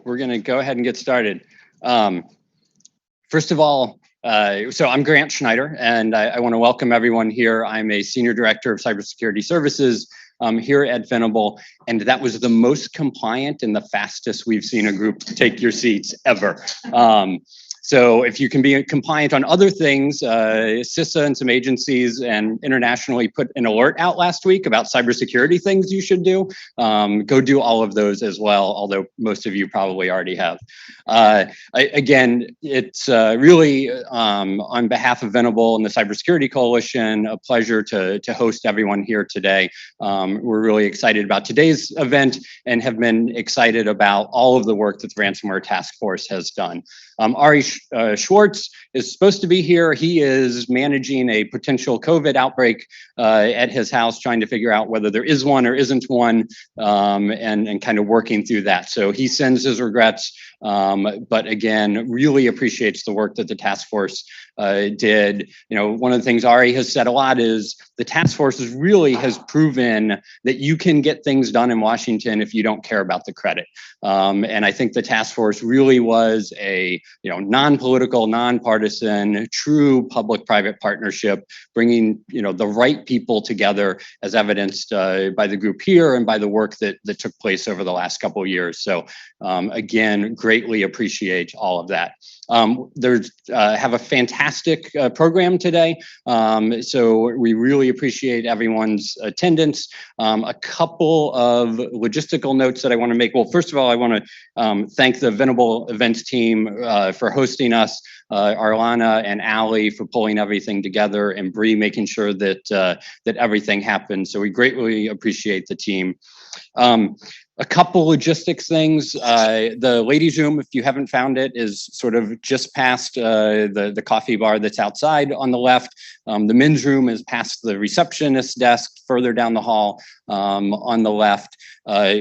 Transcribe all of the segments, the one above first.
We're going to go ahead and get started. First of all, so I'm Grant Schneider, and I want to welcome everyone here. I'm a Senior Director of Cybersecurity Services here at Venable, and that was the most compliant and the fastest we've seen a group take your seats ever. So if you can be compliant on other things, CISA and some agencies and internationally put an alert out last week about cybersecurity things you should do. Go do all of those as well, although most of you probably already have. Again, it's really on behalf of Venable and the Cybersecurity Coalition, a pleasure to host everyone here today. We're really excited about today's event and have been excited about all of the work that the Ransomware Task Force has done. Ari Schwartz is supposed to be here. He is managing a potential COVID outbreak at his house, trying to figure out whether there is one or isn't one, and kind of working through that. So he sends his regrets, but again, really appreciates the work that the task force did. You know, one of the things Ari has said a lot is the task force really has proven that you can get things done in Washington if you don't care about the credit. And I think the task force really was a non-political, non-partisan, true public-private partnership, bringing the right people together, as evidenced by the group here and by the work that took place over the last couple of years. So again, greatly appreciate all of that. Have a fantastic program today, so we really appreciate everyone's attendance. A couple of logistical notes that I want to make. Well, first of all, I want to thank the Venable events team for hosting us, Arlana and Ali for pulling everything together, and Bree making sure that that everything happened. So we greatly appreciate the team. A couple logistics things. The ladies' room, if you haven't found it, is sort of just past the coffee bar that's outside on the left. The men's room is past the receptionist desk, further down the hall on the left.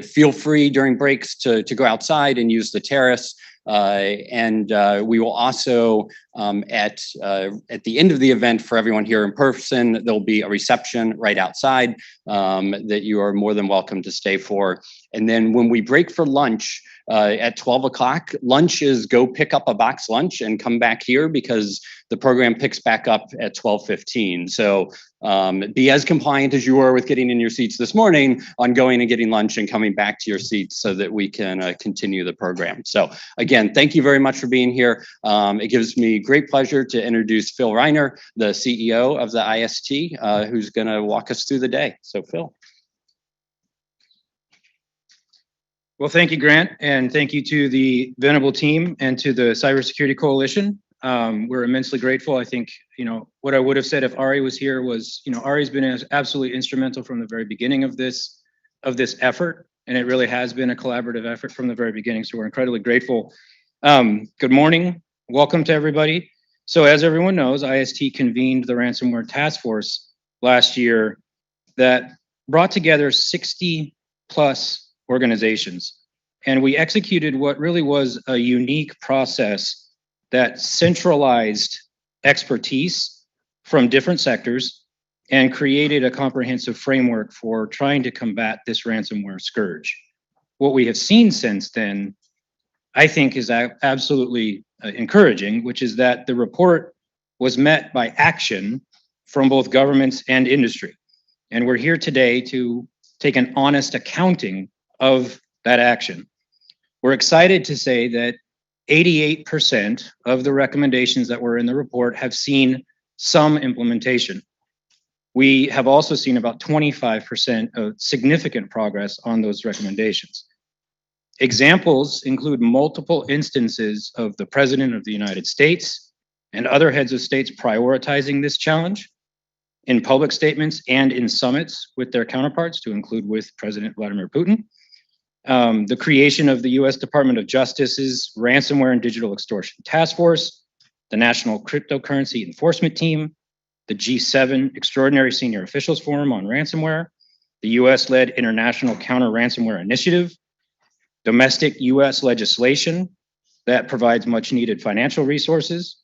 Feel free during breaks to go outside and use the terrace. And we will also, at the end of the event, for everyone here in person, there'll be a reception right outside that you are more than welcome to stay for. And then when we break for lunch at 12 o'clock, lunch is go pick up a box lunch and come back here, because the program picks back up at 12:15. So be as compliant as you were with getting in your seats this morning on going and getting lunch and coming back to your seats so that we can continue the program. So again, thank you very much for being here. It gives me great pleasure to introduce Phil Reiner, the CEO of the IST, who's going to walk us through the day. So Phil. Well, thank you, Grant, and thank you to the Venable team and to the Cybersecurity Coalition. We're immensely grateful. I think, what I would have said if Ari was here was, Ari's been absolutely instrumental from the very beginning of this effort, and it really has been a collaborative effort from the very beginning. So we're incredibly grateful. Good morning. Welcome to everybody. So as everyone knows, IST convened the Ransomware Task Force last year that brought together 60 plus organizations. And we executed what really was a unique process that centralized expertise from different sectors and created a comprehensive framework for trying to combat this ransomware scourge. What we have seen since then, I think, is absolutely encouraging, which is that the report was met by action from both governments and industry. And we're here today to take an honest accounting of that action. We're excited to say that 88% of the recommendations that were in the report have seen some implementation. We have also seen about 25% of significant progress on those recommendations. Examples include multiple instances of the President of the United States and other heads of states prioritizing this challenge in public statements and in summits with their counterparts, to include with President Vladimir Putin. The creation of the US Department of Justice's Ransomware and Digital Extortion Task Force, the National Cryptocurrency Enforcement Team, the G7 Extraordinary Senior Officials Forum on Ransomware, the US-led International Counter-Ransomware Initiative, domestic US legislation that provides much-needed financial resources,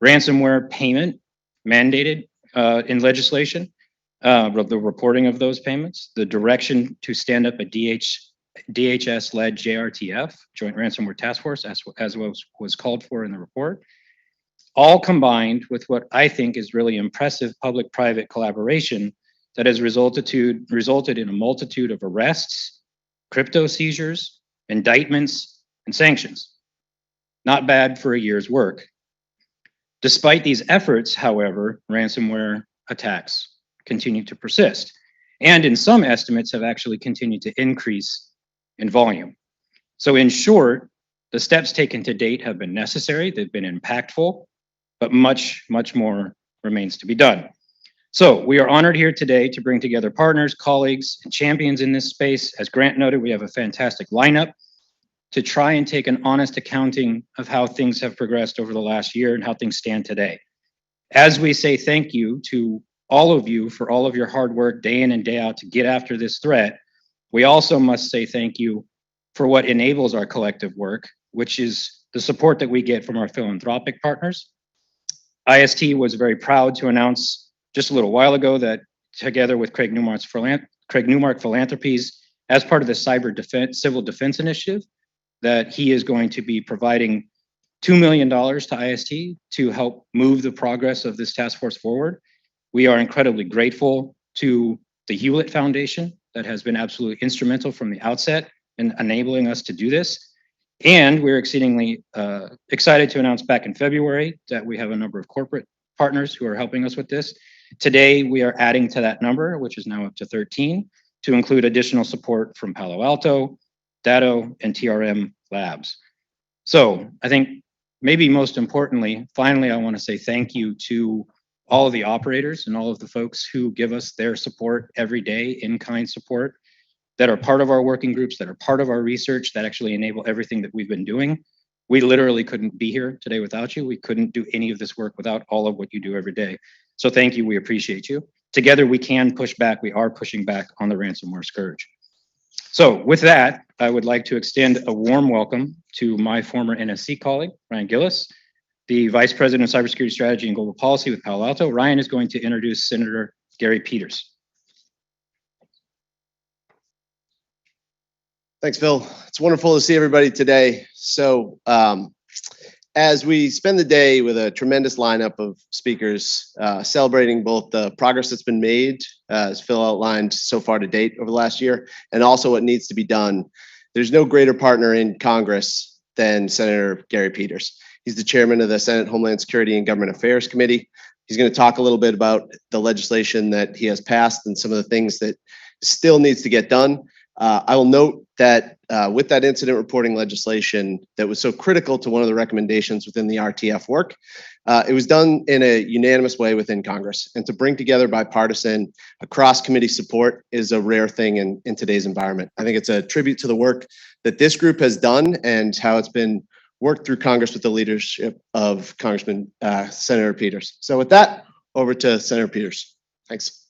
ransomware payment mandated in legislation, the reporting of those payments, the direction to stand up a DHS-led JRTF, Joint Ransomware Task Force, as was called for in the report, all combined with what I think is really impressive public-private collaboration that has resulted in a multitude of arrests, crypto seizures, indictments, and sanctions. Not bad for a year's work. Despite these efforts, however, ransomware attacks continue to persist, and in some estimates have actually continued to increase in volume. So in short, the steps taken to date have been necessary, they've been impactful, but much, much more remains to be done. So we are honored here today to bring together partners, colleagues, and champions in this space. As Grant noted, we have a fantastic lineup to try and take an honest accounting of how things have progressed over the last year and how things stand today. As we say thank you to all of you for all of your hard work day in and day out to get after this threat, we also must say thank you for what enables our collective work, which is the support that we get from our philanthropic partners. IST was very proud to announce just a little while ago that together with Craig Newmark Philanthropies, as part of the Civil Defense Initiative, that he is going to be providing $2 million to IST to help move the progress of this task force forward. We are incredibly grateful to the Hewlett Foundation that has been absolutely instrumental from the outset in enabling us to do this. And we're exceedingly excited to announce back in February that we have a number of corporate partners who are helping us with this. Today, we are adding to that number, which is now up to 13, to include additional support from Palo Alto, Datto, and TRM Labs. So I think maybe most importantly, finally, I want to say thank you to all of the operators and all of the folks who give us their support every day, in-kind support, that are part of our working groups, that are part of our research, that actually enable everything that we've been doing. We literally couldn't be here today without you. We couldn't do any of this work without all of what you do every day. So thank you, we appreciate you. Together we can push back, we are pushing back on the ransomware scourge. So with that, I would like to extend a warm welcome to my former NSC colleague, Ryan Gillis, the Vice President of Cybersecurity Strategy and Global Policy with Palo Alto. Ryan is going to introduce Senator Gary Peters. Thanks, Phil. It's wonderful to see everybody today. So as we spend the day with a tremendous lineup of speakers celebrating both the progress that's been made, as Phil outlined so far to date over the last year, and also what needs to be done, there's no greater partner in Congress than Senator Gary Peters. He's the chairman of the Senate Homeland Security and Government Affairs Committee. He's going to talk a little bit about the legislation that he has passed and some of the things that still needs to get done. I will note that with that incident reporting legislation that was so critical to one of the recommendations within the RTF work, it was done in a unanimous way within Congress. And to bring together bipartisan across committee support is a rare thing in today's environment. I think it's a tribute to the work that this group has done and how it's been worked through Congress with the leadership of Congressman Senator Peters. So with that, over to Senator Peters. Thanks.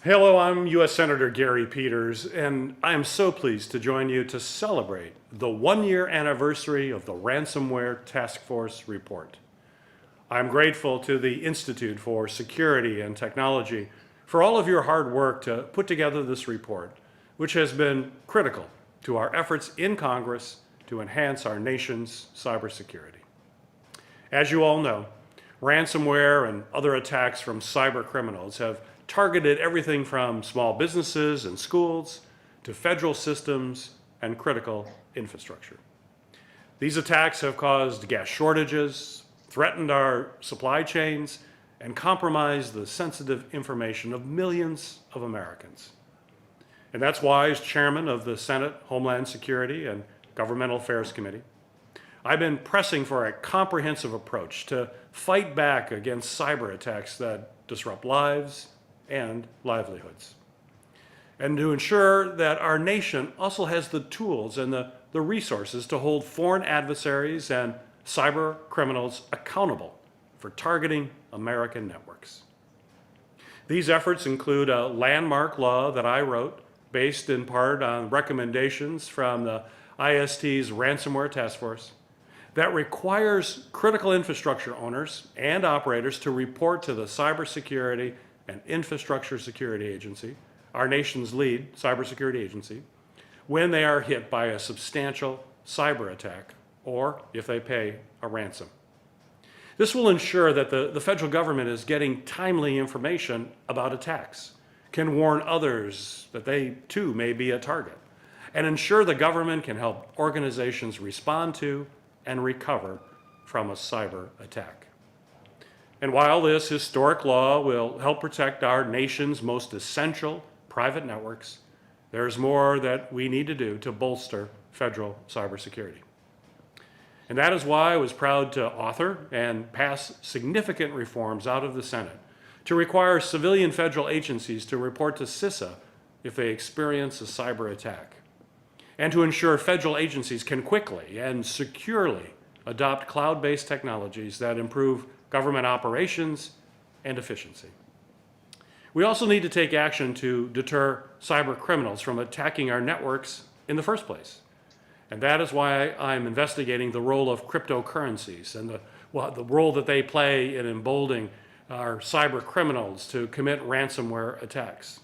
Hello, I'm U.S. Senator Gary Peters, and I am so pleased to join you to celebrate the one-year anniversary of the Ransomware Task Force report. I'm grateful to the Institute for Security and Technology for all of your hard work to put together this report, which has been critical to our efforts in Congress to enhance our nation's cybersecurity. As you all know, ransomware and other attacks from cyber criminals have targeted everything from small businesses and schools to federal systems and critical infrastructure. These attacks have caused gas shortages, threatened our supply chains, and compromised the sensitive information of millions of Americans. And that's why, as chairman of the Senate Homeland Security and Governmental Affairs Committee, I've been pressing for a comprehensive approach to fight back against cyber attacks that disrupt lives and livelihoods, and to ensure that our nation also has the tools and the resources to hold foreign adversaries and cyber criminals accountable for targeting American networks. These efforts include a landmark law that I wrote, based in part on recommendations from the IST's Ransomware Task Force, that requires critical infrastructure owners and operators to report to the Cybersecurity and Infrastructure Security Agency, our nation's lead cybersecurity agency, when they are hit by a substantial cyber attack or if they pay a ransom. This will ensure that the federal government is getting timely information about attacks, can warn others that they too may be a target, and ensure the government can help organizations respond to and recover from a cyber attack. And while this historic law will help protect our nation's most essential private networks, there's more that we need to do to bolster federal cybersecurity. And that is why I was proud to author and pass significant reforms out of the Senate to require civilian federal agencies to report to CISA if they experience a cyber attack, and to ensure federal agencies can quickly and securely adopt cloud-based technologies that improve government operations and efficiency. We also need to take action to deter cyber criminals from attacking our networks in the first place. And that is why I'm investigating the role of cryptocurrencies and the role that they play in emboldening our cyber criminals to commit ransomware attacks.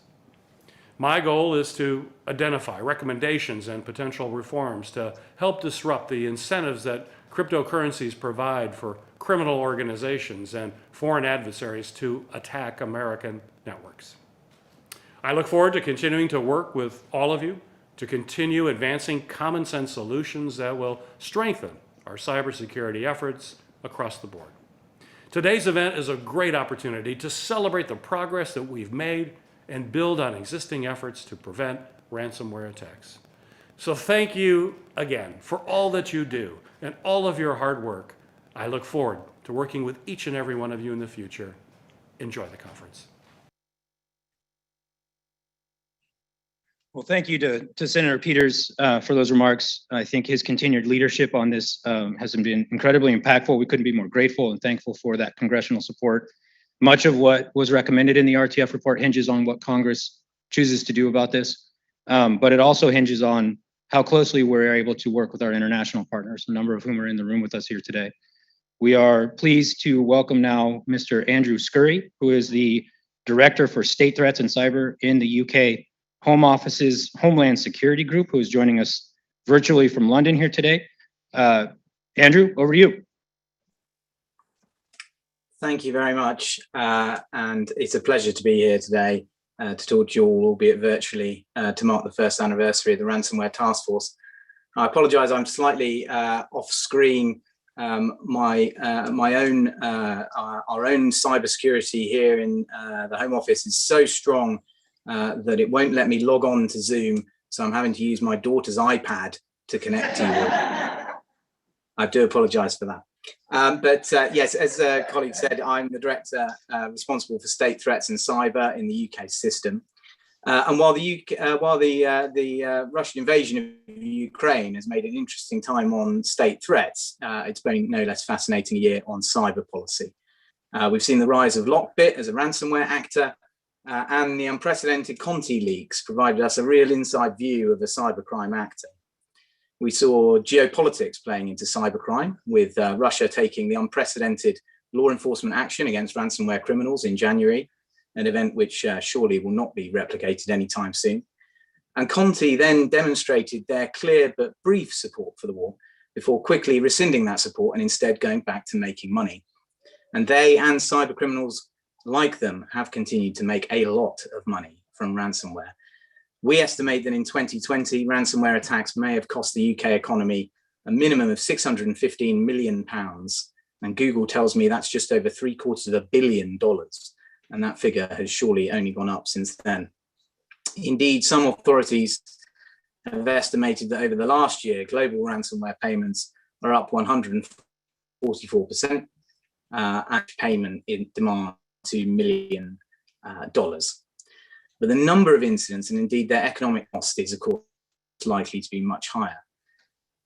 My goal is to identify recommendations and potential reforms to help disrupt the incentives that cryptocurrencies provide for criminal organizations and foreign adversaries to attack American networks. I look forward to continuing to work with all of you to continue advancing common sense solutions that will strengthen our cybersecurity efforts across the board. Today's event is a great opportunity to celebrate the progress that we've made and build on existing efforts to prevent ransomware attacks. So thank you again for all that you do and all of your hard work. I look forward to working with each and every one of you in the future. Enjoy the conference. Well, thank you to Senator Peters for those remarks. I think his continued leadership on this has been incredibly impactful. We couldn't be more grateful and thankful for that congressional support. Much of what was recommended in the RTF report hinges on what Congress chooses to do about this, but it also hinges on how closely we're able to work with our international partners, a number of whom are in the room with us here today. We are pleased to welcome now Mr. Andrew Scurry, who is the Director for State Threats and Cyber in the UK Home Office's Homeland Security Group, who is joining us virtually from London here today. Andrew, over to you. Thank you very much. And it's a pleasure to be here today to talk to you all, albeit virtually, to mark the first anniversary of the Ransomware Task Force. I apologize, I'm slightly off screen. Our own cybersecurity here in the Home Office is so strong that it won't let me log on to Zoom. So I'm having to use my daughter's iPad to connect to you. I do apologize for that. Yes, as a colleague said, I'm the director responsible for state threats and cyber in the UK system. And while the Russian invasion of Ukraine has made an interesting time on state threats, it's been no less fascinating a year on cyber policy. We've seen the rise of Lockbit as a ransomware actor, and the unprecedented Conti leaks provided us a real inside view of a cybercrime actor. We saw geopolitics playing into cybercrime, with Russia taking the unprecedented law enforcement action against ransomware criminals in January, an event which surely will not be replicated anytime soon. And Conti then demonstrated their clear but brief support for the war before quickly rescinding that support and instead going back to making money. And they and cyber criminals like them have continued to make a lot of money from ransomware. We estimate that in 2020, ransomware attacks may have cost the UK economy a minimum of £615 million. And Google tells me that's just over $750 million. And that figure has surely only gone up since then. Indeed, some authorities have estimated that over the last year, global ransomware payments are up 144%, and payment in demand $2 million. But the number of incidents and indeed their economic cost is, of course, likely to be much higher.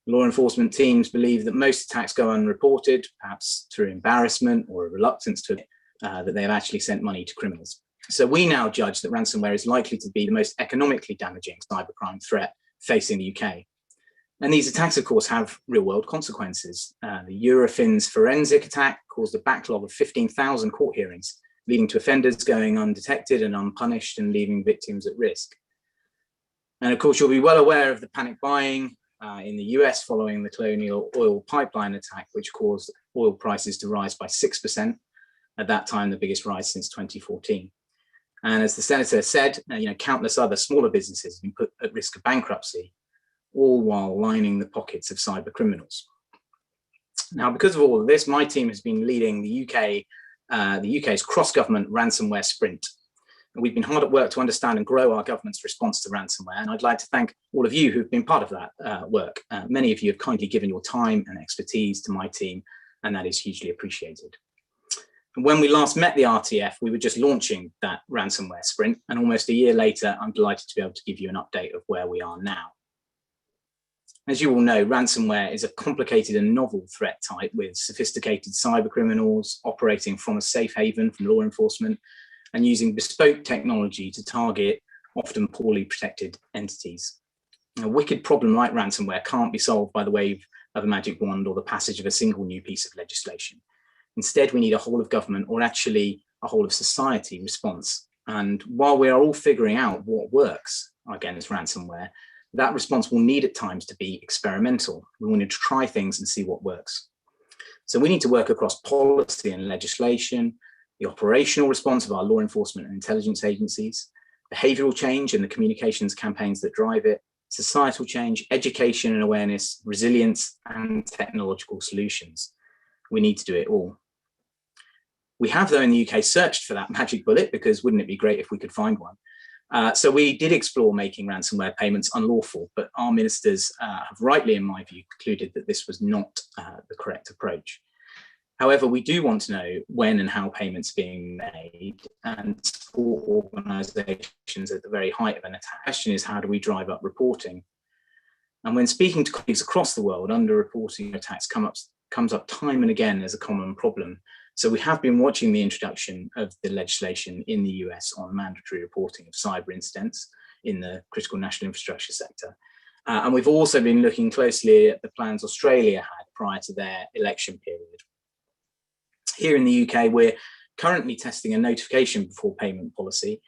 Law enforcement teams believe that most attacks go unreported, perhaps through embarrassment or a reluctance to admit that they have actually sent money to criminals. So we now judge that ransomware is likely to be the most economically damaging cybercrime threat facing the UK. And these attacks, of course, have real-world consequences. The Eurofins forensic attack caused a backlog of 15,000 court hearings, leading to offenders going undetected and unpunished and leaving victims at risk. And of course, you'll be well aware of the panic buying in the US following the Colonial Oil Pipeline attack, which caused oil prices to rise by 6%. At that time, the biggest rise since 2014. And as the senator said, countless other smaller businesses have been put at risk of bankruptcy, all while lining the pockets of cyber criminals. Now, because of all of this, my team has been leading the UK's cross-government ransomware sprint. And we've been hard at work to understand and grow our government's response to ransomware. And I'd like to thank all of you who've been part of that work. Many of you have kindly given your time and expertise to my team, and that is hugely appreciated. And when we last met the RTF, we were just launching that ransomware sprint. And almost a year later, I'm delighted to be able to give you an update of where we are now. As you all know, ransomware is a complicated and novel threat type with sophisticated cyber criminals operating from a safe haven from law enforcement and using bespoke technology to target often poorly protected entities. A wicked problem like ransomware can't be solved by the wave of a magic wand or the passage of a single new piece of legislation. Instead, we need a whole of government, or actually a whole of society response. And while we are all figuring out what works against ransomware, that response will need at times to be experimental. We will need to try things and see what works. So we need to work across policy and legislation, the operational response of our law enforcement and intelligence agencies, behavioral change and the communications campaigns that drive it, societal change, education and awareness, resilience, and technological solutions. We need to do it all. We have, though, in the UK searched for that magic bullet, because wouldn't it be great if we could find one? So we did explore making ransomware payments unlawful, but our ministers have rightly, in my view, concluded that this was not the correct approach. However, we do want to know when and how payments are being made and support organisations at the very height of an attack. The question is, how do we drive up reporting? And when speaking to colleagues across the world, underreporting attacks comes up time and again as a common problem. So we have been watching the introduction of the legislation in the US on mandatory reporting of cyber incidents in the critical national infrastructure sector. And we've also been looking closely at the plans Australia had prior to their election period. Here in the UK, we're currently testing a notification before payment policy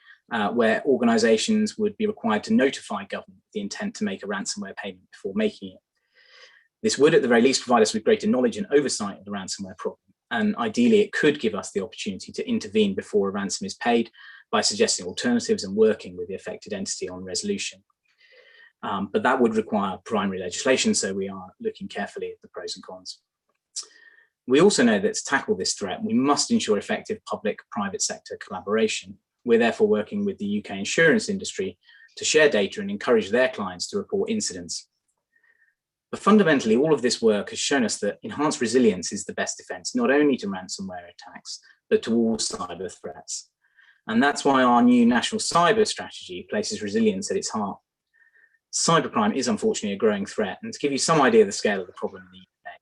where organisations would be required to notify government the intent to make a ransomware payment before making it. This would, at the very least, provide us with greater knowledge and oversight of the ransomware problem. And ideally, it could give us the opportunity to intervene before a ransom is paid by suggesting alternatives and working with the affected entity on resolution. But that would require primary legislation, so we are looking carefully at the pros and cons. We also know that to tackle this threat, we must ensure effective public-private sector collaboration. We're therefore working with the UK insurance industry to share data and encourage their clients to report incidents. But fundamentally, all of this work has shown us that enhanced resilience is the best defense, not only to ransomware attacks, but to all cyber threats. And that's why our new national cyber strategy places resilience at its heart. Cybercrime is unfortunately a growing threat. And to give you some idea of the scale of the problem in the UK,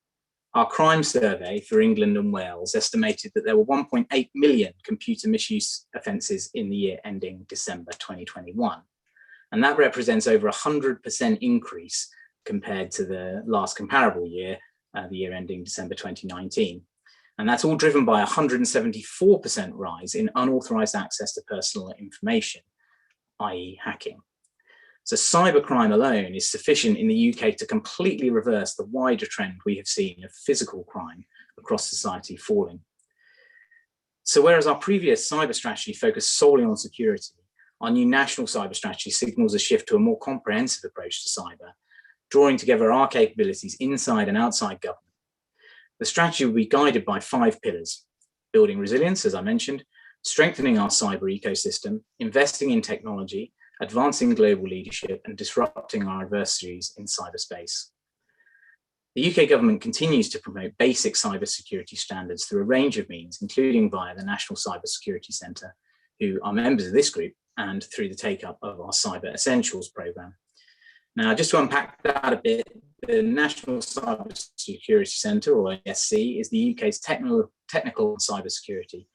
our crime survey for England and Wales estimated that there were 1.8 million computer misuse offences in the year ending December 2021. And that represents over 100% increase compared to the last comparable year, the year ending December 2019. And that's all driven by a 174% rise in unauthorized access to personal information, i.e. hacking. So cybercrime alone is sufficient in the UK to completely reverse the wider trend we have seen of physical crime across society falling. So whereas our previous cyber strategy focused solely on security, our new national cyber strategy signals a shift to a more comprehensive approach to cyber, drawing together our capabilities inside and outside government. The strategy will be guided by 5 pillars: building resilience, as I mentioned, strengthening our cyber ecosystem, investing in technology, advancing global leadership, and disrupting our adversaries in cyberspace. The UK government continues to promote basic cybersecurity standards through a range of means, including via the National Cybersecurity Centre, who are members of this group, and through the take-up of our Cyber Essentials programme. Now, just to unpack that a bit, the National Cybersecurity Centre, or NSC, is the UK's technical cybersecurity.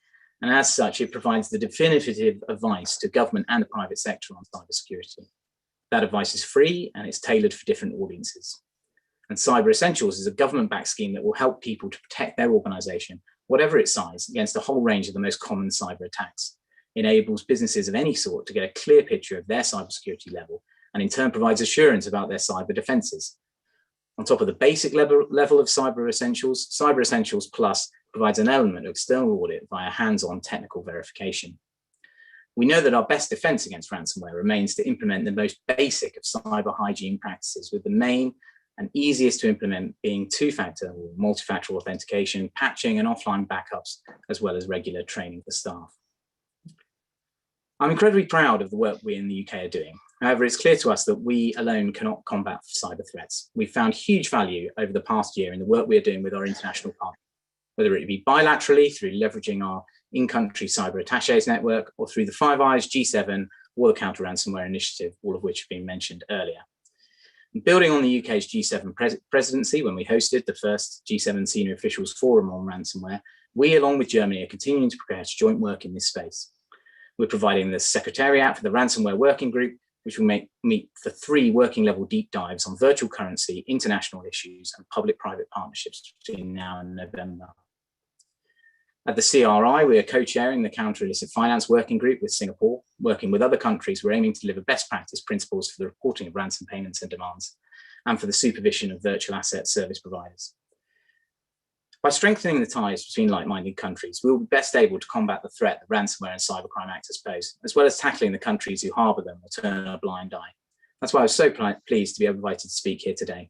And as such, it provides the definitive advice to government and the private sector on cybersecurity. That advice is free and it's tailored for different audiences. And Cyber Essentials is a government-backed scheme that will help people to protect their organisation, whatever its size, against a whole range of the most common cyber attacks. It enables businesses of any sort to get a clear picture of their cybersecurity level, and in turn provides assurance about their cyber defences. On top of the basic level of Cyber Essentials Plus provides an element of external audit via hands-on technical verification. We know that our best defense against ransomware remains to implement the most basic of cyber hygiene practices, with the main and easiest to implement being two-factor or multi-factor authentication, patching and offline backups, as well as regular training for staff. I'm incredibly proud of the work we in the UK are doing. However, it's clear to us that we alone cannot combat cyber threats. We've found huge value over the past year in the work we're doing with our international partners, whether it be bilaterally through leveraging our in-country cyber attaches network, or through the Five Eyes, G7, or the Counter Ransomware Initiative, all of which have been mentioned earlier. Building on the UK's G7 presidency, when we hosted the first G7 Senior Officials Forum on ransomware, we, along with Germany, are continuing to progress joint work in this space. We're providing the Secretariat for the Ransomware Working Group, which will meet for 3 working level deep dives on virtual currency, international issues, and public-private partnerships between now and November. At the CRI, we are co-chairing the Counter Illicit Finance Working Group with Singapore. Working with other countries, we're aiming to deliver best practice principles for the reporting of ransom payments and demands, and for the supervision of virtual asset service providers. By strengthening the ties between like-minded countries, we will be best able to combat the threat that ransomware and cybercrime actors pose, as well as tackling the countries who harbour them or turn a blind eye. That's why I was so pleased to be invited to speak here today.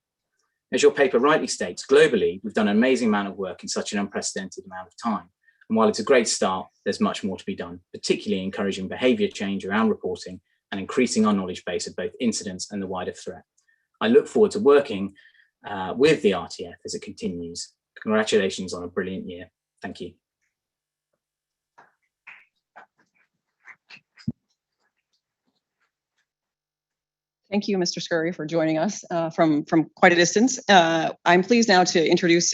As your paper rightly states, globally, we've done an amazing amount of work in such an unprecedented amount of time. And while it's a great start, there's much more to be done, particularly encouraging behaviour change around reporting and increasing our knowledge base of both incidents and the wider threat. I look forward to working with the RTF as it continues. Congratulations on a brilliant year. Thank you. Thank you, Mr. Scurry, for joining us from quite a distance. I'm pleased now to introduce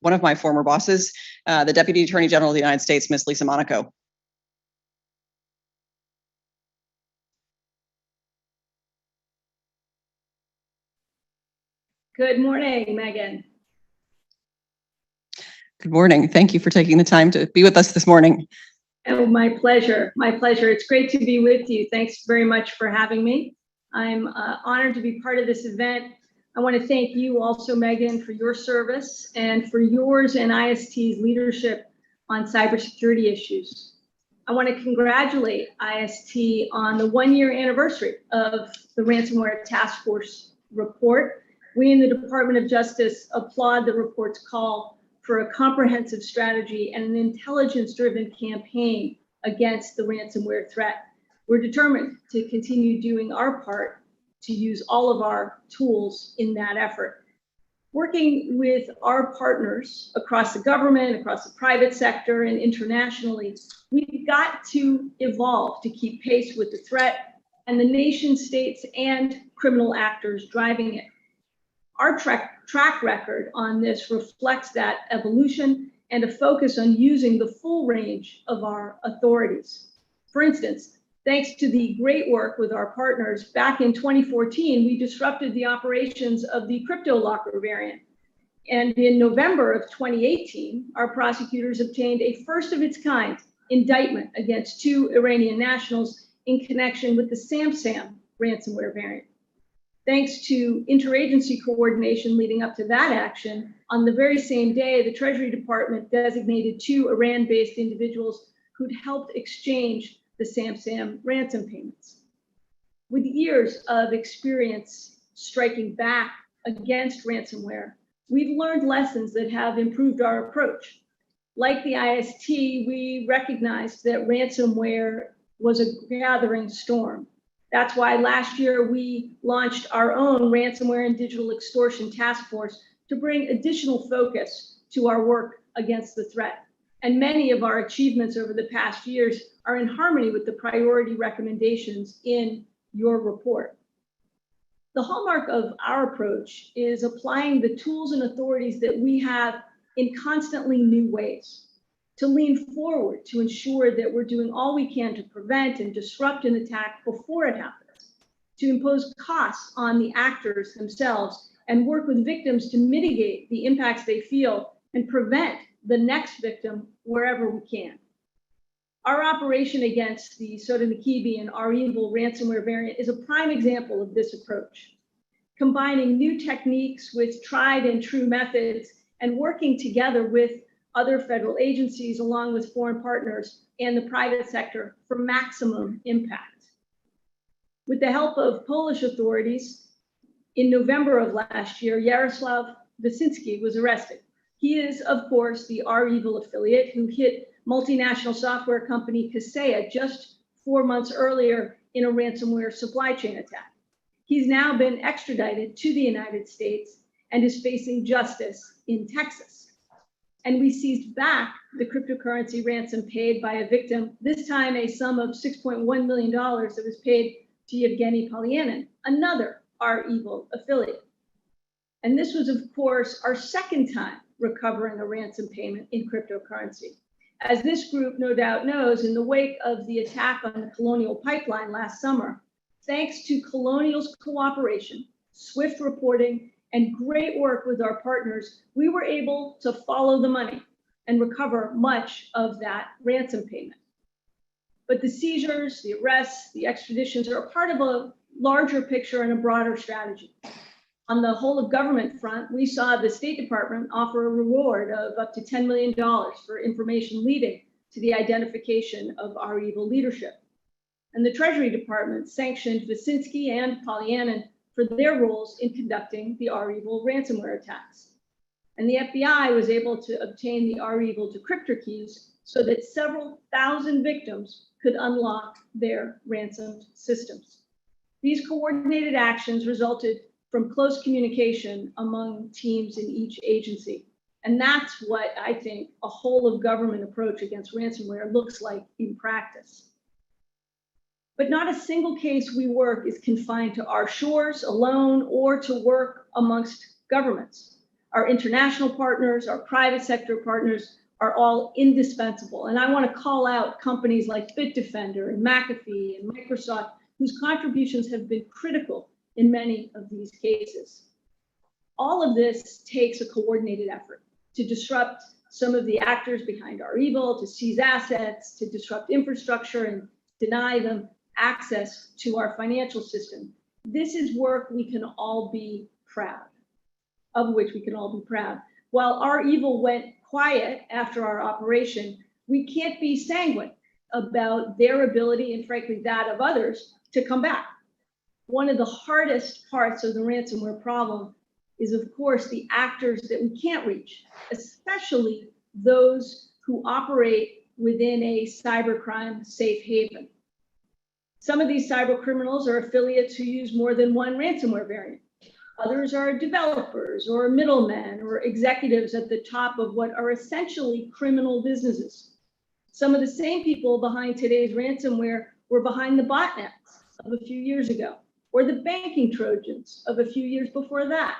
one of my former bosses, the Deputy Attorney General of the United States, Ms. Lisa Monaco. Good morning, Megan. Good morning. Thank you for taking the time to be with us this morning. Oh, my pleasure. My pleasure. It's great to be with you. Thanks very much for having me. I'm honored to be part of this event. I want to thank you also, Megan, for your service and for yours and IST's leadership on cybersecurity issues. I want to congratulate IST on the 1-year anniversary of the Ransomware Task Force report. We in the Department of Justice applaud the report's call for a comprehensive strategy and an intelligence-driven campaign against the ransomware threat. We're determined to continue doing our part to use all of our tools in that effort. Working with our partners across the government, across the private sector, and internationally, we've got to evolve to keep pace with the threat and the nation states and criminal actors driving it. Our track record on this reflects that evolution and a focus on using the full range of our authorities. For instance, thanks to the great work with our partners, back in 2014, we disrupted the operations of the CryptoLocker variant. And in November of 2018, our prosecutors obtained a first of its kind indictment against 2 Iranian nationals in connection with the SamSam ransomware variant. Thanks to interagency coordination leading up to that action, on the very same day, the Treasury Department designated 2 Iran-based individuals who'd helped exchange the SamSam ransom payments. With years of experience striking back against ransomware, we've learned lessons that have improved our approach. Like the IST, we recognized that ransomware was a gathering storm. That's why last year we launched our own Ransomware and Digital Extortion Task Force to bring additional focus to our work against the threat. And many of our achievements over the past years are in harmony with the priority recommendations in your report. The hallmark of our approach is applying the tools and authorities that we have in constantly new ways, to lean forward to ensure that we're doing all we can to prevent and disrupt an attack before it happens, to impose costs on the actors themselves and work with victims to mitigate the impacts they feel and prevent the next victim wherever we can. Our operation against the Sodinokibi and REvil ransomware variant is a prime example of this approach, combining new techniques with tried and true methods and working together with other federal agencies along with foreign partners and the private sector for maximum impact. With the help of Polish authorities, in November of last year, Jarosław Wyszynski was arrested. He is, of course, the REvil affiliate who hit multinational software company Kaseya just 4 months earlier in a ransomware supply chain attack. He's now been extradited to the United States and is facing justice in Texas. And we seized back the cryptocurrency ransom paid by a victim, this time a sum of $6.1 million that was paid to Yevgeny Polyanin, another REvil affiliate. And this was, of course, our second time recovering a ransom payment in cryptocurrency. As this group no doubt knows, in the wake of the attack on the Colonial Pipeline last summer, thanks to Colonial's cooperation, swift reporting, and great work with our partners, we were able to follow the money and recover much of that ransom payment. But the seizures, the arrests, the extraditions are a part of a larger picture and a broader strategy. On the whole of government front, we saw the State Department offer a reward of up to $10 million for information leading to the identification of REvil leadership. And the Treasury Department sanctioned Wyszynski and Polyanin for their roles in conducting the REvil ransomware attacks. And the FBI was able to obtain the REvil decryptor keys so that several thousand victims could unlock their ransomed systems. These coordinated actions resulted from close communication among teams in each agency. And that's what I think a whole of government approach against ransomware looks like in practice. But not a single case we work is confined to our shores alone or to work amongst governments. Our international partners, our private sector partners are all indispensable. And I want to call out companies like Bitdefender and McAfee and Microsoft, whose contributions have been critical in many of these cases. All of this takes a coordinated effort to disrupt some of the actors behind REvil, to seize assets, to disrupt infrastructure and deny them access to our financial system. This is work we can all be proud, of which we can all be proud. While REvil went quiet after our operation, we can't be sanguine about their ability, and frankly that of others, to come back. One of the hardest parts of the ransomware problem is, of course, the actors that we can't reach, especially those who operate within a cybercrime safe haven. Some of these cyber criminals are affiliates who use more than one ransomware variant. Others are developers or middlemen or executives at the top of what are essentially criminal businesses. Some of the same people behind today's ransomware were behind the botnets of a few years ago, or the banking Trojans of a few years before that.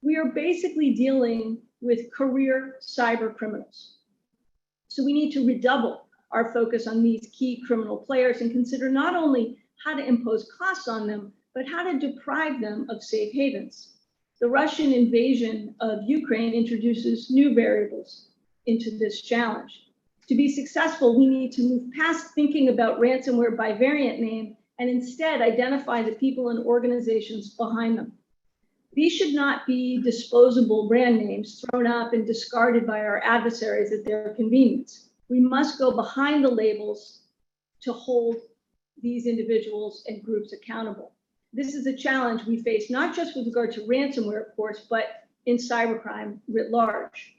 We are basically dealing with career cyber criminals. So we need to redouble our focus on these key criminal players and consider not only how to impose costs on them, but how to deprive them of safe havens. The Russian invasion of Ukraine introduces new variables into this challenge. To be successful, we need to move past thinking about ransomware by variant name and instead identify the people and organizations behind them. These should not be disposable brand names thrown up and discarded by our adversaries at their convenience. We must go behind the labels to hold these individuals and groups accountable. This is a challenge we face not just with regard to ransomware, of course, but in cybercrime writ large.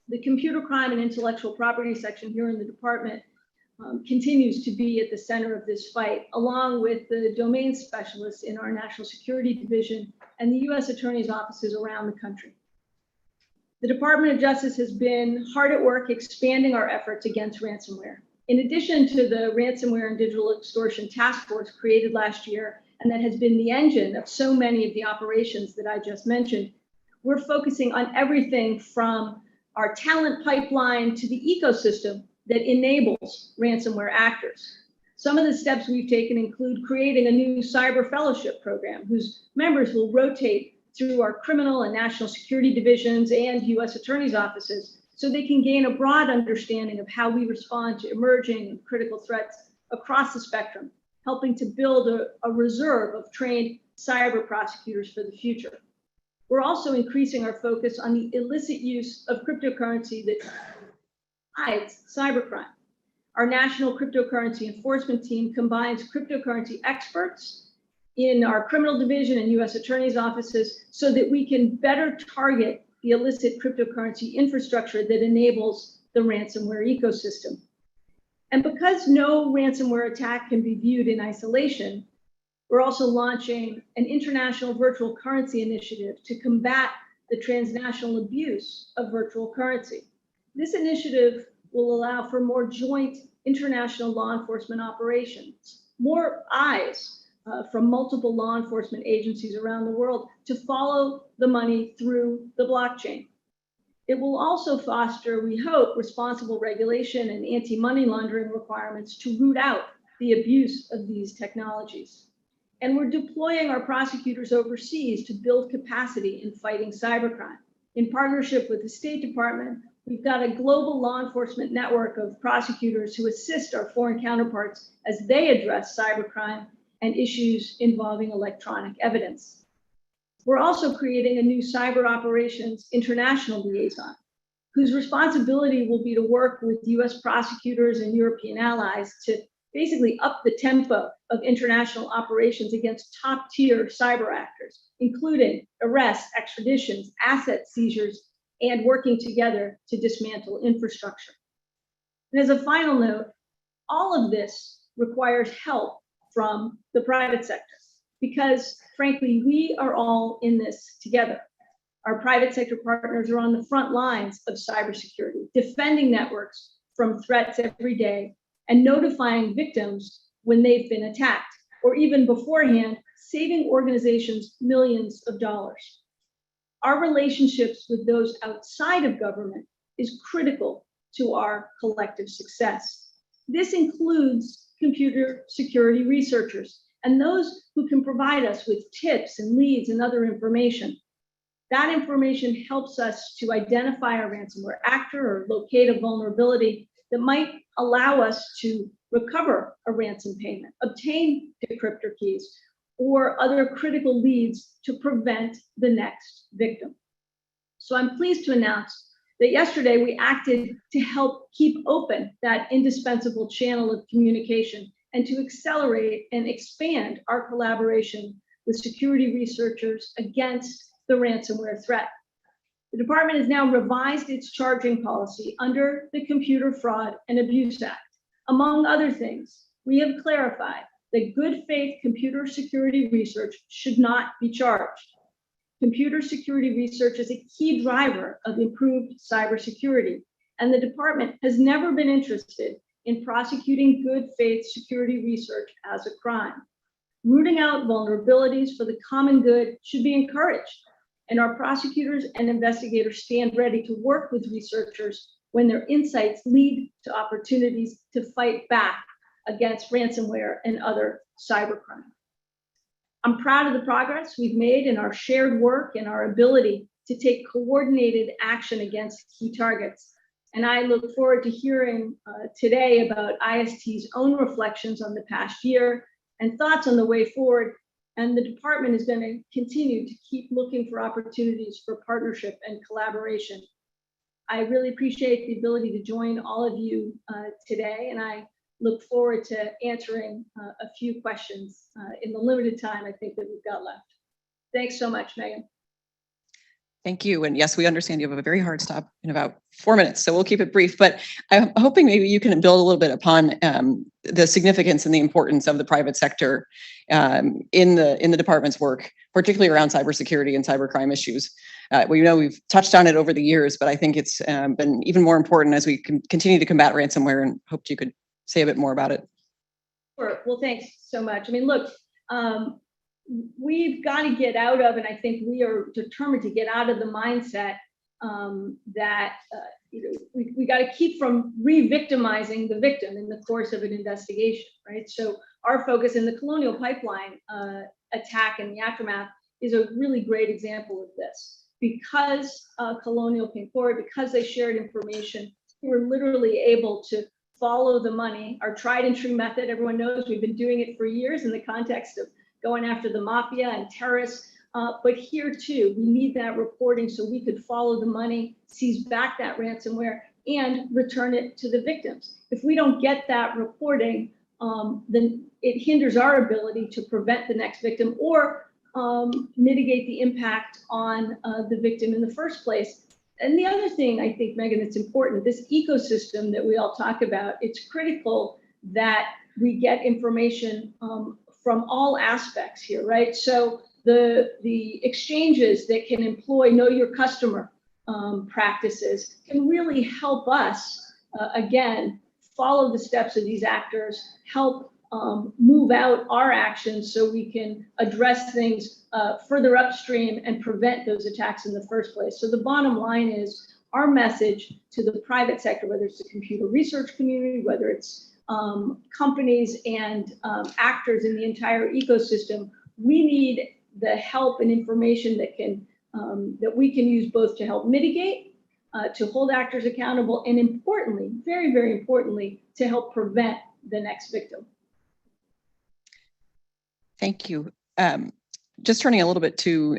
The computer crime and intellectual property section here in the department continues to be at the center of this fight, along with the domain specialists in our National Security Division and the U.S. Attorney's offices around the country. The Department of Justice has been hard at work expanding our efforts against ransomware. In addition to the Ransomware and Digital Extortion Task Force created last year, and that has been the engine of so many of the operations that I just mentioned, we're focusing on everything from our talent pipeline to the ecosystem that enables ransomware actors. Some of the steps we've taken include creating a new cyber fellowship program whose members will rotate through our criminal and national security divisions and U.S. attorneys' offices so they can gain a broad understanding of how we respond to emerging and critical threats across the spectrum, helping to build a reserve of trained cyber prosecutors for the future. We're also increasing our focus on the illicit use of cryptocurrency that hides cybercrime. Our National Cryptocurrency Enforcement Team combines cryptocurrency experts in our criminal division and U.S. attorneys' offices so that we can better target the illicit cryptocurrency infrastructure that enables the ransomware ecosystem. And because no ransomware attack can be viewed in isolation, we're also launching an international virtual currency initiative to combat the transnational abuse of virtual currency. This initiative will allow for more joint international law enforcement operations, more eyes from multiple law enforcement agencies around the world to follow the money through the blockchain. It will also foster, we hope, responsible regulation and anti-money laundering requirements to root out the abuse of these technologies. And we're deploying our prosecutors overseas to build capacity in fighting cybercrime. In partnership with the State Department, we've got a global law enforcement network of prosecutors who assist our foreign counterparts as they address cybercrime and issues involving electronic evidence. We're also creating a new cyber operations international liaison, whose responsibility will be to work with US prosecutors and European allies to basically up the tempo of international operations against top-tier cyber actors, including arrests, extraditions, asset seizures, and working together to dismantle infrastructure. And as a final note, all of this requires help from the private sector, because frankly, we are all in this together. Our private sector partners are on the front lines of cybersecurity, defending networks from threats every day and notifying victims when they've been attacked, or even beforehand, saving organizations millions of dollars. Our relationships with those outside of government is critical to our collective success. This includes computer security researchers and those who can provide us with tips and leads and other information. That information helps us to identify a ransomware actor or locate a vulnerability that might allow us to recover a ransom payment, obtain decryptor keys, or other critical leads to prevent the next victim. So I'm pleased to announce that yesterday we acted to help keep open that indispensable channel of communication and to accelerate and expand our collaboration with security researchers against the ransomware threat. The department has now revised its charging policy under the Computer Fraud and Abuse Act. Among other things, we have clarified that good faith computer security research should not be charged. Computer security research is a key driver of improved cybersecurity, and the department has never been interested in prosecuting good faith security research as a crime. Rooting out vulnerabilities for the common good should be encouraged, and our prosecutors and investigators stand ready to work with researchers when their insights lead to opportunities to fight back against ransomware and other cybercrime. I'm proud of the progress we've made in our shared work and our ability to take coordinated action against key targets. And I look forward to hearing today about IST's own reflections on the past year and thoughts on the way forward. And the department is going to continue to keep looking for opportunities for partnership and collaboration. I really appreciate the ability to join all of you today, and I look forward to answering a few questions in the limited time I think that we've got left. Thanks so much, Megan. Thank you. And yes, we understand you have a very hard stop in about 4 minutes, so we'll keep it brief. But I'm hoping maybe you can build a little bit upon the significance and the importance of the private sector in the department's work, particularly around cybersecurity and cybercrime issues. We know we've touched on it over the years, but I think it's been even more important as we continue to combat ransomware, and hoped you could say a bit more about it. Sure. Well, thanks so much. I mean, look, we've got to get out of, and I think we are determined to get out of the mindset that we got to keep from re-victimizing the victim in the course of an investigation, right? So our focus in the Colonial Pipeline attack and the aftermath is a really great example of this. Because Colonial came forward, because they shared information, we were literally able to follow the money, our tried and true method. Everyone knows we've been doing it for years in the context of going after the mafia and terrorists. But here too, we need that reporting so we could follow the money, seize back that ransomware, and return it to the victims. If we don't get that reporting, then it hinders our ability to prevent the next victim or mitigate the impact on the victim in the first place. And the other thing I think, Megan, that's important, this ecosystem that we all talk about, it's critical that we get information from all aspects here, right? So the exchanges that can employ know your customer practices can really help us, again, follow the steps of these actors, help move out our actions so we can address things further upstream and prevent those attacks in the first place. So the bottom line is our message to the private sector, whether it's the computer research community, whether it's companies and actors in the entire ecosystem, we need the help and information that can that we can use both to help mitigate, to hold actors accountable, and importantly, very, very importantly, to help prevent the next victim. Thank you. Just turning a little bit to,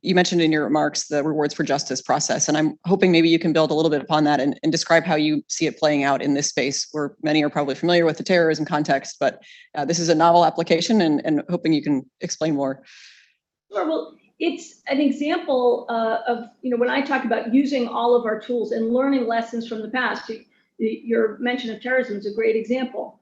you mentioned in your remarks the rewards for justice process, and I'm hoping maybe you can build a little bit upon that and describe how you see it playing out in this space, where many are probably familiar with the terrorism context, but this is a novel application, and hoping you can explain more. Sure. Well, it's an example of, when I talk about using all of our tools and learning lessons from the past, your mention of terrorism is a great example.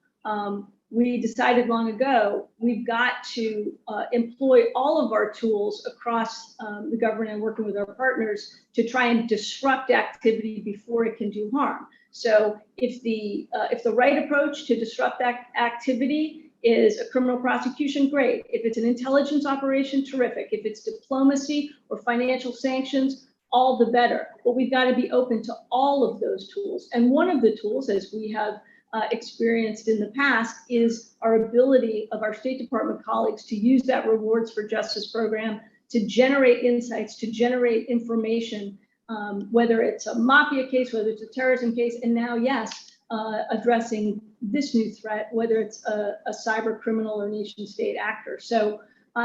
We decided long ago, we've got to employ all of our tools across the government and working with our partners to try and disrupt activity before it can do harm. So if the right approach to disrupt that activity is a criminal prosecution, great. If it's an intelligence operation, terrific. If it's diplomacy or financial sanctions, all the better. But we've got to be open to all of those tools. And one of the tools, as we have experienced in the past, is our ability of our State Department colleagues to use that Rewards for Justice program to generate insights, to generate information, whether it's a mafia case, whether it's a terrorism case, and now, yes, addressing this new threat, whether it's a cyber criminal or nation state actor. So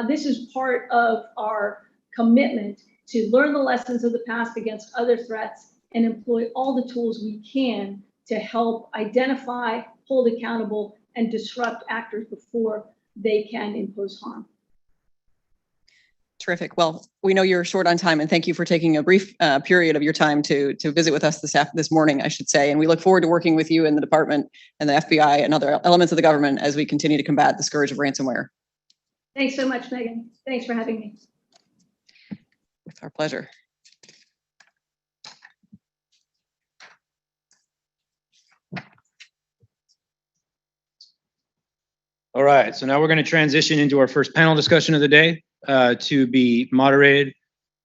this is part of our commitment to learn the lessons of the past against other threats and employ all the tools we can to help identify, hold accountable, and disrupt actors before they can impose harm. Terrific. Well, we know you're short on time, and thank you for taking a brief period of your time to visit with us this morning, I should say. And we look forward to working with you in the department and the FBI and other elements of the government as we continue to combat the scourge of ransomware. Thanks so much, Megan. Thanks for having me. It's our pleasure. All right, so now we're going to transition into our first panel discussion of the day, to be moderated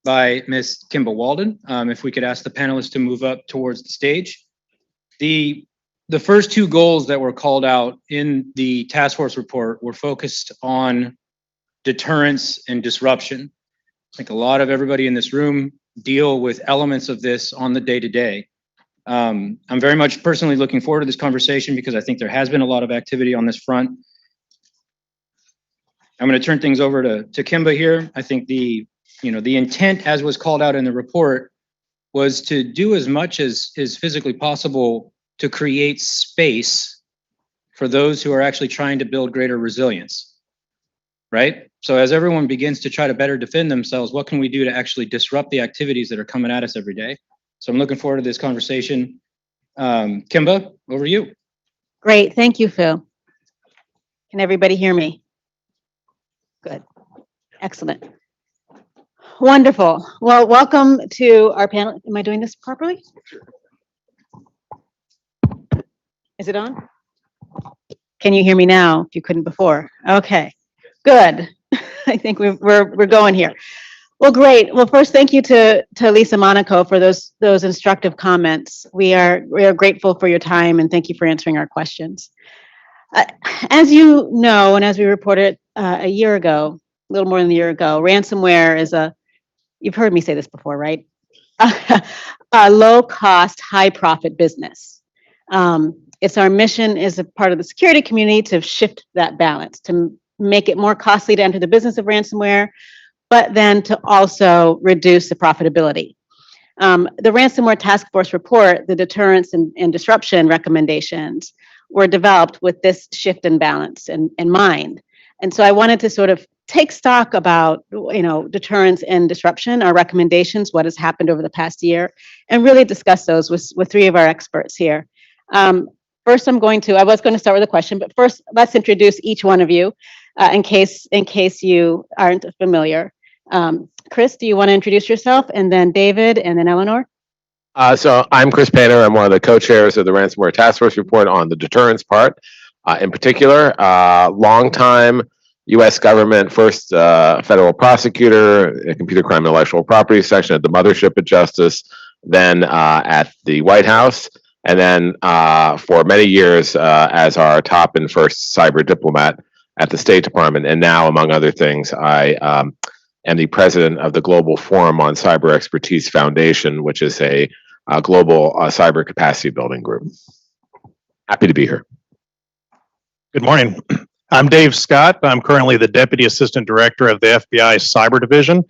by Ms. Kimba Walden. If we could ask the panelists to move up towards the stage. The first two goals that were called out in the task force report were focused on deterrence, and disruption. I think a lot of everybody in this room deal with elements of this on the day-to-day. I'm very much personally looking forward to this conversation because I think there has been a lot of activity on this front. I'm going to turn things over to Kimba here. I think the intent, as was called out in the report, was to do as much as is physically possible to create space for those who are actually trying to build greater resilience, right? So as everyone begins to try to better defend themselves, what can we do to actually disrupt the activities that are coming at us every day? So I'm looking forward to this conversation. Kimba, over to you. Great, thank you, Phil. Can everybody hear me? Good, excellent. Wonderful. Well, welcome to our panel. Am I doing this properly? Is it on? Can you hear me now if you couldn't before? Okay, good. I think we're going here. Well, great. Well, first, thank you to Lisa Monaco for those instructive comments. We are grateful for your time and thank you for answering our questions. As you know, and as we reported a year ago, a little more than a year ago, ransomware is you've heard me say this before, right? A low-cost, high-profit business. It's our mission as a part of the security community to shift that balance, to make it more costly to enter the business of ransomware, but then to also reduce the profitability. The Ransomware Task Force report, the deterrence and disruption recommendations were developed with this shift in balance in mind. And so I wanted to sort of take stock about, deterrence and disruption, our recommendations, what has happened over the past year, and really discuss those with three of our experts here. First, I was going to start with a question, but first, let's introduce each one of you in case you aren't familiar. Chris, do you want to introduce yourself? And then David, and then Eleanor? So I'm Chris Painter. I'm one of the co-chairs of the Ransomware Task Force report on the deterrence part. In particular, longtime U.S. government, first federal prosecutor, computer crime and intellectual property section at the mothership of justice, then at the White House, and then for many years as our top and first cyber diplomat at the State Department. And now, among other things, I am the president of the Global Forum on Cyber Expertise Foundation, which is a global cyber capacity building group. Happy to be here. Good morning. I'm Dave Scott. I'm currently the Deputy Assistant Director of the FBI Cyber Division.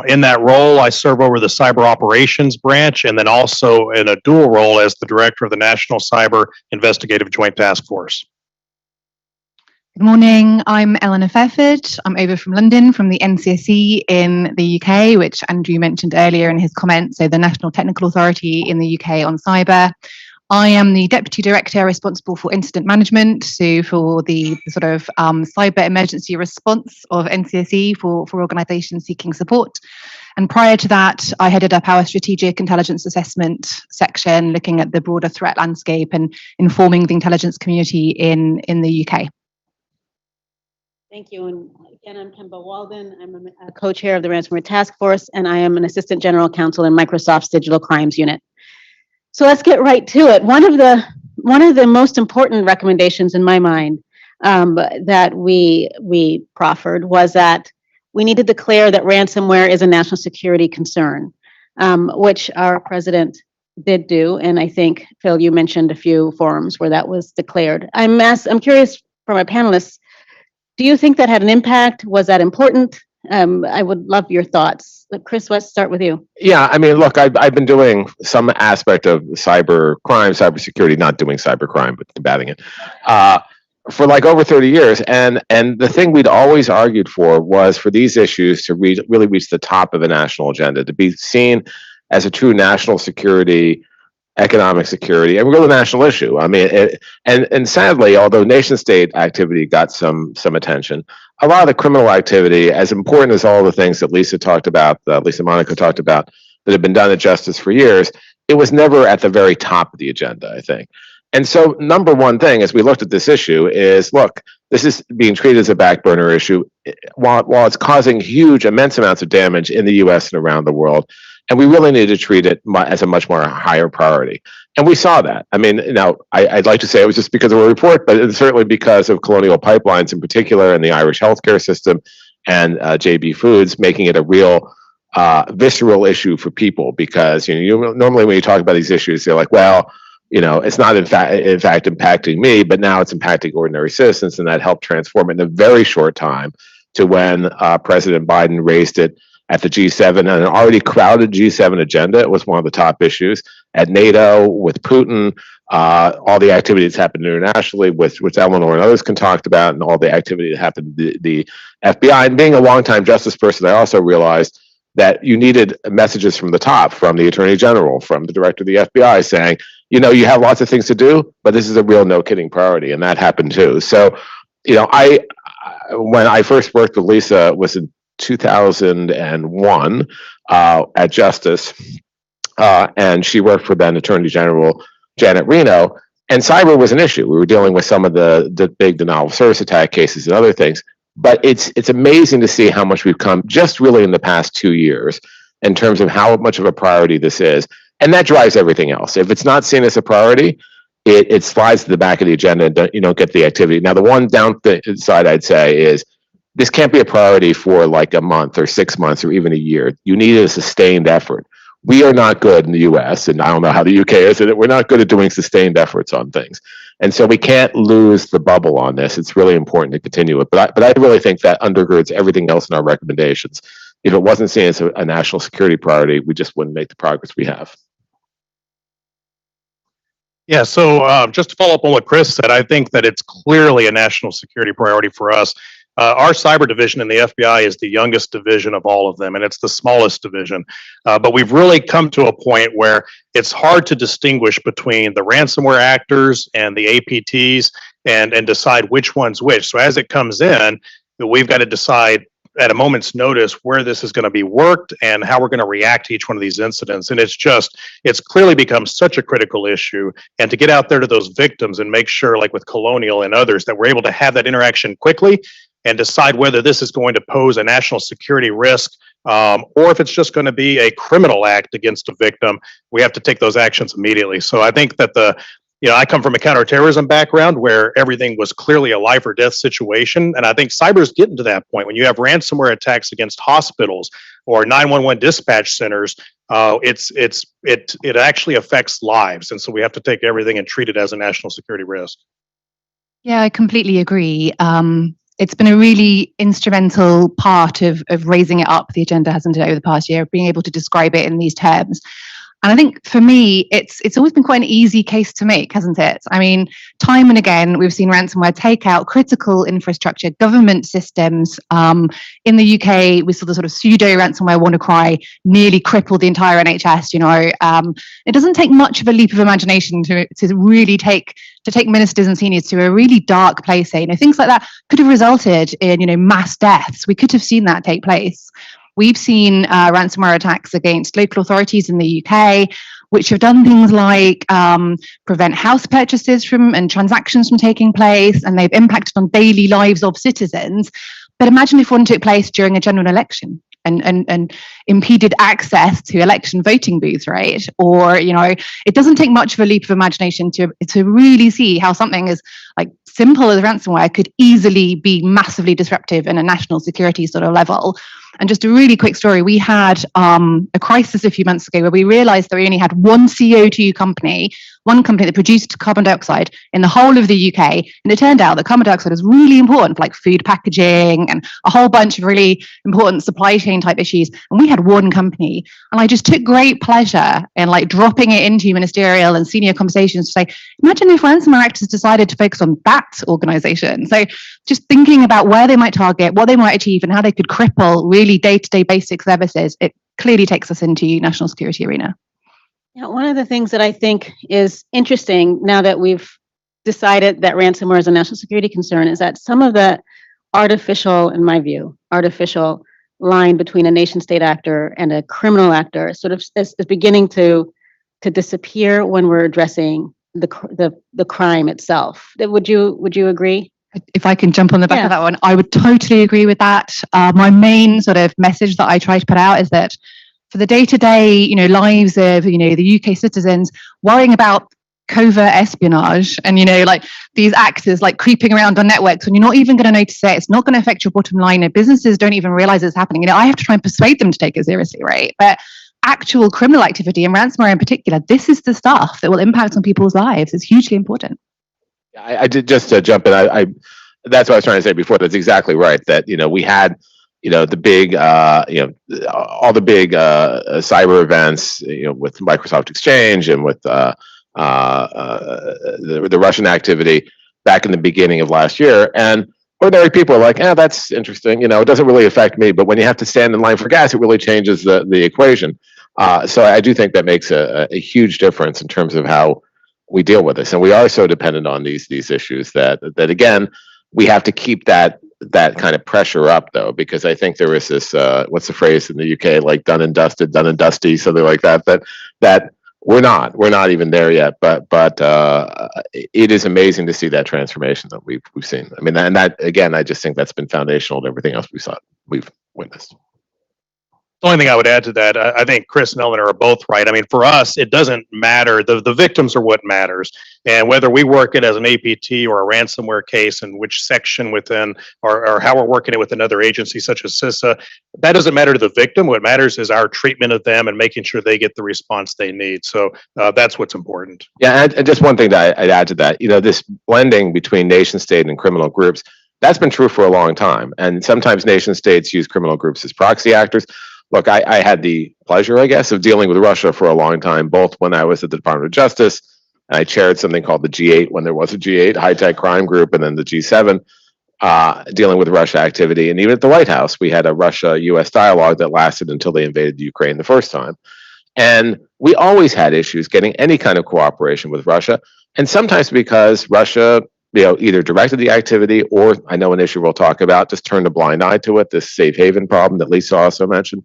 In that role, I serve over the Cyber Operations Branch and then also in a dual role as the Director of the National Cyber Investigative Joint Task Force. Good morning, I'm Eleanor Fairford. I'm over from London from the NCSE in the UK, which Andrew mentioned earlier in his comments, so the National Technical Authority in the UK on cyber. I am the Deputy Director responsible for incident management, so for the sort of cyber emergency response of NCSE for organisations seeking support. And prior to that, I headed up our strategic intelligence assessment section, looking at the broader threat landscape and informing the intelligence community in the UK. Thank you. And again, I'm Kimba Walden. I'm a co-chair of the Ransomware Task Force, and I am an assistant general counsel in Microsoft's Digital Crimes Unit. So let's get right to it. One of the most important recommendations in my mind that we proffered was that we need to declare that ransomware is a national security concern, which our president did do. And I think, Phil, you mentioned a few forums where that was declared. I'm curious from our panelists, do you think that had an impact? Was that important? I would love your thoughts. Chris, let's start with you. Yeah, I mean, look, I've been doing some aspect of cyber crime, cybersecurity, not doing cyber crime, but combating it, for like over 30 years. And the thing we'd always argued for was for these issues to really reach the top of the national agenda, to be seen as a true national security, economic security, and real national issue. I mean, and sadly, although nation state activity got some attention, a lot of the criminal activity, as important as all the things that Lisa talked about, Lisa Monaco talked about, that have been done at Justice for years, it was never at the very top of the agenda, I think. And so, number one thing, as we looked at this issue, is look, this is being treated as a back burner issue, while it's causing huge, immense amounts of damage in the U.S. and around the world. And we really need to treat it as a much more higher priority. And we saw that. I mean, now, I'd like to say it was just because of a report, but it's certainly because of Colonial Pipelines in particular and the Irish healthcare system and JB Foods, making it a real visceral issue for people, because normally when you talk about these issues, they're like, well, it's not in fact impacting me, but now it's impacting ordinary citizens, and that helped transform it in a very short time to when President Biden raised it at the G7, and an already crowded G7 agenda. It was one of the top issues at NATO with Putin, all the activity that's happened internationally, which Eleanor and others can talk about, and all the activity that happened the FBI. And being a longtime justice person, I also realized that you needed messages from the top, from the Attorney General, from the Director of the FBI, saying, you have lots of things to do, but this is a real no-kidding priority, and that happened too. So, when I first worked with Lisa was in 2001 at Justice, and she worked for then Attorney General Janet Reno, and cyber was an issue. We were dealing with some of the big denial of service attack cases and other things, but it's amazing to see how much we've come just really in the past 2 years in terms of how much of a priority this is, and that drives everything else. If it's not seen as a priority, it slides to the back of the agenda, and you don't get the activity. Now, the one downside I'd say is this can't be a priority for like a month or 6 months or even a year. You need a sustained effort. We are not good in the US, and I don't know how the UK is, and we're not good at doing sustained efforts on things. And so we can't lose the bubble on this. It's really important to continue it. But I really think that undergirds everything else in our recommendations. If it wasn't seen as a national security priority, we just wouldn't make the progress we have. Yeah, so just to follow up on what Chris said, I think that it's clearly a national security priority for us. Our cyber division in the FBI is the youngest division of all of them, and it's the smallest division. But we've really come to a point where it's hard to distinguish between the ransomware actors and the APTs and decide which one's which. So as it comes in, we've got to decide at a moment's notice where this is going to be worked and how we're going to react to each one of these incidents. And it's clearly become such a critical issue. And to get out there to those victims and make sure, like with Colonial and others, that we're able to have that interaction quickly and decide whether this is going to pose a national security risk, or if it's just going to be a criminal act against a victim, we have to take those actions immediately. So I think that I come from a counterterrorism background where everything was clearly a life or death situation. And I think cyber is getting to that point. When you have ransomware attacks against hospitals or 911 dispatch centers, it actually affects lives. And so we have to take everything and treat it as a national security risk. Yeah, I completely agree. It's been a really instrumental part of raising it up the agenda, hasn't it, over the past year, being able to describe it in these terms. And I think for me, it's always been quite an easy case to make, hasn't it? I mean, time and again, we've seen ransomware take out critical infrastructure, government systems. In the UK, we saw the sort of pseudo ransomware WannaCry nearly cripple the entire NHS. It doesn't take much of a leap of imagination to really take ministers and seniors to a really dark place. Things like that could have resulted in mass deaths. We could have seen that take place. We've seen ransomware attacks against local authorities in the UK, which have done things like prevent house purchases and transactions from taking place, and they've impacted on daily lives of citizens. But imagine if one took place during a general election and impeded access to election voting booths, right? Or, it doesn't take much of a leap of imagination to really see how something as like simple as ransomware could easily be massively disruptive in a national security sort of level. And just a really quick story, we had a crisis a few months ago where we realized that we only had one company that produced carbon dioxide in the whole of the UK. And it turned out that carbon dioxide is really important for like food packaging and a whole bunch of really important supply chain type issues. And we had one company. And I just took great pleasure in like dropping it into ministerial and senior conversations to say, imagine if ransomware actors decided to focus on that organization. So just thinking about where they might target, what they might achieve, and how they could cripple really day-to-day basic services, it clearly takes us into national security arena. Yeah, one of the things that I think is interesting now that we've decided that ransomware is a national security concern is that some of the artificial line between a nation state actor and a criminal actor sort of is beginning to disappear when we're addressing the crime itself. Would you agree? If I can jump on the back of that one, I would totally agree with that. My main sort of message that I try to put out is that for the day-to-day, lives of, the UK citizens, worrying about covert espionage and, like these actors like creeping around on networks when you're not even going to notice it. It's not going to affect your bottom line. Businesses don't even realize it's happening. I have to try and persuade them to take it seriously, right? But actual criminal activity and ransomware in particular, this is the stuff that will impact on people's lives. It's hugely important. I did just jump in. I that's what I was trying to say before. That's exactly right. That we had the big all the big cyber events with Microsoft Exchange and with the Russian activity back in the beginning of last year, and ordinary people are like, that's interesting. It doesn't really affect me. But when you have to stand in line for gas, it really changes the equation. So I do think that makes a huge difference in terms of how we deal with this, and we are so dependent on these issues that again we have to keep that kind of pressure up, though, because I think there is this what's the phrase in the UK, like done and dusted, done and dusty, something like that. That we're not even there yet. But it is amazing to see that transformation that we've seen. I mean, and that again, I just think that's been foundational to everything else we've witnessed. The only thing I would add to that, I think Chris and Eleanor are both right. I mean, for us, it doesn't matter. The victims are what matters. And whether we work it as an APT or a ransomware case and which section within or how we're working it with another agency such as CISA, that doesn't matter to the victim. What matters is our treatment of them and making sure they get the response they need. So that's what's important. Yeah, and just one thing that I'd add to that, this blending between nation state and criminal groups, that's been true for a long time. And sometimes nation states use criminal groups as proxy actors. Look, I had the pleasure, I guess, of dealing with Russia for a long time, both when I was at the Department of Justice, and I chaired something called the G8 when there was a G8, high-tech crime group, and then the G7, dealing with Russia activity. And even at the White House, we had a Russia-U.S. dialogue that lasted until they invaded Ukraine the first time. And we always had issues getting any kind of cooperation with Russia, and sometimes because Russia either directed the activity or, I know an issue we'll talk about, just turned a blind eye to it, this safe haven problem that Lisa also mentioned.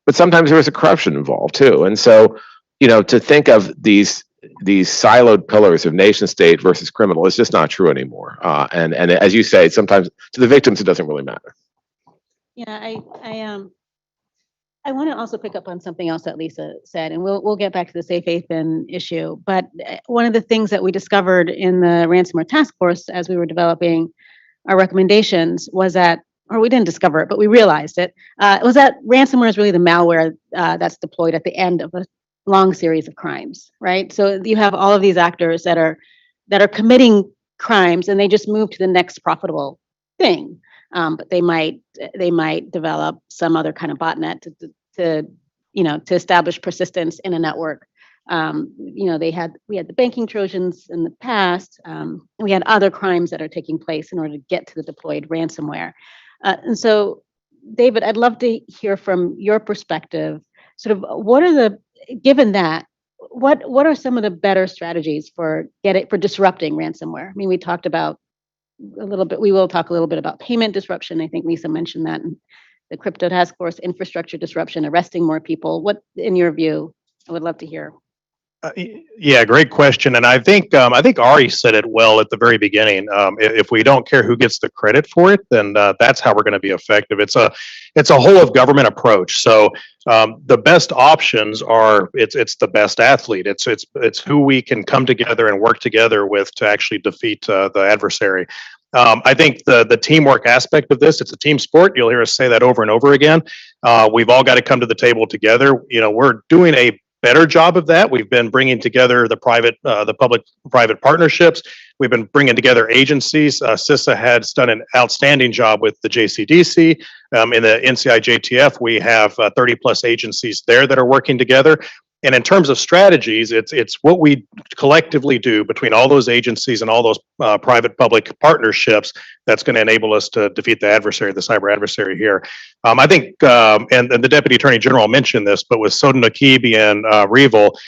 But sometimes there was a corruption involved too. And so, to think of these siloed pillars of nation state versus criminal is just not true anymore. And as you say, sometimes to the victims, it doesn't really matter. Yeah, I want to also pick up on something else that Lisa said, and we'll get back to the safe haven issue. But one of the things that we discovered in the Ransomware Task Force as we were developing our recommendations was that, or we didn't discover it, but we realized it, was that ransomware is really the malware that's deployed at the end of a long series of crimes, right? So you have all of these actors that are committing crimes, and they just move to the next profitable thing. But they might develop some other kind of botnet to establish persistence in a network. We had the banking Trojans in the past. We had other crimes that are taking place in order to get to the deployed ransomware. And so, David, I'd love to hear from your perspective. Sort of, given that, what are some of the better strategies for disrupting ransomware? I mean, we talked about a little bit. We will talk a little bit about payment disruption. I think Lisa mentioned that. The crypto task force, infrastructure disruption, arresting more people. What, in your view, I would love to hear. Yeah, great question. And I think Ari said it well at the very beginning. If we don't care who gets the credit for it, then that's how we're going to be effective. It's a whole of government approach. So the best options are it's the best athlete. It's who we can come together and work together with to actually defeat the adversary. I think the teamwork aspect of this, it's a team sport. You'll hear us say that over and over again. We've all got to come to the table together. We're doing a better job of that. We've been bringing together the public-private partnerships. We've been bringing together agencies. CISA has done an outstanding job with the JCDC. In the NCI JTF, we have 30 plus agencies there that are working together. And in terms of strategies, it's what we collectively do between all those agencies and all those private-public partnerships that's going to enable us to defeat the adversary, the cyber adversary here. I think, and the Deputy Attorney General mentioned this, but with Soda Nakibi and Revel,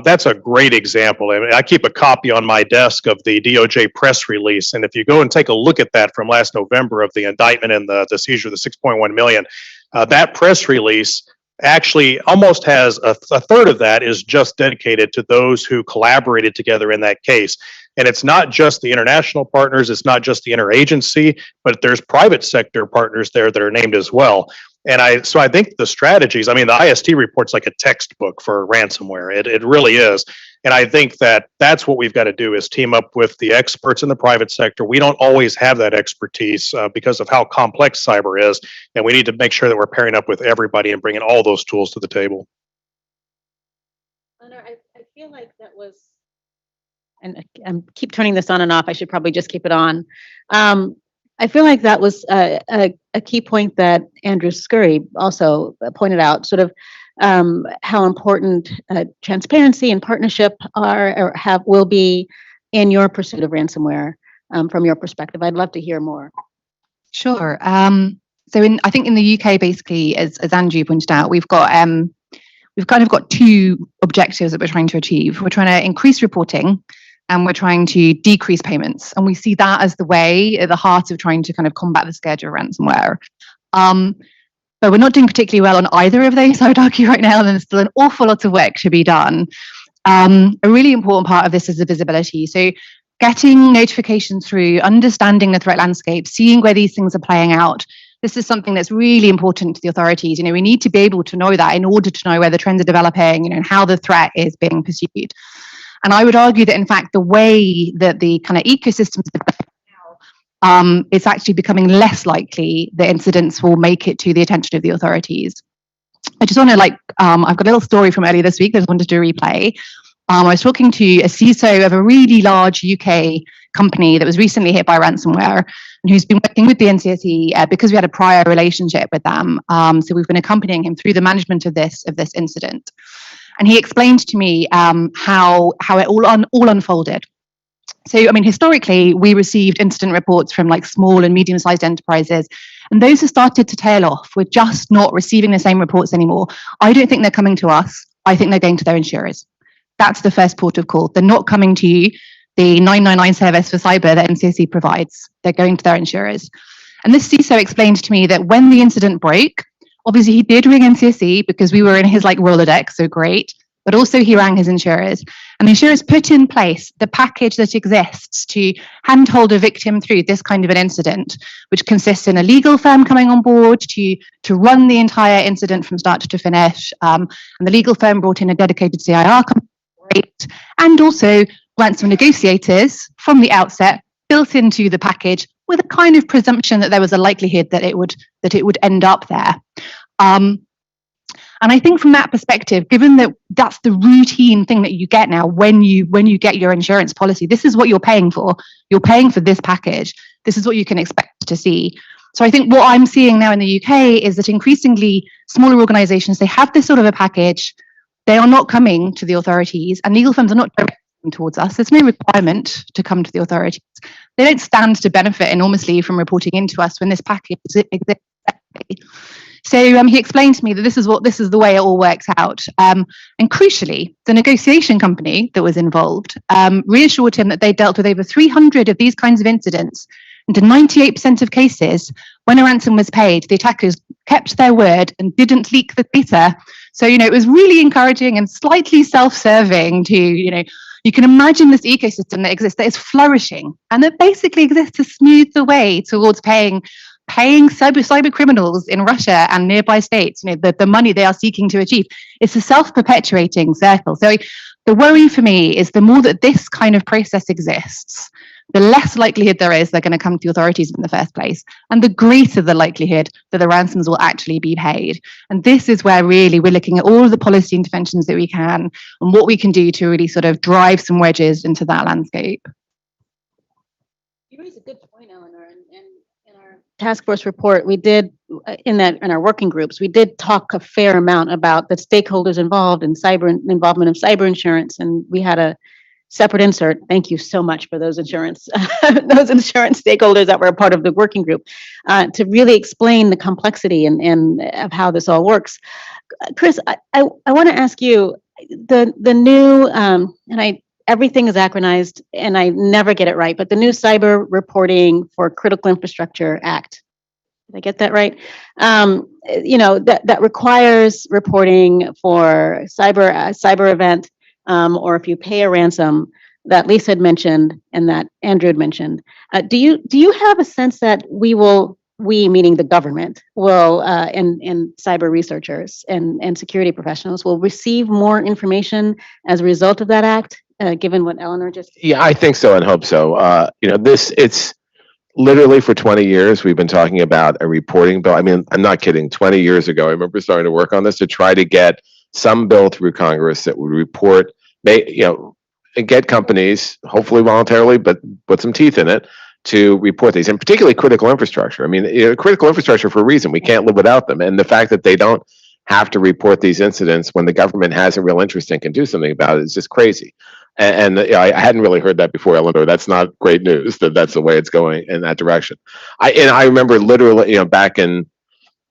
that's a great example. I mean, I keep a copy on my desk of the DOJ press release, and if you go and take a look at that from last November of the indictment and the seizure of the 6.1 million, that press release actually almost has a third of that is just dedicated to those who collaborated together in that case. And it's not just the international partners, it's not just the interagency, but there's private sector partners there that are named as well. And so I think the strategies, I mean, the IST report's like a textbook for ransomware. It really is. And I think that that's what we've got to do, is team up with the experts in the private sector. We don't always have that expertise because of how complex cyber is. And we need to make sure that we're pairing up with everybody and bringing all those tools to the table. I feel like that was, and I keep turning this on and off. I should probably just keep it on. I feel like that was a key point that Andrew Scurry also pointed out, sort of how important transparency and partnership will be in your pursuit of ransomware from your perspective. I'd love to hear more. Sure. So I think in the UK, basically, as Andrew pointed out, we've kind of got two objectives that we're trying to achieve. We're trying to increase reporting, and we're trying to decrease payments. And we see that as the way at the heart of trying to kind of combat the scourge of ransomware. But we're not doing particularly well on either of those, I would argue right now, and there's still an awful lot of work to be done. A really important part of this is the visibility. So getting notifications through, understanding the threat landscape, seeing where these things are playing out. This is something that's really important to the authorities. We need to be able to know that in order to know where the trends are developing, and how the threat is being pursued. And I would argue that, in fact, the way that the kind of ecosystem is developing now, it's actually becoming less likely that incidents will make it to the attention of the authorities. I just want to I've got a little story from earlier this week that I just wanted to replay. I was talking to a CISO of a really large UK company that was recently hit by ransomware, and who's been working with the NCSE because we had a prior relationship with them. So we've been accompanying him through the management of this incident. And he explained to me how it all unfolded. So, historically, we received incident reports from small and medium-sized enterprises, and those have started to tail off. We're just not receiving the same reports anymore. I don't think they're coming to us. I think they're going to their insurers. That's the first port of call. They're not coming to you, the 999 service for cyber that NCSE provides. They're going to their insurers. And this CISO explained to me that when the incident broke, obviously he did ring NCSE because we were in his Rolodex, so great. But also he rang his insurers. And the insurers put in place the package that exists to handhold a victim through this kind of an incident, which consists in a legal firm coming on board to run the entire incident from start to finish. And the legal firm brought in a dedicated CIR company, and also ransom negotiators from the outset built into the package, with a kind of presumption that there was a likelihood that it would end up there. And I think from that perspective, given that that's the routine thing that you get now when you get your insurance policy, this is what you're paying for. You're paying for this package. This is what you can expect to see. So I think what I'm seeing now in the UK is that increasingly smaller organizations, they have this sort of a package. They are not coming to the authorities, and legal firms are not directing towards us. There's no requirement to come to the authorities. They don't stand to benefit enormously from reporting into us when this package exists. So he explained to me that this is the way it all works out. And crucially, the negotiation company that was involved reassured him that they dealt with over 300 of these kinds of incidents. And in 98% of cases, when a ransom was paid, the attackers kept their word and didn't leak the data. So, it was really encouraging and slightly self-serving to, you can imagine this ecosystem that exists, that is flourishing, and that basically exists to smooth the way towards paying cyber criminals in Russia and nearby states, the money they are seeking to achieve. It's a self-perpetuating circle. So the worry for me is the more that this kind of process exists, the less likelihood there is they're going to come to the authorities in the first place, and the greater the likelihood that the ransoms will actually be paid. And this is where really we're looking at all of the policy interventions that we can and what we can do to really sort of drive some wedges into that landscape. You raise a good point, Eleanor. And in our task force report, we did, in our working groups, we did talk a fair amount about the stakeholders involved in involvement of cyber insurance, and we had a separate insert. Thank you so much for those insurance stakeholders that were a part of the working group to really explain the complexity and of how this all works. Chris, I want to ask you the new everything is acronized and I never get it right, but the new Cyber Reporting for Critical Infrastructure Act. Did I get that right? That requires reporting for cyber event. Or if you pay a ransom that Lisa had mentioned and that Andrew had mentioned. Do you have a sense that we will we, meaning the government, will, and cyber researchers and security professionals will receive more information as a result of that act, given what Eleanor just. Yeah, I think so and hope so. It's literally for 20 years, we've been talking about a reporting bill. I mean, I'm not kidding. 20 years ago, I remember starting to work on this to try to get some bill through Congress that would report, and get companies, hopefully voluntarily, but put some teeth in it, to report these, and particularly critical infrastructure. I mean, critical infrastructure for a reason. We can't live without them. And the fact that they don't have to report these incidents when the government has a real interest and can do something about it is just crazy. And I hadn't really heard that before, Eleanor. That's not great news that that's the way it's going in that direction. I remember literally, back in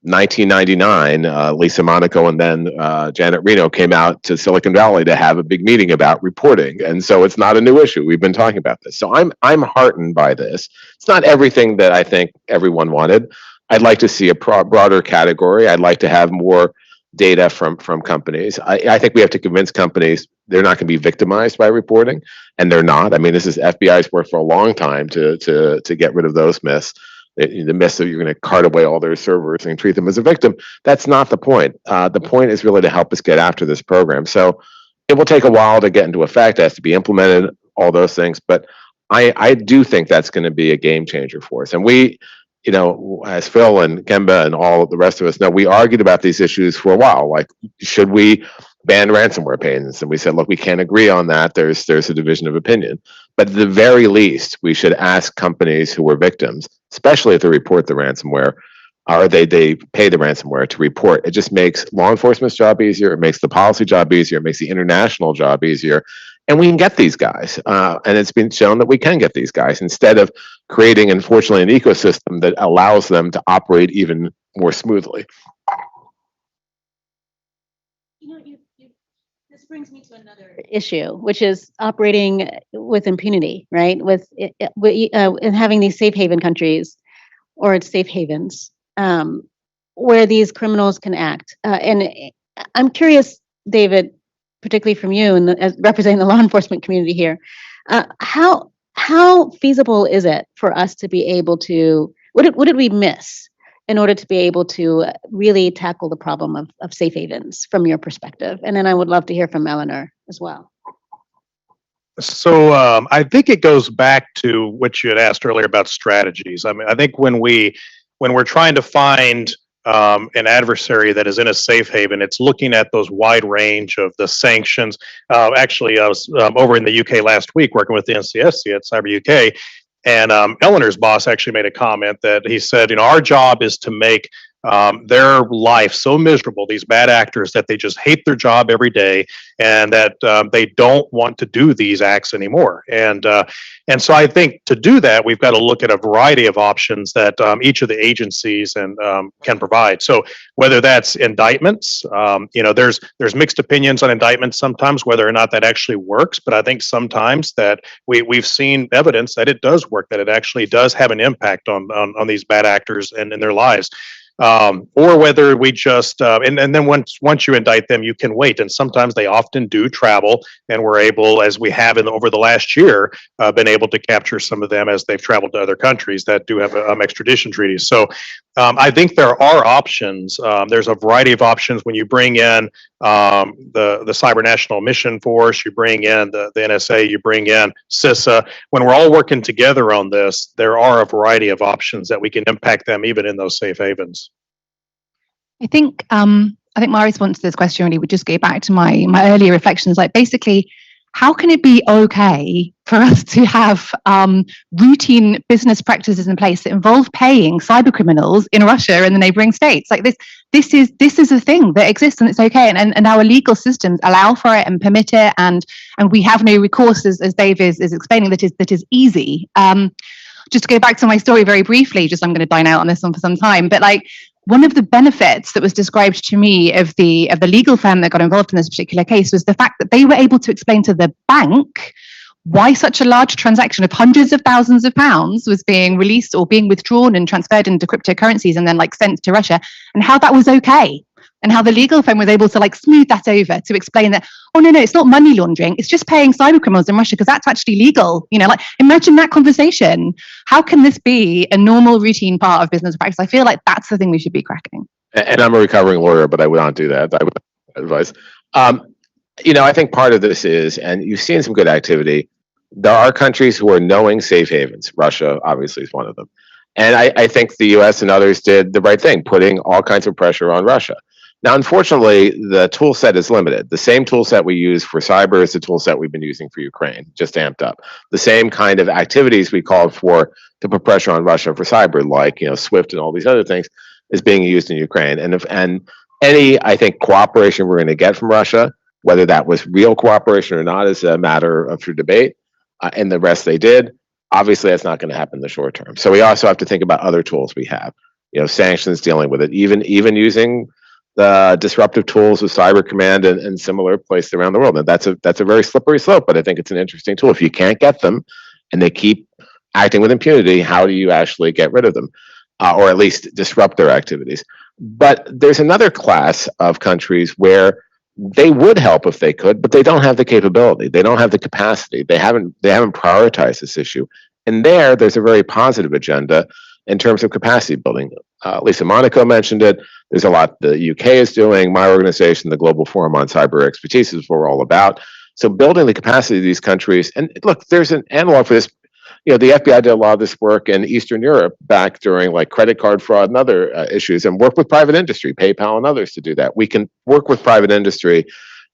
1999, Lisa Monaco and then Janet Reno came out to Silicon Valley to have a big meeting about reporting, and so it's not a new issue. We've been talking about this, so I'm heartened by this. It's not everything that I think everyone wanted. I'd like to see a broader category. I'd like to have more data from companies. I think we have to convince companies they're not going to be victimized by reporting, and they're not. I mean, this is FBI's work for a long time to get rid of those myths. The myth that you're going to cart away all their servers and treat them as a victim. That's not the point. The point is really to help us get after this program. So it will take a while to get into effect. It has to be implemented, all those things. But I do think that's going to be a game changer for us. And we, as Phil and Kemba and all the rest of us know, we argued about these issues for a while. Like, should we ban ransomware payments? And we said, look, we can't agree on that. There's a division of opinion. But at the very least, we should ask companies who were victims, especially if they report the ransomware, or they pay the ransomware, to report. It just makes law enforcement's job easier. It makes the policy job easier. It makes the international job easier. And we can get these guys. And it's been shown that we can get these guys instead of creating, unfortunately, an ecosystem that allows them to operate even more smoothly. This brings me to another issue, which is operating with impunity, right? With and having these safe haven countries, or it's safe havens, where these criminals can act. And I'm curious, David, particularly from you and as representing the law enforcement community here, how feasible is it for us to be able to? What did we miss in order to be able to really tackle the problem of safe havens from your perspective? And then I would love to hear from Eleanor as well. So I think it goes back to what you had asked earlier about strategies. I mean, I think when we're trying to find an adversary that is in a safe haven, it's looking at those wide range of the sanctions. Actually, I was over in the UK last week working with the NCSC at Cyber UK. And Eleanor's boss actually made a comment that he said, our job is to make their life so miserable, these bad actors, that they just hate their job every day, and that they don't want to do these acts anymore. And so I think to do that, we've got to look at a variety of options that each of the agencies can provide. So whether that's indictments, there's mixed opinions on indictments sometimes, whether or not that actually works. But I think sometimes that we've seen evidence that it does work, that it actually does have an impact on these bad actors and in their lives. Or whether we just and then once you indict them, you can wait, and sometimes they often do travel, and we're able, as we have over the last year, been able to capture some of them as they've traveled to other countries that do have extradition treaties. So I think there are options. There's a variety of options when you bring in the Cyber National Mission Force, you bring in the NSA, you bring in CISA. When we're all working together on this, there are a variety of options that we can impact them even in those safe havens. I think my response to this question really would just go back to my earlier reflections. Like, basically, how can it be okay for us to have routine business practices in place that involve paying cyber criminals in Russia and the neighboring states? Like, this is a thing that exists, and it's okay. And our legal systems allow for it and permit it, and we have no recourse, as Dave is explaining, that is easy. Just to go back to my story very briefly, I'm going to dine out on this one for some time, but like, one of the benefits that was described to me of the legal firm that got involved in this particular case was the fact that they were able to explain to the bank why such a large transaction of hundreds of thousands of pounds was being released or being withdrawn and transferred into cryptocurrencies and then sent to Russia, and how that was okay. and how the legal firm was able to like smooth that over to explain that, oh no, it's not money laundering, it's just paying cyber criminals in Russia because that's actually legal. You know, like imagine that conversation. How can this be a normal routine part of business practice? I feel like that's the thing we should be cracking. And I'm a recovering lawyer, but I would not do that. I would advise. I think part of this is, and you've seen some good activity, there are countries who are knowing safe havens. Russia obviously is one of them. And I think the US and others did the right thing, putting all kinds of pressure on Russia. Now, unfortunately, the tool set is limited. The same tool set we use for cyber is the tool set we've been using for Ukraine, just amped up. The same kind of activities we called for to put pressure on Russia for cyber, like SWIFT and all these other things, is being used in Ukraine. And any, I think, cooperation we're going to get from Russia, whether that was real cooperation or not, is a matter of true debate. And the rest they did. Obviously, that's not going to happen in the short term. So we also have to think about other tools we have, sanctions dealing with it, even using the disruptive tools of Cyber Command and similar places around the world. And that's a very slippery slope, but I think it's an interesting tool. If you can't get them and they keep acting with impunity, how do you actually get rid of them, or at least disrupt their activities? But there's another class of countries where they would help if they could, but they don't have the capability. They don't have the capacity. They haven't prioritized this issue. And there's a very positive agenda in terms of capacity building. Lisa Monaco mentioned it. There's a lot the UK is doing. My organization, the Global Forum on Cyber Expertise, is what we're all about. So building the capacity of these countries. And look, there's an analog for this. The FBI did a lot of this work in Eastern Europe back during like credit card fraud and other issues, and work with private industry, PayPal and others to do that. We can work with private industry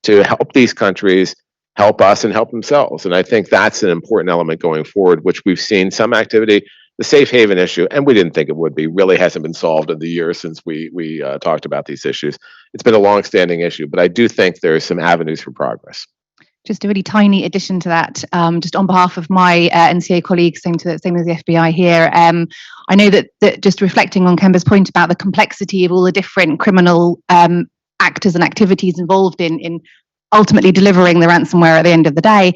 to help these countries help us and help themselves. And I think that's an important element going forward, which we've seen some activity. The safe haven issue, and we didn't think it would be, really hasn't been solved in the years since we talked about these issues. It's been a long-standing issue, but I do think there are some avenues for progress. Just a really tiny addition to that, just on behalf of my NCA colleagues, same as the FBI here. I know that just reflecting on Kemba's point about the complexity of all the different criminal actors and activities involved in ultimately delivering the ransomware at the end of the day,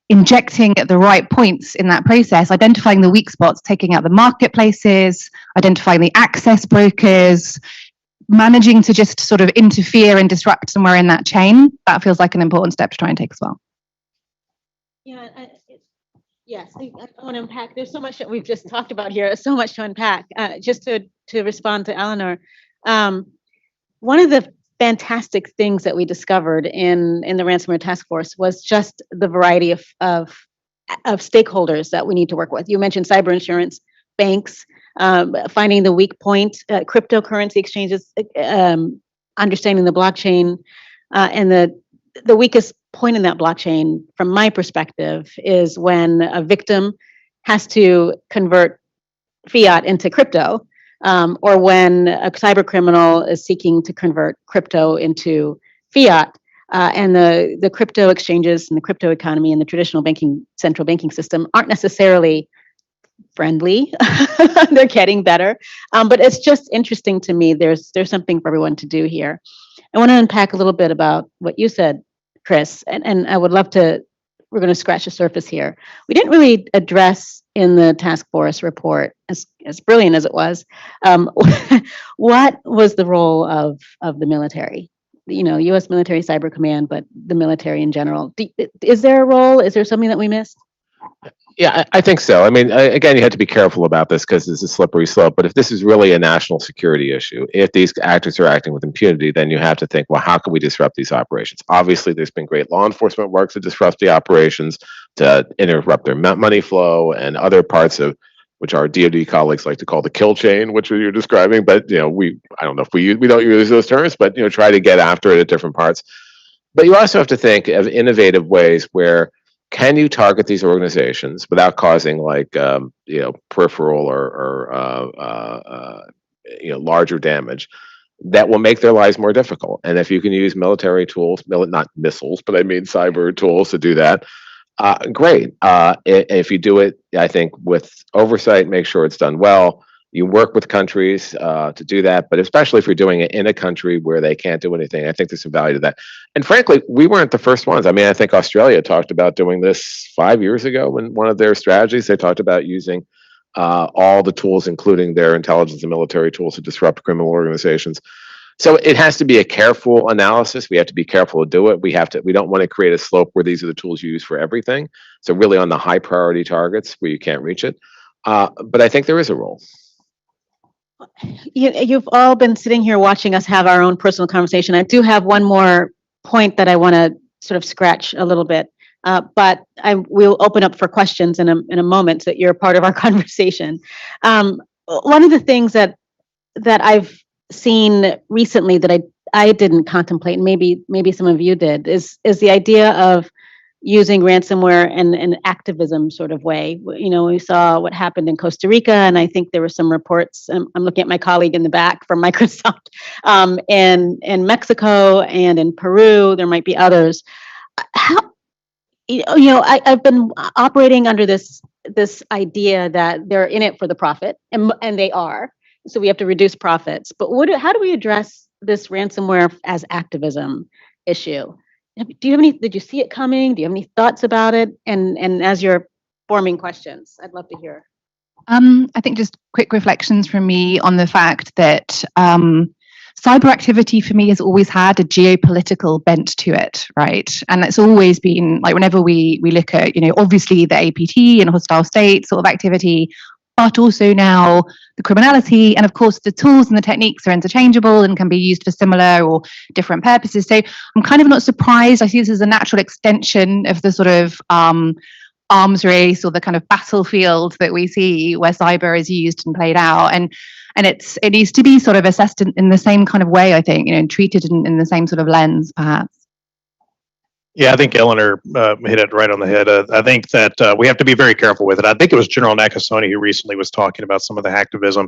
injecting at the right points in that process, identifying the weak spots, taking out the marketplaces, identifying the access brokers, managing to just sort of interfere and disrupt somewhere in that chain, that feels like an important step to try and take as well. Yeah, yes, I want to unpack. There's so much that we've just talked about here, so much to unpack. Just to respond to Eleanor, one of the fantastic things that we discovered in the Ransomware Task Force was just the variety of stakeholders that we need to work with. You mentioned cyber insurance, banks, finding the weak point, cryptocurrency exchanges, understanding the blockchain, and the weakest point in that blockchain, from my perspective, is when a victim has to convert fiat into crypto, or when a cyber criminal is seeking to convert crypto into fiat, and the crypto exchanges and the crypto economy and the traditional central banking system aren't necessarily friendly. They're getting better, but it's just interesting to me. There's something for everyone to do here. I want to unpack a little bit about what you said, Chris, and I would love to. We're going to scratch the surface here. We didn't really address in the task force report, as brilliant as it was, what was the role of the military? U.S. military cyber command, but the military in general. Is there a role? Is there something that we missed? Yeah, I think so. I mean, again, you have to be careful about this because it's a slippery slope. But if this is really a national security issue, if these actors are acting with impunity, then you have to think, well, how can we disrupt these operations? Obviously, there's been great law enforcement work to disrupt the operations, to interrupt their money flow and other parts of which our DoD colleagues like to call the kill chain, which you're describing. But I don't know if we don't use those terms, but try to get after it at different parts. But you also have to think of innovative ways where can you target these organizations without causing peripheral or larger damage that will make their lives more difficult? And if you can use military tools, not missiles, but I mean cyber tools to do that, great. If you do it, I think with oversight, make sure it's done well. You work with countries to do that, but especially if you're doing it in a country where they can't do anything, I think there's some value to that. And frankly, we weren't the first ones. I mean, I think Australia talked about doing this 5 years ago in one of their strategies. They talked about using all the tools, including their intelligence and military tools, to disrupt criminal organizations. So it has to be a careful analysis. We have to be careful to do it. We don't want to create a slope where these are the tools you use for everything. So really on the high priority targets where you can't reach it. But I think there is a role. You've all been sitting here watching us have our own personal conversation. I do have one more point that I want to sort of scratch a little bit, but we'll open up for questions in a moment so that you're part of our conversation. One of the things that I've seen recently that I didn't contemplate, and maybe some of you did, is the idea of using ransomware in an activism sort of way. We saw what happened in Costa Rica, and I think there were some reports. I'm looking at my colleague in the back from Microsoft, and in Mexico and in Peru. There might be others. I've been operating under this idea that they're in it for the profit, and they are. So we have to reduce profits. But how do we address this ransomware as activism issue? Did you see it coming? Do you have any thoughts about it? And as you're forming questions, I'd love to hear. I think just quick reflections from me on the fact that cyber activity for me has always had a geopolitical bent to it, right? And it's always been like, whenever we look at, obviously the APT and hostile state sort of activity, but also now the criminality, and of course the tools and the techniques are interchangeable and can be used for similar or different purposes. So I'm kind of not surprised. I see this as a natural extension of the sort of arms race or the kind of battlefield that we see where cyber is used and played out. And it needs to be sort of assessed in the same kind of way, I think, and treated in the same sort of lens, perhaps. Yeah, I think Eleanor hit it right on the head. I think that we have to be very careful with it. I think it was General Nakasone who recently was talking about some of the hacktivism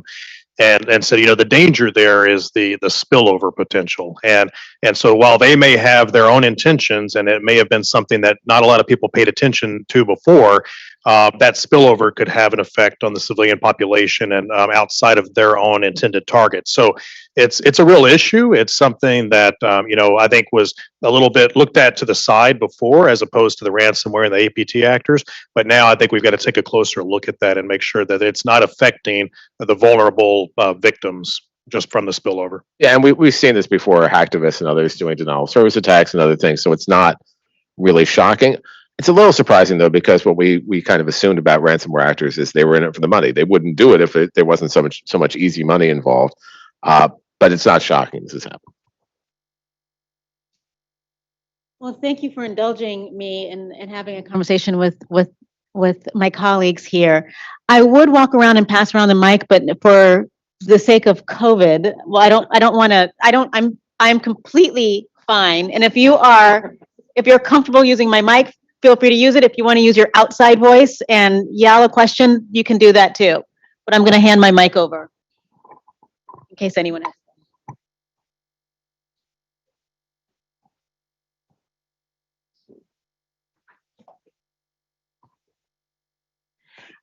and said, the danger there is the spillover potential. And so while they may have their own intentions, and it may have been something that not a lot of people paid attention to before, that spillover could have an effect on the civilian population and outside of their own intended target. So it's a real issue. It's something that I think was a little bit looked at to the side before, as opposed to the ransomware and the APT actors. But now I think we've got to take a closer look at that and make sure that it's not affecting the vulnerable victims just from the spillover. Yeah, and we've seen this before, hacktivists and others doing denial of service attacks and other things. So it's not really shocking. It's a little surprising, though, because what we kind of assumed about ransomware actors is they were in it for the money. They wouldn't do it if there wasn't so much easy money involved. But it's not shocking this has happened. Well, thank you for indulging me and having a conversation with my colleagues here. I would walk around and pass around the mic, but for the sake of COVID, well, I'm completely fine. And if you're comfortable using my mic, feel free to use it. If you want to use your outside voice and yell a question, you can do that too. But I'm going to hand my mic over in case anyone has.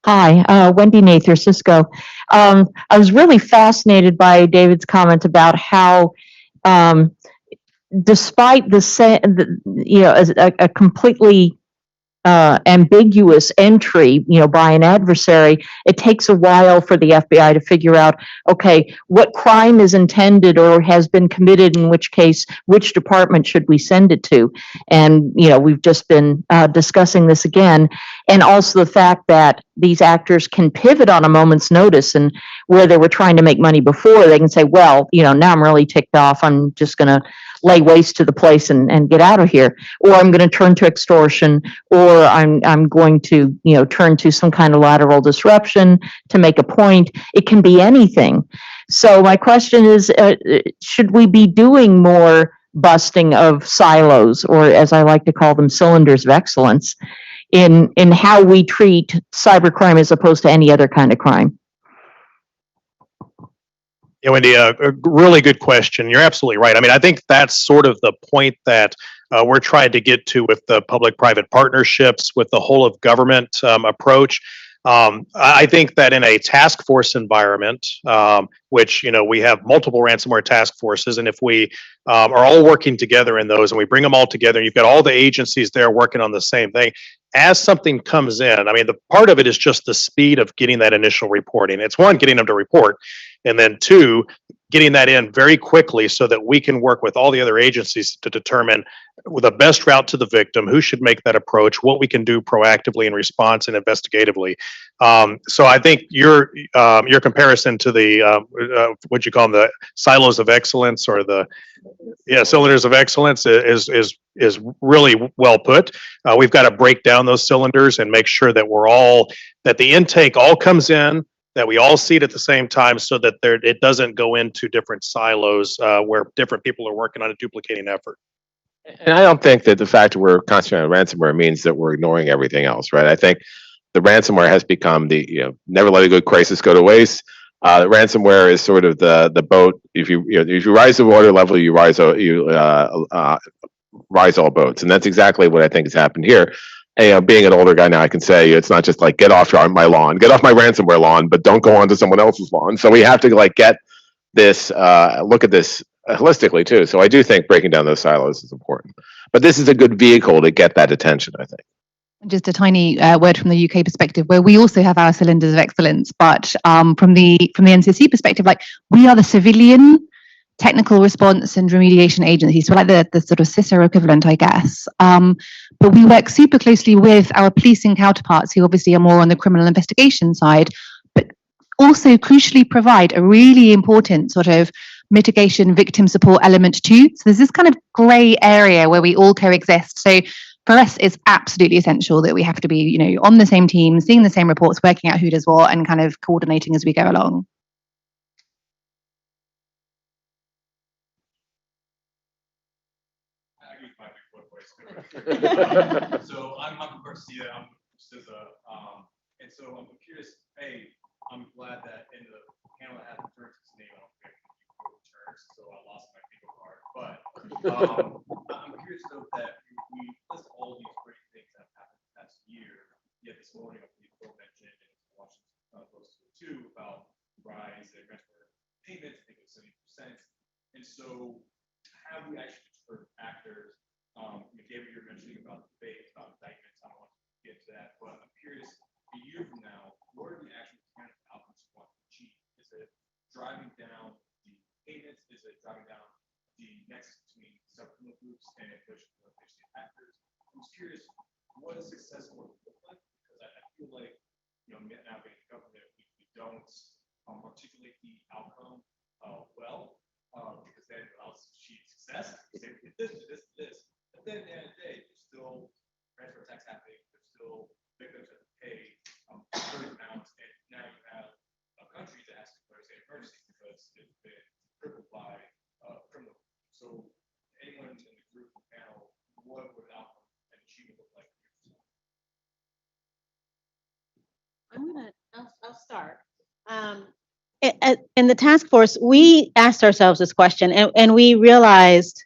Hi, Wendy Nather, Cisco. I was really fascinated by David's comment about how, despite a completely ambiguous entry, by an adversary, it takes a while for the FBI to figure out, okay, what crime is intended or has been committed, in which case, which department should we send it to? And, we've just been discussing this again. And also the fact that these actors can pivot on a moment's notice, and where they were trying to make money before, they can say, well, now I'm really ticked off. I'm just going to lay waste to the place and get out of here, or I'm going to turn to extortion, or I'm going to turn to some kind of lateral disruption to make a point. It can be anything. So my question is, should we be doing more busting of silos, or as I like to call them, cylinders of excellence, in how we treat cybercrime as opposed to any other kind of crime? Yeah, Wendy, a really good question. You're absolutely right. I mean, I think that's sort of the point that we're trying to get to with the public-private partnerships, with the whole of government approach. I think that in a task force environment, which, we have multiple ransomware task forces, and if we are all working together in those and we bring them all together, you've got all the agencies there working on the same thing. As something comes in, I mean, the part of it is just the speed of getting that initial reporting. It's one, getting them to report, and then two, getting that in very quickly so that we can work with all the other agencies to determine the best route to the victim, who should make that approach, what we can do proactively in response and investigatively. So I think your comparison to the what you call them, the silos of excellence, or the cylinders of excellence, is really well put. We've got to break down those cylinders and make sure that that the intake all comes in, that we all see it at the same time, so that it doesn't go into different silos where different people are working on a duplicating effort. And I don't think that the fact that we're concentrating on ransomware means that we're ignoring everything else, right? I think the ransomware has become the, never let a good crisis go to waste. Ransomware is sort of the boat. If you rise the water level, you rise all boats, and that's exactly what I think has happened here. And, being an older guy now, I can say it's not just like get off my lawn, get off my ransomware lawn, but don't go onto someone else's lawn. So we have to get this, look at this holistically too. So I do think breaking down those silos is important. But this is a good vehicle to get that attention, I think. Just a tiny word from the UK perspective, where we also have our cylinders of excellence, but from the NCSC perspective, we are the civilian technical response and remediation agency, so like the sort of CISO equivalent, I guess. But we work super closely with our policing counterparts, who obviously are more on the criminal investigation side, but also crucially provide a really important sort of mitigation victim support element too. So there's this kind of grey area where we all coexist. So for us, it's absolutely essential that we have to be, on the same team, seeing the same reports, working out who does what, and kind of coordinating as we go along. So I'm Garcia. I'm CISA, and so I'm curious. Hey, I'm glad that in the panel that has Deterrence's name, I don't think Deterrence, so I lost my bingo card. But I'm curious though that we list all these great things that have happened the past year. Yet this morning, we both mentioned in Washington Post too about rise in ransomware payments. I think it was 70%. And so, have we actually deterred actors? David, you're mentioning about debate, about indictments. I don't want to get to that, but I'm curious, a year from now, what are the actual kind of outcomes you want to achieve? Is it driving down the payments? Is it driving down the nexus between sub-criminal groups and inflation actors? I'm just curious, what is success going to look like? Because I feel like, now being a government, we don't articulate the outcome well, because then it allows us to achieve success. Say, this. But then at the end of the day, there's still transfer tax happening. There's still victims that pay certain amounts, and now you have a country that has to declare a state of emergency because it's been crippled by criminal. So, anyone in the group panel, what would outcome and achievement look like? I'll start. In the task force, we asked ourselves this question, and we realized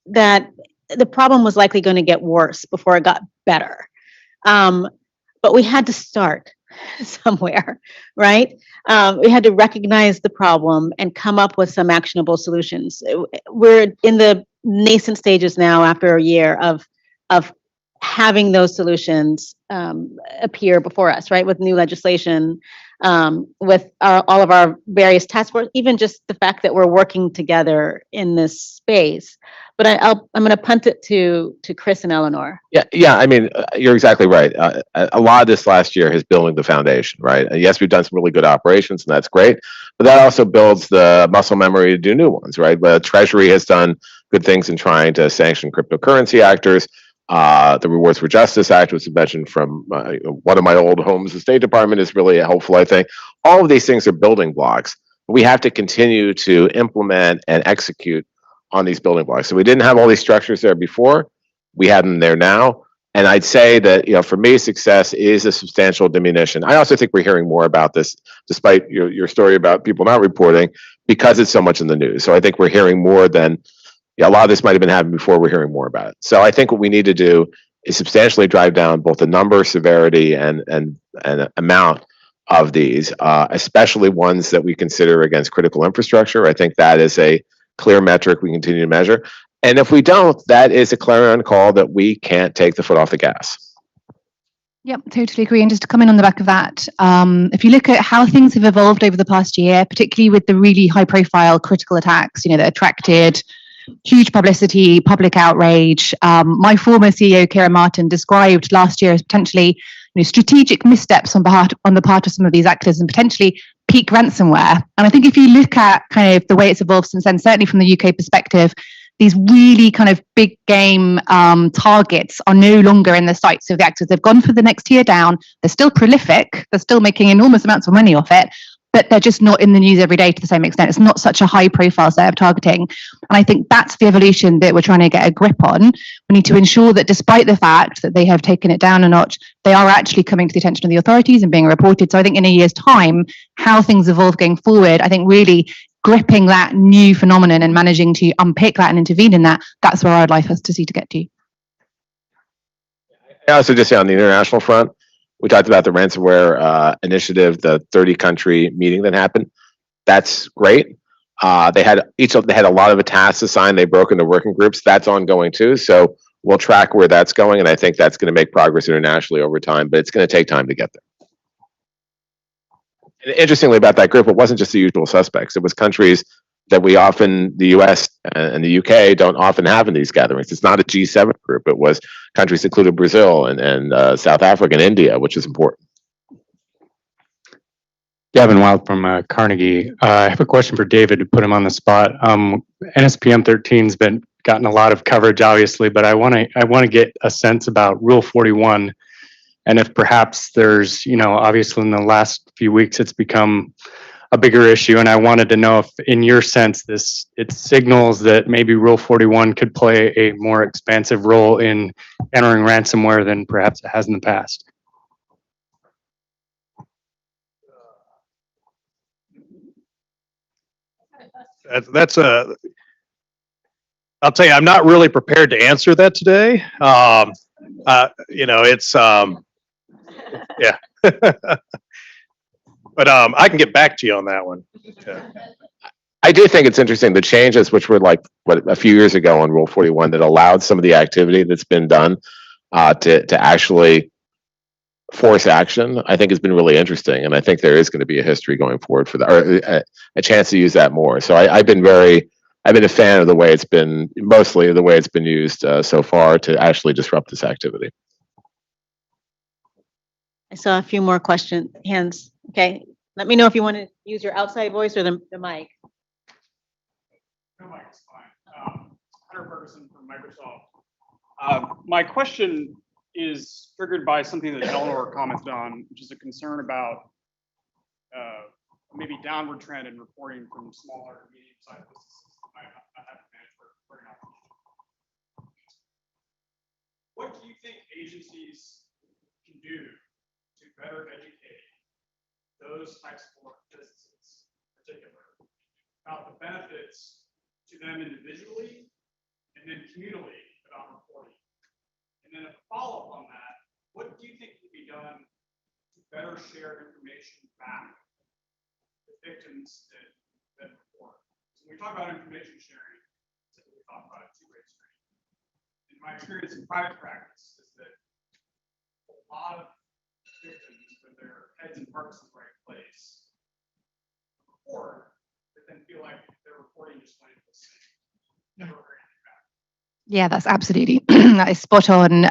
that the problem was likely going to get worse before it got better. But we had to start somewhere, right? We had to recognize the problem and come up with some actionable solutions. We're in the nascent stages now, after a year of having those solutions appear before us, right? With new legislation, with all of our various task force, even just the fact that we're working together in this space. But I'm going to punt it to Chris and Eleanor. Yeah. I mean, you're exactly right. A lot of this last year is building the foundation, right? And yes, we've done some really good operations, and that's great. But that also builds the muscle memory to do new ones, right? But Treasury has done good things in trying to sanction cryptocurrency actors. The Rewards for Justice Act, was mentioned from one of my old homes. The State Department is really helpful, I think. All of these things are building blocks. We have to continue to implement and execute on these building blocks. So we didn't have all these structures there before. We have them there now. And I'd say that, for me, success is a substantial diminution. I also think we're hearing more about this, despite your story about people not reporting, because it's so much in the news. So I think we're hearing more than, a lot of this might have been happening before. We're hearing more about it. So I think what we need to do is substantially drive down both the number, severity, and amount of these, especially ones that we consider against critical infrastructure. I think that is a clear metric we continue to measure. And if we don't, that is a clarion call that we can't take the foot off the gas. Yep, totally agree. And just to come in on the back of that, if you look at how things have evolved over the past year, particularly with the really high profile critical attacks, that attracted huge publicity, public outrage. My former CEO, Kieran Martin, described last year as potentially strategic missteps on the part of some of these actors and potentially peak ransomware. And I think if you look at kind of the way it's evolved since then, certainly from the UK perspective, these really kind of big game targets are no longer in the sights of the actors. They've gone for the next tier down. They're still prolific. They're still making enormous amounts of money off it, but they're just not in the news every day to the same extent. It's not such a high profile set of targeting. And I think that's the evolution that we're trying to get a grip on. We need to ensure that despite the fact that they have taken it down a notch, they are actually coming to the attention of the authorities and being reported. So I think in a year's time, how things evolve going forward, I think really gripping that new phenomenon and managing to unpick that and intervene in that, that's where I'd like us to see to get to. I also just say on the international front, we talked about the ransomware initiative, the 30-country meeting that happened. That's great. They had a lot of tasks assigned. They broke into working groups. That's ongoing too. So we'll track where that's going, and I think that's going to make progress internationally over time. But it's going to take time to get there. And interestingly, about that group, it wasn't just the usual suspects. It was countries that we often, the US and the UK, don't often have in these gatherings. It's not a G7 group. It was countries including Brazil and South Africa and India, which is important. Gavin Wild from Carnegie. I have a question for David to put him on the spot. NSPM 13's gotten a lot of coverage, obviously, but I want to get a sense about Rule 41, and if perhaps there's, obviously in the last few weeks it's become a bigger issue, and I wanted to know if, in your sense, it signals that maybe Rule 41 could play a more expansive role in entering ransomware than perhaps it has in the past. I'll tell you, I'm not really prepared to answer that today. Yeah. But I can get back to you on that one. Yeah. I do think it's interesting. The changes, which were a few years ago on Rule 41, that allowed some of the activity that's been done to actually force action, I think has been really interesting. And I think there is going to be a history going forward for that, or a chance to use that more. So I've been a fan of the way it's been, mostly the way it's been used so far to actually disrupt this activity. I saw a few more hands. Okay, let me know if you want to use your outside voice or the mic. No mic is fine. Hunter Ferguson from Microsoft. My question is triggered by something that Eleanor commented on, which is a concern about maybe downward trend in reporting from smaller and medium-sized businesses that might not have to manage for an application. What do you think agencies can do to better educate those types of businesses in particular about the benefits to them individually and then communally about reporting? And then a follow-up on that, what do you think can be done to better share information back to victims that report? So when we talk about information sharing, typically we talk about a two-way street. In my experience in private practice is that a lot of victims, when their heads and hearts in the right place, report, but then feel like their reporting just went into the same. Never heard anything back. Yeah, that's absolutely, that is spot on.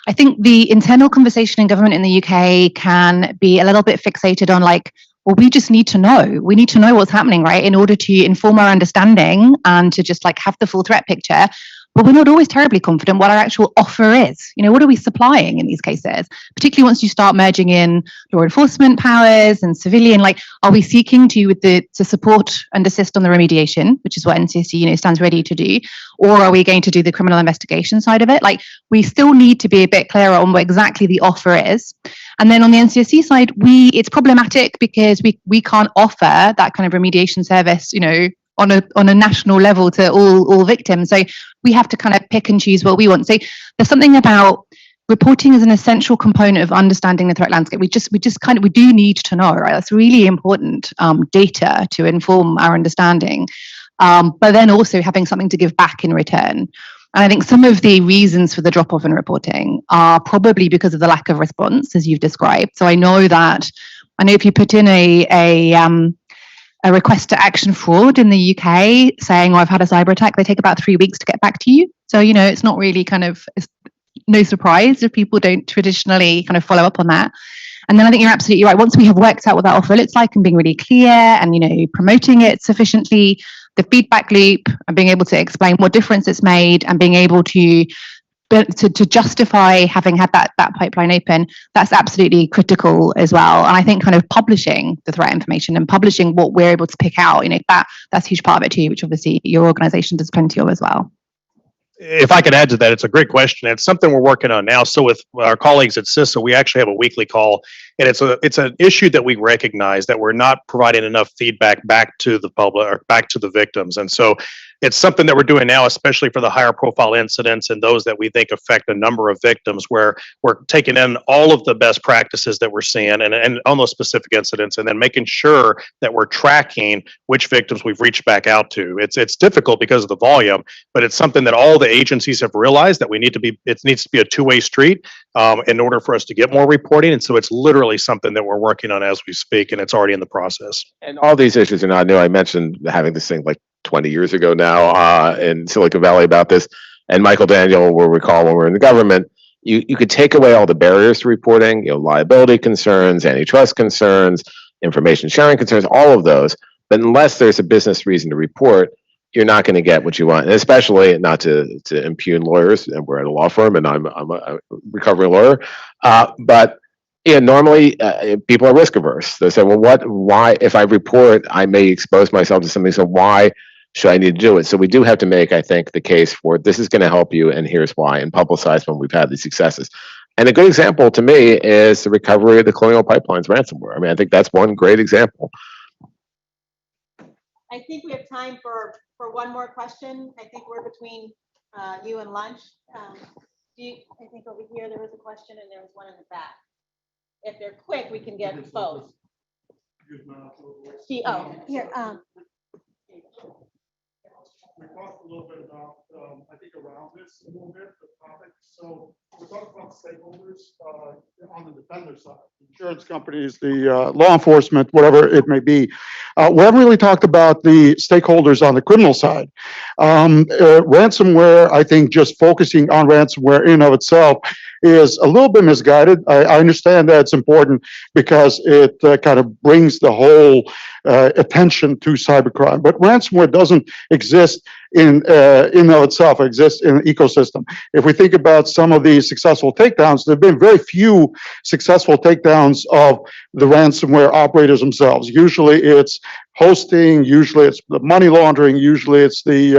I think the internal conversation in government in the UK can be a little bit fixated on well, we just need to know. We need to know what's happening, right, in order to inform our understanding and to just have the full threat picture. But we're not always terribly confident what our actual offer is. What are we supplying in these cases? Particularly once you start merging in law enforcement powers and civilian, are we seeking to support and assist on the remediation, which is what NCSC stands ready to do, or are we going to do the criminal investigation side of it? We still need to be a bit clearer on what exactly the offer is. And then on the NCSC side, it's problematic because we can't offer that kind of remediation service, on a national level to all victims. So we have to kind of pick and choose what we want. So there's something about reporting as an essential component of understanding the threat landscape. We do need to know, right? That's really important data to inform our understanding. But then also having something to give back in return. And I think some of the reasons for the drop off in reporting are probably because of the lack of response, as you've described. So I know if you put in a request to action fraud in the UK saying, oh, I've had a cyber attack, they take about 3 weeks to get back to you. So, it's not really it's no surprise if people don't traditionally kind of follow up on that. And then I think you're absolutely right. Once we have worked out what that offer looks like and being really clear and, promoting it sufficiently, the feedback loop and being able to explain what difference it's made and being able to justify having had that pipeline open, that's absolutely critical as well. And I think kind of publishing the threat information and publishing what we're able to pick out, that's a huge part of it too, which obviously your organization does plenty of as well. If I could add to that, it's a great question. It's something we're working on now. So with our colleagues at CISA, we actually have a weekly call, and it's an issue that we recognize that we're not providing enough feedback back to the public or back to the victims. And so it's something that we're doing now, especially for the higher profile incidents and those that we think affect a number of victims, where we're taking in all of the best practices that we're seeing and on those specific incidents, and then making sure that we're tracking which victims we've reached back out to. It's difficult because of the volume, but it's something that all the agencies have realized that it needs to be a two-way street in order for us to get more reporting. And so it's literally something that we're working on as we speak, and it's already in the process. And all these issues are not new. I mentioned having this thing like 20 years ago now in Silicon Valley about this. And Michael Daniel will recall when we were in the government, you could take away all the barriers to reporting, liability concerns, antitrust concerns, information sharing concerns, all of those. But unless there's a business reason to report, you're not going to get what you want. And especially not to impugn lawyers. And we're at a law firm, and I'm a recovering lawyer. But normally people are risk averse. They say, well, why, if I report, I may expose myself to something. So why should I need to do it? So we do have to make, I think, the case for this is going to help you, and here's why, and publicize when we've had these successes. And a good example to me is the recovery of the Colonial Pipelines ransomware. I mean, I think that's one great example. I think we have time for one more question. I think we're between you and lunch. I think over here there was a question and there was one in the back. If they're quick, we can get both. Here. We talked a little bit about, I think around this a little bit, the topic. So we're talking about stakeholders on the defender side, insurance companies, the law enforcement, whatever it may be. We haven't really talked about the stakeholders on the criminal side. Ransomware, I think just focusing on ransomware in and of itself is a little bit misguided. I understand that it's important because it kind of brings the whole attention to cybercrime, but ransomware doesn't exist in and of itself. It exists in an ecosystem. If we think about some of these successful takedowns, there have been very few successful takedowns of the ransomware operators themselves. Usually it's hosting, usually it's the money laundering, usually it's the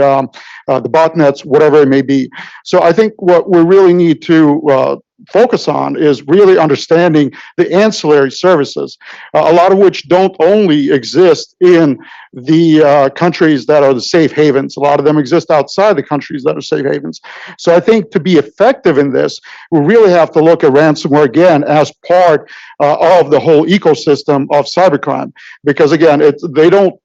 botnets, whatever it may be. So I think what we really need to focus on is really understanding the ancillary services, a lot of which don't only exist in the countries that are the safe havens. A lot of them exist outside the countries that are safe havens. So I think to be effective in this, we really have to look at ransomware again as part of the whole ecosystem of cybercrime, because again, the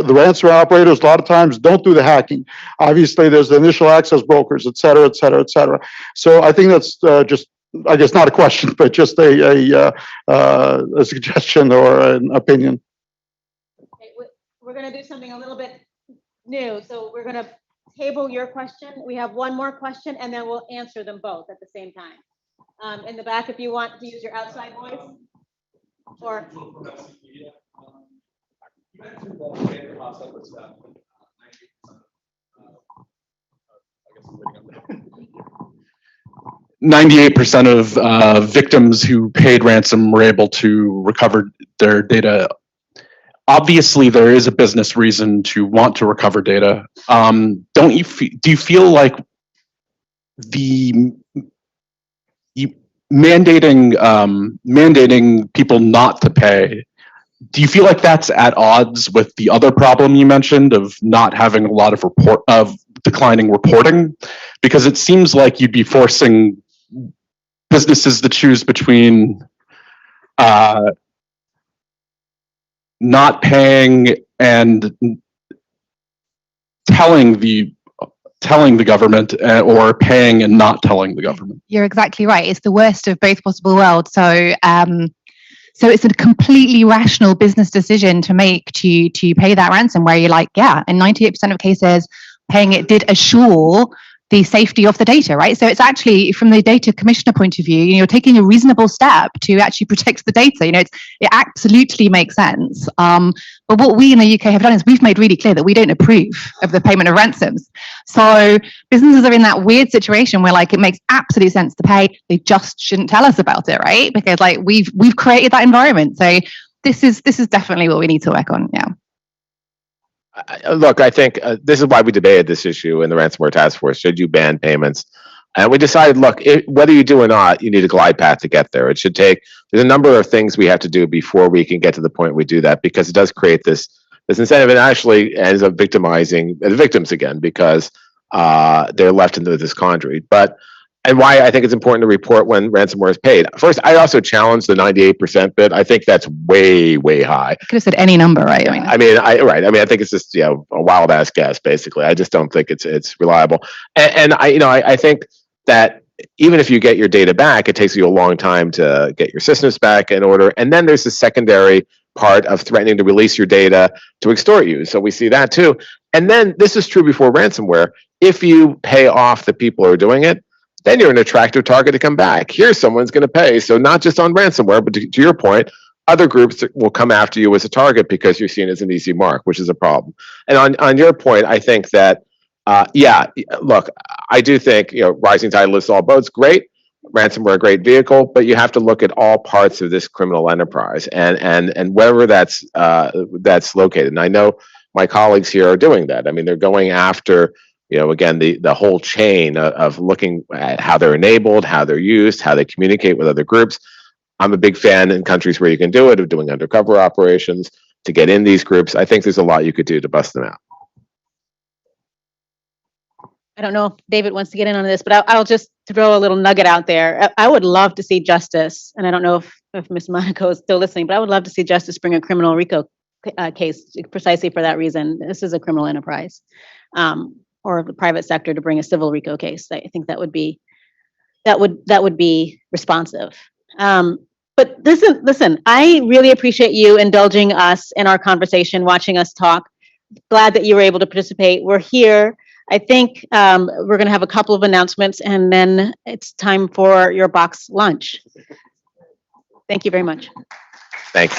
ransomware operators a lot of times don't do the hacking. Obviously, there's the initial access brokers, et cetera, et cetera, et cetera. So I think that's just, I guess, not a question, but just a suggestion or an opinion. Okay, we're going to do something a little bit new. So we're going to table your question. We have one more question, and then we'll answer them both at the same time. In the back, if you want to use your outside voice, or. You mentioned that data cost was 98% of victims who paid ransom were able to recover their data. Obviously, there is a business reason to want to recover data. Do you feel like mandating people not to pay? Do you feel like that's at odds with the other problem you mentioned of not having a lot of declining reporting? Because it seems like you'd be forcing businesses to choose between not paying and telling the telling the government or paying and not telling the government. You're exactly right. It's the worst of both possible worlds. So, so it's a completely rational business decision to make to pay that ransom, where you're like, yeah, in 98% of cases, paying it did assure the safety of the data, right? So it's actually, from the data commissioner point of view, you're taking a reasonable step to actually protect the data. It absolutely makes sense. But what we in the UK have done is we've made really clear that we don't approve of the payment of ransoms. So businesses are in that weird situation where like it makes absolute sense to pay. They just shouldn't tell us about it, right? Because like we've created that environment. So this is definitely what we need to work on. Yeah. Look, I think this is why we debated this issue in the Ransomware Task Force. Should you ban payments? And we decided, look, whether you do or not, you need a glide path to get there. It should take, there's a number of things we have to do before we can get to the point we do that, because it does create this incentive, and actually ends up victimizing the victims again, because they're left into this conduit. And why I think it's important to report when ransomware is paid. First, I also challenge the 98% bit. I think that's way, way high. I could have said any number, right? I think it's just a wild ass guess. Basically, I just don't think it's reliable. And I think that even if you get your data back, it takes you a long time to get your systems back in order. And then there's the secondary part of threatening to release your data to extort you. So we see that too. And then this is true before ransomware. If you pay off the people who are doing it, then you're an attractive target to come back. Here's someone's going to pay. So not just on ransomware, but to your point, other groups will come after you as a target because you're seen as an easy mark, which is a problem. And on your point, I think that, look, I do think, rising tide lifts all boats, great. Ransomware, a great vehicle, but you have to look at all parts of this criminal enterprise and wherever that's located. And I know my colleagues here are doing that. I mean, they're going after, again, the whole chain of looking at how they're enabled, how they're used, how they communicate with other groups. I'm a big fan in countries where you can do it, of doing undercover operations to get in these groups. I think there's a lot you could do to bust them out. I don't know if David wants to get in on this, but I'll just throw a little nugget out there. I would love to see justice, and I don't know if Ms. Monaco is still listening, but I would love to see justice bring a criminal RICO case precisely for that reason. This is a criminal enterprise. Or the private sector to bring a civil RICO case. I think that would be responsive. But listen, I really appreciate you indulging us in our conversation, watching us talk. Glad that you were able to participate. We're here. I think we're going to have a couple of announcements, and then it's time for your box lunch. Thank you very much. Thanks.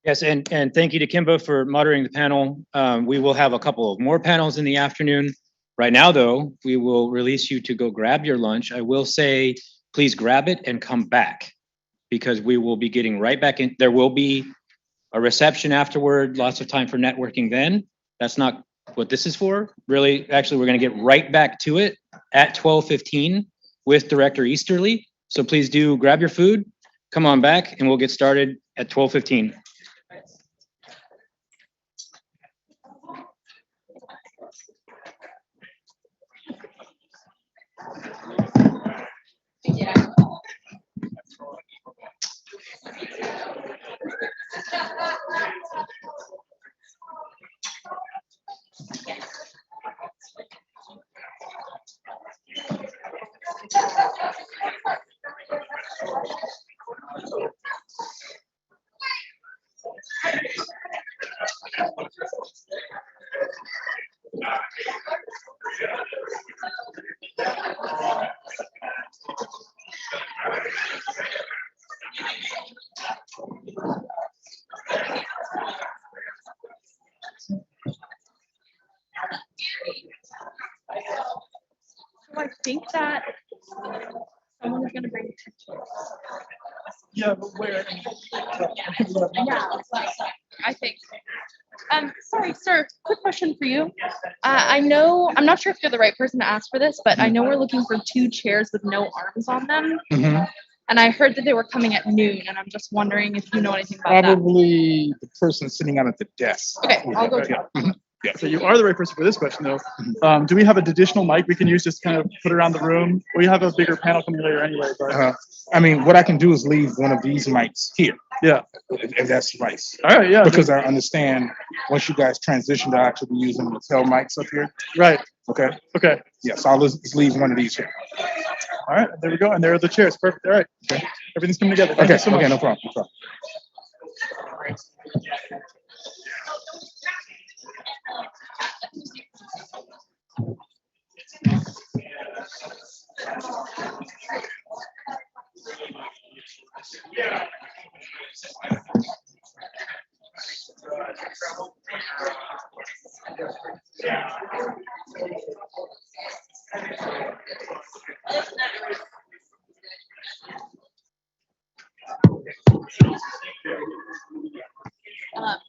Yes, and thank you to Kimba for moderating the panel. We will have a couple of more panels in the afternoon. Right now, though, we will release you to go grab your lunch. I will say, please grab it and come back, because we will be getting right back in. There will be a reception afterward, lots of time for networking then. That's not what this is for. Really, actually, we're going to get right back to it at 12:15 with Director Easterly. So please do grab your food, come on back, and we'll get started at 12:15. I think that someone is going to bring attention. Yeah, but where? Yeah, I think. Sorry, sir, quick question for you. I'm not sure if you're the right person to ask for this, but I know we're looking for 2 chairs with no arms on them. Mm-hmm. And I heard that they were coming at noon, and I'm just wondering if you know anything about that. Probably the person sitting out at the desk. Okay, I'll go check. Mm-hmm. So you are the right person for this question, though. Do we have an additional mic we can use just kind of put around the room? We have a bigger panel coming later anyway, but. I mean, what I can do is leave one of these mics here. Yeah. If that's nice. All right, yeah. Because I understand once you guys transition to actually be using the tail mics up here. Right. Okay. Okay. Yeah, so I'll just leave one of these here. All right, there we go. And there are the chairs. Perfect. All right. Okay. Everything's coming together. Thank you so much. Okay, no problem. No problem.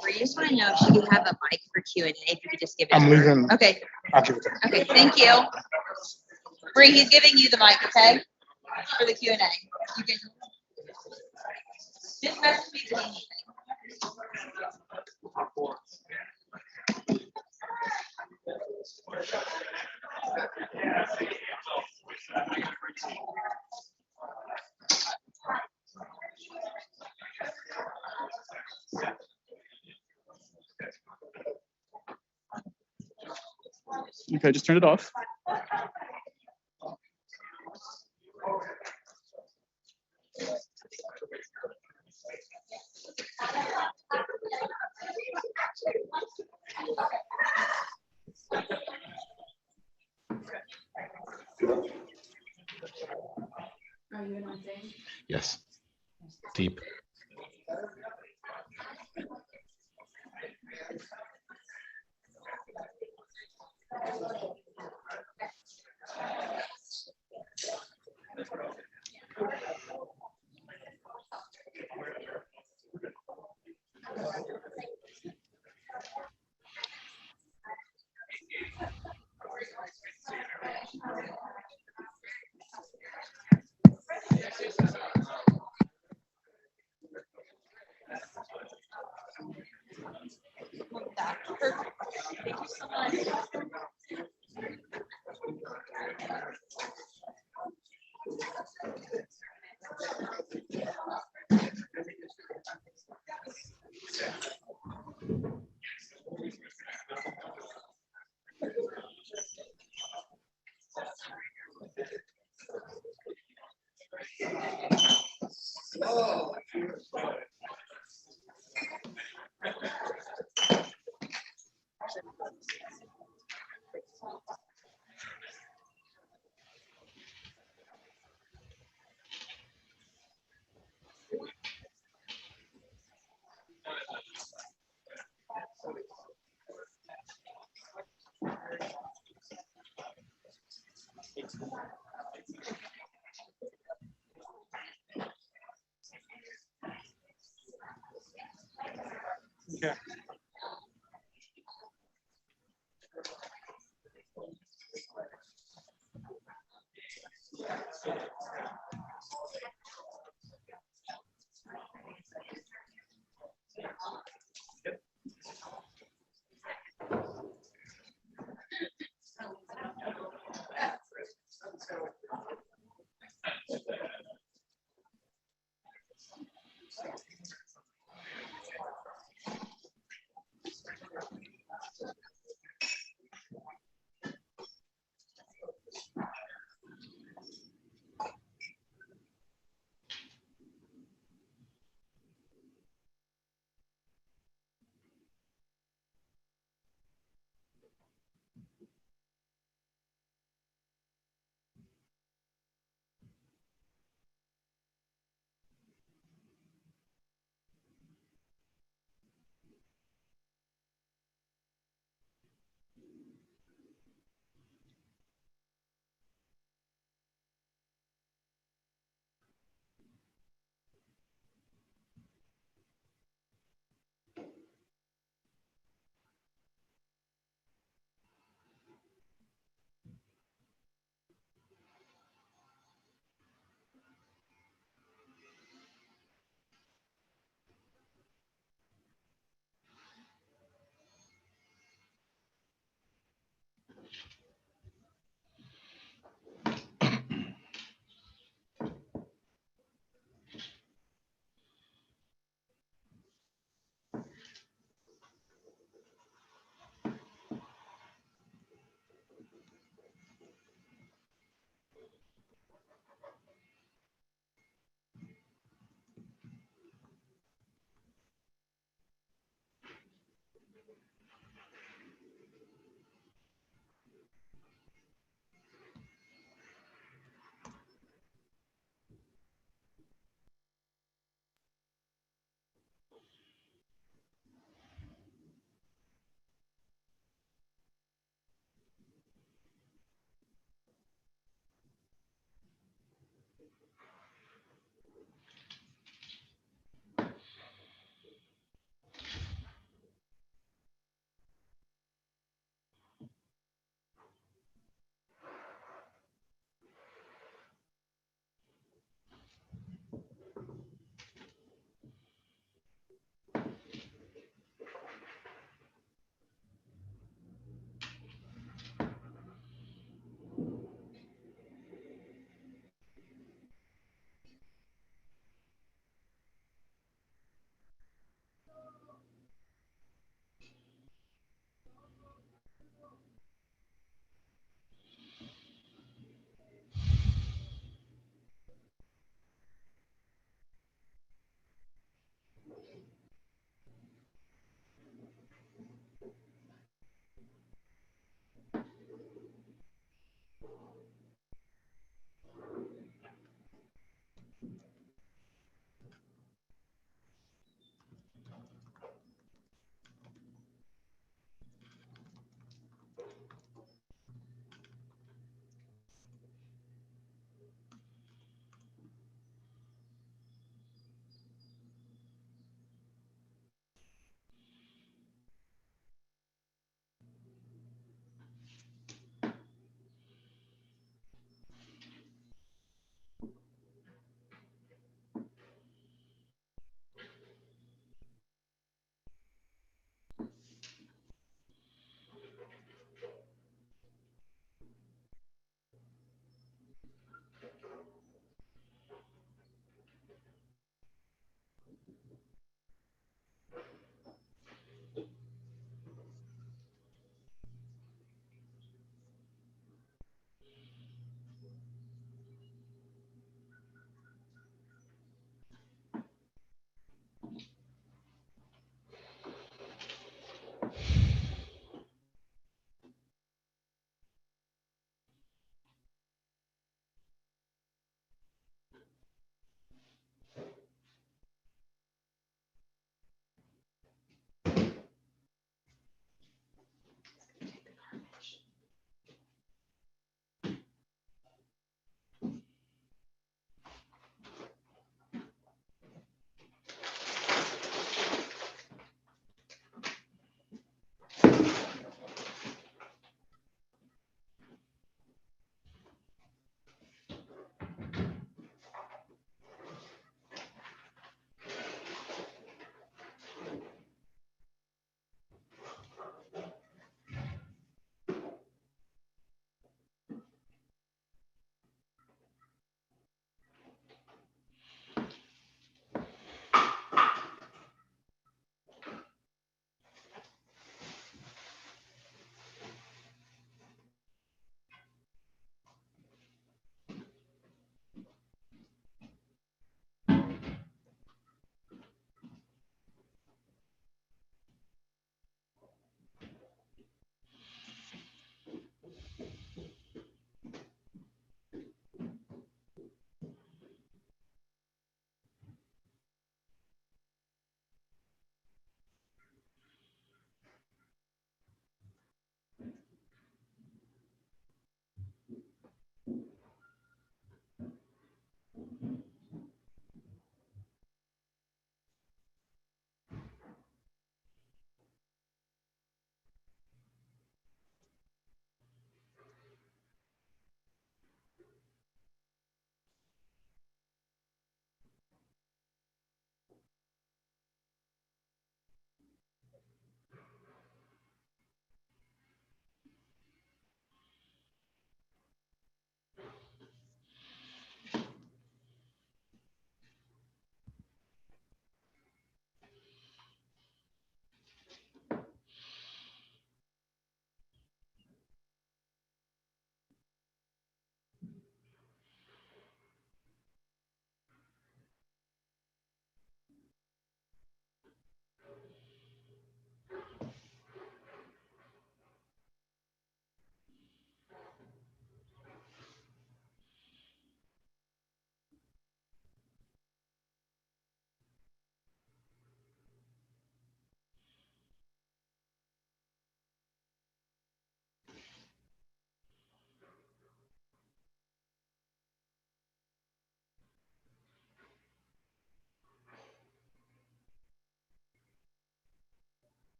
Bree, just want to know if she could have a mic for Q&A, if you could just give it I'm to her. leaving. Okay. I'll give it to her. Okay, thank you. Bree, he's giving you the mic, okay? For the Q&A. You can just message me if you need anything. Okay, just turn it off. Are you in on thing? Yes. Deep. Perfect. Thank you so much. Okay.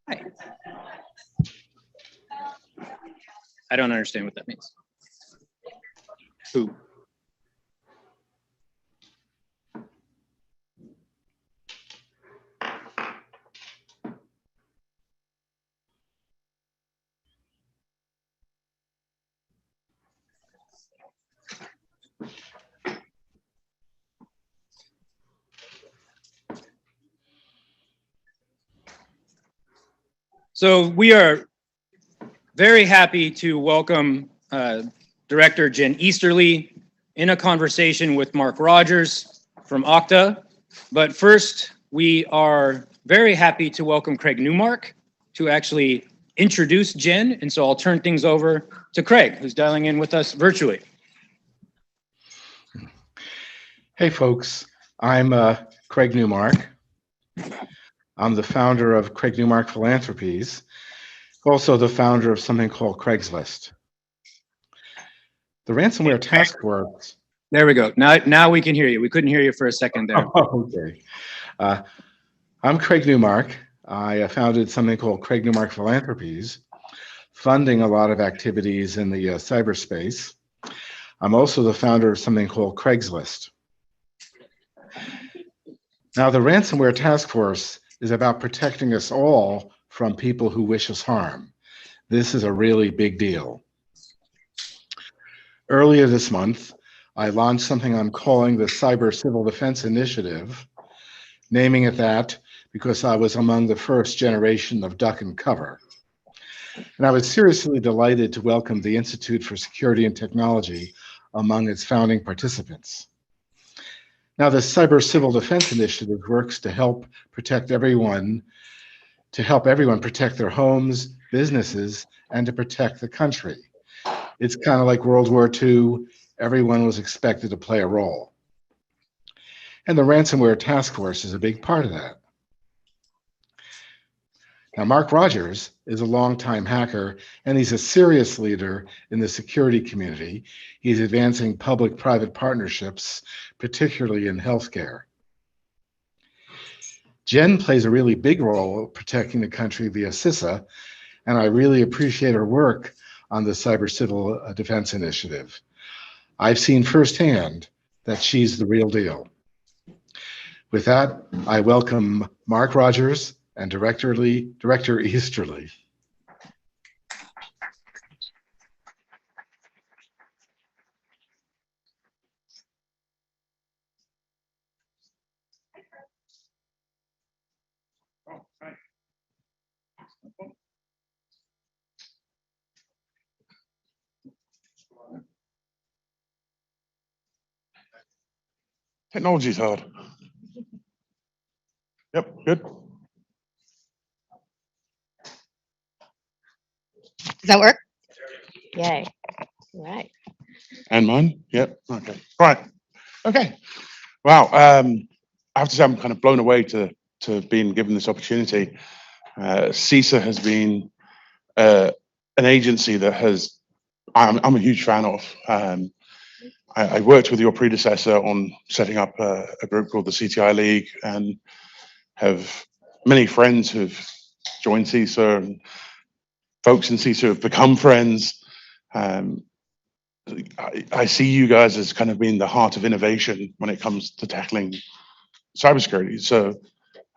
I don't understand what that means. Who? So we are very happy to welcome Director Jen Easterly in a conversation with Marc Rogers from Okta. But first, we are very happy to welcome Craig Newmark to actually introduce Jen. And so I'll turn things over to Craig, who's dialing in with us virtually. Hey folks, I'm Craig Newmark. I'm the founder of Craig Newmark Philanthropies, also the founder of something called Craigslist. The Ransomware Task Force. There we go. Now we can hear you. We couldn't hear you for a second there. Okay. I'm Craig Newmark. I founded something called Craig Newmark Philanthropies, funding a lot of activities in the cyberspace. I'm also the founder of something called Craigslist. Now, the Ransomware Task Force is about protecting us all from people who wish us harm. This is a really big deal. Earlier this month, I launched something I'm calling the Cyber Civil Defense Initiative, naming it that because I was among the first generation of duck and cover. And I was seriously delighted to welcome the Institute for Security and Technology among its founding participants. Now, the Cyber Civil Defense Initiative works to help everyone protect their homes, businesses, and to protect the country. It's kind of like World War II. Everyone was expected to play a role. And the Ransomware Task Force is a big part of that. Now, Marc Rogers is a longtime hacker, and he's a serious leader in the security community. He's advancing public-private partnerships, particularly in healthcare. Jen plays a really big role protecting the country via CISA, and I really appreciate her work on the Cyber Civil Defense Initiative. I've seen firsthand that she's the real deal. With that, I welcome Marc Rogers and Director Easterly. Technology's hard. Yep, good. Does that work? Yay. All right. And mine? Yep. Okay. Right. Okay. Wow. I have to say I'm kind of blown away to being given this opportunity. CISA has been an agency that I'm a huge fan of. I worked with your predecessor on setting up a group called the CTI League, and have many friends who've joined CISA, and folks in CISA have become friends. I see you guys as kind of being the heart of innovation when it comes to tackling cybersecurity. So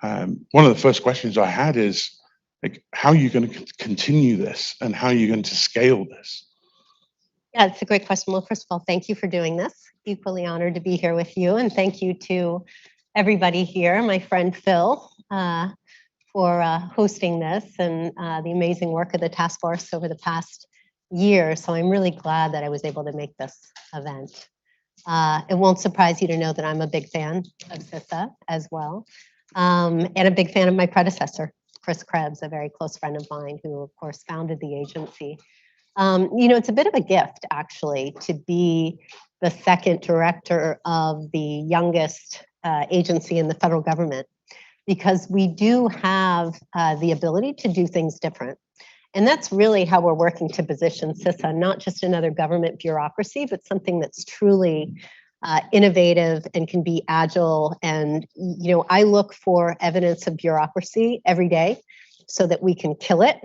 one of the first questions I had is, like, how are you going to continue this, and how are you going to scale this? Yeah, it's a great question. Well, first of all, thank you for doing this. Equally honored to be here with you. And thank you to everybody here, my friend Phil, for hosting this, and the amazing work of the task force over the past year. So I'm really glad that I was able to make this event. It won't surprise you to know that I'm a big fan of CISA as well, and a big fan of my predecessor, Chris Krebs, a very close friend of mine who, of course, founded the agency. You know, it's a bit of a gift, actually, to be the second director of the youngest agency in the federal government, because we do have the ability to do things different. And that's really how we're working to position CISA, not just another government bureaucracy, but something that's truly innovative and can be agile. And, you know, I look for evidence of bureaucracy every day. so that we can kill it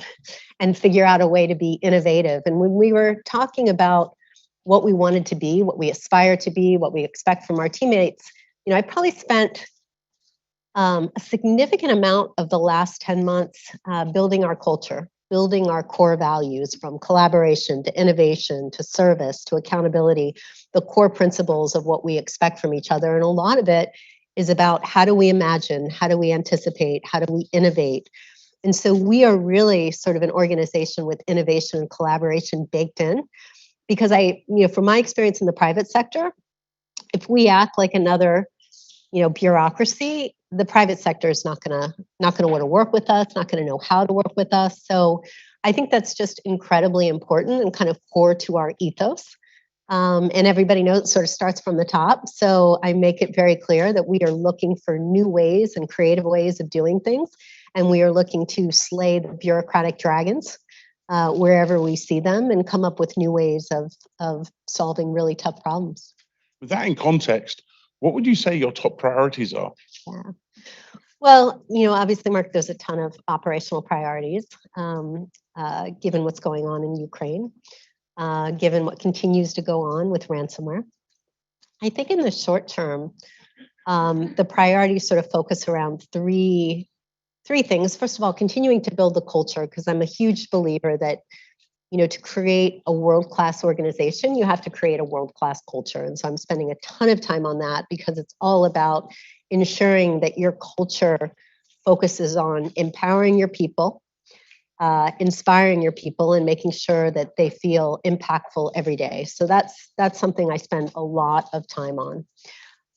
and figure out a way to be innovative. And when we were talking about what we wanted to be, what we aspire to be, what we expect from our teammates, I probably spent a significant amount of the last 10 months building our culture, building our core values, from collaboration to innovation to service to accountability, the core principles of what we expect from each other. And a lot of it is about how do we imagine, how do we anticipate, how do we innovate. And so we are really sort of an organization with innovation and collaboration baked in, because from my experience in the private sector, if we act like another bureaucracy, the private sector is not gonna want to work with us, not gonna know how to work with us. So I think that's just incredibly important and kind of core to our ethos. And everybody knows it sort of starts from the top. So I make it very clear that we are looking for new ways and creative ways of doing things. And we are looking to slay the bureaucratic dragons wherever we see them and come up with new ways of solving really tough problems. With that in context, what would you say your top priorities are? Yeah. Well, obviously, Mark, there's a ton of operational priorities, given what's going on in Ukraine, given what continues to go on with ransomware. I think in the short term, the priorities sort of focus around three things. First of all, continuing to build the culture, because I'm a huge believer that to create a world-class organization, you have to create a world-class culture. And so I'm spending a ton of time on that, because it's all about ensuring that your culture focuses on empowering your people, inspiring your people, and making sure that they feel impactful every day. So that's something I spend a lot of time on.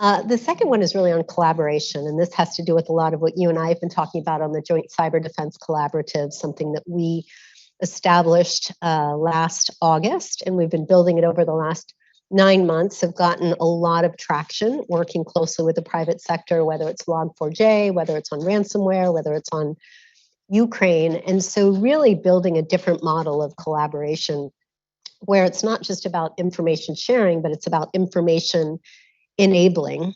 The second one is really on collaboration, and this has to do with a lot of what you and I have been talking about on the Joint Cyber Defense Collaborative, something that we established last August, and we've been building it over the last 9 months, have gotten a lot of traction working closely with the private sector, whether it's Log4j, whether it's on ransomware, whether it's on Ukraine. And so really building a different model of collaboration where it's not just about information sharing, but it's about information enabling.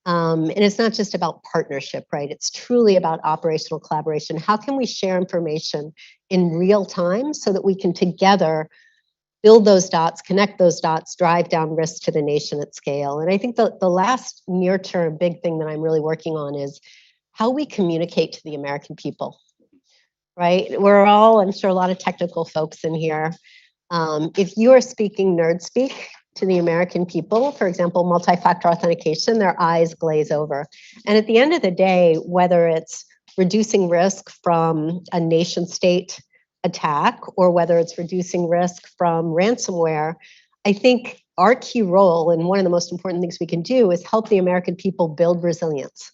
And it's not just about partnership, right? It's truly about operational collaboration. How can we share information in real time so that we can together build those dots, connect those dots, drive down risk to the nation at scale? And I think the last near-term big thing that I'm really working on is how we communicate to the American people, right? We're all, I'm sure, a lot of technical folks in here. If you are speaking nerd speak to the American people, for example, multi-factor authentication, their eyes glaze over. And at the end of the day, whether it's reducing risk from a nation state attack or whether it's reducing risk from ransomware, I think our key role, and one of the most important things we can do, is help the American people build resilience,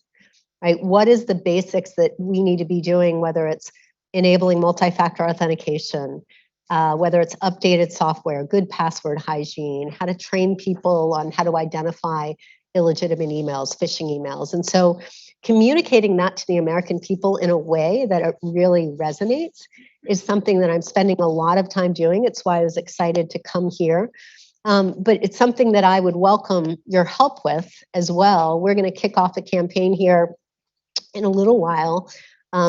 right? What is the basics that we need to be doing, whether it's enabling multi-factor authentication, whether it's updated software, good password hygiene, how to train people on how to identify illegitimate emails, phishing emails. And so communicating that to the American people in a way that it really resonates is something that I'm spending a lot of time doing. It's why I was excited to come here. But it's something that I would welcome your help with as well. We're going to kick off a campaign here in a little while.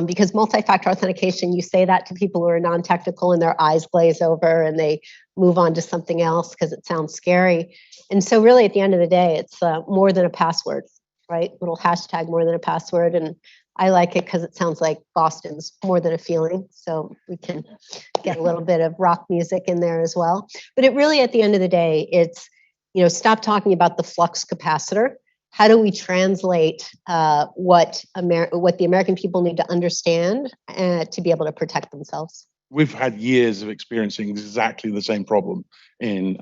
Because multi-factor authentication, you say that to people who are non-technical and their eyes glaze over and they move on to something else because it sounds scary. And so really at the end of the day, it's more than a password, right? Little hashtag more than a password. And I like it because it sounds like Boston's more than a feeling. So we can get a little bit of rock music in there as well. But it really, at the end of the day, it's, stop talking about the flux capacitor. How do we translate what the American people need to understand to be able to protect themselves? We've had years of experiencing exactly the same problem in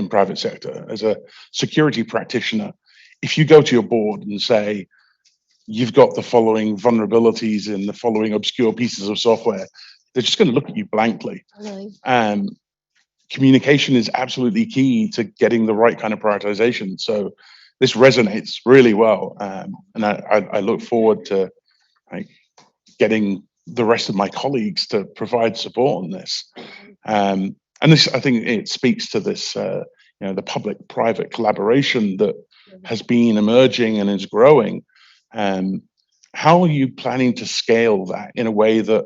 private sector. As a security practitioner, if you go to your board and say, you've got the following vulnerabilities in the following obscure pieces of software, they're just going to look at you blankly. Really? Communication is absolutely key to getting the right kind of prioritization. So this resonates really well, and I look forward to getting the rest of my colleagues to provide support on this. And this, I think, it speaks to this, the public-private collaboration that has been emerging and is growing. How are you planning to scale that in a way that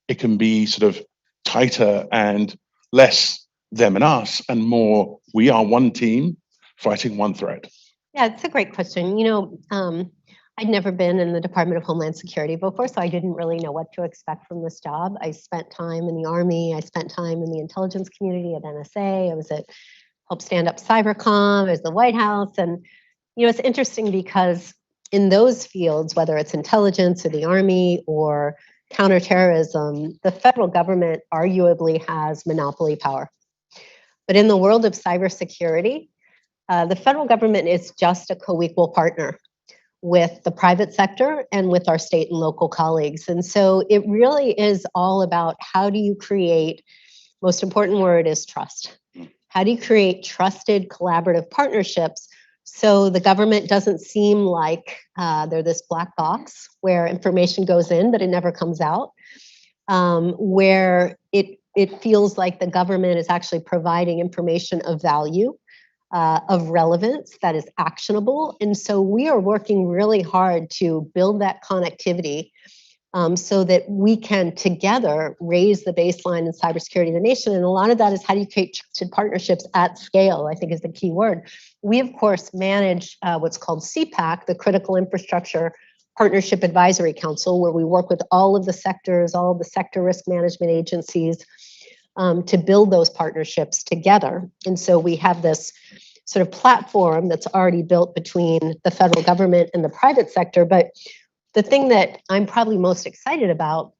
it can be sort of tighter and less them and us, and more we are one team fighting one threat? Yeah, it's a great question. I'd never been in the Department of Homeland Security before, so I didn't really know what to expect from this job. I spent time in the Army. I spent time in the intelligence community at NSA. Helped stand up Cybercom. I was at the White House. And, it's interesting because in those fields, whether it's intelligence or the Army or counterterrorism, the federal government arguably has monopoly power. But in the world of cybersecurity, the federal government is just a co-equal partner with the private sector and with our state and local colleagues. And so it really is all about how do you create, most important word is trust. How do you create trusted collaborative partnerships so the government doesn't seem like they're this black box where information goes in, but it never comes out, where it feels like the government is actually providing information of value, of relevance that is actionable. And so we are working really hard to build that connectivity so that we can together raise the baseline in cybersecurity of the nation. And a lot of that is how do you create trusted partnerships at scale, I think is the key word. We, of course, manage what's called CPAC, the Critical Infrastructure Partnership Advisory Council, where we work with all of the sectors, all of the sector risk management agencies, to build those partnerships together. And so we have this sort of platform that's already built between the federal government and the private sector. But the thing that I'm probably most excited about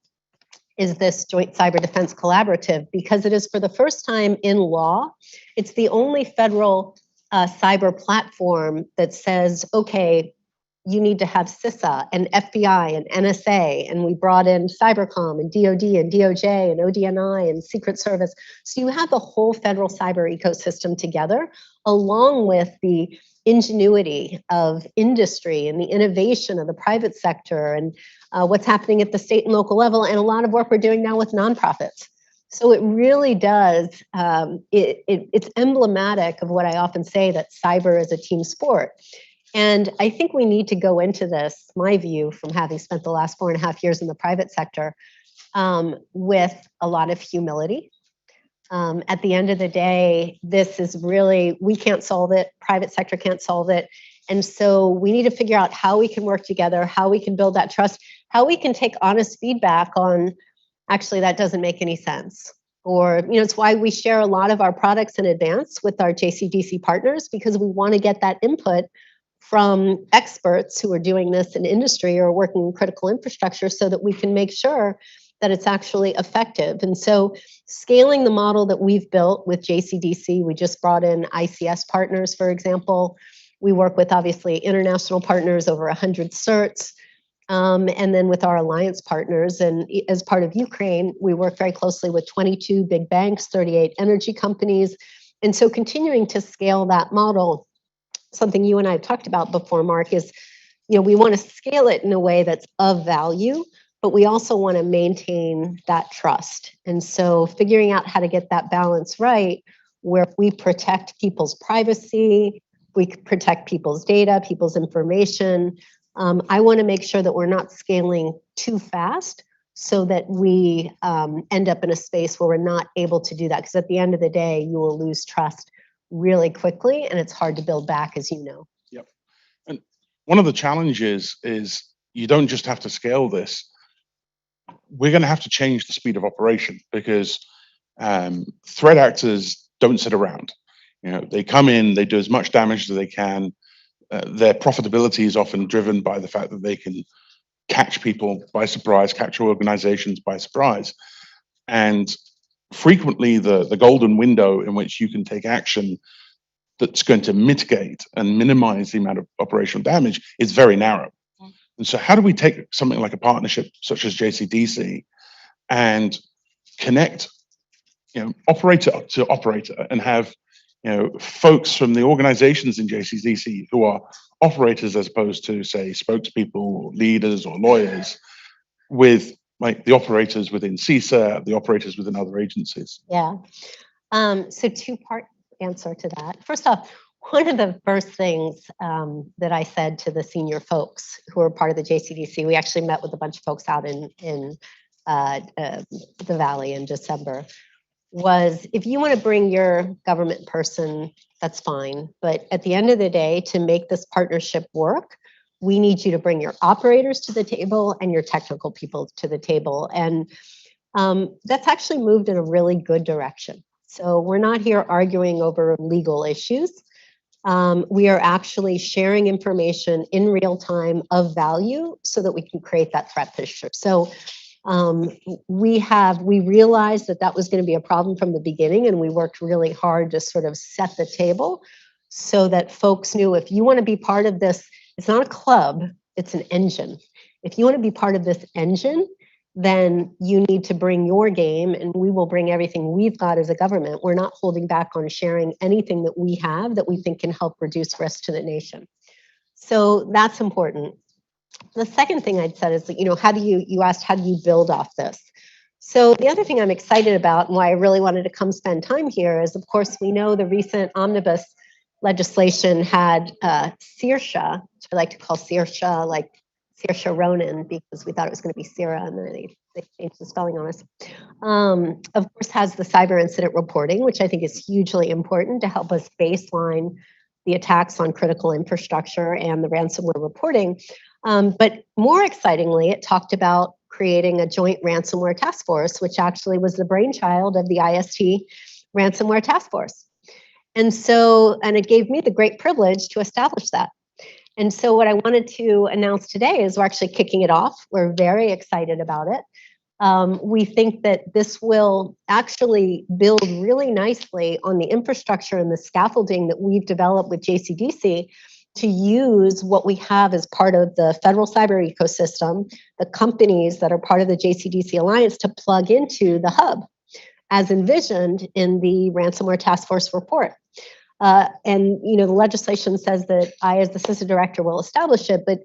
is this Joint Cyber Defense Collaborative, because it is for the first time in law, it's the only federal cyber platform that says, okay, you need to have CISA and FBI and NSA, and we brought in Cybercom and DOD and DOJ and ODNI and Secret Service. So you have the whole federal cyber ecosystem together, along with the ingenuity of industry and the innovation of the private sector and what's happening at the state and local level, and a lot of work we're doing now with nonprofits. So it really does, it's emblematic of what I often say, that cyber is a team sport. And I think we need to go into this, my view, from having spent the last 4.5 years in the private sector, with a lot of humility. At the end of the day, this is really, we can't solve it, private sector can't solve it. And so we need to figure out how we can work together, how we can build that trust, how we can take honest feedback on, actually, that doesn't make any sense. Or, it's why we share a lot of our products in advance with our JCDC partners, because we want to get that input from experts who are doing this in industry or working in critical infrastructure so that we can make sure that it's actually effective. And so scaling the model that we've built with JCDC, we just brought in ICS partners, for example. We work with, obviously, international partners, over 100 certs. And then with our alliance partners, and as part of Ukraine, we work very closely with 22 big banks, 38 energy companies. And so continuing to scale that model, something you and I have talked about before, Mark, is, we want to scale it in a way that's of value, but we also want to maintain that trust. And so figuring out how to get that balance right, where we protect people's privacy, we protect people's data, people's information. I want to make sure that we're not scaling too fast so that we end up in a space where we're not able to do that. Because at the end of the day, you will lose trust really quickly, and it's hard to build back, as you know. Yep. And one of the challenges is you don't just have to scale this. We're going to have to change the speed of operation, because threat actors don't sit around. They come in, they do as much damage as they can. Their profitability is often driven by the fact that they can catch people by surprise, catch organizations by surprise. And frequently the golden window in which you can take action that's going to mitigate and minimize the amount of operational damage is very narrow. And so how do we take something like a partnership such as JCDC and connect, operator to operator, and have, folks from the organizations in JCDC who are operators as opposed to, say, spokespeople or leaders or lawyers, with like the operators within CISA, the operators within other agencies? Yeah. So two-part answer to that. First off, one of the first things that I said to the senior folks who are part of the JCDC, we actually met with a bunch of folks out in the Valley in December, was if you want to bring your government person, that's fine. But at the end of the day, to make this partnership work, we need you to bring your operators to the table and your technical people to the table. And that's actually moved in a really good direction. So we're not here arguing over legal issues. We are actually sharing information in real time of value so that we can create that threat picture. So we realized that that was going to be a problem from the beginning, and we worked really hard to sort of set the table so that folks knew if you want to be part of this, it's not a club, it's an engine. If you want to be part of this engine, then you need to bring your game, and we will bring everything we've got as a government. We're not holding back on sharing anything that we have that we think can help reduce risk to the nation. So that's important. The second thing I'd said is that, you asked, how do you build off this? So the other thing I'm excited about and why I really wanted to come spend time here is, of course, we know the recent omnibus legislation had Saoirse, which I like to call Saoirse, like Saoirse Ronan, because we thought it was going to be Sarah, and then they changed the spelling on us. Of course, has the cyber incident reporting, which I think is hugely important to help us baseline the attacks on critical infrastructure and the ransomware reporting. But more excitingly, it talked about creating a joint ransomware task force, which actually was the brainchild of the IST Ransomware Task Force. And it gave me the great privilege to establish that. And so what I wanted to announce today is we're actually kicking it off. We're very excited about it. We think that this will actually build really nicely on the infrastructure and the scaffolding that we've developed with JCDC to use what we have as part of the federal cyber ecosystem, the companies that are part of the JCDC Alliance, to plug into the hub as envisioned in the Ransomware Task Force report. The legislation says that I, as the assistant director, will establish it, but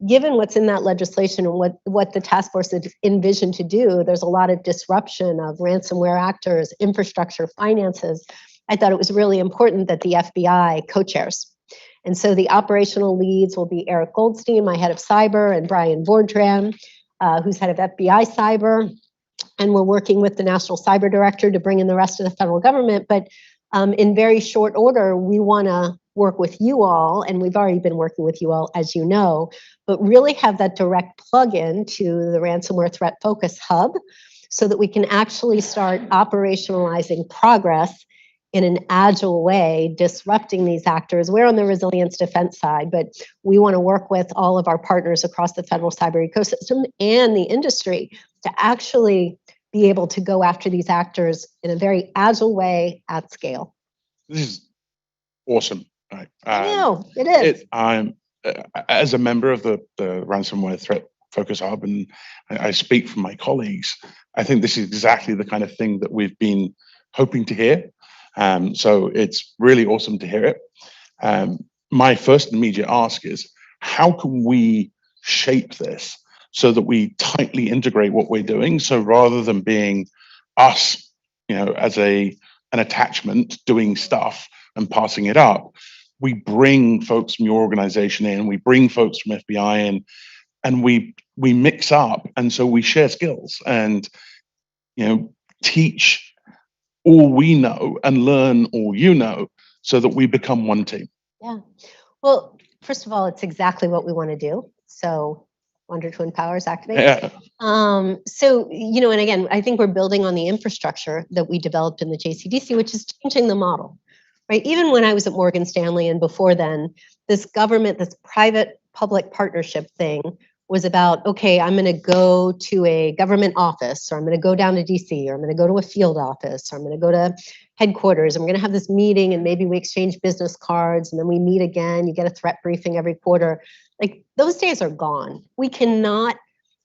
given what's in that legislation and what the task force is envisioned to do, there's a lot of disruption of ransomware actors, infrastructure, finances. I thought it was really important that the FBI co-chairs. And so the operational leads will be Eric Goldstein, my head of cyber, and Brian Vordran, who's head of FBI cyber. And we're working with the National Cyber Director to bring in the rest of the federal government. But in very short order, we want to work with you all, and we've already been working with you all, as you know, but really have that direct plug-in to the Ransomware Threat Focus Hub so that we can actually start operationalizing progress in an agile way, disrupting these actors. We're on the resilience defense side, but we want to work with all of our partners across the federal cyber ecosystem and the industry to actually be able to go after these actors in a very agile way at scale. This is awesome. Right. I know, it is. I'm as a member of the Ransomware Threat Focus Hub, and I speak for my colleagues, I think this is exactly the kind of thing that we've been hoping to hear. So it's really awesome to hear it. My first immediate ask is, how can we shape this so that we tightly integrate what we're doing? So rather than being us, as an attachment doing stuff and passing it up, we bring folks from your organization in, we bring folks from FBI in, and we mix up, and so we share skills and teach all we know and learn all you know, so that we become one team. Yeah. Well, first of all, it's exactly what we want to do. So Wonder Twin Powers activate. Yeah. And again, I think we're building on the infrastructure that we developed in the JCDC, which is changing the model, right? Even when I was at Morgan Stanley and before then, this private public partnership thing was about, okay, I'm going to go to a government office, or I'm going to go down to DC, or I'm going to go to a field office, or I'm going to go to headquarters. I'm going to have this meeting, and maybe we exchange business cards, and then we meet again. You get a threat briefing every quarter. Like, those days are gone. We cannot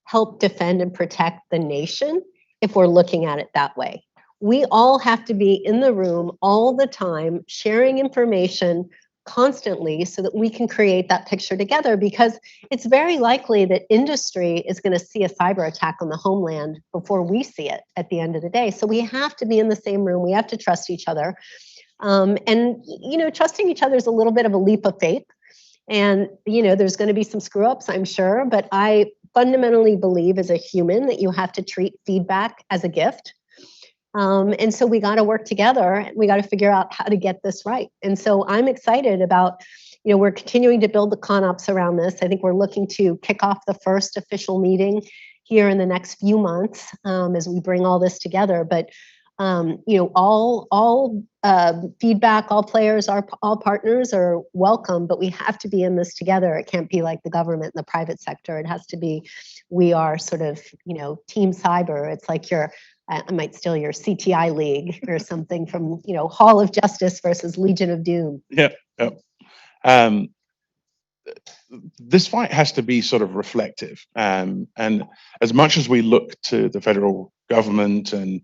help defend and protect the nation if we're looking at it that way. We all have to be in the room all the time, sharing information constantly so that we can create that picture together, because it's very likely that industry is going to see a cyber attack on the homeland before we see it at the end of the day. So we have to be in the same room. We have to trust each other. Trusting each other is a little bit of a leap of faith. And, there's going to be some screw ups, I'm sure, but I fundamentally believe as a human that you have to treat feedback as a gift. And so we got to work together. We got to figure out how to get this right. And so I'm excited about, we're continuing to build the ConOps around this. I think we're looking to kick off the first official meeting here in the next few months as we bring all this together. But all feedback, all players, all partners are welcome, but we have to be in this together. It can't be like the government and the private sector. It has to be, we are sort of, team cyber. It's like I might steal your CTI league or something from, Hall of Justice versus Legion of Doom. Yeah. This fight has to be sort of reflective. And as much as we look to the federal government and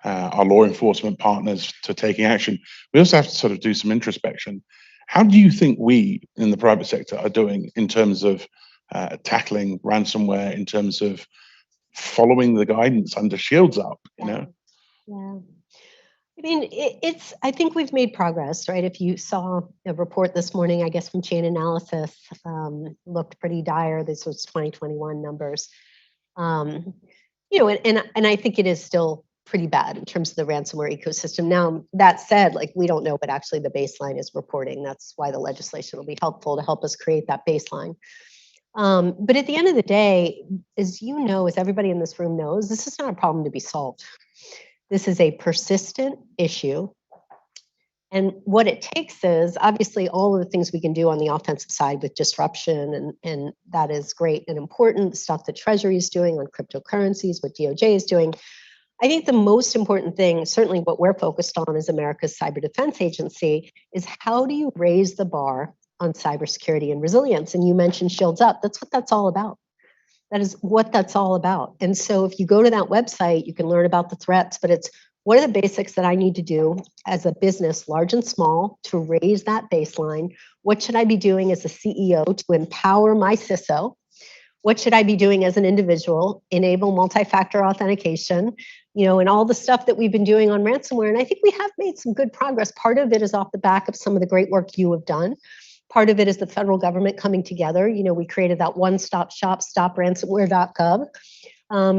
our law enforcement partners to taking action, we also have to sort of do some introspection. How do you think we in the private sector are doing in terms of tackling ransomware, in terms of following the guidance under Shields Up, Yeah. I mean, I think we've made progress, right? If you saw a report this morning, I guess from Chain Analysis, looked pretty dire. This was 2021 numbers. And I think it is still pretty bad in terms of the ransomware ecosystem. Now, that said, we don't know what actually the baseline is reporting. That's why the legislation will be helpful to help us create that baseline. But at the end of the day, as you know, as everybody in this room knows, this is not a problem to be solved. This is a persistent issue. And what it takes is obviously all of the things we can do on the offensive side with disruption, and that is great and important, the stuff that Treasury is doing on cryptocurrencies, what DOJ is doing. I think the most important thing, certainly what we're focused on as America's Cyber Defense Agency, is how do you raise the bar on cybersecurity and resilience? And you mentioned Shields Up. That's what that's all about. That is what that's all about. And so if you go to that website, you can learn about the threats, but it's what are the basics that I need to do as a business, large and small, to raise that baseline? What should I be doing as a CEO to empower my CISO? What should I be doing as an individual? Enable multi-factor authentication, and all the stuff that we've been doing on ransomware. And I think we have made some good progress. Part of it is off the back of some of the great work you have done. Part of it is the federal government coming together. We created that one-stop shop, stopransomware.gov,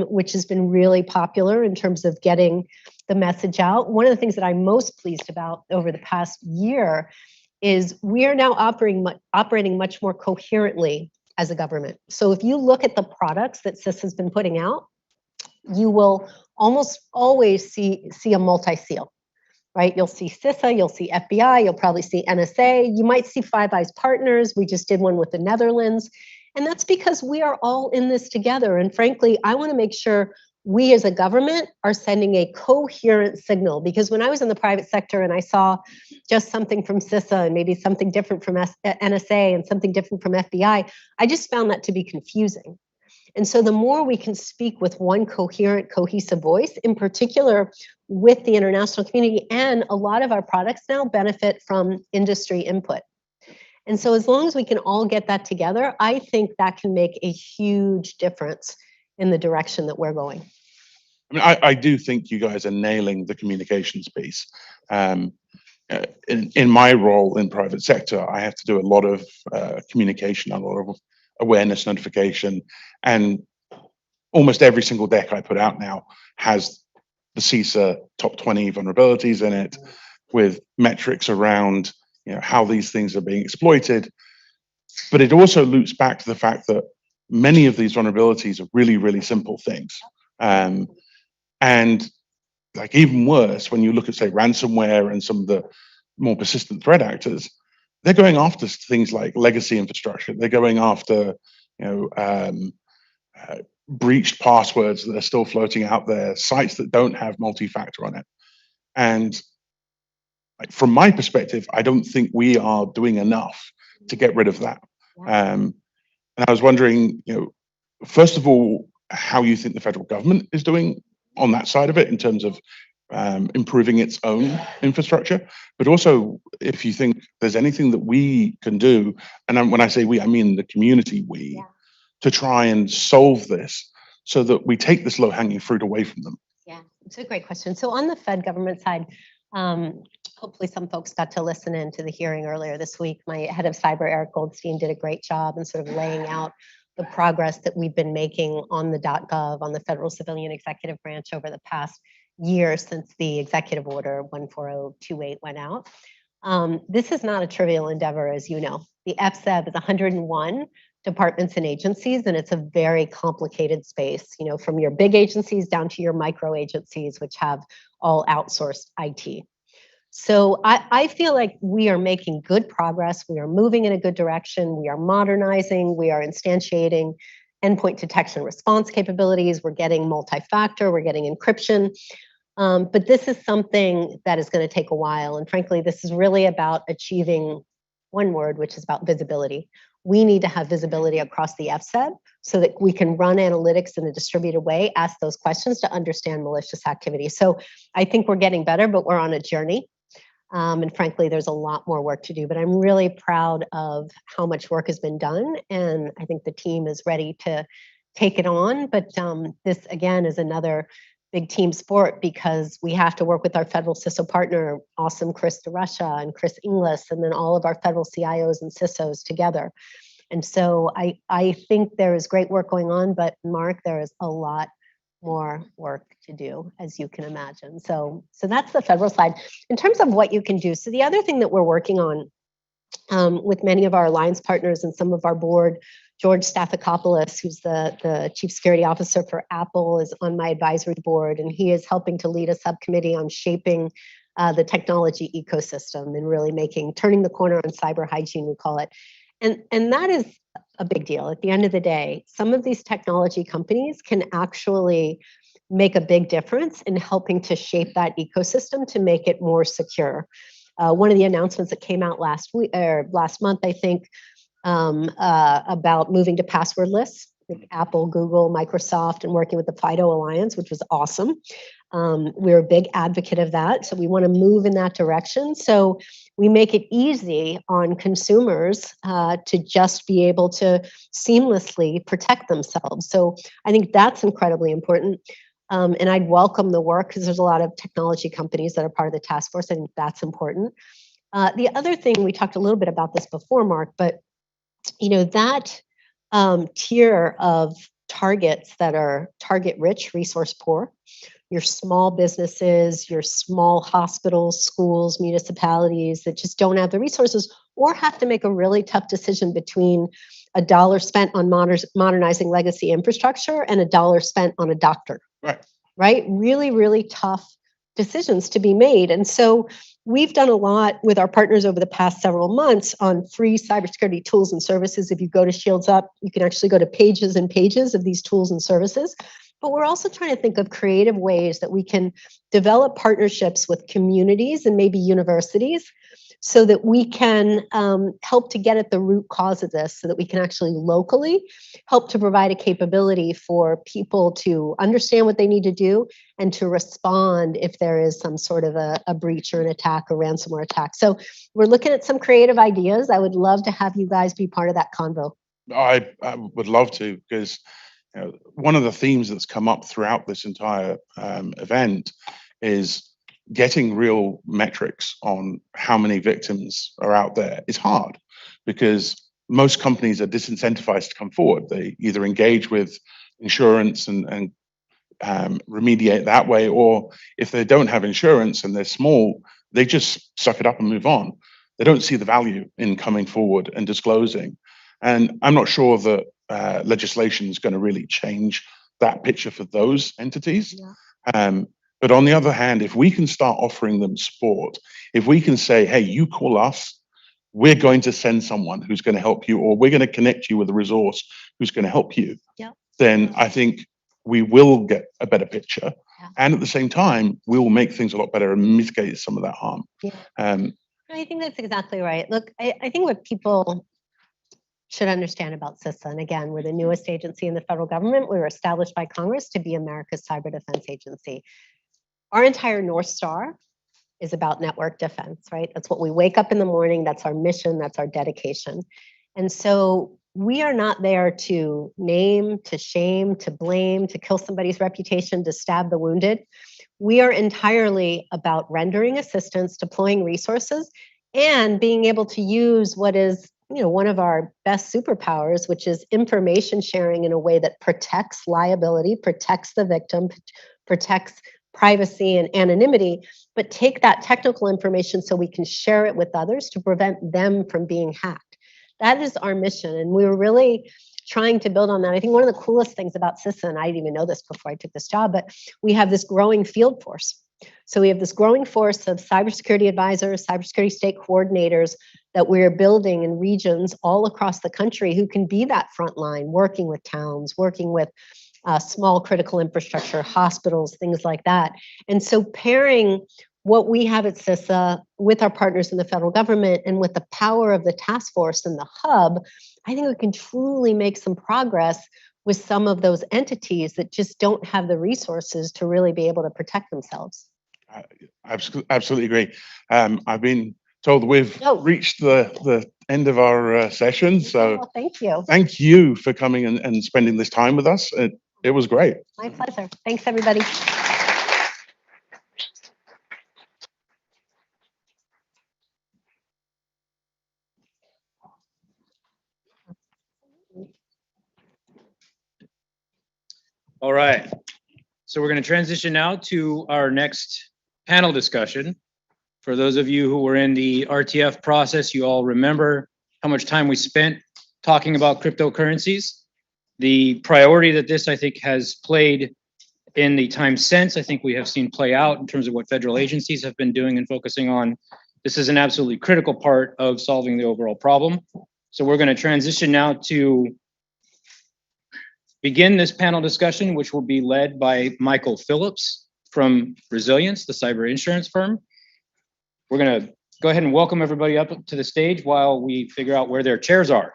which has been really popular in terms of getting the message out. One of the things that I'm most pleased about over the past year is we are now operating much more coherently as a government. So if you look at the products that CIS has been putting out, you will almost always see a multi-seal. Right? You'll see CISA, you'll see FBI, you'll probably see NSA, you might see Five Eyes Partners. We just did one with the Netherlands. And that's because we are all in this together. And frankly, I want to make sure we as a government are sending a coherent signal, because when I was in the private sector and I saw just something from CISA and maybe something different from NSA and something different from FBI, I just found that to be confusing. And so the more we can speak with one coherent, cohesive voice, in particular with the international community, and a lot of our products now benefit from industry input. And so as long as we can all get that together, I think that can make a huge difference in the direction that we're going. I mean, I do think you guys are nailing the communications piece. In my role in private sector, I have to do a lot of communication, a lot of awareness notification, and almost every single deck I put out now has the CISA top 20 vulnerabilities in it, with metrics around how these things are being exploited. But it also loops back to the fact that many of these vulnerabilities are really, really simple things. And even worse, when you look at, say, ransomware and some of the more persistent threat actors, they're going after things like legacy infrastructure. They're going after, breached passwords that are still floating out there, sites that don't have multi-factor on it. And from my perspective, I don't think we are doing enough to get rid of that. And I was wondering, first of all, how you think the federal government is doing on that side of it in terms of improving its own infrastructure, but also if you think there's anything that we can do, and when I say we, I mean the community to try and solve this so that we take this low-hanging fruit away from them. Yeah, it's a great question. So on the Fed government side, hopefully some folks got to listen in to the hearing earlier this week. My head of cyber, Eric Goldstein, did a great job in sort of laying out the progress that we've been making on the .gov, on the federal civilian executive branch over the past year since the executive order 14028 went out. This is not a trivial endeavor, as you know. The FCEB is 101 departments and agencies, and it's a very complicated space, you know, from your big agencies down to your micro agencies, which have all outsourced IT. So I feel like we are making good progress. We are moving in a good direction. We are modernizing. We are instantiating endpoint detection response capabilities. We're getting multi-factor. We're getting encryption. But this is something that is going to take a while. And frankly, this is really about achieving one word, which is about visibility. We need to have visibility across the FCEB so that we can run analytics in a distributed way, ask those questions to understand malicious activity. So I think we're getting better, but we're on a journey. And frankly, there's a lot more work to do, but I'm really proud of how much work has been done. And I think the team is ready to take it on. But this, again, is another big team sport because we have to work with our federal CISO partner, awesome Chris DeRusha and Chris Inglis, and then all of our federal CIOs and CISOs together. And so I think there is great work going on, but Mark, there is a lot more work to do, as you can imagine. So that's the federal side. In terms of what you can do, so the other thing that we're working on with many of our alliance partners and some of our board, George Stathopoulos, who's the Chief Security Officer for Apple, is on my advisory board, and he is helping to lead a subcommittee on shaping the technology ecosystem and really turning the corner on cyber hygiene, we call it. And that is a big deal. At the end of the day, some of these technology companies can actually make a big difference in helping to shape that ecosystem to make it more secure. One of the announcements that came out last month, I think, about moving to passwordless, like Apple, Google, Microsoft, and working with the FIDO Alliance, which was awesome. We're a big advocate of that. So we want to move in that direction. So we make it easy on consumers to just be able to seamlessly protect themselves. So I think that's incredibly important. And I'd welcome the work because there's a lot of technology companies that are part of the task force. I think that's important. The other thing, we talked a little bit about this before, Mark, but you know, that tier of targets that are target rich, resource poor, your small businesses, your small hospitals, schools, municipalities that just don't have the resources or have to make a really tough decision between $1 spent on modernizing legacy infrastructure and $1 spent on a doctor. Right? Really, really tough decisions to be made. And so we've done a lot with our partners over the past several months on free cybersecurity tools and services. If you go to Shields Up, you can actually go to pages and pages of these tools and services. But we're also trying to think of creative ways that we can develop partnerships with communities and maybe universities so that we can help to get at the root cause of this so that we can actually locally help to provide a capability for people to understand what they need to do and to respond if there is some sort of a breach or an attack or ransomware attack. So we're looking at some creative ideas. I would love to have you guys be part of that convo. I would love to, because one of the themes that's come up throughout this entire event is getting real metrics on how many victims are out there. Is hard because most companies are disincentivized to come forward. They either engage with insurance and remediate that way, or if they don't have insurance and they're small, they just suck it up and move on. They don't see the value in coming forward and disclosing. And I'm not sure that legislation is going to really change that picture for those entities. Yeah. But on the other hand, if we can start offering them support, if we can say, hey, you call us, we're going to send someone who's going to help you, or we're going to connect you with a resource who's going to help you, then I think we will get a better picture. Yeah. And at the same time, we'll make things a lot better and mitigate some of that harm. Yeah. I think that's exactly right. Look, I think what people should understand about CISA, and again, we're the newest agency in the federal government. We were established by Congress to be America's cyber defense agency. Our entire North Star is about network defense, right? That's what we wake up in the morning. That's our mission. That's our dedication. And so we are not there to name, to shame, to blame, to kill somebody's reputation, to stab the wounded. We are entirely about rendering assistance, deploying resources, and being able to use what is one of our best superpowers, which is information sharing in a way that protects liability, protects the victim, protects privacy and anonymity, but take that technical information so we can share it with others to prevent them from being hacked. That is our mission, and we were really trying to build on that. I think one of the coolest things about CISA, and I didn't even know this before I took this job, but we have this growing field force. So we have this growing force of cybersecurity advisors, cybersecurity state coordinators that we're building in regions all across the country who can be that front line, working with towns, working with small critical infrastructure, hospitals, things like that. And so pairing what we have at CISA with our partners in the federal government and with the power of the task force and the hub, I think we can truly make some progress with some of those entities that just don't have the resources to really be able to protect themselves. I absolutely agree. I've been told we've reached the end of our session, so thank you. Thank you for coming and spending this time with us. It was great. My pleasure. Thanks, everybody. All right. So we're going to transition now to our next panel discussion. For those of you who were in the RTF process, you all remember how much time we spent talking about cryptocurrencies. The priority that this, I think, has played in the time since, I think we have seen play out in terms of what federal agencies have been doing and focusing on. This is an absolutely critical part of solving the overall problem. So we're going to transition now to begin this panel discussion, which will be led by Michael Phillips from Resilience, the cyber insurance firm. We're going to go ahead and welcome everybody up to the stage while we figure out where their chairs are.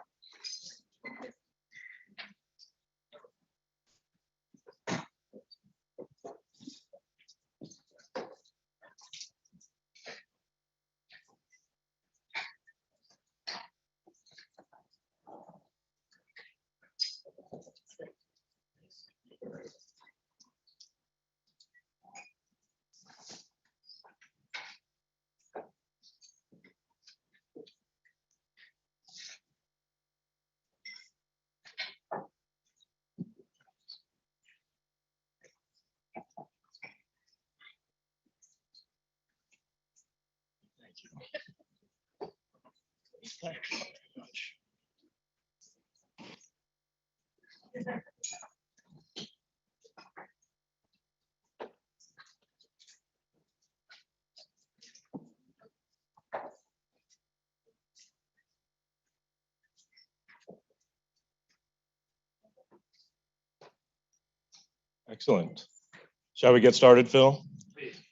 Thanks very much. Excellent. Shall we get started, Phil?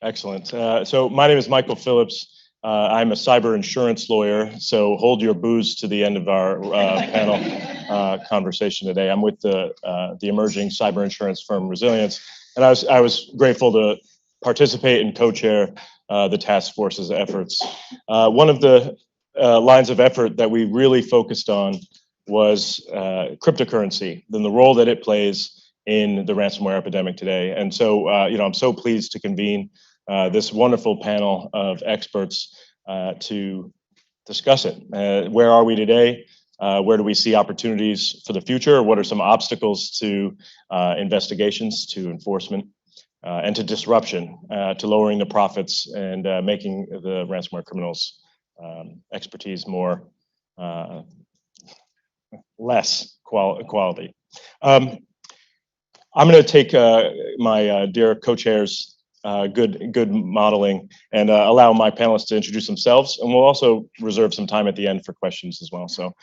Excellent. So my name is Michael Phillips. I'm a cyber insurance lawyer, so hold your booze to the end of our panel conversation today. I'm with the emerging cyber insurance firm Resilience, and I was grateful to participate and co-chair the task force's efforts. One of the lines of effort that we really focused on was cryptocurrency, then the role that it plays in the ransomware epidemic today. And so, I'm so pleased to convene this wonderful panel of experts to discuss it. Where are we today? Where do we see opportunities for the future? What are some obstacles to investigations, to enforcement, and to disruption, to lowering the profits and making the ransomware criminals' expertise more less quality? I'm going to take my dear co-chairs good modeling and allow my panelists to introduce themselves, and we'll also reserve some time at the end for questions as well. So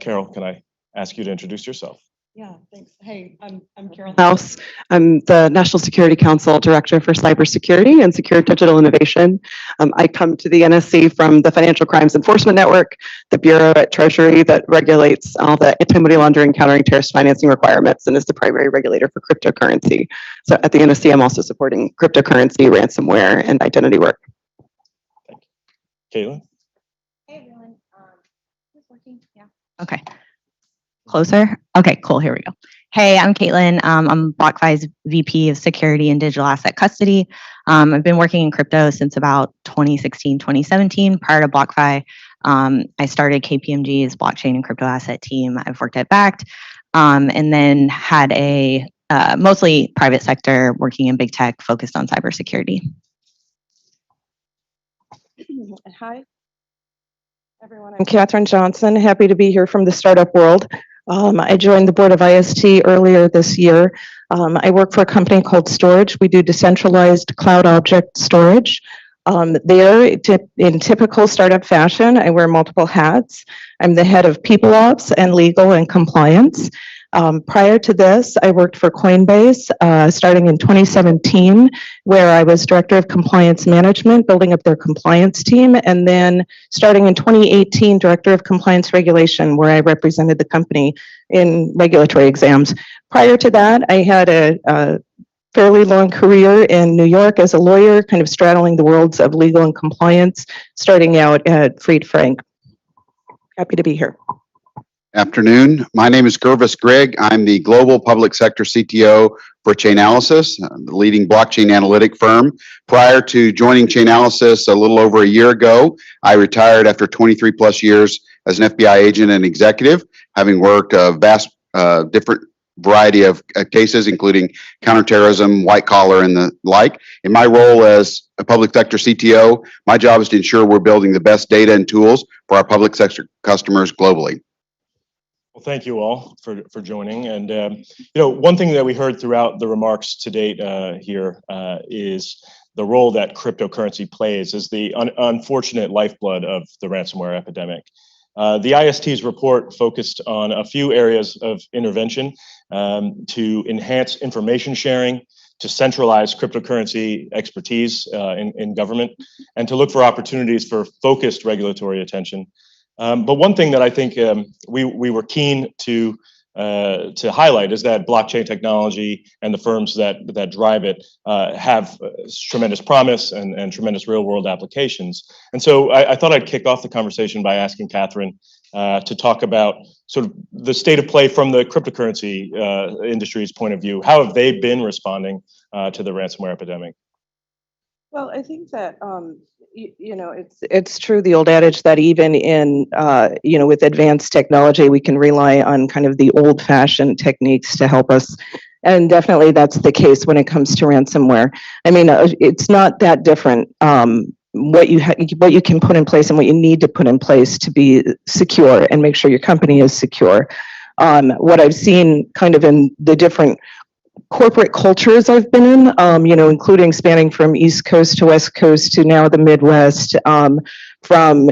Carol, can I ask you to introduce yourself? Yeah, thanks. Hey, I'm Carol House. I'm the National Security Council Director for Cybersecurity and Secure Digital Innovation. I come to the NSC from the Financial Crimes Enforcement Network, the Bureau at Treasury that regulates all the anti-money laundering, countering terrorist financing requirements, and is the primary regulator for cryptocurrency. So at the NSC, I'm also supporting cryptocurrency, ransomware, and identity work. Caitlin? Hey everyone, is working? Yeah. Okay. Closer? Okay, cool. Here we go. Hey, I'm Caitlin. I'm BlockFi's VP of Security and Digital Asset Custody. I've been working in crypto since about 2016, 2017. Prior to BlockFi, I started KPMG's blockchain and crypto asset team. I've worked at Bakkt, and then had a mostly private sector working in big tech focused on cybersecurity. Hi, everyone. I'm Katherine Johnson. Happy to be here from the startup world. I joined the board of IST earlier this year. I work for a company called Storage. We do decentralized cloud object storage. In typical startup fashion, I wear multiple hats. I'm the head of people ops and legal and compliance. Prior to this, I worked for Coinbase, starting in 2017, where I was director of compliance management, building up their compliance team, and then starting in 2018, director of compliance regulation, where I represented the company in regulatory exams. Prior to that, I had a fairly long career in New York as a lawyer, kind of straddling the worlds of legal and compliance, starting out at Fried Frank. Happy to be here. Afternoon. My name is Gervis Grigg. I'm the Global Public Sector CTO for Chainalysis, the leading blockchain analytic firm. Prior to joining Chainalysis a little over a year ago, I retired after 23 plus years as an FBI agent and executive, having worked a vast different variety of cases, including counterterrorism, white collar, and the like. In my role as a public sector CTO, my job is to ensure we're building the best data and tools for our public sector customers globally. Well, thank you all for joining. And one thing that we heard throughout the remarks to date here is the role that cryptocurrency plays as the unfortunate lifeblood of the ransomware epidemic. The IST's report focused on a few areas of intervention to enhance information sharing, to centralize cryptocurrency expertise in government, and to look for opportunities for focused regulatory attention. But one thing that I think we were keen to highlight is that blockchain technology and the firms that drive it have tremendous promise and tremendous real world applications. And so I thought I'd kick off the conversation by asking Katherine to talk about sort of the state of play from the cryptocurrency industry's point of view. How have they been responding to the ransomware epidemic? Well, I think that, it's true, the old adage that even in, with advanced technology, we can rely on kind of the old fashioned techniques to help us. And definitely that's the case when it comes to ransomware. I mean, it's not that different. What you can put in place and what you need to put in place to be secure and make sure your company is secure. What I've seen kind of in the different corporate cultures I've been in, including spanning from East Coast to West Coast to now the Midwest, from,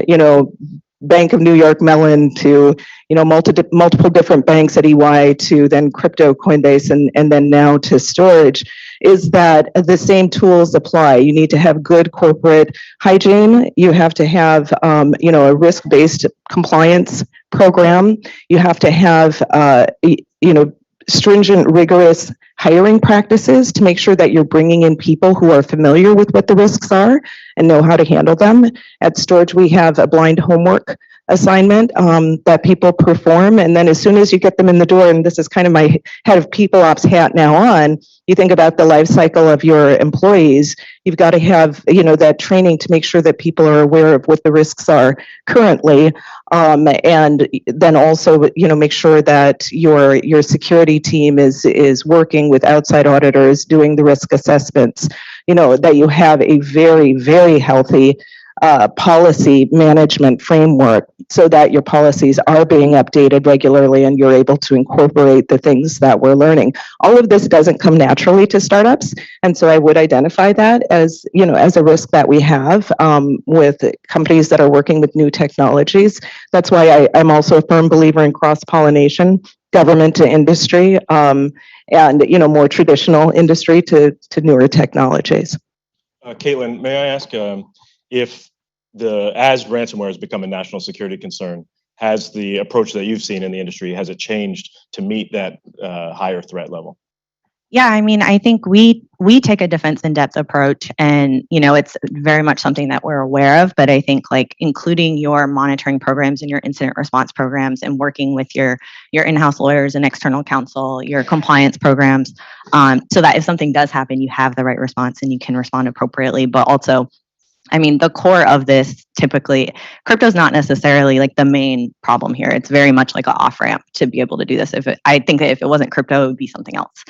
Bank of New York Mellon to, multiple different banks at EY to then crypto Coinbase and then now to storage, is that the same tools apply. You need to have good corporate hygiene. You have to have, a risk-based compliance program. You have to have, stringent, rigorous hiring practices to make sure that you're bringing in people who are familiar with what the risks are and know how to handle them. At Storage, we have a blind homework assignment that people perform. And then as soon as you get them in the door, and this is kind of my head of people ops hat now on, you think about the life cycle of your employees, you've got to have, that training to make sure that people are aware of what the risks are currently. And then also, make sure that your security team is working with outside auditors, doing the risk assessments, that you have a very, very healthy policy management framework so that your policies are being updated regularly and you're able to incorporate the things that we're learning. All of this doesn't come naturally to startups. And so I would identify that as, as a risk that we have with companies that are working with new technologies. That's why I'm also a firm believer in cross-pollination, government to industry, and, more traditional industry to newer technologies. Caitlin, may I ask if as ransomware has become a national security concern, has the approach that you've seen in the industry, has it changed to meet that higher threat level? Yeah, I mean, I think we take a defense in depth approach, and it's very much something that we're aware of. But I think including your monitoring programs and your incident response programs, and working with your in-house lawyers and external counsel, your compliance programs, so that if something does happen, you have the right response and you can respond appropriately. But also, I mean, the core of this typically, crypto is not necessarily like the main problem here. It's very much like an off ramp to be able to do this. I think that if it wasn't crypto, it would be something else.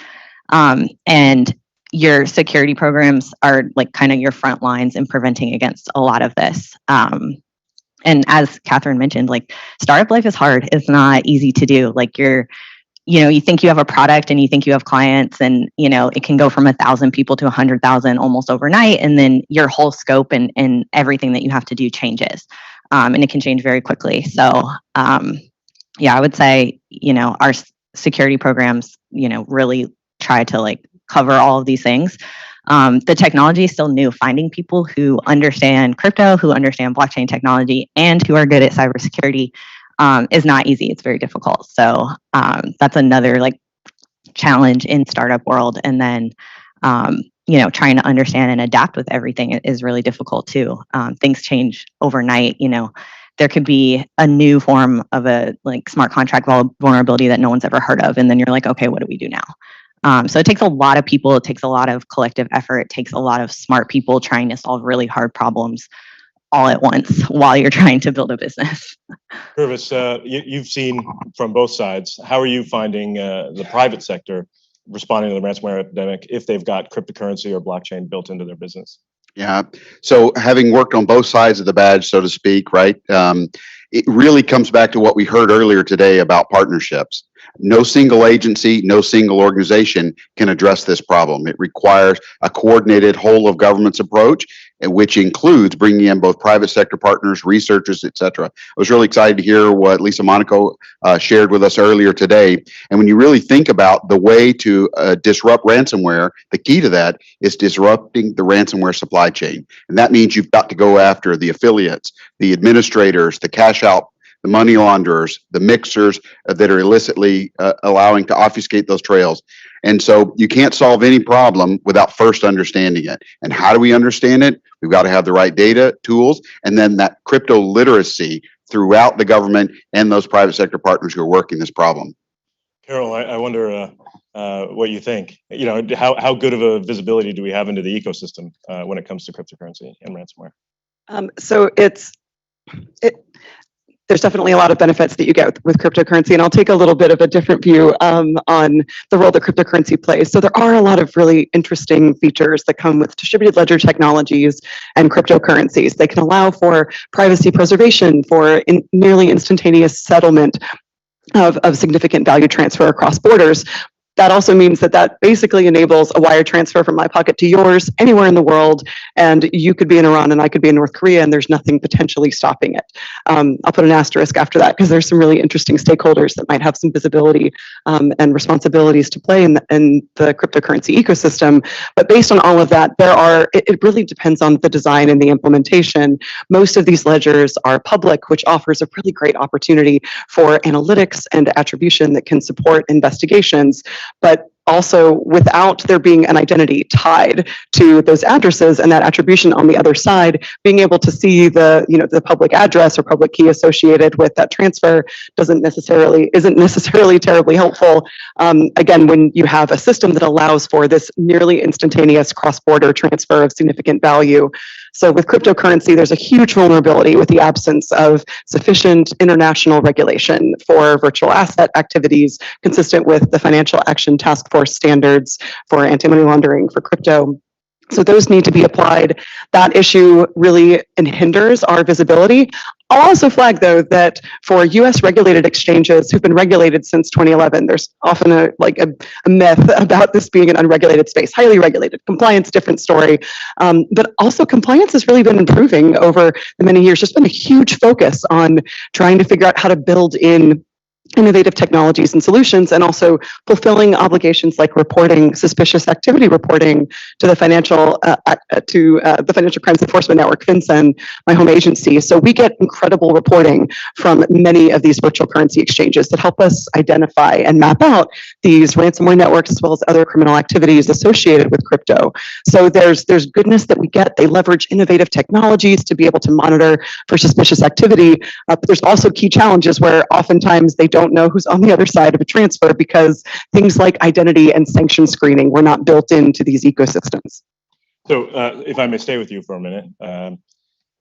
And your security programs are like kind of your front lines in preventing against a lot of this. And as Catherine mentioned, like startup life is hard. It's not easy to do. Like you think you have a product and you think you have clients, and it can go from 1,000 people to 100,000 almost overnight, and then your whole scope and everything that you have to do changes, and it can change very quickly. So yeah, I would say our security programs really try to like cover all of these things. The technology is still new. Finding people who understand crypto, who understand blockchain technology, and who are good at cybersecurity is not easy. It's very difficult. So that's another like challenge in startup world. And then trying to understand and adapt with everything is really difficult too. Things change overnight. There could be a new form of a like smart contract vulnerability that no one's ever heard of, and then you're like, okay, what do we do now? So it takes a lot of people. It takes a lot of collective effort. It takes a lot of smart people trying to solve really hard problems all at once while you're trying to build a business. Krebs, you've seen from both sides. How are you finding the private sector responding to the ransomware epidemic if they've got cryptocurrency or blockchain built into their business? Yeah. So having worked on both sides of the badge, so to speak, right? It really comes back to what we heard earlier today about partnerships. No single agency, no single organization can address this problem. It requires a coordinated whole of government's approach, which includes bringing in both private sector partners, researchers, et cetera. I was really excited to hear what Lisa Monaco shared with us earlier today. And when you really think about the way to disrupt ransomware, the key to that is disrupting the ransomware supply chain. And that means you've got to go after the affiliates, the administrators, the cash out, the money launderers, the mixers that are illicitly allowing to obfuscate those trails. And so you can't solve any problem without first understanding it. And how do we understand it? We've got to have the right data, tools, and then that crypto literacy throughout the government and those private sector partners who are working this problem. Carol, I wonder what you think. How good of a visibility do we have into the ecosystem when it comes to cryptocurrency and ransomware? So there's definitely a lot of benefits that you get with cryptocurrency, and I'll take a little bit of a different view on the role that cryptocurrency plays. So there are a lot of really interesting features that come with distributed ledger technologies and cryptocurrencies. They can allow for privacy preservation, for nearly instantaneous settlement of significant value transfer across borders. That also means that basically enables a wire transfer from my pocket to yours anywhere in the world, and you could be in Iran and I could be in North Korea, and there's nothing potentially stopping it. I'll put an asterisk after that because there's some really interesting stakeholders that might have some visibility and responsibilities to play in the cryptocurrency ecosystem. But based on all of that, it really depends on the design and the implementation. Most of these ledgers are public, which offers a really great opportunity for analytics and attribution that can support investigations. But also without there being an identity tied to those addresses and that attribution on the other side, being able to see the public address or public key associated with that transfer isn't necessarily terribly helpful. Again, when you have a system that allows for this nearly instantaneous cross-border transfer of significant value. So with cryptocurrency, there's a huge vulnerability with the absence of sufficient international regulation for virtual asset activities consistent with the Financial Action Task Force standards for anti-money laundering for crypto. So those need to be applied. That issue really hinders our visibility. I'll also flag, though, that for U.S. regulated exchanges who've been regulated since 2011, there's often a myth about this being an unregulated space, highly regulated. Compliance, different story. But also compliance has really been improving over the many years. There's been a huge focus on trying to figure out how to build in innovative technologies and solutions, and also fulfilling obligations like reporting suspicious activity reporting to the Financial Crimes Enforcement Network, FinCEN, my home agency. So we get incredible reporting from many of these virtual currency exchanges that help us identify and map out these ransomware networks as well as other criminal activities associated with crypto. So there's goodness that we get. They leverage innovative technologies to be able to monitor for suspicious activity, but there's also key challenges where oftentimes they don't know who's on the other side of a transfer because things like identity and sanction screening were not built into these ecosystems. So if I may stay with you for a minute,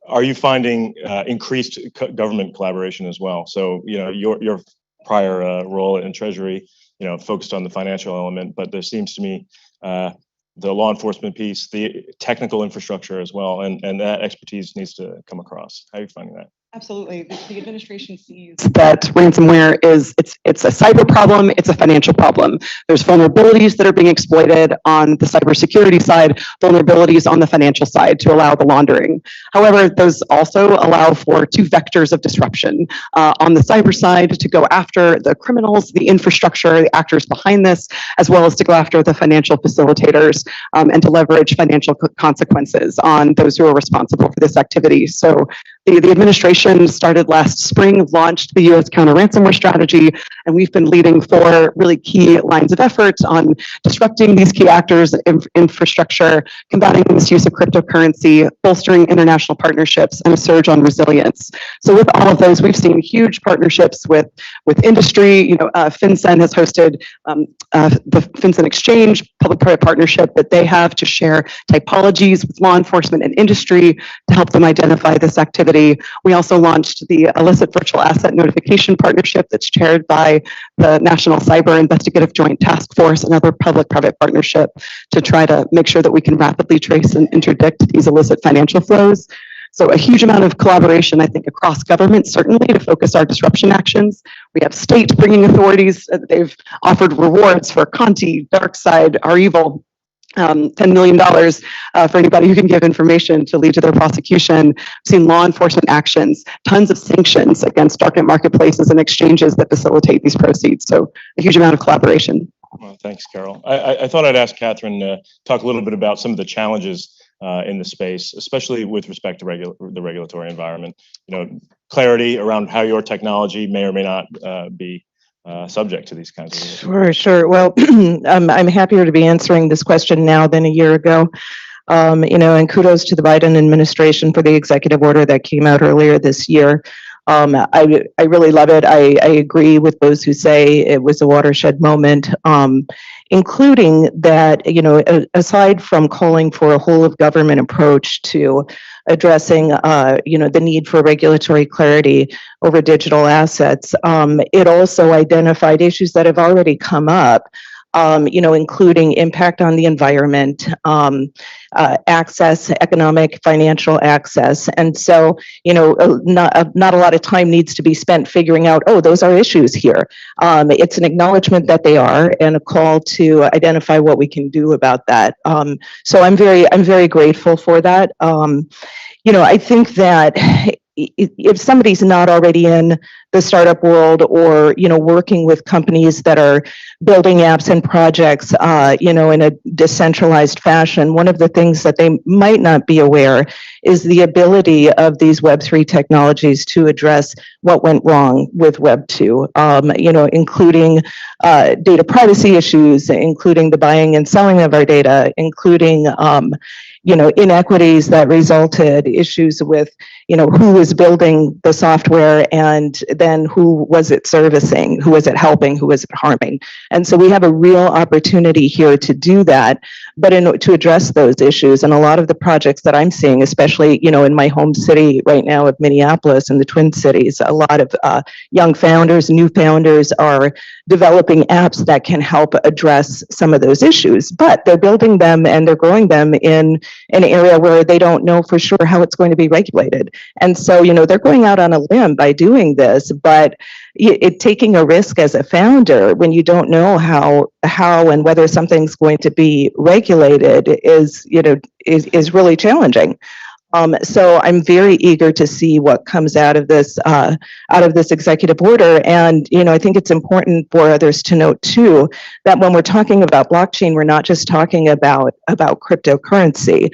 are you finding increased government collaboration as well? So, you know, your prior role in Treasury, you know, focused on the financial element, but there seems to me the law enforcement piece, the technical infrastructure as well, and that expertise needs to come across. How are you finding that? Absolutely. The administration sees that ransomware it's a cyber problem, it's a financial problem. There's vulnerabilities that are being exploited on the cybersecurity side, vulnerabilities on the financial side to allow the laundering. However, those also allow for two vectors of disruption. On the cyber side, to go after the criminals, the infrastructure, the actors behind this, as well as to go after the financial facilitators and to leverage financial consequences on those who are responsible for this activity. So the administration started last spring, launched the U.S. counter-ransomware strategy, and we've been leading 4 really key lines of effort on disrupting these key actors, infrastructure, combating the misuse of cryptocurrency, bolstering international partnerships, and a surge on resilience. So with all of those, we've seen huge partnerships with industry. You know, FinCEN has hosted the FinCEN Exchange, public-private partnership that they have to share typologies with law enforcement and industry to help them identify this activity. We also launched the Illicit Virtual Asset Notification Partnership that's chaired by the National Cyber Investigative Joint Task Force, another public-private partnership to try to make sure that we can rapidly trace and interdict these illicit financial flows. So a huge amount of collaboration, I think, across government, certainly to focus our disruption actions. We have state bringing authorities. They've offered rewards for Conti, DarkSide, Our Evil. $10 million for anybody who can give information to lead to their prosecution. We've seen law enforcement actions, tons of sanctions against darknet marketplaces and exchanges that facilitate these proceeds. So a huge amount of collaboration. Well, thanks, Carol. I thought I'd ask Catherine to talk a little bit about some of the challenges in the space, especially with respect to the regulatory environment. You know, clarity around how your technology may or may not be subject to these kinds of Sure. Well, I'm happier to be answering this question now than a year ago. You know, and kudos to the Biden administration for the executive order that came out earlier this year. I really love it. I agree with those who say it was a watershed moment, including that, you know, aside from calling for a whole of government approach to addressing, you know, the need for regulatory clarity over digital assets, it also identified issues that have already come up, you know, including impact on the environment, access, economic, financial access. And so, you know, not a lot of time needs to be spent figuring out, oh, those are issues here. It's an acknowledgement that they are and a call to identify what we can do about that. So I'm very grateful for that. You know, I think that if somebody's not already in the startup world or, you know, working with companies that are building apps and projects, you know, in a decentralized fashion, one of the things that they might not be aware is the ability of these Web3 technologies to address what went wrong with Web2, you know, including data privacy issues, including the buying and selling of our data, including, you know, inequities that resulted, issues with, you know, who was building the software and then who was it servicing, who was it helping, who was it harming. And so we have a real opportunity here to do that, but to address those issues. And a lot of the projects that I'm seeing, especially, you know, in my home city right now of Minneapolis and the Twin Cities, a lot of young founders, new founders are developing apps that can help address some of those issues, but they're building them and they're growing them in an area where they don't know for sure how it's going to be regulated. And so, you know, they're going out on a limb by doing this, but taking a risk as a founder when you don't know how and whether something's going to be regulated is, you know, is really challenging. So I'm very eager to see what comes out of this executive order. And, you know, I think it's important for others to note too, that when we're talking about blockchain, we're not just talking about cryptocurrency.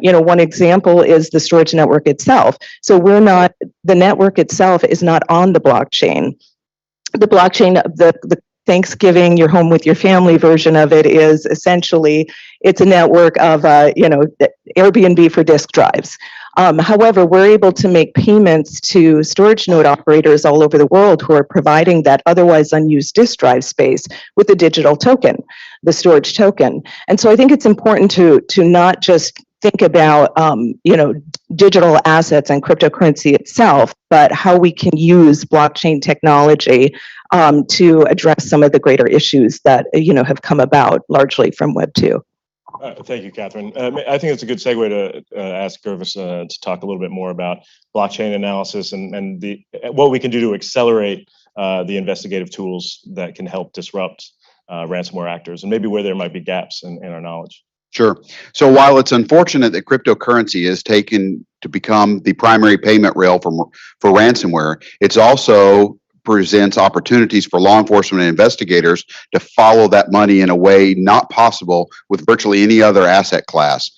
You know, one example is the storage network itself. So the network itself is not on the blockchain. The blockchain, the Thanksgiving, you're home with your family version of it is essentially, it's a network of, you know, Airbnb for disk drives. However, we're able to make payments to storage node operators all over the world who are providing that otherwise unused disk drive space with a digital token. the storage token. And so I think it's important to not just think about, digital assets and cryptocurrency itself, but how we can use blockchain technology to address some of the greater issues that, have come about largely from Web 2. Thank you, Catherine. I think it's a good segue to ask Gervis to talk a little bit more about blockchain analysis and what we can do to accelerate the investigative tools that can help disrupt ransomware actors, and maybe where there might be gaps in our knowledge. Sure. So while it's unfortunate that cryptocurrency is taken to become the primary payment rail for ransomware, it's also presents opportunities for law enforcement and investigators to follow that money in a way not possible with virtually any other asset class,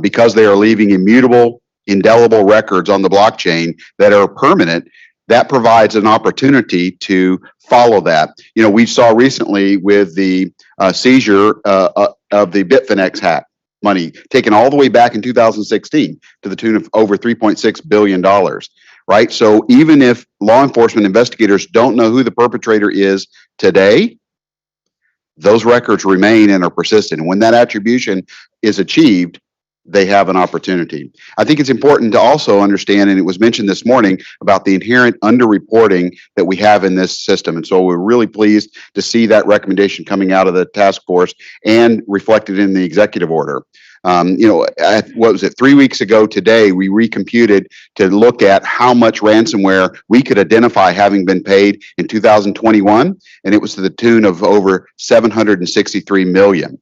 because they are leaving immutable, indelible records on the blockchain that are permanent. That provides an opportunity to follow that. We saw recently with the seizure of the Bitfinex hack money taken all the way back in 2016 to the tune of over $3.6 billion. Right? So even if law enforcement investigators don't know who the perpetrator is today, those records remain and are persistent. And when that attribution is achieved, they have an opportunity. I think it's important to also understand, and it was mentioned this morning, about the inherent underreporting that we have in this system. And so we're really pleased to see that recommendation coming out of the task force and reflected in the executive order. What was it, 3 weeks ago today, we recomputed to look at how much ransomware we could identify having been paid in 2021, and it was to the tune of over 763 million.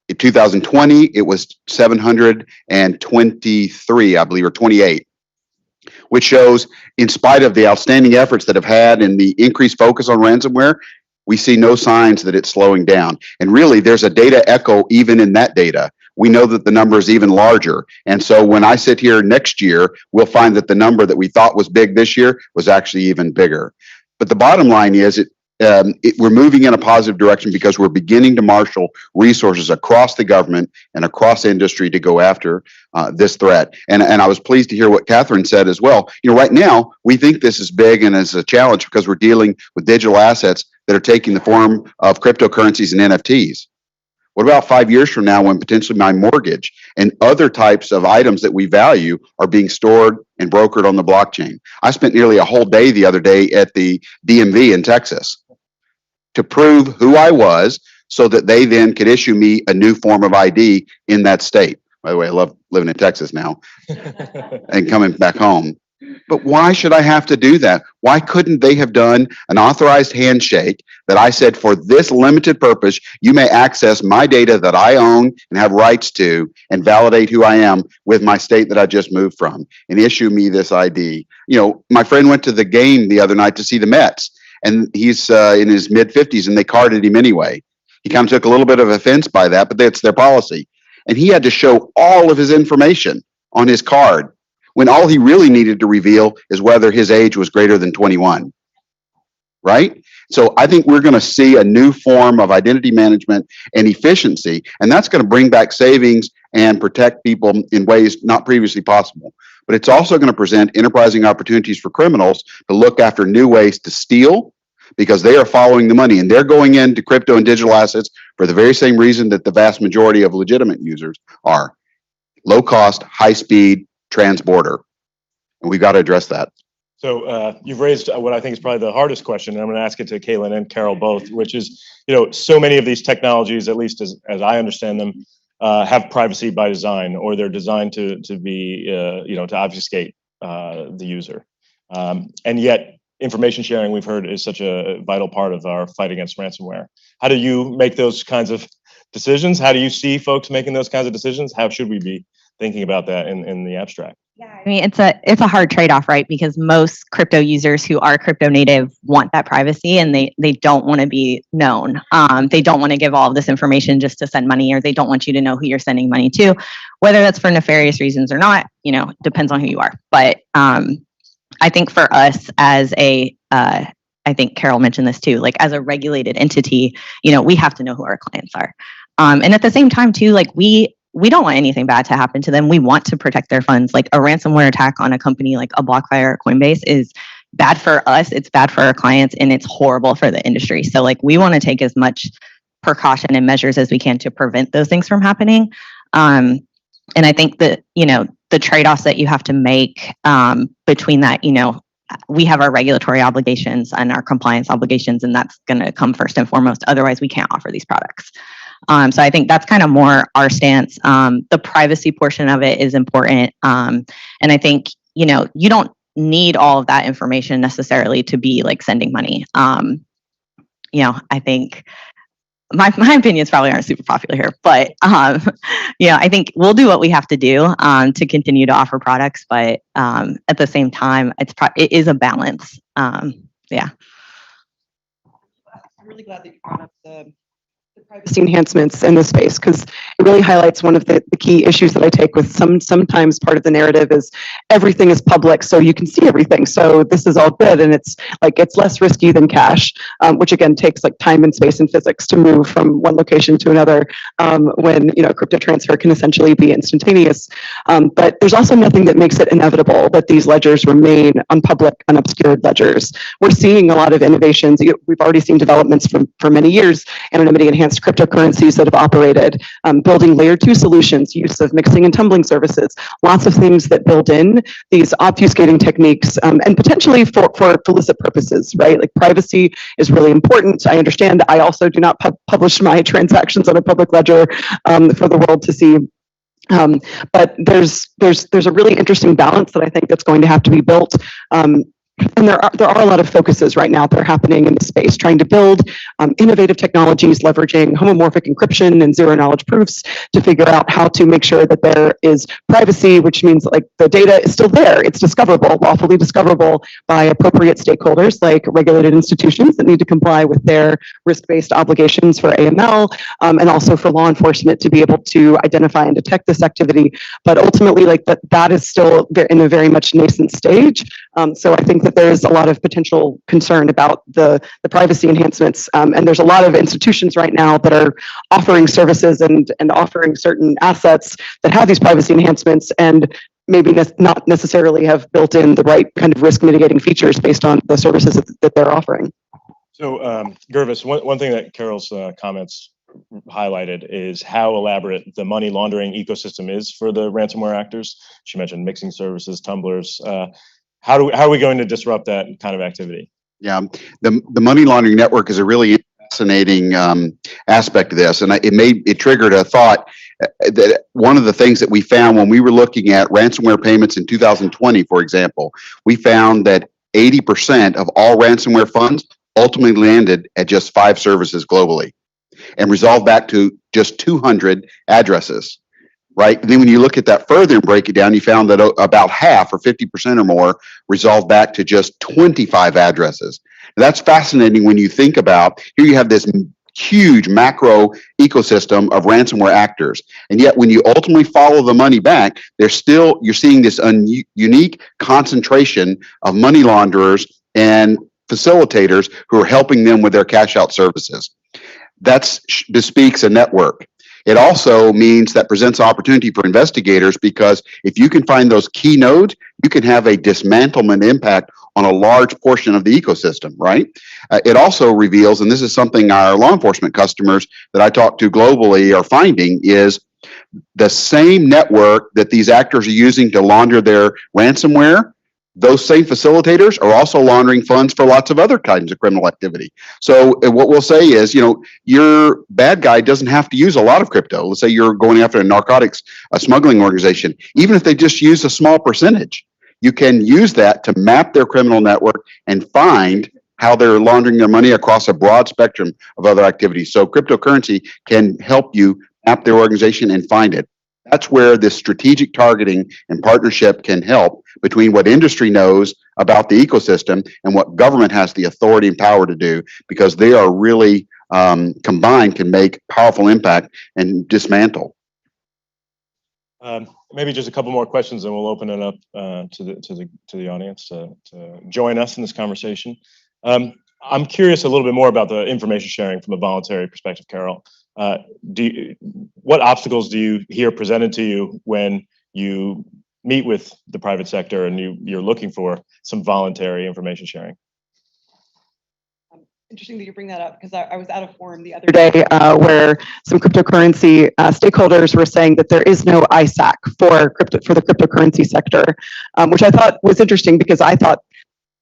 In 2020, it was 723, I believe, or 28, which shows, in spite of the outstanding efforts that have had and the increased focus on ransomware, we see no signs that it's slowing down. And really, there's a data echo even in that data. We know that the number is even larger. And so when I sit here next year, we'll find that the number that we thought was big this year was actually even bigger. But the bottom line is we're moving in a positive direction because we're beginning to marshal resources across the government and across industry to go after this threat. And I was pleased to hear what Catherine said as well. Right now, we think this is big and is a challenge because we're dealing with digital assets that are taking the form of cryptocurrencies and NFTs. What about 5 years from now when potentially my mortgage and other types of items that we value are being stored and brokered on the blockchain? I spent nearly a whole day the other day at the DMV in Texas to prove who I was so that they then could issue me a new form of ID in that state. By the way, I love living in Texas now and coming back home. But why should I have to do that? Why couldn't they have done an authorized handshake that I said, for this limited purpose, you may access my data that I own and have rights to and validate who I am with my state that I just moved from and issue me this ID? My friend went to the game the other night to see the Mets, and he's in his mid-50s, and they carded him anyway. He kind of took a little bit of offense by that, but that's their policy. And he had to show all of his information on his card, when all he really needed to reveal is whether his age was greater than 21, right? So I think we're going to see a new form of identity management and efficiency, and that's going to bring back savings and protect people in ways not previously possible. But it's also going to present enterprising opportunities for criminals to look after new ways to steal, because they are following the money, and they're going into crypto and digital assets for the very same reason that the vast majority of legitimate users are: low cost, high speed, transborder, and we've got to address that. So you've raised what I think is probably the hardest question, and I'm going to ask it to Caitlin and Carol both, which is, so many of these technologies, at least as I understand them, have privacy by design, or they're designed to be, to obfuscate the user. And yet, information sharing, we've heard, is such a vital part of our fight against ransomware. How do you make those kinds of decisions? How do you see folks making those kinds of decisions? How should we be thinking about that in the abstract? I mean, it's a hard trade-off, right? Because most crypto users who are crypto native want that privacy, and they don't want to be known. They don't want to give all of this information just to send money, or they don't want you to know who you're sending money to. Whether that's for nefarious reasons or not, depends on who you are. But I think for us as I think Carol mentioned this too, like as a regulated entity, we have to know who our clients are. And at the same time too, like we don't want anything bad to happen to them. We want to protect their funds. Like a ransomware attack on a company like a BlockFi or Coinbase is bad for us, it's bad for our clients, and it's horrible for the industry. So like we want to take as much precaution and measures as we can to prevent those things from happening. And I think that, the trade-offs that you have to make between that, we have our regulatory obligations and our compliance obligations, and that's going to come first and foremost. Otherwise, we can't offer these products. So I think that's kind of more our stance. The privacy portion of it is important. And I think, you don't need all of that information necessarily to be like sending money. I think my opinions probably aren't super popular here, but I think we'll do what we have to do to continue to offer products, but at the same time, it is a balance. Yeah. I'm really glad that you brought up the privacy enhancements in this space, because it really highlights one of the key issues that I take with sometimes part of the narrative is everything is public, so you can see everything. So this is all good, and it's less risky than cash, which again takes like time and space and physics to move from one location to another, when crypto transfer can essentially be instantaneous. But there's also nothing that makes it inevitable that these ledgers remain unpublic, unobscured ledgers. We're seeing a lot of innovations. We've already seen developments for many years, anonymity enhanced cryptocurrencies that have operated, building layer 2 solutions, use of mixing and tumbling services, lots of things that build in these obfuscating techniques, and potentially for illicit purposes, right? Like privacy is really important. I understand. I also do not publish my transactions on a public ledger for the world to see. But there's a really interesting balance that I think that's going to have to be built. And there are a lot of focuses right now that are happening in the space, trying to build innovative technologies, leveraging homomorphic encryption and zero knowledge proofs to figure out how to make sure that there is privacy, which means like the data is still there. It's discoverable, lawfully discoverable by appropriate stakeholders like regulated institutions that need to comply with their risk-based obligations for AML, and also for law enforcement to be able to identify and detect this activity. But ultimately, like that is still in a very much nascent stage. So I think that there's a lot of potential concern about the privacy enhancements. And there's a lot of institutions right now that are offering services and offering certain assets that have these privacy enhancements and maybe not necessarily have built in the right kind of risk mitigating features based on the services that they're offering. So, Gervis, one thing that Carol's comments highlighted is how elaborate the money laundering ecosystem is for the ransomware actors. She mentioned mixing services, tumblers. How are we going to disrupt that kind of activity? Yeah, the money laundering network is a really fascinating aspect of this, and it triggered a thought that one of the things that we found when we were looking at ransomware payments in 2020, for example, we found that 80% of all ransomware funds ultimately landed at just 5 services globally and resolved back to just 200 addresses. Right. And then when you look at that further and break it down, you found that about half or 50% or more resolved back to just 25 addresses. And that's fascinating when you think about here you have this huge macro ecosystem of ransomware actors. And yet when you ultimately follow the money back, you're seeing this unique concentration of money launderers and facilitators who are helping them with their cash out services. That bespeaks a network. It also means that presents opportunity for investigators, because if you can find those key nodes, you can have a dismantlement impact on a large portion of the ecosystem, right? It also reveals, and this is something our law enforcement customers that I talk to globally are finding, is the same network that these actors are using to launder their ransomware, those same facilitators are also laundering funds for lots of other kinds of criminal activity. So what we'll say is, your bad guy doesn't have to use a lot of crypto. Let's say you're going after a narcotics smuggling organization. Even if they just use a small percentage, you can use that to map their criminal network and find how they're laundering their money across a broad spectrum of other activities. So cryptocurrency can help you map their organization and find it. That's where this strategic targeting and partnership can help between what industry knows about the ecosystem and what government has the authority and power to do, because they are really combined can make powerful impact and dismantle. Maybe just a couple more questions, and we'll open it up to the audience to join us in this conversation. I'm curious a little bit more about the information sharing from a voluntary perspective, Carol. What obstacles do you hear presented to you when you meet with the private sector and you're looking for some voluntary information sharing? Interesting that you bring that up because I was at a forum the other day where some cryptocurrency stakeholders were saying that there is no ISAC for the cryptocurrency sector, which I thought was interesting because I thought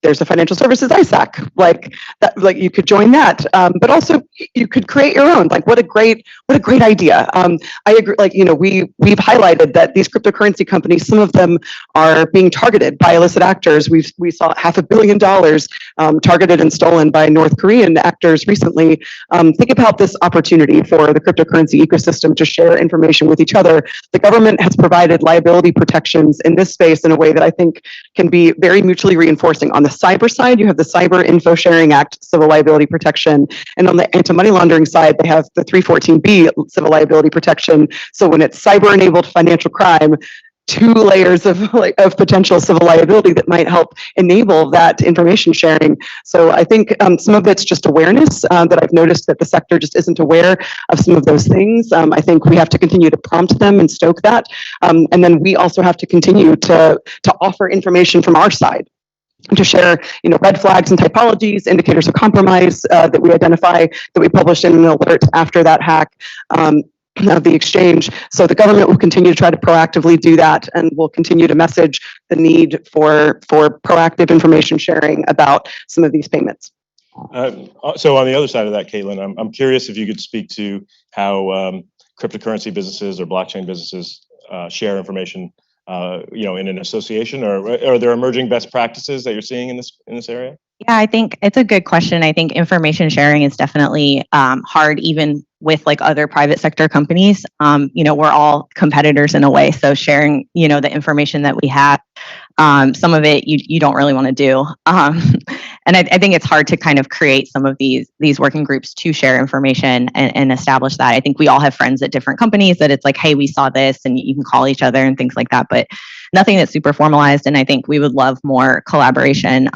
there's a financial services ISAC, like that, like you could join that, but also you could create your own. Like what a great idea. I agree. Like we've highlighted that these cryptocurrency companies, some of them are being targeted by illicit actors. We saw $500 million targeted and stolen by North Korean actors recently. Think about this opportunity for the cryptocurrency ecosystem to share information with each other. The government has provided liability protections in this space in a way that I think can be very mutually reinforcing. On the cyber side, you have the Cyber Info Sharing Act civil liability protection, and on the anti-money laundering side, they have the 314B civil liability protection. So when it's cyber-enabled financial crime, 2 layers of potential civil liability that might help enable that information sharing. So I think some of it's just awareness that I've noticed that the sector just isn't aware of some of those things. I think we have to continue to prompt them and stoke that, and then we also have to continue to offer information from our side, to share, red flags and typologies, indicators of compromise that we identify, that we publish in an alert after that hack of the exchange. So the government will continue to try to proactively do that, and will continue to message the need for proactive information sharing about some of these payments. So on the other side of that, Caitlin, I'm curious if you could speak to how cryptocurrency businesses or blockchain businesses share information in an association, or are there emerging best practices that you're seeing in this area? Yeah, I think it's a good question. I think information sharing is definitely hard, even with like other private sector companies. We're all competitors in a way. So sharing, the information that we have, some of it you don't really want to do. And I think it's hard to kind of create some of these working groups to share information and establish that. I think we all have friends at different companies that it's like, hey, we saw this, and you can call each other and things like that, but nothing that's super formalized. And I think we would love more collaboration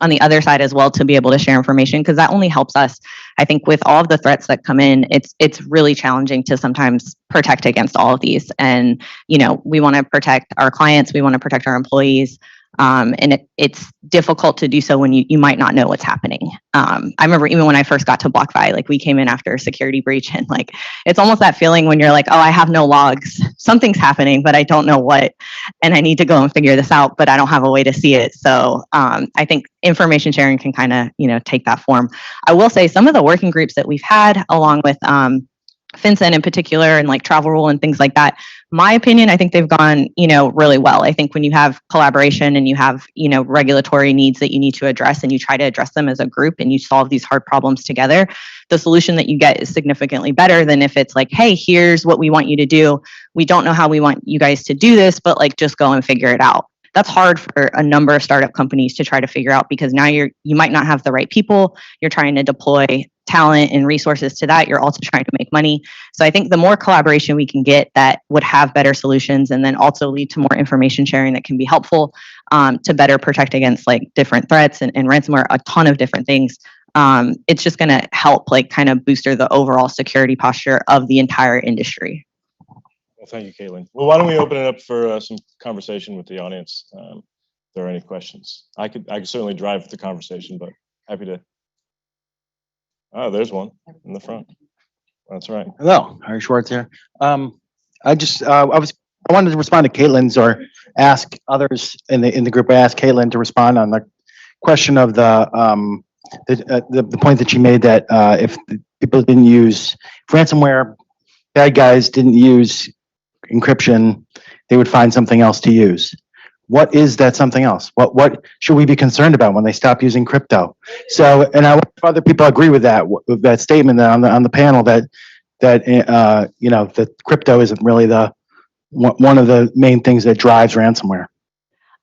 on the other side as well, to be able to share information, because that only helps us. I think with all of the threats that come in, it's really challenging to sometimes protect against all of these. And, we want to protect our clients, we want to protect our employees. And it's difficult to do so when you might not know what's happening. I remember even when I first got to BlockFi, like we came in after a security breach, and like it's almost that feeling when you're like, oh, I have no logs, something's happening, but I don't know what, and I need to go and figure this out, but I don't have a way to see it. So I think information sharing can kind of take that form. I will say some of the working groups that we've had, along with FinCEN in particular, and like travel rule and things like that, my opinion, I think they've gone, really well. I think when you have collaboration and you have, regulatory needs that you need to address, and you try to address them as a group and you solve these hard problems together, the solution that you get is significantly better than if it's like, hey, here's what we want you to do. We don't know how we want you guys to do this, but like, just go and figure it out. That's hard for a number of startup companies to try to figure out, because now you might not have the right people. You're trying to deploy talent and resources to that. You're also trying to make money. So I think the more collaboration we can get that would have better solutions, and then also lead to more information sharing that can be helpful to better protect against like different threats and ransomware, a ton of different things. It's just going to help like kind of booster the overall security posture of the entire industry. Well, thank you, Caitlin. Well, why don't we open it up for some conversation with the audience? If there are any questions, I could certainly drive the conversation, but happy to. Oh, there's one in the front. That's right. Hello, Harry Schwartz here. I wanted to respond to Caitlin's, or ask others in the group. I asked Caitlin to respond on the question of the point that she made, that if people didn't use ransomware, bad guys didn't use encryption, they would find something else to use. What is that something else? What should we be concerned about when they stop using crypto? So, and I wonder if other people agree with that statement on the panel, that crypto isn't really one of the main things that drives ransomware.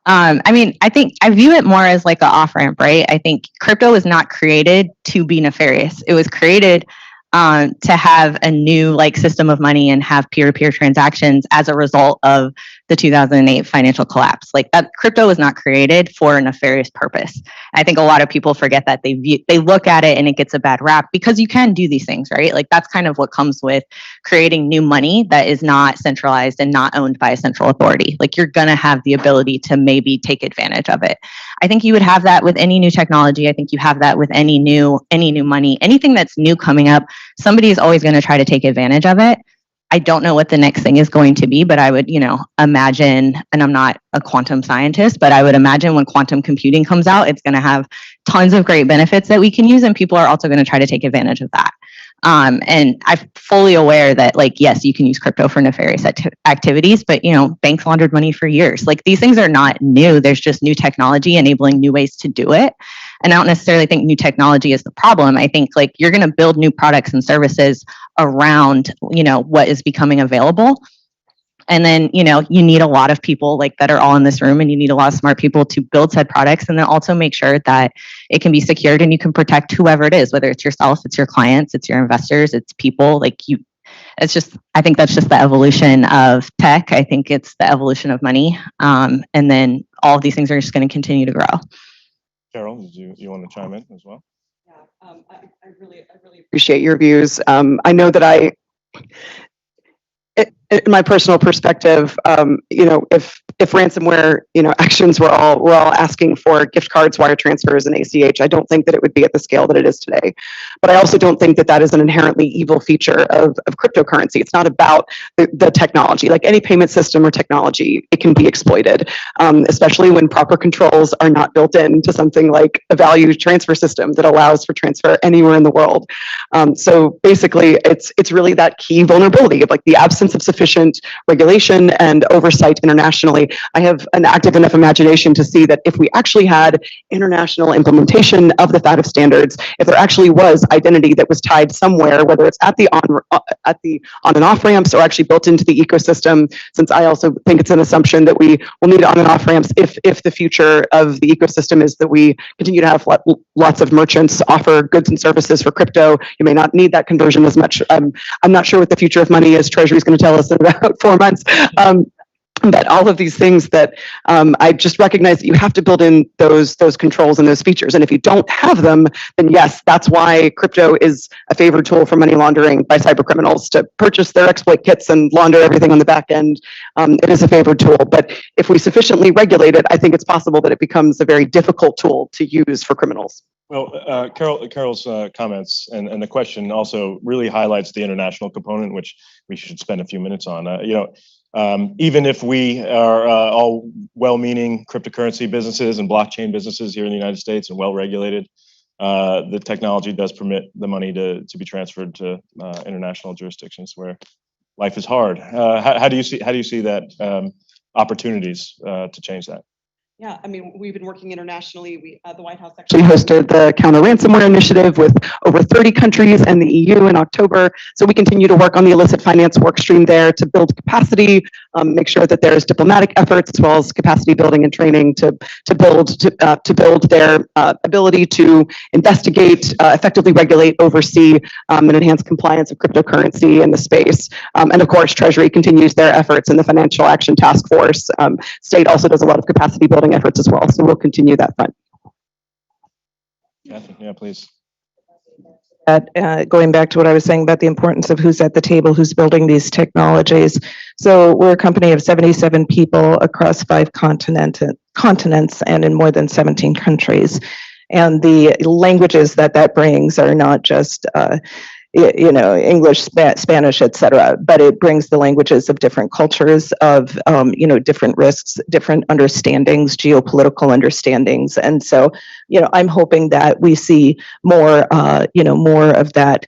I think I view it more as like an off-ramp, right? I think crypto was not created to be nefarious. It was created to have a new like system of money and have peer-to-peer transactions as a result of the 2008 financial collapse. Like that, crypto was not created for a nefarious purpose. I think a lot of people forget that. They look at it and it gets a bad rap because you can do these things, right? Like that's kind of what comes with creating new money that is not centralized and not owned by a central authority. Like you're gonna have the ability to maybe take advantage of it. I think you would have that with any new technology. I think you have that with any new money, anything that's new coming up. Somebody is always going to try to take advantage of it. I don't know what the next thing is going to be, but I would, imagine, and I'm not a quantum scientist, but I would imagine when quantum computing comes out, it's going to have tons of great benefits that we can use, and people are also going to try to take advantage of that. And I'm fully aware that, like, yes, you can use crypto for nefarious activities, but, banks laundered money for years. Like, these things are not new. There's just new technology enabling new ways to do it. And I don't necessarily think new technology is the problem. I think, like, you're going to build new products and services around, what is becoming available. And then, you need a lot of people like that are all in this room, and you need a lot of smart people to build said products, and then also make sure that it can be secured and you can protect whoever it is, whether it's yourself, it's your clients, it's your investors, it's people I think that's just the evolution of tech. I think it's the evolution of money. And then all of these things are just going to continue to grow. Carol, did you want to chime in as well? I really appreciate your views. I know that in my personal perspective, if ransomware, actions were all asking for gift cards, wire transfers, and ACH, I don't think that it would be at the scale that it is today. But I also don't think that that is an inherently evil feature of cryptocurrency. It's not about the technology. Like any payment system or technology, it can be exploited, especially when proper controls are not built into something like a value transfer system that allows for transfer anywhere in the world. So basically, it's really that key vulnerability of like the absence of sufficient regulation and oversight internationally. I have an active enough imagination to see that if we actually had international implementation of the FATF standards, if there actually was identity that was tied somewhere, whether it's at the on and off ramps or actually built into the ecosystem, since I also think it's an assumption that we will need on and off ramps if the future of the ecosystem is that we continue to have lots of merchants offer goods and services for crypto. You may not need that conversion as much. I'm not sure what the future of money is. Treasury is going to tell us in about 4 months. But all of these things that I just recognize that you have to build in those controls and those features. And if you don't have them, then yes, that's why crypto is a favored tool for money laundering by cyber criminals to purchase their exploit kits and launder everything on the back end. It is a favored tool. But if we sufficiently regulate it, I think it's possible that it becomes a very difficult tool to use for criminals. Well, Carol's comments and the question also really highlights the international component, which we should spend a few minutes on. Even if we are all well-meaning cryptocurrency businesses and blockchain businesses here in the United States and well-regulated, the technology does permit the money to be transferred to international jurisdictions where life is hard. How do you see that opportunities to change that? Yeah, I mean, we've been working internationally. The White House actually hosted the Counter Ransomware Initiative with over 30 countries and the EU in October. So we continue to work on the illicit finance work stream there to build capacity, make sure that there's diplomatic efforts as well as capacity building and training to build their ability to investigate, effectively regulate, oversee, and enhance compliance of cryptocurrency in the space. And of course, Treasury continues their efforts in the Financial Action Task Force. State also does a lot of capacity building efforts as well, so we'll continue that front. Yeah, please. Going back to what I was saying about the importance of who's at the table, who's building these technologies. So we're a company of 77 people across 5 continents and in more than 17 countries. And the languages that brings are not just English, Spanish, etc., but it brings the languages of different cultures, of different risks, different understandings, geopolitical understandings, and so I'm hoping that we see more more of that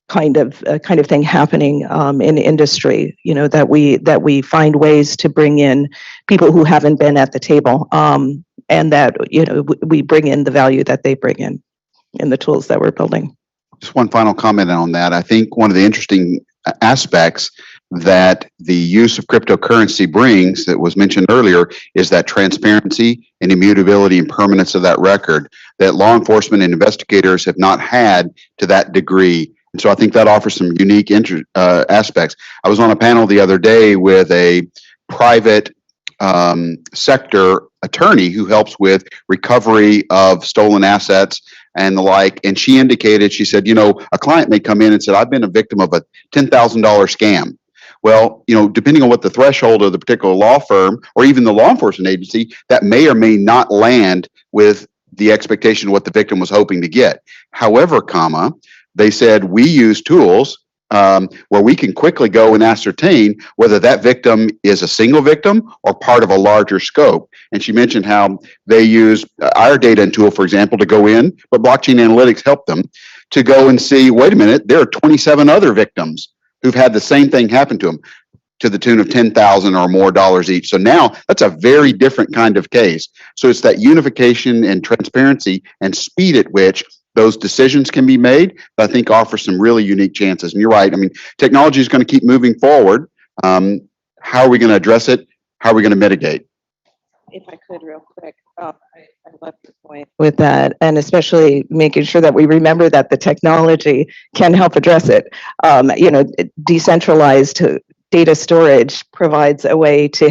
kind of thing happening in industry. That we find ways to bring in people who haven't been at the table, and that we bring in the value that they bring in the tools that we're building. Just one final comment on that. I think one of the interesting aspects that the use of cryptocurrency brings that was mentioned earlier is that transparency and immutability and permanence of that record that law enforcement and investigators have not had to that degree. And so I think that offers some unique aspects. I was on a panel the other day with a private sector attorney who helps with recovery of stolen assets and the like. And she indicated, she said, a client may come in and said, I've been a victim of a $10,000 scam. Well, depending on what the threshold of the particular law firm or even the law enforcement agency, that may or may not land with the expectation of what the victim was hoping to get. However, they said we use tools where we can quickly go and ascertain whether that victim is a single victim or part of a larger scope. And she mentioned how they use our data and tool, for example, to go in, but blockchain analytics help them to go and see, wait a minute, there are 27 other victims who've had the same thing happen to them to the tune of $10,000 or more each. So now that's a very different kind of case. So it's that unification and transparency and speed at which those decisions can be made, but I think offers some really unique chances. And you're right. I mean, technology is going to keep moving forward. How are we going to address it? How are we going to mitigate? If I could real quick, I love your point with that, and especially making sure that we remember that the technology can help address it. Decentralized data storage provides a way to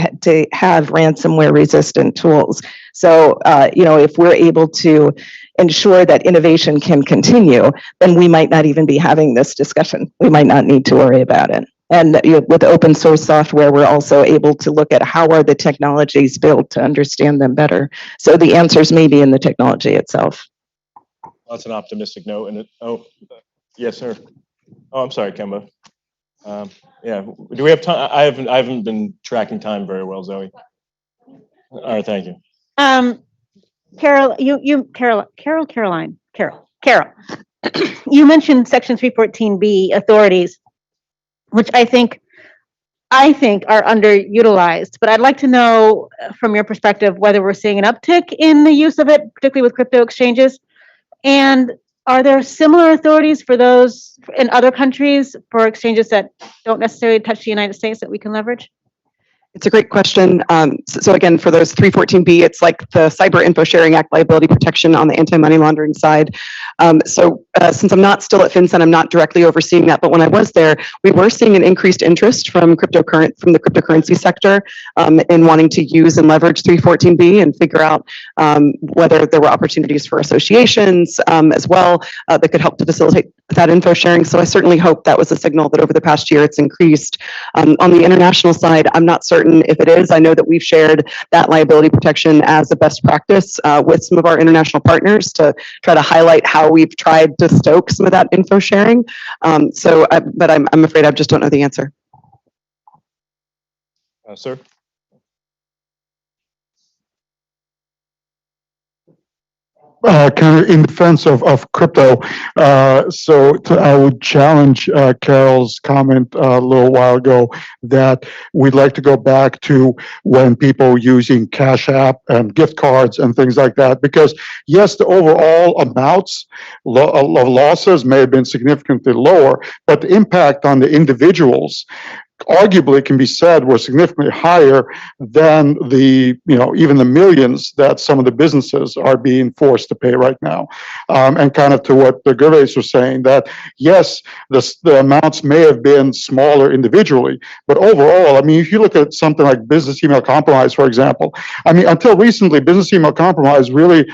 have ransomware resistant tools. So, if we're able to ensure that innovation can continue, then we might not even be having this discussion. We might not need to worry about it. And with open source software, we're also able to look at how are the technologies built to understand them better. So the answers may be in the technology itself. That's an optimistic note. And yes, sir. Oh, I'm sorry, Kemba. Yeah, do we have time? I haven't been tracking time very well, Zoe. All right, thank you. Carol, Carol, you mentioned Section 314B authorities, which I think are underutilized, but I'd like to know from your perspective whether we're seeing an uptick in the use of it, particularly with crypto exchanges, and are there similar authorities for those in other countries for exchanges that don't necessarily touch the United States that we can leverage? It's a great question. So again, for those 314B, it's like the Cyber Info Sharing Act liability protection on the anti-money laundering side. Since I'm not still at FinCEN, I'm not directly overseeing that, but when I was there, we were seeing an increased interest from the cryptocurrency sector in wanting to use and leverage 314B and figure out whether there were opportunities for associations as well that could help to facilitate that info sharing. So I certainly hope that was a signal that over the past year it's increased. On the international side, I'm not certain if it is. I know that we've shared that liability protection as a best practice with some of our international partners to try to highlight how we've tried to stoke some of that info sharing. But I'm afraid I just don't know the answer. Sir? Kind of in defense of crypto. I would challenge Carol's comment a little while ago that we'd like to go back to when people were using Cash App and gift cards and things like that. Because yes, the overall amounts of losses may have been significantly lower, but the impact on the individuals arguably can be said were significantly higher than even the millions that some of the businesses are being forced to pay right now. And kind of to what the Gervais was saying, that yes, the amounts may have been smaller individually, but overall, I mean, if you look at something like business email compromise, for example, I mean, until recently, business email compromise really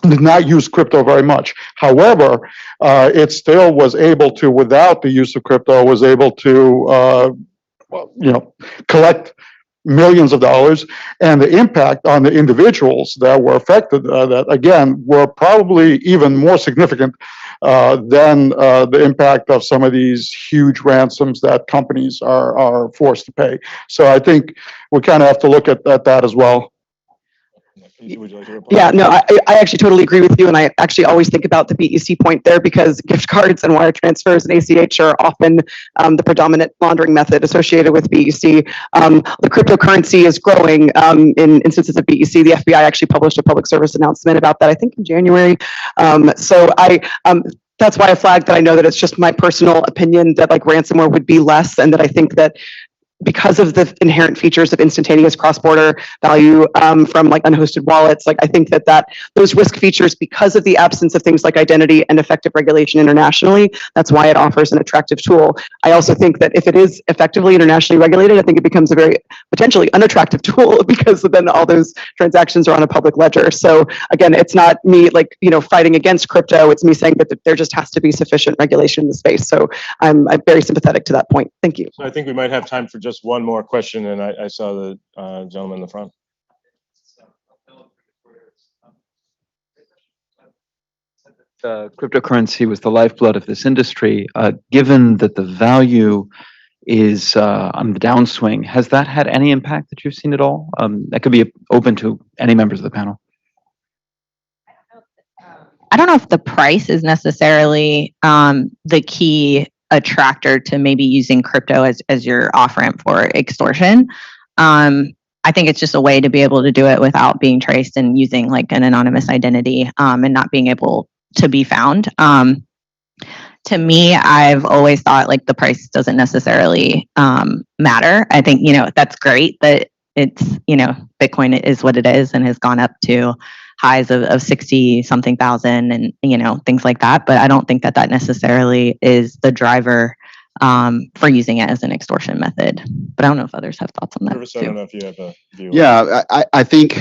did not use crypto very much. However, it still was able to, without the use of crypto, was able to, collect millions of dollars, and the impact on the individuals that were affected, that again, were probably even more significant than the impact of some of these huge ransoms that companies are forced to pay. So I think we kind of have to look at that as well. Yeah, no, I actually totally agree with you. And I actually always think about the BEC point there, because gift cards and wire transfers and ACH are often the predominant laundering method associated with BEC. The cryptocurrency is growing in instances of BEC. The FBI actually published a public service announcement about that, I think in January. That's why I flagged that. I know that it's just my personal opinion that like ransomware would be less, and that I think that because of the inherent features of instantaneous cross-border value from like unhosted wallets. Like I think that those risk features, because of the absence of things like identity and effective regulation internationally, that's why it offers an attractive tool. I also think that if it is effectively internationally regulated, I think it becomes a very potentially unattractive tool because then all those transactions are on a public ledger. So again, it's not me like, fighting against crypto. It's me saying that there just has to be sufficient regulation in the space. So I'm very sympathetic to that point. Thank you. So I think we might have time for just one more question, and I saw the gentleman in the front. Cryptocurrency was the lifeblood of this industry. Given that the value is on the downswing, has that had any impact that you've seen at all? That could be open to any members of the panel. I don't know if the price is necessarily the key attractor to maybe using crypto as your off-ramp for extortion. I think it's just a way to be able to do it without being traced and using like an anonymous identity and not being able to be found. To me, I've always thought like the price doesn't necessarily matter. I think, that's great that it's, Bitcoin is what it is and has gone up to highs of 60 something thousand and, things like that. But I don't think that necessarily is the driver for using it as an extortion method. But I don't know if others have thoughts on that. Krebs, I don't know if you have a view. Yeah, I think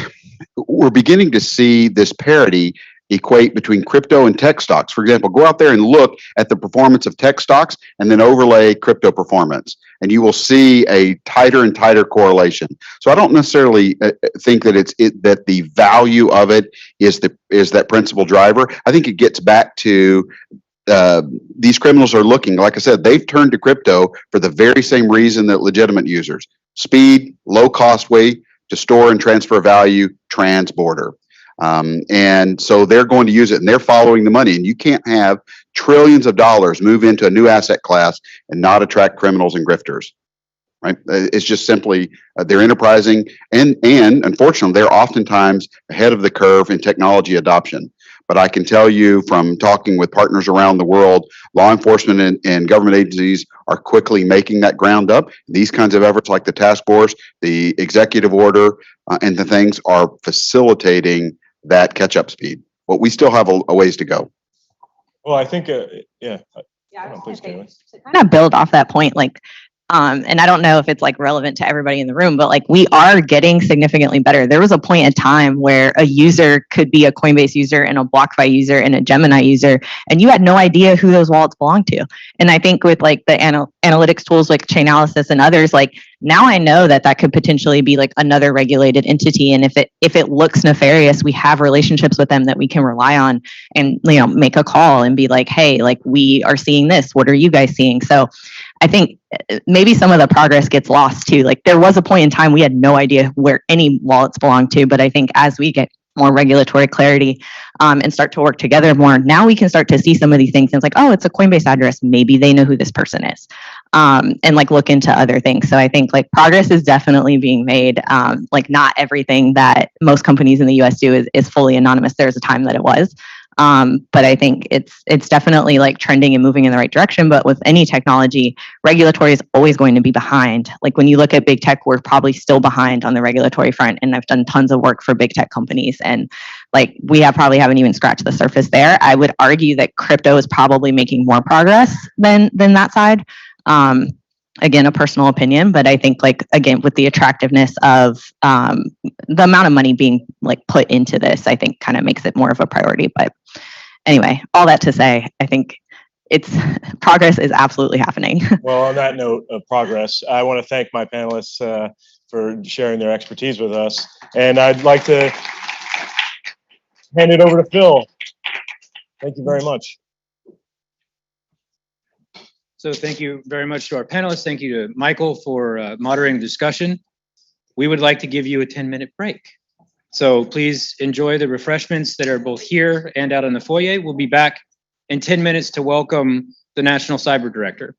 we're beginning to see this parity equate between crypto and tech stocks. For example, go out there and look at the performance of tech stocks and then overlay crypto performance, and you will see a tighter and tighter correlation. So I don't necessarily think that that the value of it is that principal driver. I think it gets back to these criminals are looking, like I said, they've turned to crypto for the very same reason that legitimate users: speed, low cost way to store and transfer value, trans-border. And so they're going to use it and they're following the money, and you can't have trillions of dollars move into a new asset class and not attract criminals and grifters, right? It's just simply they're enterprising and unfortunately they're oftentimes ahead of the curve in technology adoption. But I can tell you from talking with partners around the world, law enforcement and government agencies are quickly making that ground up. These kinds of efforts like the task force, the executive order, and the things are facilitating that catch-up speed. But we still have a ways to go. Well, I think, yeah. Please, Kayla. Kind of build off that point, like, and I don't know if it's like relevant to everybody in the room, but like we are getting significantly better. There was a point in time where a user could be a Coinbase user and a BlockFi user and a Gemini user, and you had no idea who those wallets belonged to. And I think with like the analytics tools like Chainalysis and others, like now I know that could potentially be like another regulated entity. And if it looks nefarious, we have relationships with them that we can rely on and, make a call and be like, hey, like we are seeing this. What are you guys seeing? So I think maybe some of the progress gets lost too. Like there was a point in time we had no idea where any wallets belong to, but I think as we get more regulatory clarity and start to work together more, now we can start to see some of these things and it's like, oh, it's a Coinbase address. Maybe they know who this person is, and like look into other things. So I think like progress is definitely being made. Like not everything that most companies in the US do is fully anonymous. There's a time that it was. But I think it's definitely like trending and moving in the right direction. But with any technology, regulatory is always going to be behind. Like when you look at big tech, we're probably still behind on the regulatory front. And I've done tons of work for big tech companies, and like we probably haven't even scratched the surface there. I would argue that crypto is probably making more progress than that side. Again, a personal opinion, but I think like, again, with the attractiveness of the amount of money being like put into this, I think kind of makes it more of a priority. But anyway, all that to say, I think progress is absolutely happening. Well, on that note of progress, I want to thank my panelists for sharing their expertise with us. And I'd like to hand it over to Phil. Thank you very much. So thank you very much to our panelists. Thank you to Michael for moderating the discussion. We would like to give you a 10-minute break. So please enjoy the refreshments that are both here and out in the foyer. We'll be back in 10 minutes to welcome the National Cyber Director.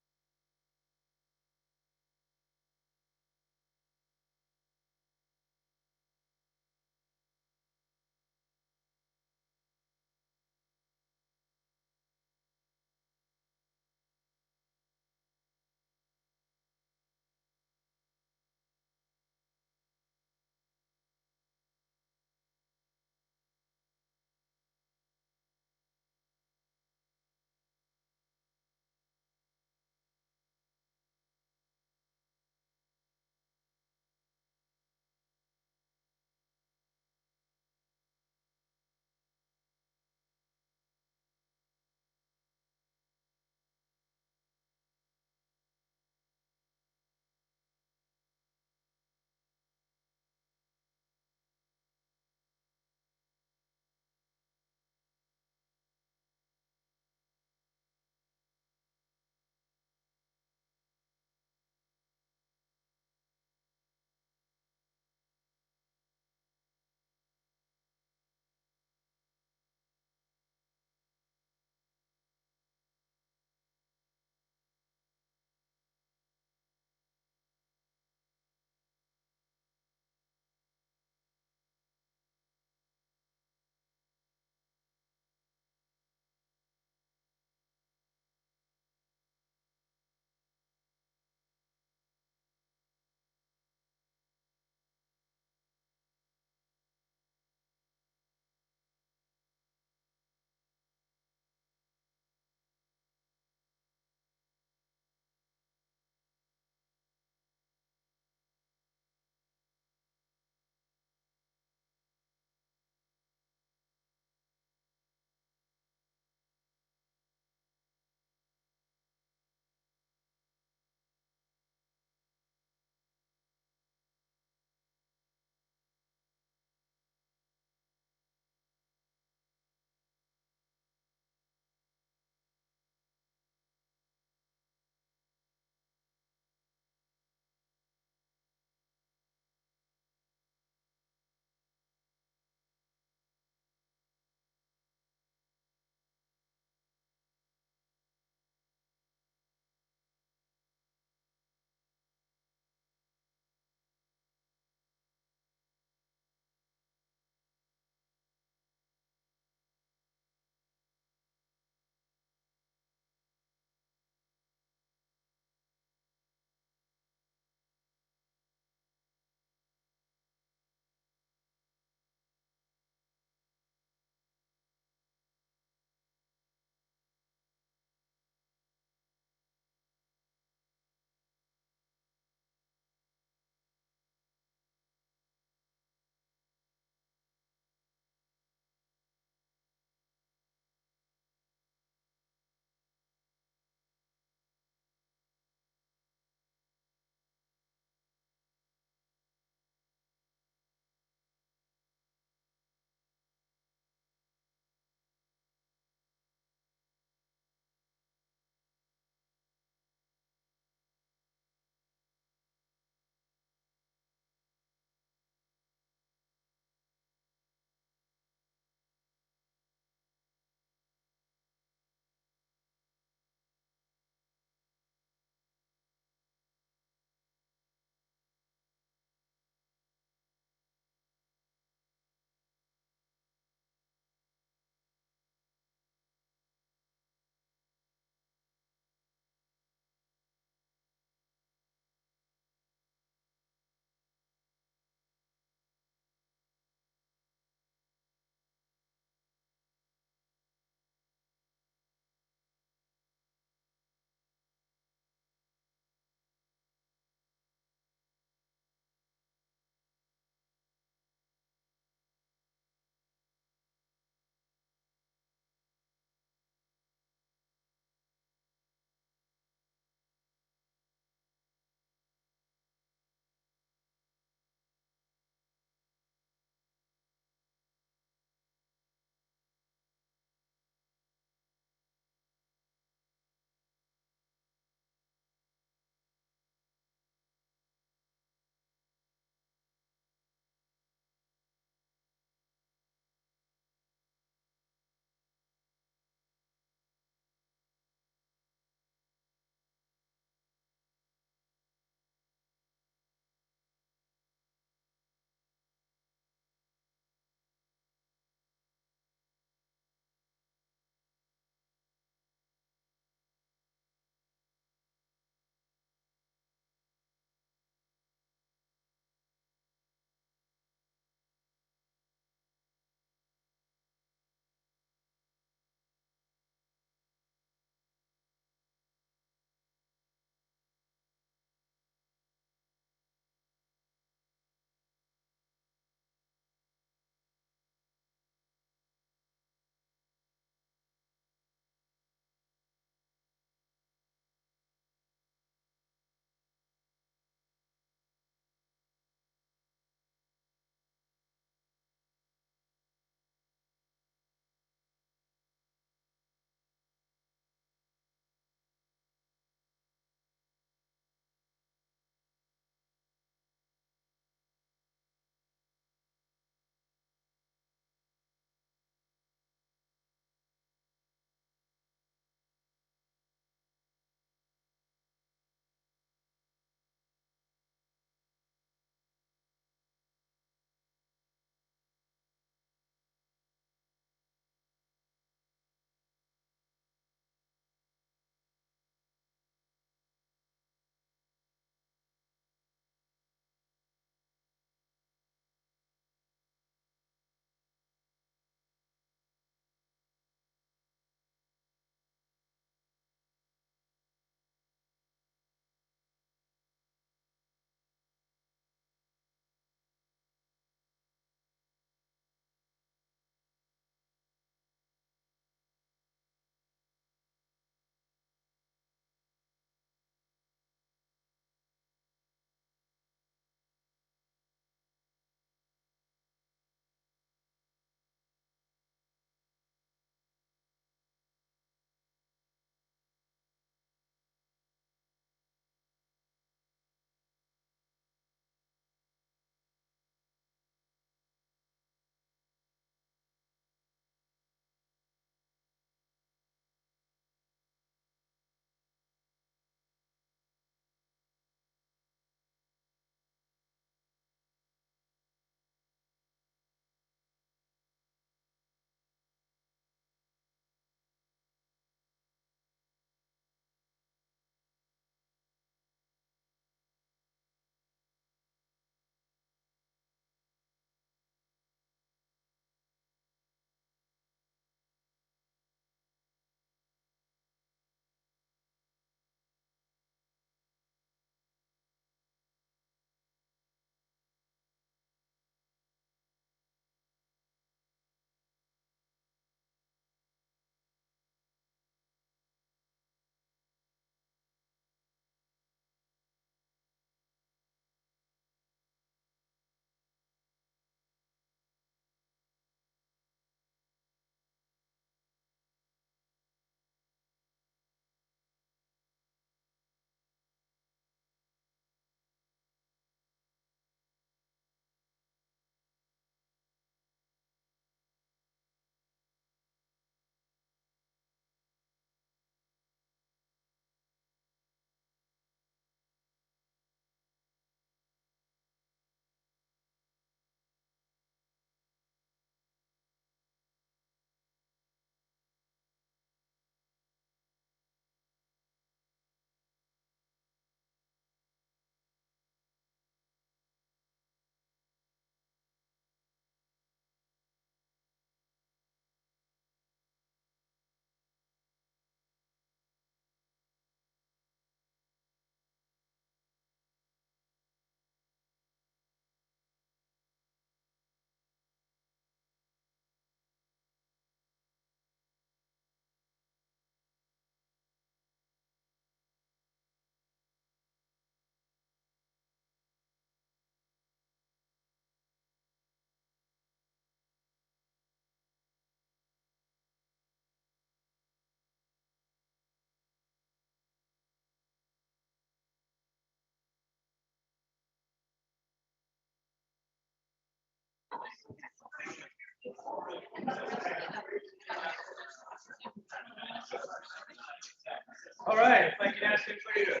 All right, if I can ask everybody to.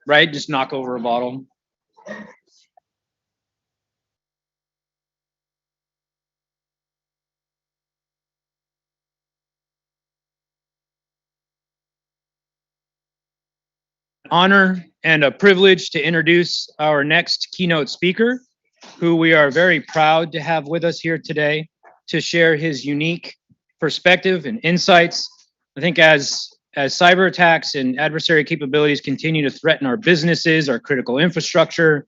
Right, just knock over a bottle. Honor and a privilege to introduce our next keynote speaker, who we are very proud to have with us here today to share his unique perspective and insights. I think as cyber attacks and adversary capabilities continue to threaten our businesses, our critical infrastructure,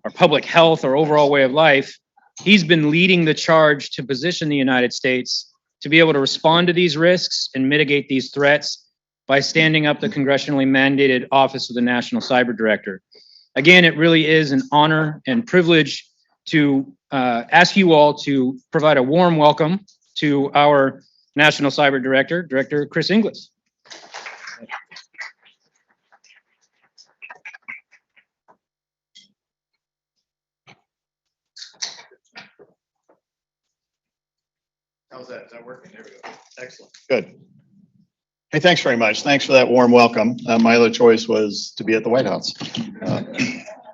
our public health, our overall way of life, he's been leading the charge to position the United States to be able to respond to these risks and mitigate these threats by standing up the congressionally mandated Office of the National Cyber Director. Again, it really is an honor and privilege to ask you all to provide a warm welcome to our National Cyber Director, Director Chris Inglis. How's that? Is that working? There we go. Excellent. Good. Hey, thanks very much. Thanks for that warm welcome. My other choice was to be at the White House.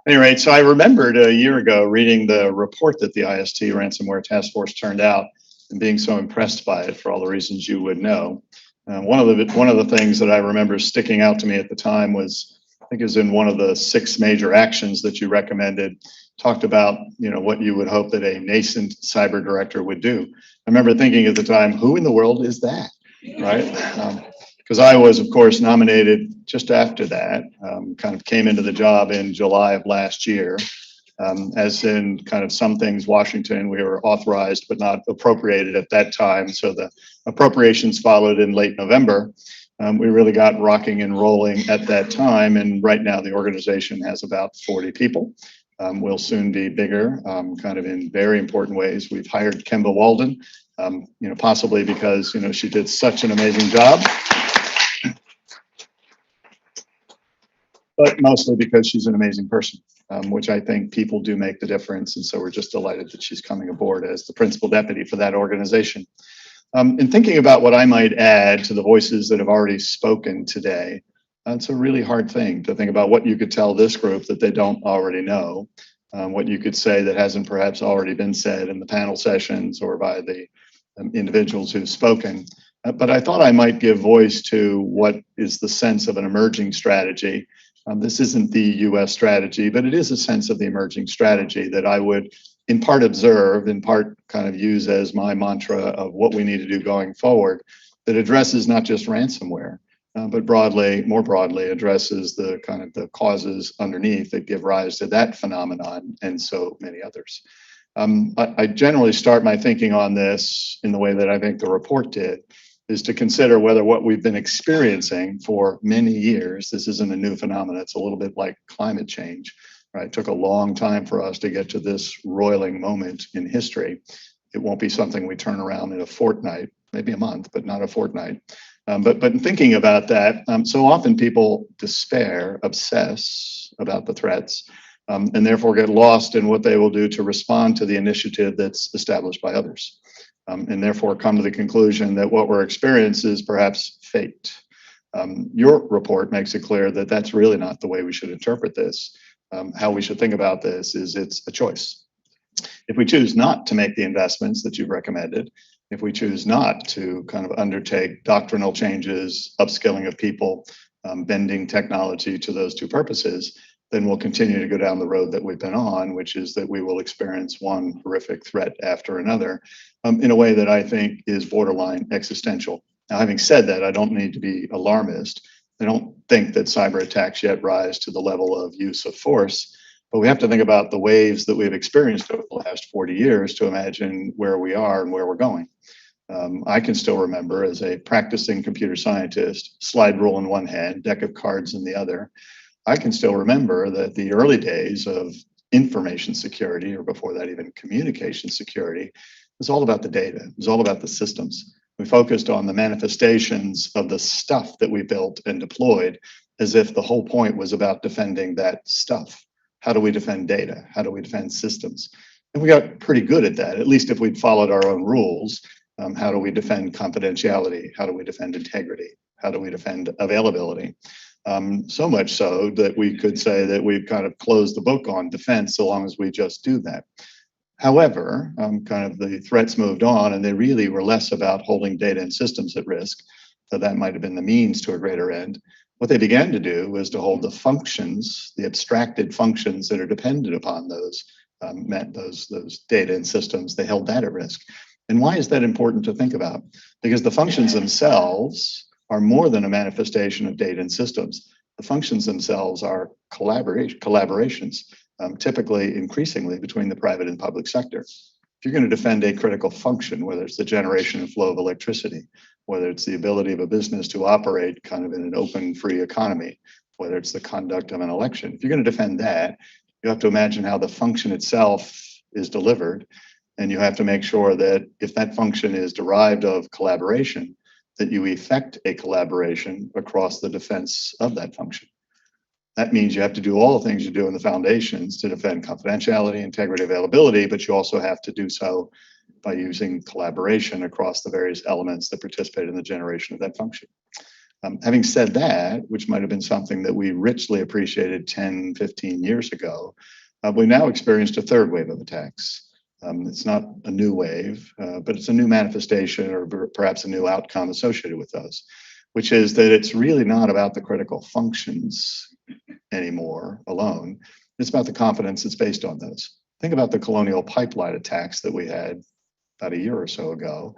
Anyway, so I remembered a year ago reading the report that the IST Ransomware Task Force turned out and being so impressed by it for all the reasons you would know. One of the things that I remember sticking out to me at the time was, I think it was in one of the 6 major actions that you recommended, talked about, what you would hope that a nascent cyber director would do. I remember thinking at the time, who in the world is that, right? Because I was, of course, nominated just after that, kind of came into the job in July of last year. As in kind of some things, Washington, we were authorized but not appropriated at that time. So the appropriations followed in late November. We really got rocking and rolling at that time. And right now the organization has about 40 people. We'll soon be bigger, kind of in very important ways. We've hired Kemba Walden, possibly because, she did such an amazing job. But mostly because she's an amazing person, which I think people do make the difference. And so we're just delighted that she's coming aboard as the principal deputy for that organization. In thinking about what I might add to the voices that have already spoken today, it's a really hard thing to think about what you could tell this group that they don't already know, what you could say that hasn't perhaps already been said in the panel sessions or by the individuals who've spoken. But I thought I might give voice to what is the sense of an emerging strategy. This isn't the US strategy, but it is a sense of the emerging strategy that I would in part observe, in part kind of use as my mantra of what we need to do going forward, that addresses not just ransomware, but more broadly addresses the kind of the causes underneath that give rise to that phenomenon and so many others. I generally start my thinking on this in the way that I think the report did, is to consider whether what we've been experiencing for many years, this isn't a new phenomenon, it's a little bit like climate change, right? It took a long time for us to get to this roiling moment in history. It won't be something we turn around in a fortnight, maybe a month, but not a fortnight. But in thinking about that, so often people despair, obsess about the threats, and therefore get lost in what they will do to respond to the initiative that's established by others. And therefore come to the conclusion that what we're experiencing is perhaps fate. Your report makes it clear that that's really not the way we should interpret this. How we should think about this is it's a choice. If we choose not to make the investments that you've recommended, if we choose not to kind of undertake doctrinal changes, upskilling of people, bending technology to those two purposes, then we'll continue to go down the road that we've been on, which is that we will experience one horrific threat after another in a way that I think is borderline existential. Now, having said that, I don't need to be alarmist. I don't think that cyber attacks yet rise to the level of use of force, but we have to think about the waves that we've experienced over the last 40 years to imagine where we are and where we're going. I can still remember as a practicing computer scientist, slide rule in one hand, deck of cards in the other. I can still remember that the early days of information security, or before that even communication security, was all about the data. It was all about the systems. We focused on the manifestations of the stuff that we built and deployed as if the whole point was about defending that stuff. How do we defend data? How do we defend systems? And we got pretty good at that, at least if we'd followed our own rules. How do we defend confidentiality? How do we defend integrity? How do we defend availability? So much so that we could say that we've kind of closed the book on defense so long as we just do that. However, kind of the threats moved on and they really were less about holding data and systems at risk, so that might have been the means to a greater end. What they began to do was to hold the functions, the abstracted functions that are dependent upon those data and systems, they held that at risk. And why is that important to think about? Because the functions themselves are more than a manifestation of data and systems. The functions themselves are collaborations, typically increasingly between the private and public sector. If you're going to defend a critical function, whether it's the generation and flow of electricity, whether it's the ability of a business to operate kind of in an open, free economy, whether it's the conduct of an election, if you're going to defend that, you have to imagine how the function itself is delivered. And you have to make sure that if that function is derived of collaboration, that you effect a collaboration across the defense of that function. That means you have to do all the things you do in the foundations to defend confidentiality, integrity, availability, but you also have to do so by using collaboration across the various elements that participate in the generation of that function. Having said that, which might have been something that we richly appreciated 10, 15 years ago, we now experienced a third wave of attacks. It's not a new wave, but it's a new manifestation or perhaps a new outcome associated with those, which is that it's really not about the critical functions anymore alone. It's about the confidence that's based on those. Think about the colonial pipeline attacks that we had about a year or so ago,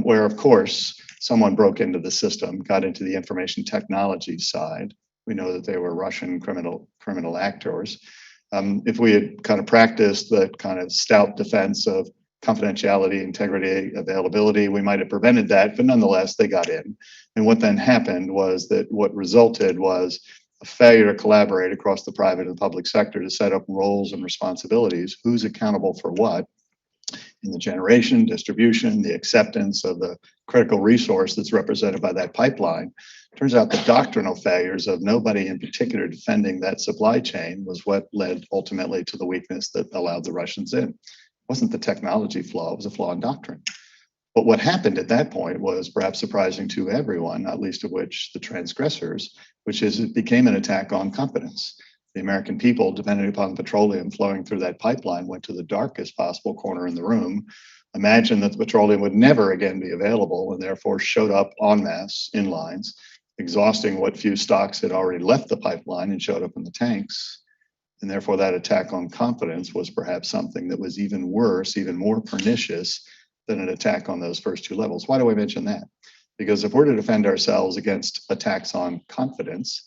where of course someone broke into the system, got into the information technology side. We know that they were Russian criminal actors. If we had kind of practiced that kind of stout defense of confidentiality, integrity, availability, we might have prevented that, but nonetheless, they got in. And what then happened was that what resulted was a failure to collaborate across the private and public sector to set up roles and responsibilities, who's accountable for what in the generation, distribution, the acceptance of the critical resource that's represented by that pipeline. Turns out the doctrinal failures of nobody in particular defending that supply chain was what led ultimately to the weakness that allowed the Russians in. It wasn't the technology flaw, it was a flaw in doctrine. But what happened at that point was perhaps surprising to everyone, not least of which the transgressors, which is it became an attack on confidence. The American people, depending upon petroleum flowing through that pipeline, went to the darkest possible corner in the room, imagined that the petroleum would never again be available, and therefore showed up en masse in lines, exhausting what few stocks had already left the pipeline and showed up in the tanks. And therefore that attack on confidence was perhaps something that was even worse, even more pernicious than an attack on those first two levels. Why do I mention that? Because if we're to defend ourselves against attacks on confidence,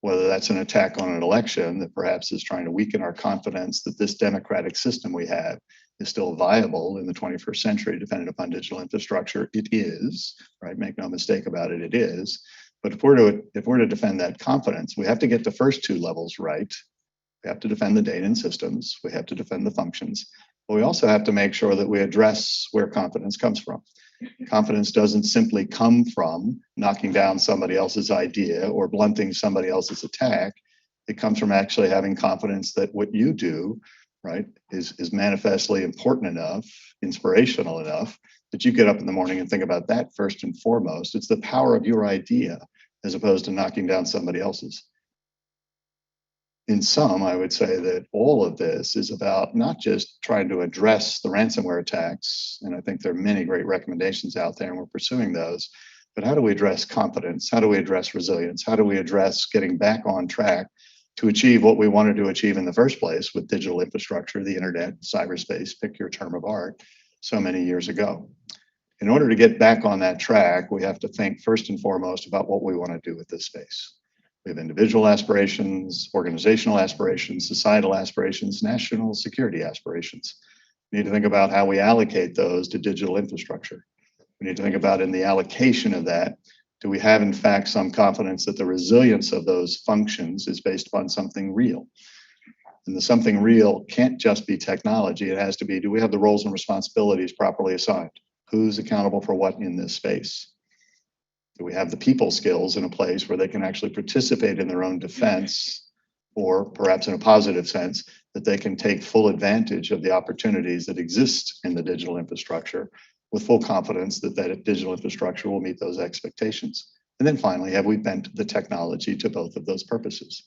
whether that's an attack on an election that perhaps is trying to weaken our confidence that this democratic system we have is still viable in the 21st century, dependent upon digital infrastructure, it is, right? Make no mistake about it, it is. But if we're to defend that confidence, we have to get the first two levels right. We have to defend the data and systems. We have to defend the functions. But we also have to make sure that we address where confidence comes from. Confidence doesn't simply come from knocking down somebody else's idea or blunting somebody else's attack. It comes from actually having confidence that what you do, right, is manifestly important enough, inspirational enough, that you get up in the morning and think about that first and foremost. It's the power of your idea as opposed to knocking down somebody else's. In sum, I would say that all of this is about not just trying to address the ransomware attacks, and I think there are many great recommendations out there and we're pursuing those, but how do we address confidence? How do we address resilience? How do we address getting back on track to achieve what we wanted to achieve in the first place with digital infrastructure, the internet, cyberspace, pick your term of art, so many years ago? In order to get back on that track, we have to think first and foremost about what we want to do with this space. We have individual aspirations, organizational aspirations, societal aspirations, national security aspirations. We need to think about how we allocate those to digital infrastructure. We need to think about in the allocation of that, do we have in fact some confidence that the resilience of those functions is based upon something real? And the something real can't just be technology. It has to be, do we have the roles and responsibilities properly assigned? Who's accountable for what in this space? Do we have the people skills in a place where they can actually participate in their own defense or perhaps in a positive sense, that they can take full advantage of the opportunities that exist in the digital infrastructure with full confidence that that digital infrastructure will meet those expectations. And then finally, have we bent the technology to both of those purposes?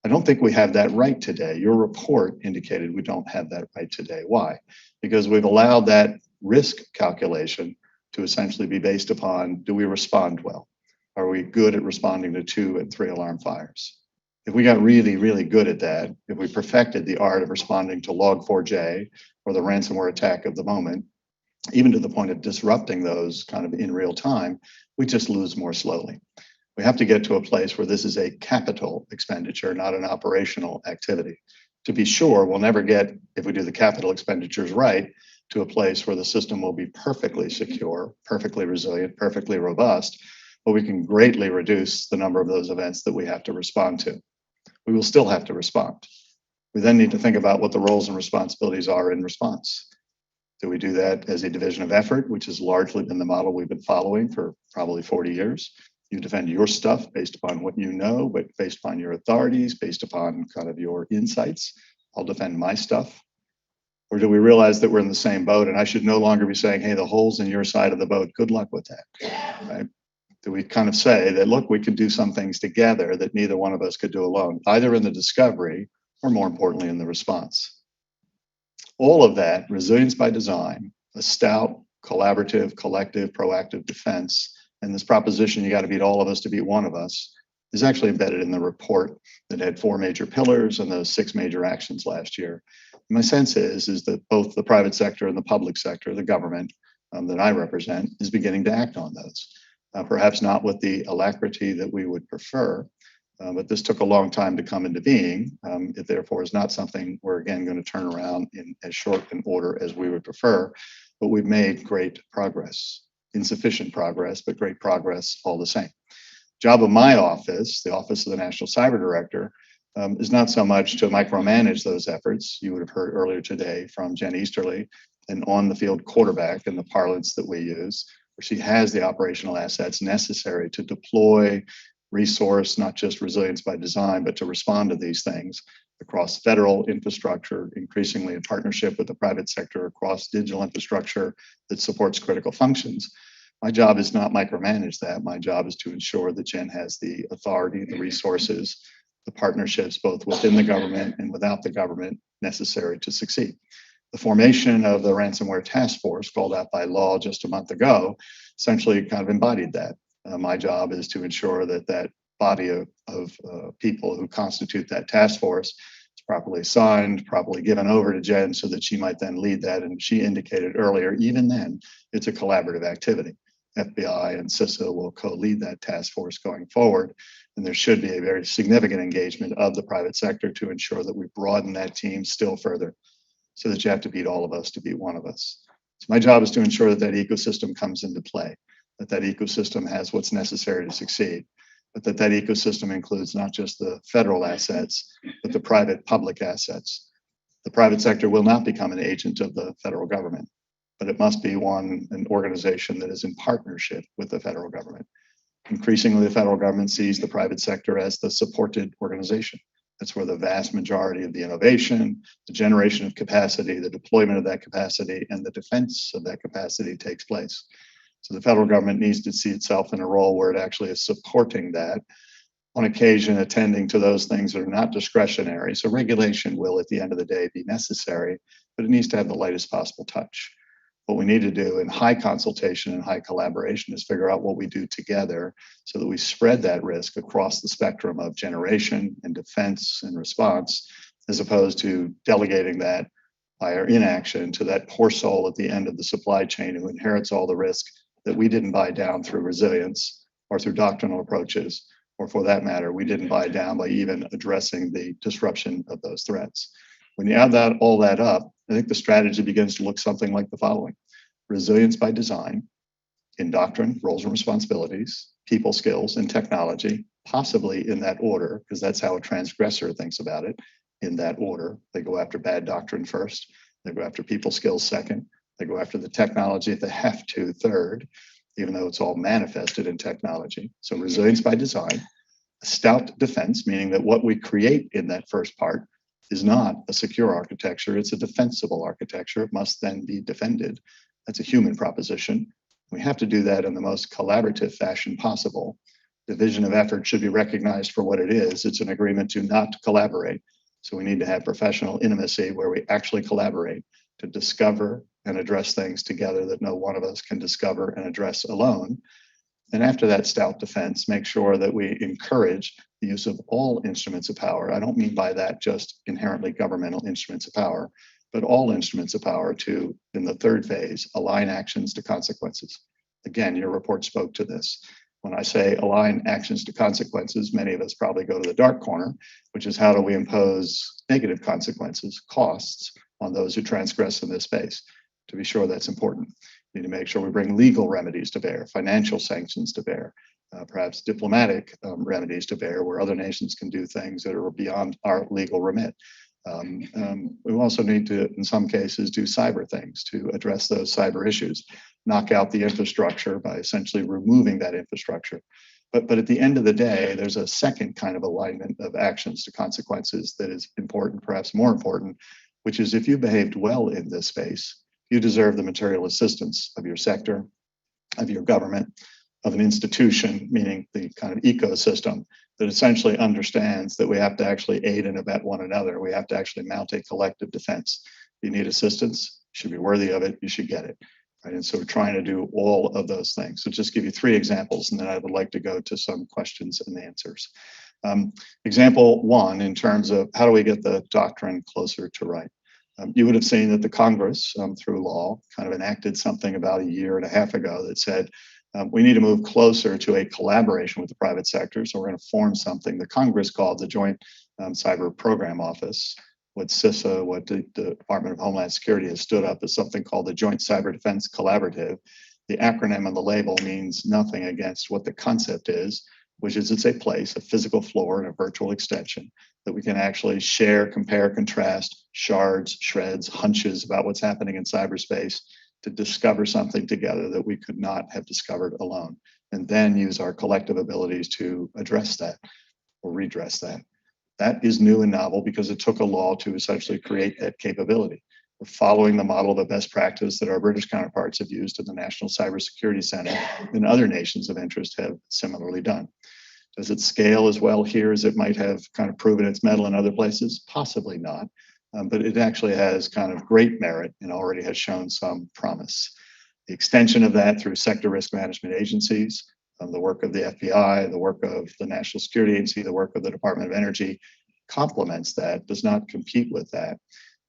I don't think we have that right today. Your report indicated we don't have that right today. Why? Because we've allowed that risk calculation to essentially be based upon, do we respond well? Are we good at responding to 2 and 3 alarm fires? If we got really, really good at that, if we perfected the art of responding to Log4j or the ransomware attack of the moment, even to the point of disrupting those kind of in real time, we just lose more slowly. We have to get to a place where this is a capital expenditure, not an operational activity. To be sure, we'll never get, if we do the capital expenditures right, to a place where the system will be perfectly secure, perfectly resilient, perfectly robust, but we can greatly reduce the number of those events that we have to respond to. We will still have to respond. We then need to think about what the roles and responsibilities are in response. Do we do that as a division of effort, which has largely been the model we've been following for probably 40 years? You defend your stuff based upon what you know, but based upon your authorities, based upon kind of your insights. I'll defend my stuff. Or do we realize that we're in the same boat and I should no longer be saying, hey, the hole's in your side of the boat, good luck with that, right? Do we kind of say that, look, we could do some things together that neither one of us could do alone, either in the discovery or more importantly in the response? All of that, resilience by design, a stout, collaborative, collective, proactive defense, and this proposition, you got to beat all of us to beat one of us, is actually embedded in the report that had 4 major pillars and those 6 major actions last year. My sense is that both the private sector and the public sector, the government that I represent, is beginning to act on those. Perhaps not with the alacrity that we would prefer, but this took a long time to come into being. It therefore is not something we're again going to turn around in as short an order as we would prefer, but we've made great progress. Insufficient progress, but great progress all the same. Job of my office, the Office of the National Cyber Director, is not so much to micromanage those efforts. You would have heard earlier today from Jen Easterly, an on-the-field quarterback in the parlance that we use, where she has the operational assets necessary to deploy, resource, not just resilience by design, but to respond to these things across federal infrastructure, increasingly in partnership with the private sector across digital infrastructure that supports critical functions. My job is not micromanage that. My job is to ensure that Jen has the authority, the resources, the partnerships, both within the government and without the government, necessary to succeed. The formation of the Ransomware Task Force, called out by law just a month ago, essentially kind of embodied that. My job is to ensure that that body of people who constitute that task force is properly assigned, properly given over to Jen so that she might then lead that. And she indicated earlier, even then, it's a collaborative activity. FBI and CISA will co-lead that task force going forward. And there should be a very significant engagement of the private sector to ensure that we broaden that team still further, so that you have to beat all of us to beat one of us. So my job is to ensure that that ecosystem comes into play, that that ecosystem has what's necessary to succeed, but that that ecosystem includes not just the federal assets, but the private public assets. The private sector will not become an agent of the federal government, but it must be an organization that is in partnership with the federal government. Increasingly, the federal government sees the private sector as the supported organization. That's where the vast majority of the innovation, the generation of capacity, the deployment of that capacity, and the defense of that capacity takes place. So the federal government needs to see itself in a role where it actually is supporting that, on occasion attending to those things that are not discretionary. So regulation will, at the end of the day, be necessary, but it needs to have the lightest possible touch. What we need to do in high consultation and high collaboration is figure out what we do together so that we spread that risk across the spectrum of generation and defense and response, as opposed to delegating that by our inaction to that poor soul at the end of the supply chain who inherits all the risk that we didn't buy down through resilience or through doctrinal approaches, or for that matter, we didn't buy down by even addressing the disruption of those threats. When you add all that up, I think the strategy begins to look something like the following: resilience by design, in doctrine, roles and responsibilities, people skills, and technology, possibly in that order, because that's how a transgressor thinks about it, in that order. They go after bad doctrine first, they go after people skills second, they go after the technology if they have to third, even though it's all manifested in technology. So resilience by design, A stout defense, meaning that what we create in that first part is not a secure architecture, it's a defensible architecture. It must then be defended. That's a human proposition. We have to do that in the most collaborative fashion possible. Division of effort should be recognized for what it is. It's an agreement to not collaborate. So we need to have professional intimacy where we actually collaborate to discover and address things together that no one of us can discover and address alone. And after that stout defense, make sure that we encourage the use of all instruments of power. I don't mean by that just inherently governmental instruments of power, but all instruments of power to, in the third phase, align actions to consequences. Again, your report spoke to this. When I say align actions to consequences, many of us probably go to the dark corner, which is how do we impose negative consequences, costs, on those who transgress in this space. To be sure, that's important. We need to make sure we bring legal remedies to bear, financial sanctions to bear, perhaps diplomatic remedies to bear, where other nations can do things that are beyond our legal remit. We also need to, in some cases, do cyber things to address those cyber issues, knock out the infrastructure by essentially removing that infrastructure. But at the end of the day, there's a second kind of alignment of actions to consequences that is important, perhaps more important, which is if you behaved well in this space, you deserve the material assistance of your sector, of your government, of an institution, meaning the kind of ecosystem that essentially understands that we have to actually aid and abet one another. We have to actually mount a collective defense. If you need assistance, you should be worthy of it, you should get it. Right? And so we're trying to do all of those things. So just give you 3 examples, and then I would like to go to some questions and answers. Example 1, in terms of how do we get the doctrine closer to right? You would have seen that the Congress, through law, kind of enacted something about a year and a half ago that said, we need to move closer to a collaboration with the private sector. So we're going to form something the Congress called the Joint Cyber Program Office. What CISA, what the Department of Homeland Security has stood up as something called the Joint Cyber Defense Collaborative. The acronym on the label means nothing against what the concept is, which is it's a place, a physical floor and a virtual extension that we can actually share, compare, contrast, shards, shreds, hunches about what's happening in cyberspace to discover something together that we could not have discovered alone, and then use our collective abilities to address that or redress that. That is new and novel because it took a law to essentially create that capability. We're following the model of a best practice that our British counterparts have used at the National Cybersecurity Center and other nations of interest have similarly done. Does it scale as well here as it might have kind of proven its mettle in other places? Possibly not, but it actually has kind of great merit and already has shown some promise. The extension of that through sector risk management agencies, the work of the FBI, the work of the National Security Agency, the work of the Department of Energy complements that, does not compete with that.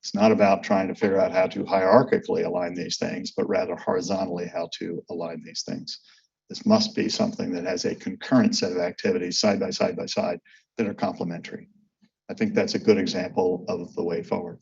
It's not about trying to figure out how to hierarchically align these things, but rather horizontally how to align these things. This must be something that has a concurrent set of activities side by side by side that are complementary. I think that's a good example of the way forward.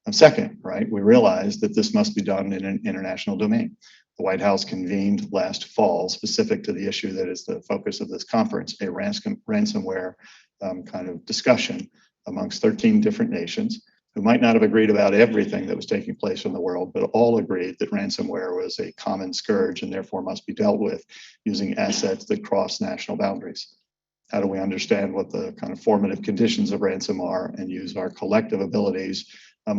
And second, right, we realize that this must be done in an international domain. The White House convened last fall, specific to the issue that is the focus of this conference, a ransomware kind of discussion amongst 13 different nations who might not have agreed about everything that was taking place in the world, but all agreed that ransomware was a common scourge and therefore must be dealt with using assets that cross national boundaries. How do we understand what the kind of formative conditions of ransom are and use our collective abilities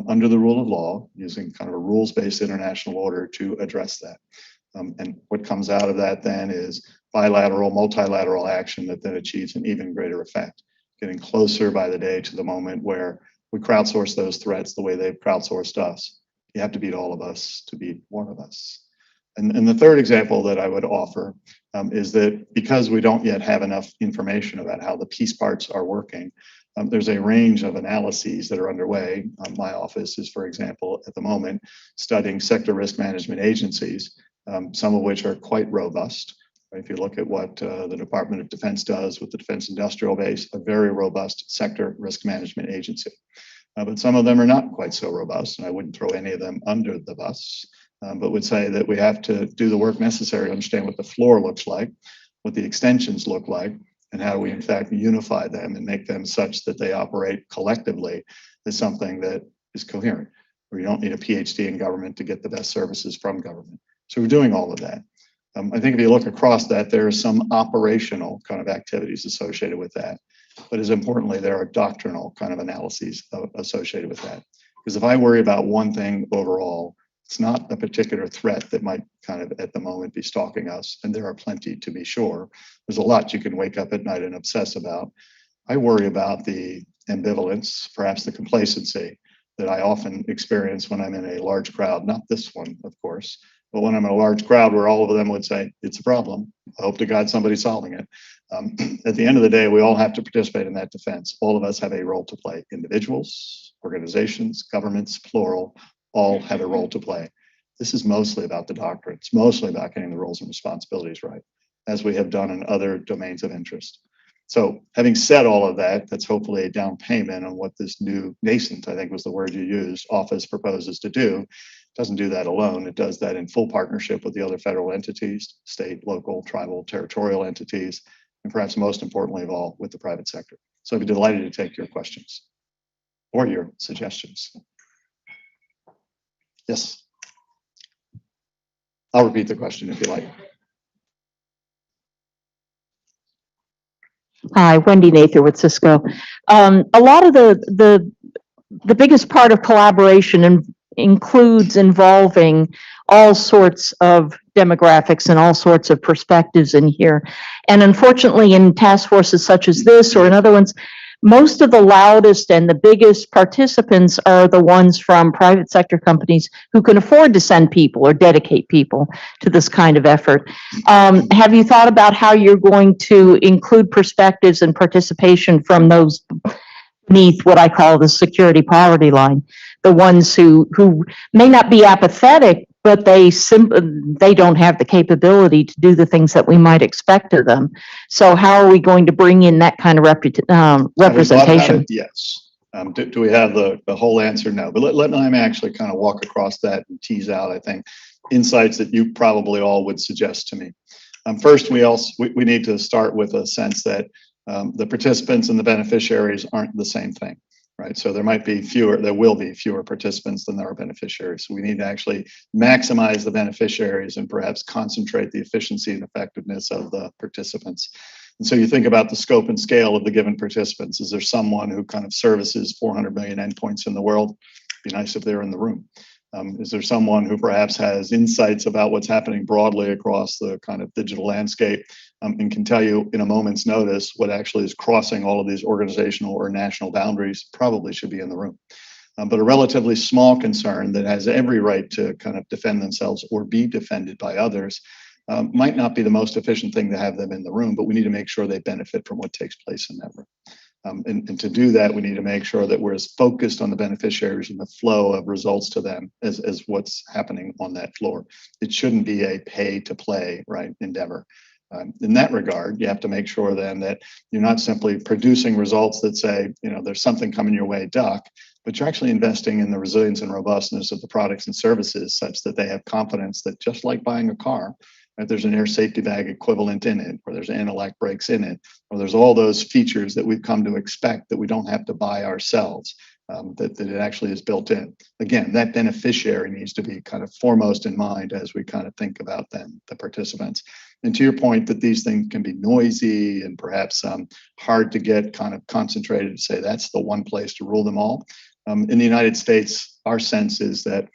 under the rule of law, using kind of a rules-based international order to address that? And what comes out of that then is bilateral, multilateral action that then achieves an even greater effect, getting closer by the day to the moment where we crowdsource those threats the way they've crowdsourced us. You have to beat all of us to beat one of us. And the third example that I would offer is that because we don't yet have enough information about how the piece parts are working, there's a range of analyses that are underway. My office is, for example, at the moment, studying sector risk management agencies, some of which are quite robust. If you look at what the Department of Defense does with the Defense Industrial Base, a very robust sector risk management agency. But some of them are not quite so robust, and I wouldn't throw any of them under the bus, but would say that we have to do the work necessary to understand what the floor looks like, what the extensions look like, and how we in fact unify them and make them such that they operate collectively as something that is coherent, where you don't need a PhD in government to get the best services from government. So we're doing all of that. I think if you look across that, there are some operational kind of activities associated with that. But as importantly, there are doctrinal kind of analyses associated with that. Because if I worry about one thing overall, it's not a particular threat that might kind of at the moment be stalking us. And there are plenty to be sure. There's a lot you can wake up at night and obsess about. I worry about the ambivalence, perhaps the complacency that I often experience when I'm in a large crowd, not this one, of course, but when I'm in a large crowd where all of them would say, it's a problem. I hope to God somebody's solving it. At the end of the day, we all have to participate in that defense. All of us have a role to play. Individuals, organizations, governments, plural, all have a role to play. This is mostly about the doctrine. It's mostly about getting the roles and responsibilities right, as we have done in other domains of interest. So having said all of that, that's hopefully a down payment on what this new nascent, I think was the word you used, office proposes to do. It doesn't do that alone. It does that in full partnership with the other federal entities, state, local, tribal, territorial entities, and perhaps most importantly of all, with the private sector. So I'd be delighted to take your questions or your suggestions. Yes. I'll repeat the question if you like. Hi, Wendy Nathan with Cisco. A lot of the biggest part of collaboration includes involving all sorts of demographics and all sorts of perspectives in here. And unfortunately, in task forces such as this or in other ones, most of the loudest and the biggest participants are the ones from private sector companies who can afford to send people or dedicate people to this kind of effort. Have you thought about how you're going to include perspectives and participation from those beneath what I call the security poverty line? The ones who may not be apathetic, but they don't have the capability to do the things that we might expect of them. So how are we going to bring in that kind of representation? Yes. Do we have the whole answer? No, but let me actually kind of walk across that and tease out, I think, insights that you probably all would suggest to me. First, we need to start with a sense that the participants and the beneficiaries aren't the same thing. Right. So there will be fewer participants than there are beneficiaries. So we need to actually maximize the beneficiaries and perhaps concentrate the efficiency and effectiveness of the participants. And so you think about the scope and scale of the given participants. Is there someone who kind of services 400 million endpoints in the world? It'd be nice if they're in the room. Is there someone who perhaps has insights about what's happening broadly across the kind of digital landscape and can tell you in a moment's notice what actually is crossing all of these organizational or national boundaries? Probably should be in the room. But a relatively small concern that has every right to kind of defend themselves or be defended by others might not be the most efficient thing to have them in the room, but we need to make sure they benefit from what takes place in that room. And to do that, we need to make sure that we're as focused on the beneficiaries and the flow of results to them as what's happening on that floor. It shouldn't be a pay to play, right, endeavor. In that regard, you have to make sure then that you're not simply producing results that say, there's something coming your way, duck, but you're actually investing in the resilience and robustness of the products and services such that they have confidence that just like buying a car, right, there's an air safety bag equivalent in it, or there's anti-lock brakes in it, or there's all those features that we've come to expect that we don't have to buy ourselves, that it actually is built in. Again, that beneficiary needs to be kind of foremost in mind as we kind of think about then the participants. And to your point that these things can be noisy and perhaps hard to get kind of concentrated to say that's the one place to rule them all. In the United States, our sense is that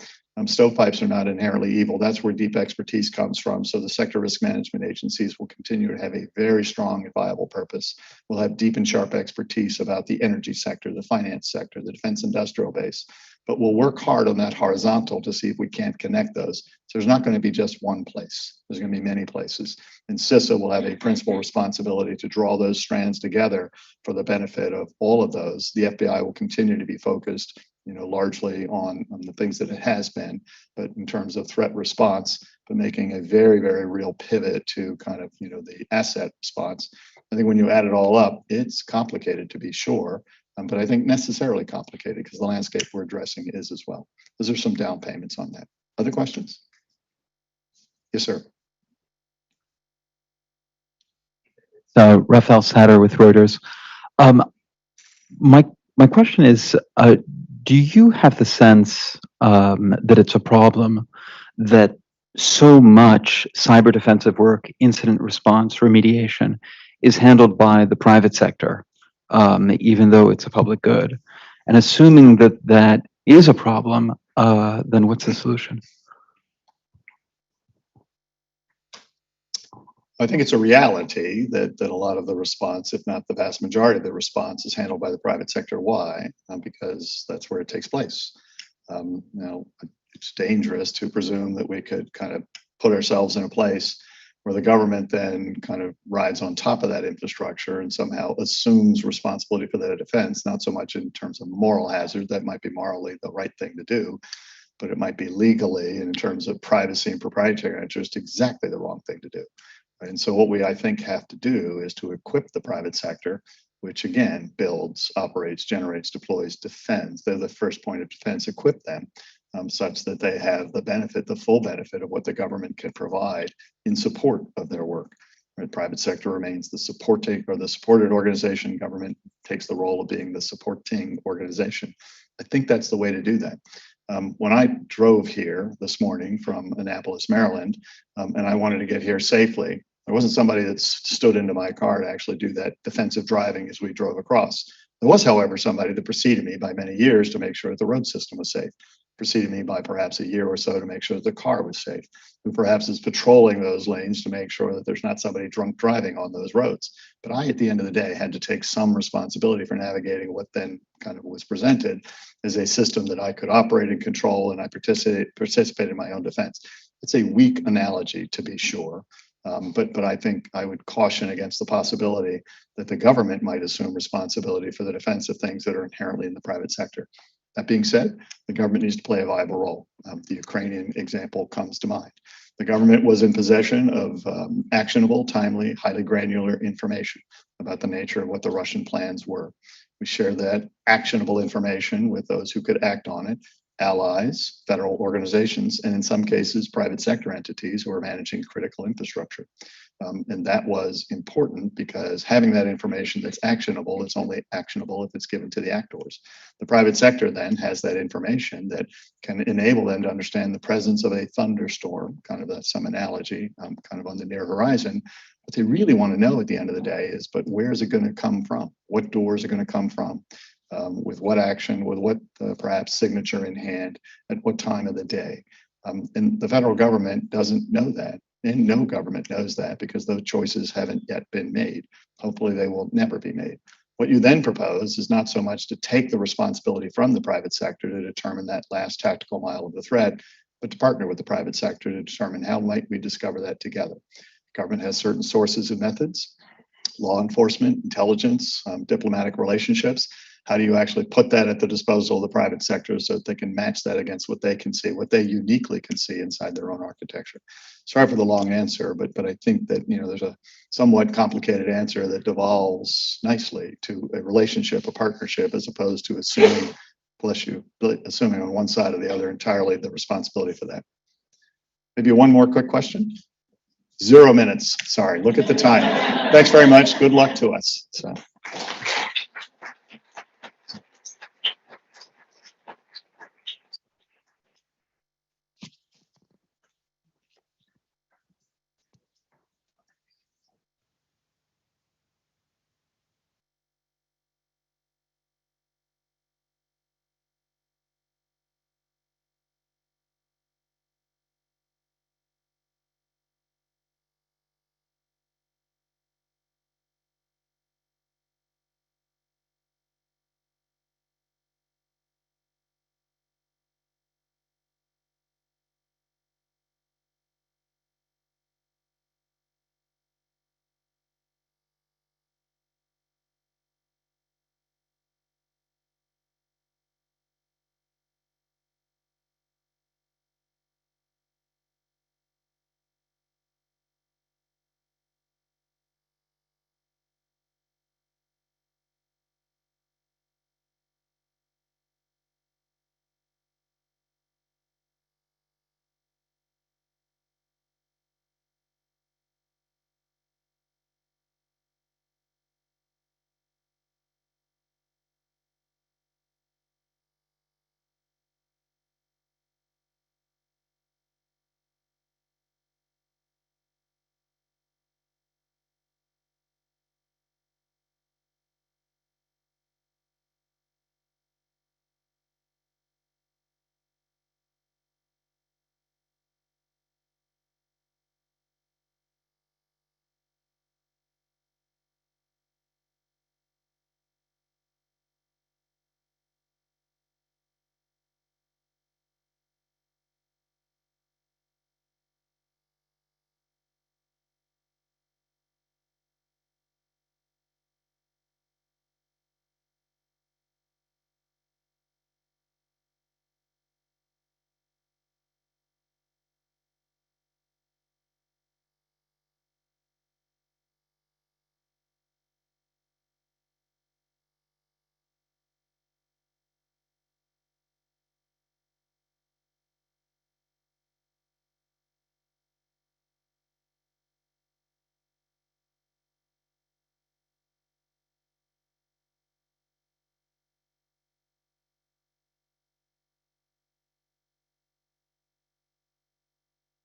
stovepipes are not inherently evil. That's where deep expertise comes from. So the sector risk management agencies will continue to have a very strong and viable purpose. We'll have deep and sharp expertise about the energy sector, the finance sector, the defense industrial base. But we'll work hard on that horizontal to see if we can't connect those. So there's not going to be just one place. There's going to be many places. And CISA will have a principal responsibility to draw those strands together for the benefit of all of those. The FBI will continue to be focused largely on the things that it has been, but in terms of threat response, but making a very, very real pivot to kind of, the asset response. I think when you add it all up, it's complicated to be sure, but I think necessarily complicated because the landscape we're addressing is as well. Those are some down payments on that. Other questions? Yes, sir. Rafael Satter with Reuters. My question is, do you have the sense that it's a problem that so much cyber defensive work, incident response, remediation is handled by the private sector, even though it's a public good. And assuming that that is a problem, then what's the solution? I think it's a reality that a lot of the response, if not the vast majority of the response, is handled by the private sector. Why? Because that's where it takes place. Now, it's dangerous to presume that we could kind of put ourselves in a place where the government then kind of rides on top of that infrastructure and somehow assumes responsibility for that defense, not so much in terms of moral hazard, that might be morally the right thing to do, but it might be legally and in terms of privacy and proprietary interest, exactly the wrong thing to do. And so what we, I think, have to do is to equip the private sector, which again, builds, operates, generates, deploys, defends. They're the first point of defense, equip them such that they have the benefit, the full benefit of what the government can provide in support of their work. The private sector remains the supporting or the supported organization. Government takes the role of being the supporting organization. I think that's the way to do that. When I drove here this morning from Annapolis, Maryland, and I wanted to get here safely, there wasn't somebody that stood into my car to actually do that defensive driving as we drove across. There was, however, somebody that preceded me by many years to make sure that the road system was safe, preceded me by perhaps a year or so to make sure that the car was safe, who perhaps is patrolling those lanes to make sure that there's not somebody drunk driving on those roads. But I, at the end of the day, had to take some responsibility for navigating what then kind of was presented as a system that I could operate and control, and I participate in my own defense. It's a weak analogy, to be sure. But I think I would caution against the possibility that the government might assume responsibility for the defense of things that are inherently in the private sector. That being said, the government needs to play a viable role. The Ukrainian example comes to mind. The government was in possession of actionable, timely, highly granular information about the nature of what the Russian plans were. We share that actionable information with those who could act on it, allies, federal organizations, and in some cases, private sector entities who are managing critical infrastructure. And that was important because having that information that's actionable is only actionable if it's given to the actors. The private sector then has that information that can enable them to understand the presence of a thunderstorm, kind of some analogy, kind of on the near horizon. What they really want to know at the end of the day is, but where is it going to come from? What doors are going to come from? With what action, with what perhaps signature in hand, at what time of the day. And the federal government doesn't know that. And no government knows that because those choices haven't yet been made. Hopefully they will never be made. What you then propose is not so much to take the responsibility from the private sector to determine that last tactical mile of the threat, but to partner with the private sector to determine how might we discover that together. Government has certain sources and methods, law enforcement, intelligence, diplomatic relationships. How do you actually put that at the disposal of the private sector so that they can match that against what they can see, what they uniquely can see inside their own architecture? Sorry for the long answer, but I think that there's a somewhat complicated answer that devolves nicely to a relationship, a partnership, as opposed to assuming, bless you, assuming on one side or the other entirely the responsibility for that. Maybe one more quick question. 0 minutes. Sorry, look at the time. Thanks very much. Good luck to us. So.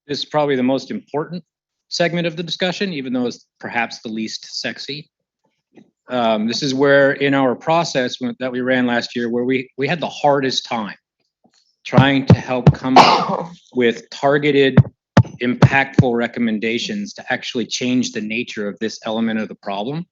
This is probably the most important segment of the discussion, even though it's perhaps the least sexy. This is where in our process that we ran last year, where we had the hardest time trying to help come up with targeted, impactful recommendations to actually change the nature of this element of the problem.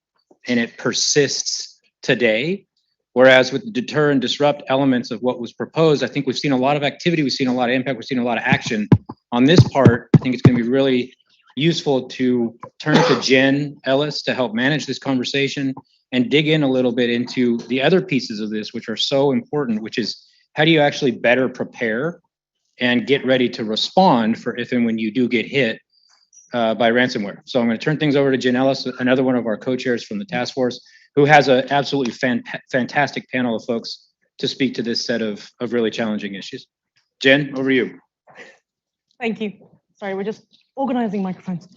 And it persists today. Whereas with the deter and disrupt elements of what was proposed, I think we've seen a lot of activity, we've seen a lot of impact, we've seen a lot of action. On this part, I think it's going to be really useful to turn to Jen Ellis to help manage this conversation and dig in a little bit into the other pieces of this, which are so important, which is how do you actually better prepare and get ready to respond for if and when you do get hit by ransomware. So I'm going to turn things over to Jen Ellis, another one of our co-chairs from the task force, who has an absolutely fantastic panel of folks to speak to this set of really challenging issues. Jen, over to you. Thank you. Sorry, we're just organizing microphones.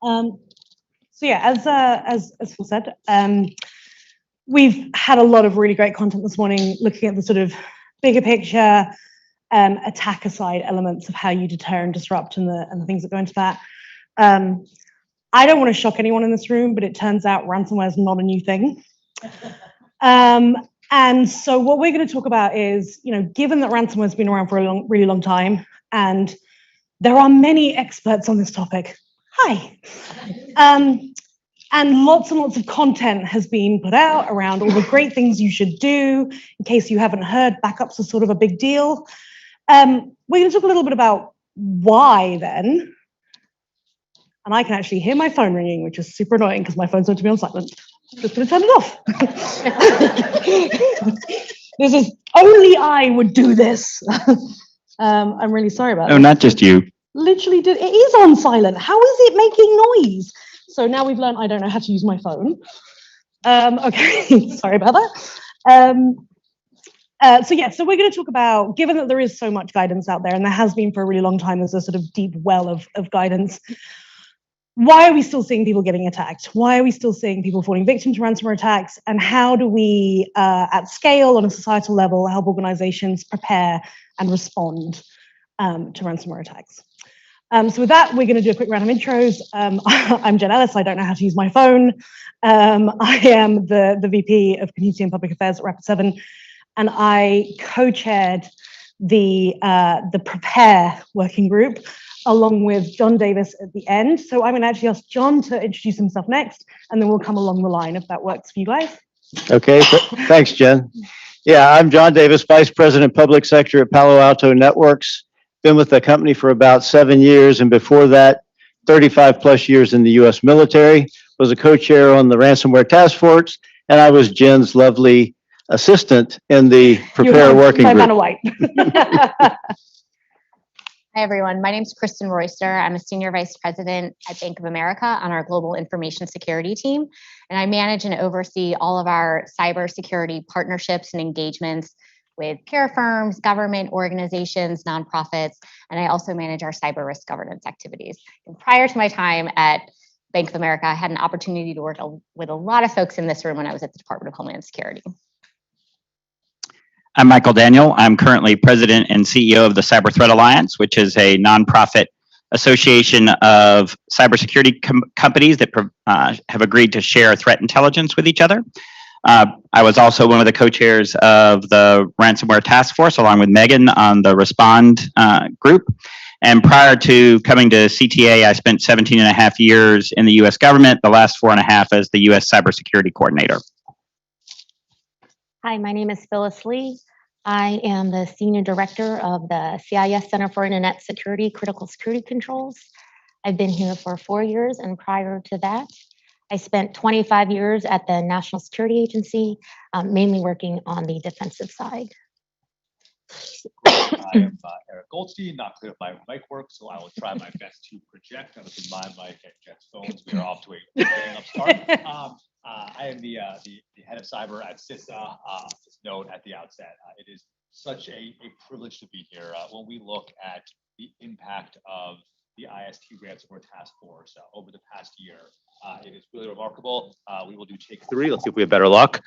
So yeah, as Phil said, we've had a lot of really great content this morning looking at the sort of bigger picture, attacker side elements of how you deter and disrupt and the things that go into that. I don't want to shock anyone in this room, but it turns out ransomware is not a new thing. And so what we're going to talk about is, given that ransomware has been around for a really long time, and there are many experts on this topic. Hi. And lots of content has been put out around all the great things you should do. In case you haven't heard, backups are sort of a big deal. We're going to talk a little bit about why then. And I can actually hear my phone ringing, which is super annoying because my phone's meant to be on silent. Just going to turn it off. This is, only I would do this. I'm really sorry about that. No, not just you. Literally it is on silent. How is it making noise? So now we've learned I don't know how to use my phone. Okay, sorry about that. So we're going to talk about, given that there is so much guidance out there, and there has been for a really long time, there's a sort of deep well of guidance. Why are we still seeing people getting attacked? Why are we still seeing people falling victim to ransomware attacks? And how do we, at scale, on a societal level, help organizations prepare and respond to ransomware attacks? So with that, we're going to do a quick round of intros. I'm Jen Ellis. I don't know how to use my phone. I am the VP of Community and Public Affairs at Rapid7, and I co-chaired the Prepare working group, along with John Davis at the end. So I'm going to actually ask John to introduce himself next, and then we'll come along the line if that works for you guys. Okay, thanks, Jen. Yeah, I'm John Davis, Vice President Public Sector at Palo Alto Networks. Been with the company for about 7 years, and before that, 35 plus years in the US military. Was a co-chair on the Ransomware Task Force, and I was Jen's lovely assistant in the Prepare working group. White. Hi, everyone. My name is Kristen Royster. I'm a Senior Vice President at Bank of America on our Global Information Security team. And I manage and oversee all of our cybersecurity partnerships and engagements with peer firms, government organizations, nonprofits, and I also manage our cyber risk governance activities. And prior to my time at Bank of America, I had an opportunity to work with a lot of folks in this room when I was at the Department of Homeland Security. I'm Michael Daniel. I'm currently president and CEO of the Cyber Threat Alliance, which is a nonprofit association of cybersecurity companies that have agreed to share threat intelligence with each other. I was also one of the co-chairs of the Ransomware Task Force, along with Megan, on the Respond group. And prior to coming to CTA, I spent 17 and a half years in the US government, the last 4.5 as the US Cybersecurity Coordinator. Hi, my name is Phyllis Lee. I am the Senior Director of the CIS Center for Internet Security, Critical Security Controls. I've been here for 4 years, and prior to that, I spent 25 years at the National Security Agency, mainly working on the defensive side. I am Eric Goldstein, not clear if my mic works, so I will try my best to project. I was in my mic at Jet's phones. We are off to a getting up start. I am the head of cyber at CISA. Just note at the outset, it is such a privilege to be here. When we look at the impact of the IST Ransomware Task Force over the past year, it is really remarkable. We will do take 3. Let's see if we have better luck.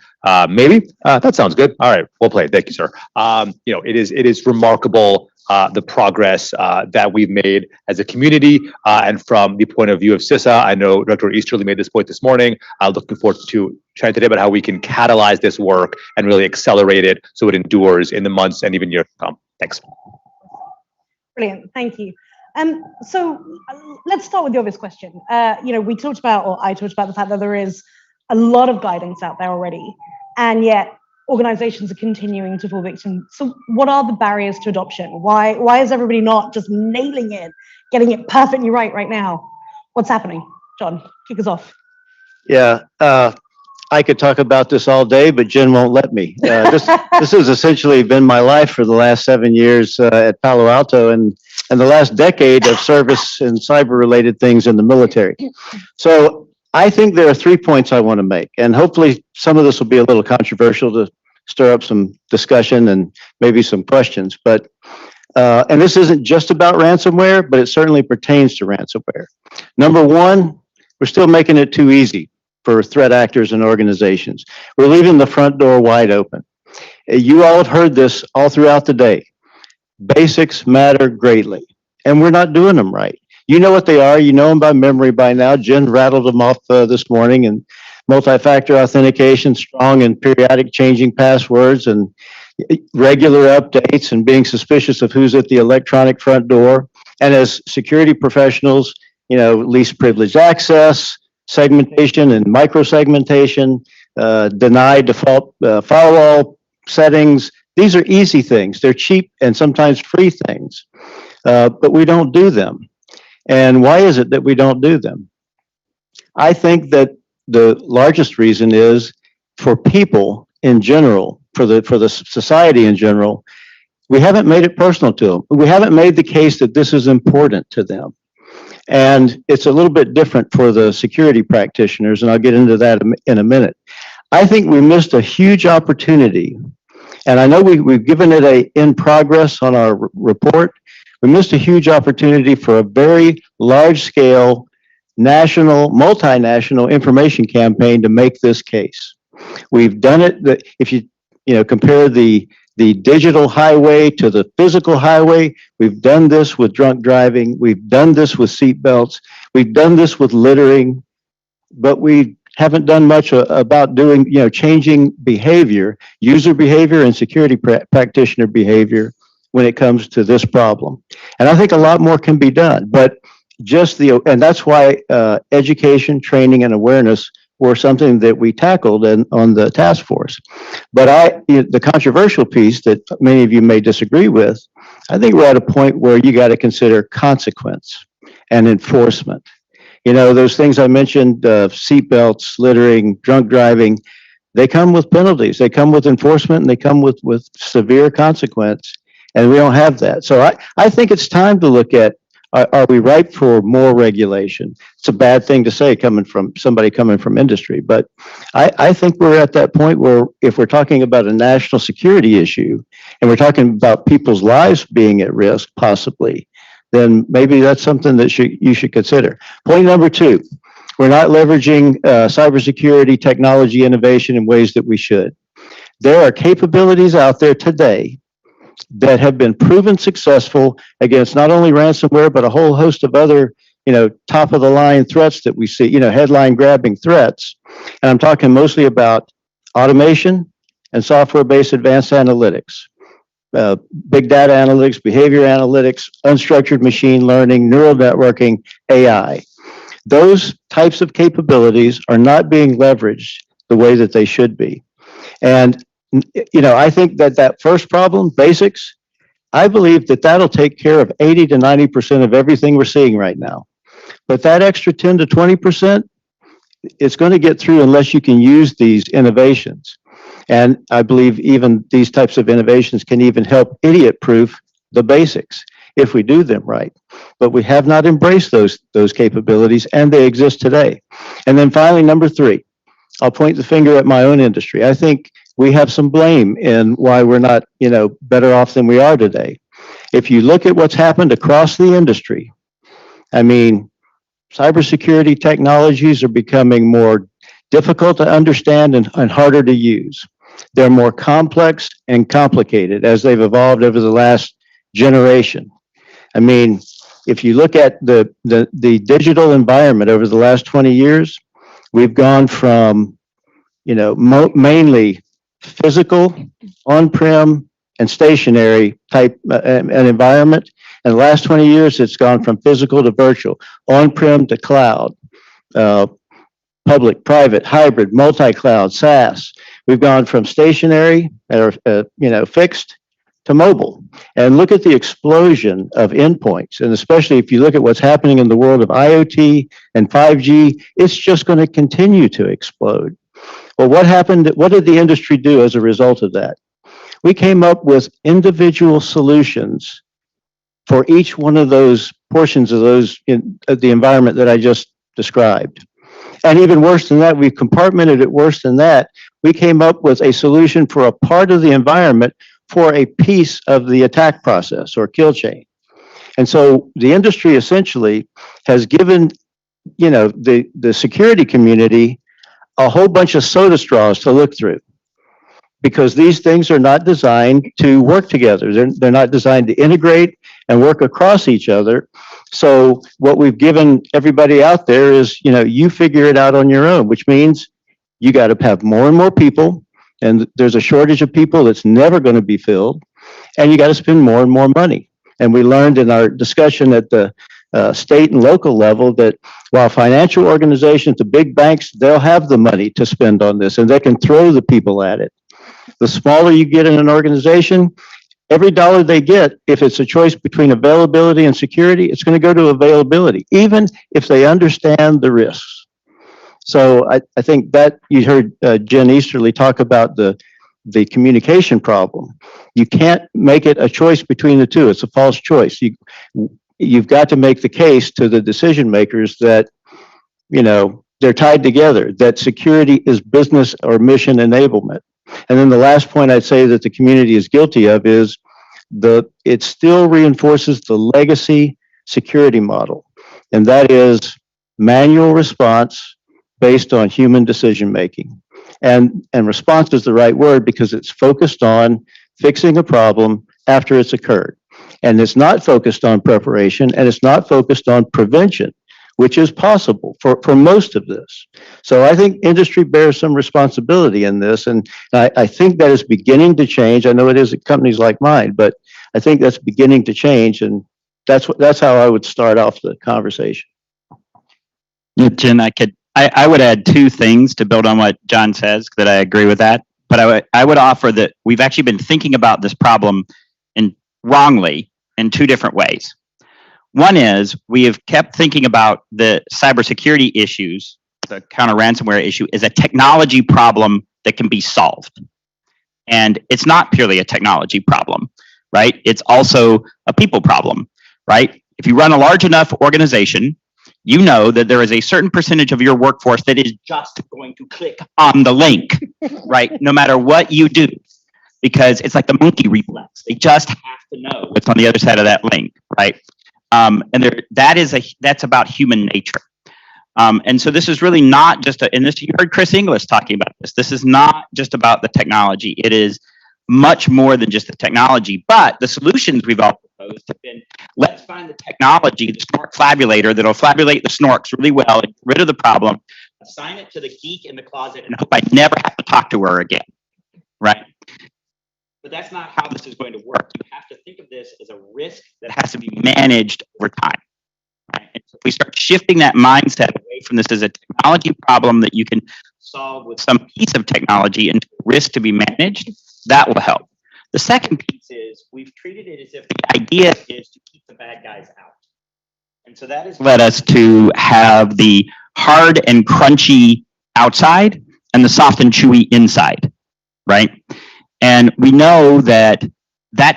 Maybe that sounds good. All right, we'll play. Thank you, sir. It is remarkable the progress that we've made as a community. And from the point of view of CISA, I know Dr. Easterly made this point this morning. Looking forward to chatting today about how we can catalyze this work and really accelerate it so it endures in the months and even years to come. Thanks. Brilliant, thank you. So let's start with the obvious question. We talked about, or I talked about the fact that there is a lot of guidance out there already, and yet organizations are continuing to fall victim. So what are the barriers to adoption? Why is everybody not just nailing it, getting it perfectly right now? What's happening? John, kick us off. Yeah, I could talk about this all day, but Jen won't let me. This has essentially been my life for the last 7 years at Palo Alto and the last decade of service and cyber-related things in the military. So I think there are 3 points I want to make, and hopefully some of this will be a little controversial to stir up some discussion and maybe some questions. But and this isn't just about ransomware, but it certainly pertains to ransomware. Number one, we're still making it too easy for threat actors and organizations. We're leaving the front door wide open. You all have heard this all throughout the day. Basics matter greatly, and we're not doing them right. You know what they are. You know them by memory by now. Jen rattled them off this morning, and multi-factor authentication, strong and periodic changing passwords, and regular updates, and being suspicious of who's at the electronic front door. And as security professionals, least privileged access, segmentation and micro-segmentation, deny default firewall settings. These are easy things. They're cheap and sometimes free things, but we don't do them. And why is it that we don't do them? I think that the largest reason is for people in general, for the society in general, we haven't made it personal to them. We haven't made the case that this is important to them. And it's a little bit different for the security practitioners, and I'll get into that in a minute. I think we missed a huge opportunity, and I know we've given it a in progress on our report. We missed a huge opportunity for a very large-scale, national, multinational information campaign to make this case. We've done it. If you compare the digital highway to the physical highway, we've done this with drunk driving. We've done this with seatbelts. We've done this with littering, but we haven't done much about doing, changing behavior, user behavior and security practitioner behavior when it comes to this problem. And I think a lot more can be done, but and that's why education, training, and awareness were something that we tackled on the task force. But the controversial piece that many of you may disagree with, I think we're at a point where you got to consider consequence and enforcement. Those things I mentioned, seatbelts, littering, drunk driving, they come with penalties, they come with enforcement, and they come with severe consequence, and we don't have that. So I think it's time to look at, are we ripe for more regulation? It's a bad thing to say coming from somebody coming from industry, but I think we're at that point where if we're talking about a national security issue and we're talking about people's lives being at risk, possibly, then maybe that's something that you should consider. Point number two, we're not leveraging cybersecurity technology innovation in ways that we should. There are capabilities out there today that have been proven successful against not only ransomware, but a whole host of other, top of the line threats that we see, headline grabbing threats. And I'm talking mostly about automation and software-based advanced analytics, big data analytics, behavior analytics, unstructured machine learning, neural networking, AI. Those types of capabilities are not being leveraged the way that they should be. And I think that first problem, basics, I believe that'll take care of 80 to 90% of everything we're seeing right now. But that extra 10 to 20%, it's going to get through unless you can use these innovations. And I believe even these types of innovations can even help idiot-proof the basics if we do them right. But we have not embraced those capabilities, and they exist today. And then finally, number three, I'll point the finger at my own industry. I think we have some blame in why we're not, better off than we are today. If you look at what's happened across the industry, cybersecurity technologies are becoming more difficult to understand and harder to use. They're more complex and complicated as they've evolved over the last generation. I mean, if you look at the digital environment over the last 20 years, we've gone from, mainly physical, on-prem, and stationary type an environment. In the last 20 years, it's gone from physical to virtual, on-prem to cloud, public, private, hybrid, multi-cloud, SaaS. We've gone from stationary or fixed to mobile. And look at the explosion of endpoints. And especially if you look at what's happening in the world of IoT and 5G, it's just going to continue to explode. Well, what happened? What did the industry do as a result of that? We came up with individual solutions for each one of those portions of those in the environment that I just described. And even worse than that, we compartmented it worse than that. We came up with a solution for a part of the environment for a piece of the attack process or kill chain. And so the industry essentially has given, the security community a whole bunch of soda straws to look through, because these things are not designed to work together. They're not designed to integrate and work across each other. So what we've given everybody out there is, you figure it out on your own, which means you got to have more and more people, and there's a shortage of people that's never going to be filled, and you got to spend more and more money. And we learned in our discussion at the state and local level that while financial organizations, the big banks, they'll have the money to spend on this, and they can throw the people at it. The smaller you get in an organization, every dollar they get, if it's a choice between availability and security, it's going to go to availability, even if they understand the risks. So I think that you heard Jen Easterly talk about the communication problem. You can't make it a choice between the two. It's a false choice. You've got to make the case to the decision makers that, they're tied together, that security is business or mission enablement. And then the last point I'd say that the community is guilty of is it still reinforces the legacy security model. And that is manual response based on human decision making. And response is the right word because it's focused on fixing a problem after it's occurred. And it's not focused on preparation, and it's not focused on prevention, which is possible for most of this. So I think industry bears some responsibility in this, and I think that is beginning to change. I know it is at companies like mine, but I think that's beginning to change, and that's how I would start off the conversation. Yeah, Jen, I would add two things to build on what John says, that I agree with that. But I would offer that we've actually been thinking about this problem wrongly in two different ways. One is we have kept thinking about the cybersecurity issues, the counter ransomware issue, as a technology problem that can be solved. And it's not purely a technology problem, right? It's also a people problem, right? If you run a large enough organization, you know that there is a certain percentage of your workforce that is just going to click on the link, right? No matter what you do, because it's like the monkey reflex. They just have to know what's on the other side of that link, right? And that's about human nature. And so this is really not just you heard Chris Inglis talking about this. This is not just about the technology. It is much more than just the technology, but the solutions we've all proposed have been, let's find the technology, the snort flabulator that'll flabulate the snorks really well and get rid of the problem, assign it to the geek in the closet, and hope I never have to talk to her again, right? But that's not how this is going to work. You have to think of this as a risk that has to be managed over time. Right? And so if we start shifting that mindset away from this as a technology problem that you can solve with some piece of technology into risk to be managed, that will help. The second piece is we've treated it as if the idea is to keep the bad guys out. And so that has led us to have the hard and crunchy outside and the soft and chewy inside, right? And we know that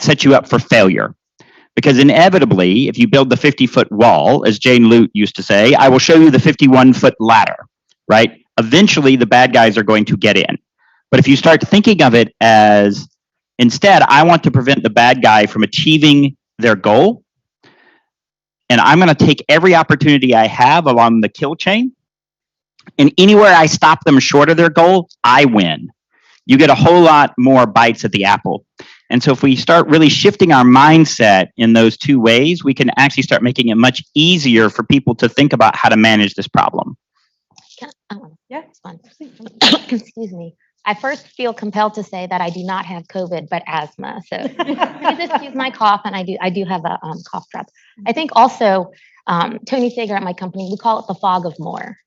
sets you up for failure, because inevitably, if you build the 50-foot wall, as Jane Lute used to say, I will show you the 51-foot ladder, right? Eventually, the bad guys are going to get in. But if you start thinking of it as, instead, I want to prevent the bad guy from achieving their goal, and I'm going to take every opportunity I have along the kill chain, and anywhere I stop them short of their goal, I win. You get a whole lot more bites at the apple. And so if we start really shifting our mindset in those two ways, we can actually start making it much easier for people to think about how to manage this problem. Yeah, it's fun. Excuse me. I first feel compelled to say that I do not have COVID, but asthma. So please excuse my cough, and I do have a cough drop. I think also, Tony Sager at my company, we call it the fog of more,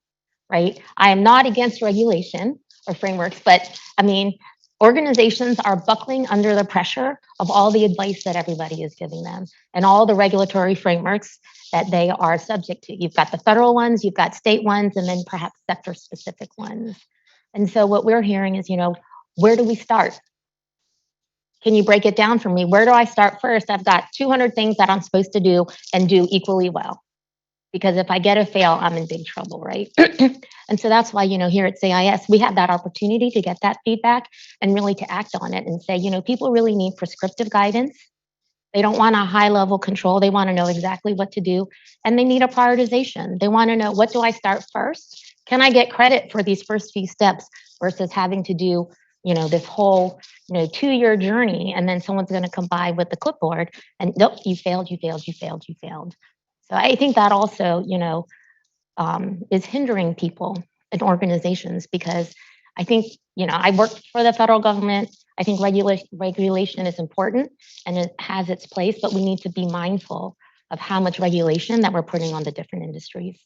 right? I am not against regulation or frameworks, but I mean, organizations are buckling under the pressure of all the advice that everybody is giving them and all the regulatory frameworks that they are subject to. You've got the federal ones, you've got state ones, and then perhaps sector-specific ones. And so what we're hearing is, where do we start? Can you break it down for me? Where do I start first? I've got 200 things that I'm supposed to do and do equally well. Because if I get a fail, I'm in big trouble, right? And so that's why, here at CIS, we have that opportunity to get that feedback and really to act on it and say, people really need prescriptive guidance. They don't want a high-level control. They want to know exactly what to do. And they need a prioritization. They want to know, what do I start first? Can I get credit for these first few steps versus having to do, this whole, 2-year journey, and then someone's going to come by with the clipboard and, nope, you failed, you failed, you failed, you failed. So I think that also, is hindering people and organizations, because I think, I worked for the federal government. I think regulation is important and it has its place, but we need to be mindful of how much regulation that we're putting on the different industries.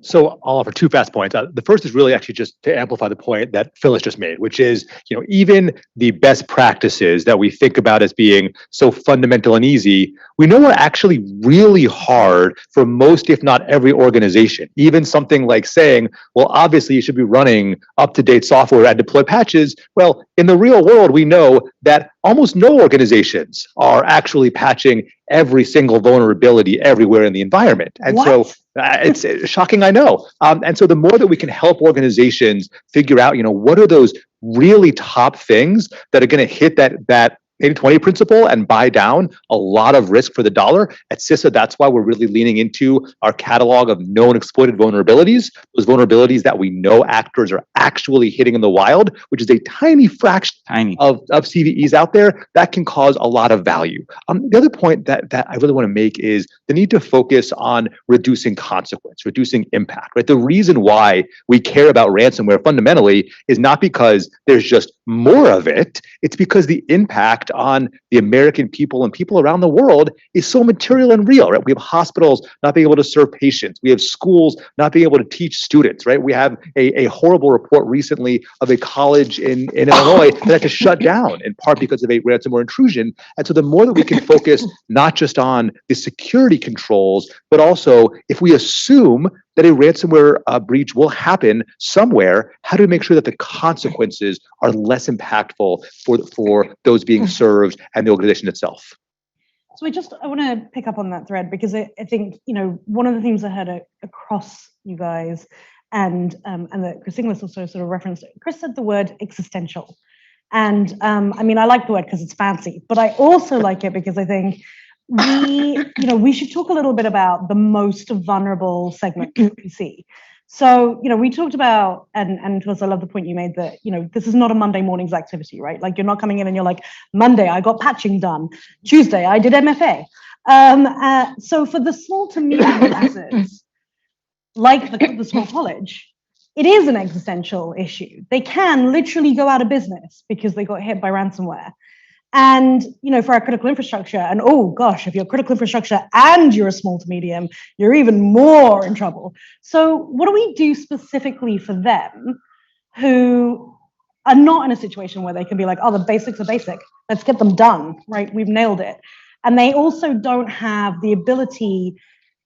So I'll offer two fast points. The first is really actually just to amplify the point that Phyllis just made, which is, even the best practices that we think about as being so fundamental and easy, we know are actually really hard for most, if not every organization. Even something like saying, well, obviously you should be running up-to-date software and deploy patches. Well, in the real world, we know that almost no organizations are actually patching every single vulnerability everywhere in the environment. And so it's shocking, I know. And so the more that we can help organizations figure out, what are those really top things that are going to hit that 80-20 principle and buy down a lot of risk for the dollar. At CISA, that's why we're really leaning into our catalog of known exploited vulnerabilities, those vulnerabilities that we know actors are actually hitting in the wild, which is a tiny fraction of CVEs out there that can cause a lot of value. The other point that I really want to make is the need to focus on reducing consequence, reducing impact, right? The reason why we care about ransomware fundamentally is not because there's just more of it, it's because the impact on the American people and people around the world is so material and real, right? We have hospitals not being able to serve patients. We have schools not being able to teach students, right? We have a horrible report recently of a college in Illinois that had to shut down in part because of a ransomware intrusion. And so the more that we can focus not just on the security controls, but also if we assume that a ransomware breach will happen somewhere, how do we make sure that the consequences are less impactful for those being served and the organization itself? So I want to pick up on that thread, because I think, one of the themes I heard across you guys and that Chris Inglis also sort of referenced, Chris said the word existential. And I like the word because it's fancy, but I also like it because I think we should talk a little bit about the most vulnerable segment we see. So, we talked about, and Twas, I love the point you made that, this is not a Monday morning's activity, right? Like, you're not coming in and you're like, Monday, I got patching done. Tuesday, I did MFA. So for the small to medium businesses, like the small college, it is an existential issue. They can literally go out of business because they got hit by ransomware. And, for our critical infrastructure, and oh gosh, if you're critical infrastructure and you're a small to medium, you're even more in trouble. So what do we do specifically for them who are not in a situation where they can be like, oh, the basics are basic, let's get them done, right? We've nailed it. And they also don't have the ability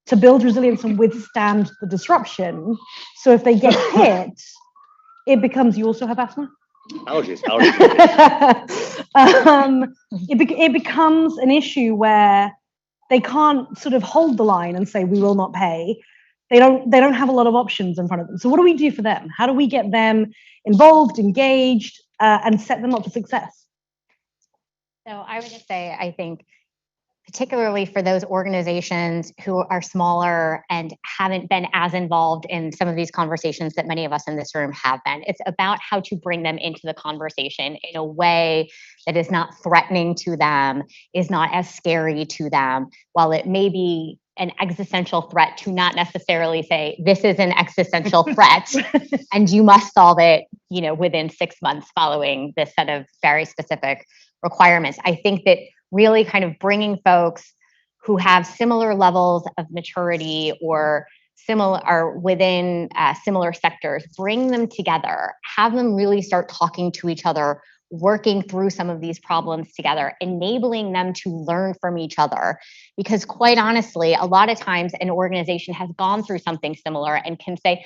to build resilience and withstand the disruption. So if they get hit, it becomes, you also have asthma? Allergies. It becomes an issue where they can't sort of hold the line and say we will not pay. They don't have a lot of options in front of them. So what do we do for them? How do we get them involved, engaged, and set them up for success? So I would just say, I think particularly for those organizations who are smaller and haven't been as involved in some of these conversations that many of us in this room have been. It's about how to bring them into the conversation in a way that is not threatening to them, is not as scary to them, while it may be an existential threat, to not necessarily say, this is an existential threat and you must solve it, you know, within 6 months following this set of very specific requirements. I think that really kind of bringing folks who have similar levels of maturity or similar or within similar sectors, bring them together, have them really start talking to each other, working through some of these problems together, enabling them to learn from each other. Because quite honestly, a lot of times an organization has gone through something similar and can say,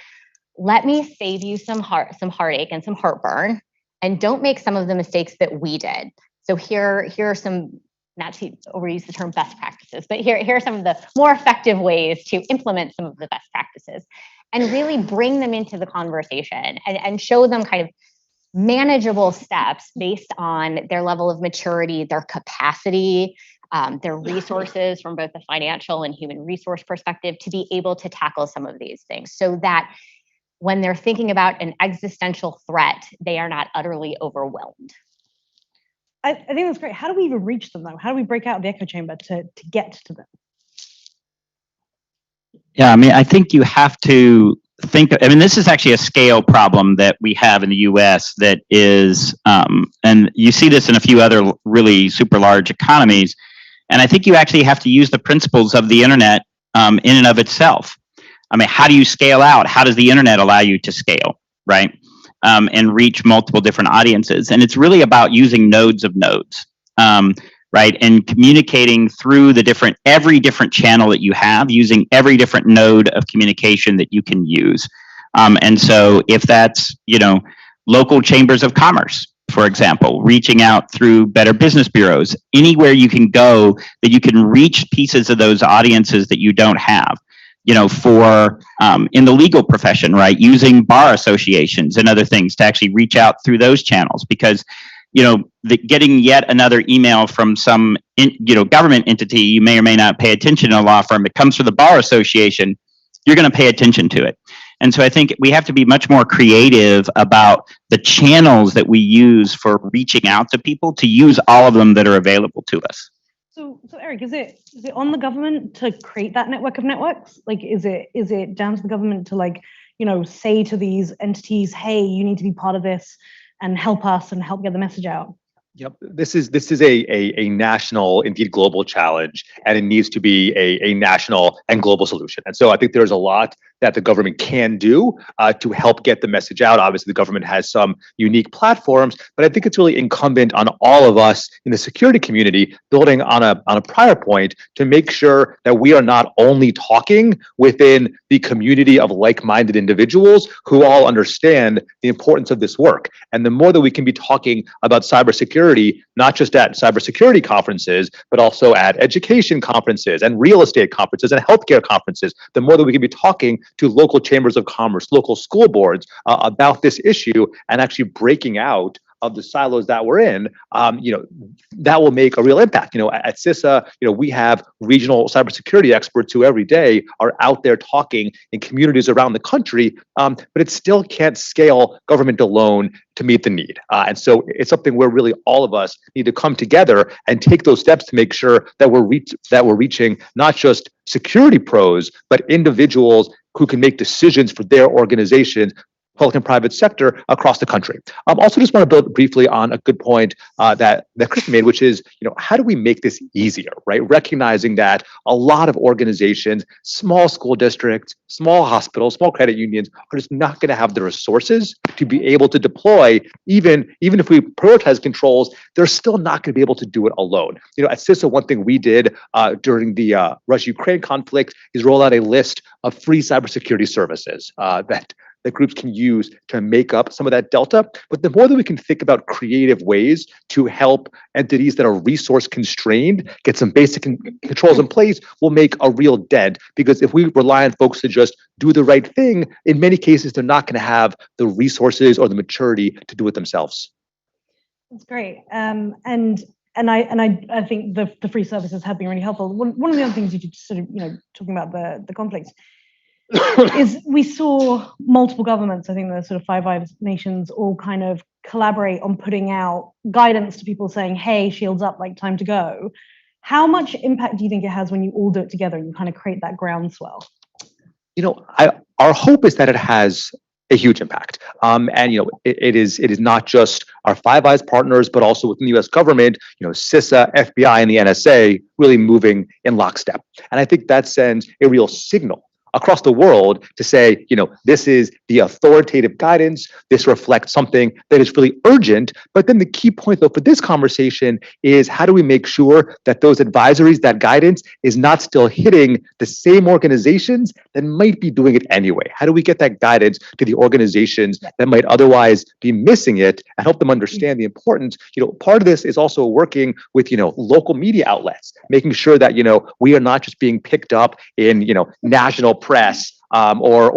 let me save you some heartache and some heartburn, and don't make some of the mistakes that we did. So here are some, not to overuse the term best practices, but here are some of the more effective ways to implement some of the best practices and really bring them into the conversation and show them kind of manageable steps based on their level of maturity, their capacity, their resources from both the financial and human resource perspective to be able to tackle some of these things, so that when they're thinking about an existential threat, they are not utterly overwhelmed. I think that's great. How do we even reach them though? How do we break out of the echo chamber to get to them? Yeah, I mean, I think you have to think, I mean, this is actually a scale problem that we have in the US that is, and you see this in a few other really super large economies. And I think you actually have to use the principles of the internet in and of itself. I mean, how do you scale out? How does the internet allow you to scale, right? And reach multiple different audiences. And it's really about using nodes of nodes, right? And communicating through every different channel that you have, using every different node of communication that you can use. And so if that's, you know, local chambers of commerce, for example, reaching out through Better Business Bureaus, anywhere you can go that you can reach pieces of those audiences that you don't have. You know, for in the legal profession, right, using bar associations and other things to actually reach out through those channels, because, you know, getting yet another email from some, government entity you may or may not pay attention to, a law firm, it comes from the bar association, you're going to pay attention to it. And so I think we have to be much more creative about the channels that we use for reaching out to people, to use all of them that are available to us. So Eric, is it on the government to create that network of networks? Like, is it down to the government to, like, you know, say to these entities, hey, you need to be part of this and help us and help get the message out? Yep, this is a national, indeed global challenge, and it needs to be a national and global solution. And so I think there's a lot that the government can do to help get the message out. Obviously, the government has some unique platforms, but I think it's really incumbent on all of us in the security community, building on a prior point, to make sure that we are not only talking within the community of like-minded individuals who all understand the importance of this work. And the more that we can be talking about cybersecurity, not just at cybersecurity conferences, but also at education conferences and real estate conferences and healthcare conferences, the more that we can be talking to local chambers of commerce, local school boards about this issue, and actually breaking out of the silos that we're in, that will make a real impact. At CISA, we have regional cybersecurity experts who every day are out there talking in communities around the country, but it still can't scale government alone to meet the need. And so it's something where really all of us need to come together and take those steps to make sure that we're reaching not just security pros, but individuals who can make decisions for their organizations, public and private sector across the country. Also just want to build briefly on a good point that Chris made, which is, how do we make this easier, right? Recognizing that a lot of organizations, small school districts, small hospitals, small credit unions are just not going to have the resources to be able to deploy, even if we prioritize controls, they're still not going to be able to do it alone. At CISA, one thing we did during the Russia-Ukraine conflict is roll out a list of free cybersecurity services that groups can use to make up some of that delta. But the more that we can think about creative ways to help entities that are resource constrained get some basic controls in place, will make a real dent. Because if we rely on folks to just do the right thing, in many cases, they're not going to have the resources or the maturity to do it themselves. That's great. And I think the free services have been really helpful. One of the other things you did sort of, talking about the conflicts, is we saw multiple governments, I think the sort of Five Eyes nations, all kind of collaborate on putting out guidance to people saying, hey, shields up, like time to go. How much impact do you think it has when you all do it together and you kind of create that groundswell? Our hope is that it has a huge impact. And it is not just our Five Eyes partners, but also within the U.S. government, CISA, FBI, and the NSA really moving in lockstep. And I think that sends a real signal across the world to say, this is the authoritative guidance. This reflects something that is really urgent. But then the key point, though, for this conversation is how do we make sure that those advisories, that guidance is not still hitting the same organizations that might be doing it anyway? How do we get that guidance to the organizations that might otherwise be missing it and help them understand the importance? Part of this is also working with, local media outlets, making sure that, we are not just being picked up in, national press or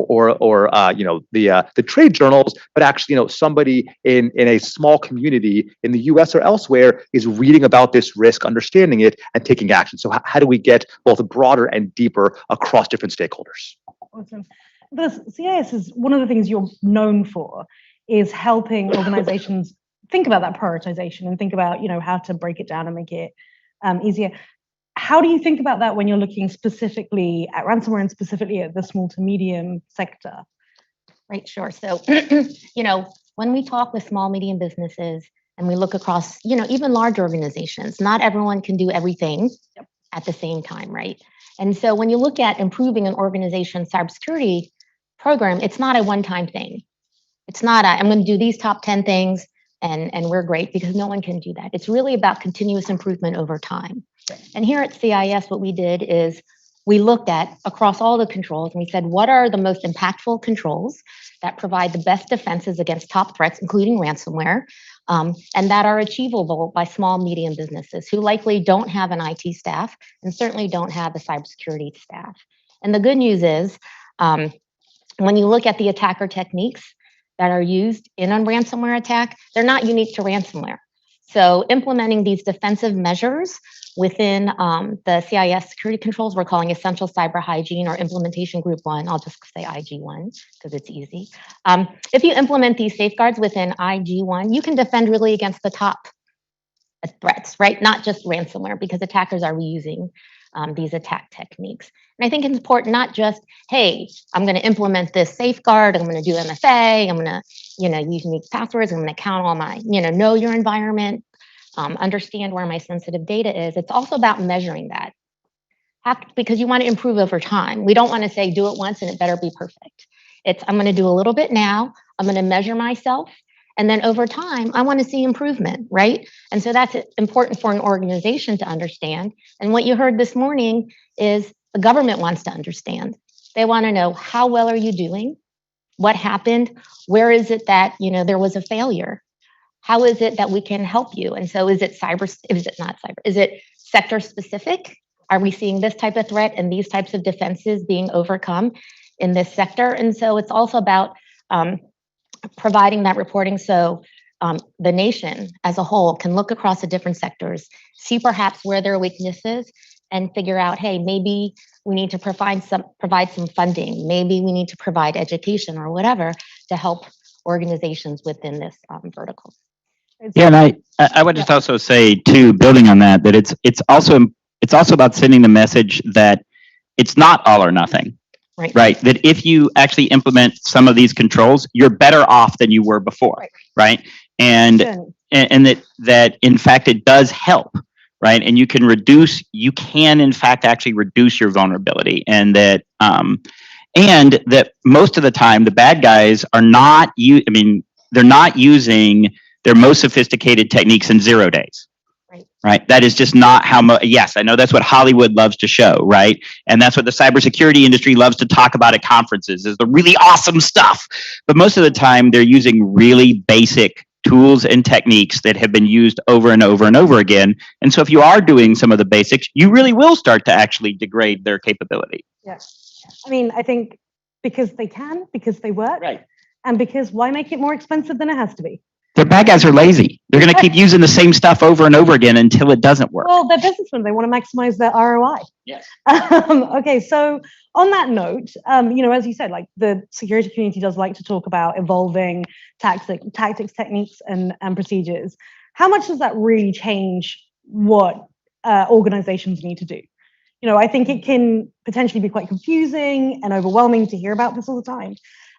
the trade journals, but actually, somebody in a small community in the U.S. or elsewhere is reading about this risk, understanding it, and taking action. So how do we get both broader and deeper across different stakeholders? Awesome. The CIS is one of the things you're known for is helping organizations think about that prioritization and think about, how to break it down and make it easier. How do you think about that when you're looking specifically at ransomware and specifically at the small to medium sector? Right, sure. So, when we talk with small, medium businesses and we look across, even large organizations, not everyone can do everything at the same time, right? And so when you look at improving an organization's cybersecurity program, it's not a one-time thing. It's not I'm going to do these top 10 things and we're great, because no one can do that. It's really about continuous improvement over time. And here at CIS, what we did is we looked at across all the controls and we said, what are the most impactful controls that provide the best defenses against top threats, including ransomware, and that are achievable by small, medium businesses who likely don't have an IT staff and certainly don't have a cybersecurity staff. And the good news is, when you look at the attacker techniques that are used in a ransomware attack, they're not unique to ransomware. So implementing these defensive measures within the CIS security controls, we're calling Essential Cyber Hygiene or Implementation Group 1. I'll just say IG1 because it's easy. If you implement these safeguards within IG1, you can defend really against the top threats, right? Not just ransomware, because attackers are reusing these attack techniques. And I think it's important not just, hey, I'm going to implement this safeguard, I'm going to do MFA, I'm going to, use unique passwords, I'm going to count all my, know your environment, understand where my sensitive data is. It's also about measuring that, because you want to improve over time. We don't want to say do it once and it better be perfect. It's I'm going to do a little bit now, I'm going to measure myself, and then over time, I want to see improvement, right? And so that's important for an organization to understand. And what you heard this morning is the government wants to understand. They want to know, how well are you doing? What happened? Where is it that, there was a failure? How is it that we can help you? And so is it not cyber? Is it sector specific? Are we seeing this type of threat and these types of defenses being overcome in this sector? And so it's also about providing that reporting so the nation as a whole can look across the different sectors, see perhaps where there are weaknesses, and figure out, hey, maybe we need to provide some funding, maybe we need to provide education or whatever to help organizations within this vertical. Yeah, and I would just also say too, building on that, it's also about sending the message that it's not all or nothing. Right. That if you actually implement some of these controls, you're better off than you were before. Right. And that in fact it does help. Right. And you can in fact actually reduce your vulnerability, and that most of the time the bad guys are not they're not using their most sophisticated techniques in 0 days. Right. That is just not how much. Yes, I know that's what Hollywood loves to show. Right. And that's what the cybersecurity industry loves to talk about at conferences, is the really awesome stuff. But most of the time they're using really basic tools and techniques that have been used over and over and over again. And so if you are doing some of the basics, you really will start to actually degrade their capability. Yes. I think because they work. Right. And because why make it more expensive than it has to be? Their bad guys are lazy. They're going to keep using the same stuff over and over again until it doesn't work. Well, they're businessmen. They want to maximize their ROI. Yes. Okay, so on that note, as you said, like the security community does like to talk about evolving tactics, techniques, and procedures. How much does that really change what organizations need to do? I think it can potentially be quite confusing and overwhelming to hear about this all the time,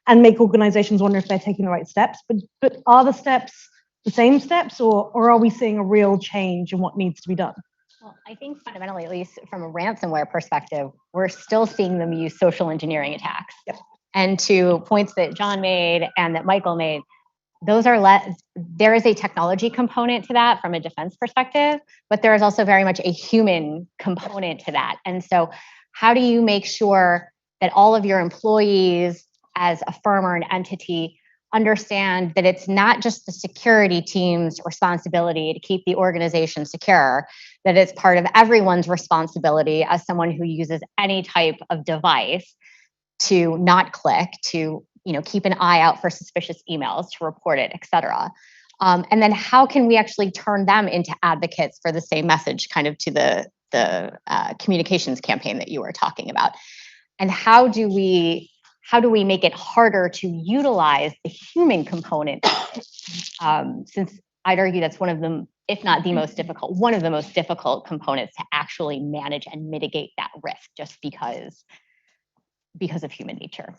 and make organizations wonder if they're taking the right steps. But are the steps the same steps, or are we seeing a real change in what needs to be done? Well, I think fundamentally, at least from a ransomware perspective, we're still seeing them use social engineering attacks. Yep. And to points that John made and that Michael made, those are there is a technology component to that from a defense perspective, but there is also very much a human component to that. And so how do you make sure that all of your employees as a firm or an entity understand that it's not just the security team's responsibility to keep the organization secure, that it's part of everyone's responsibility as someone who uses any type of device to not click, to keep an eye out for suspicious emails, to report it, et cetera. And then how can we actually turn them into advocates for the same message, kind of to the communications campaign that you were talking about? And how do we make it harder to utilize the human component? Since I'd argue that's one of them, if not the most difficult, one of the most difficult components to actually manage and mitigate that risk, just because of human nature.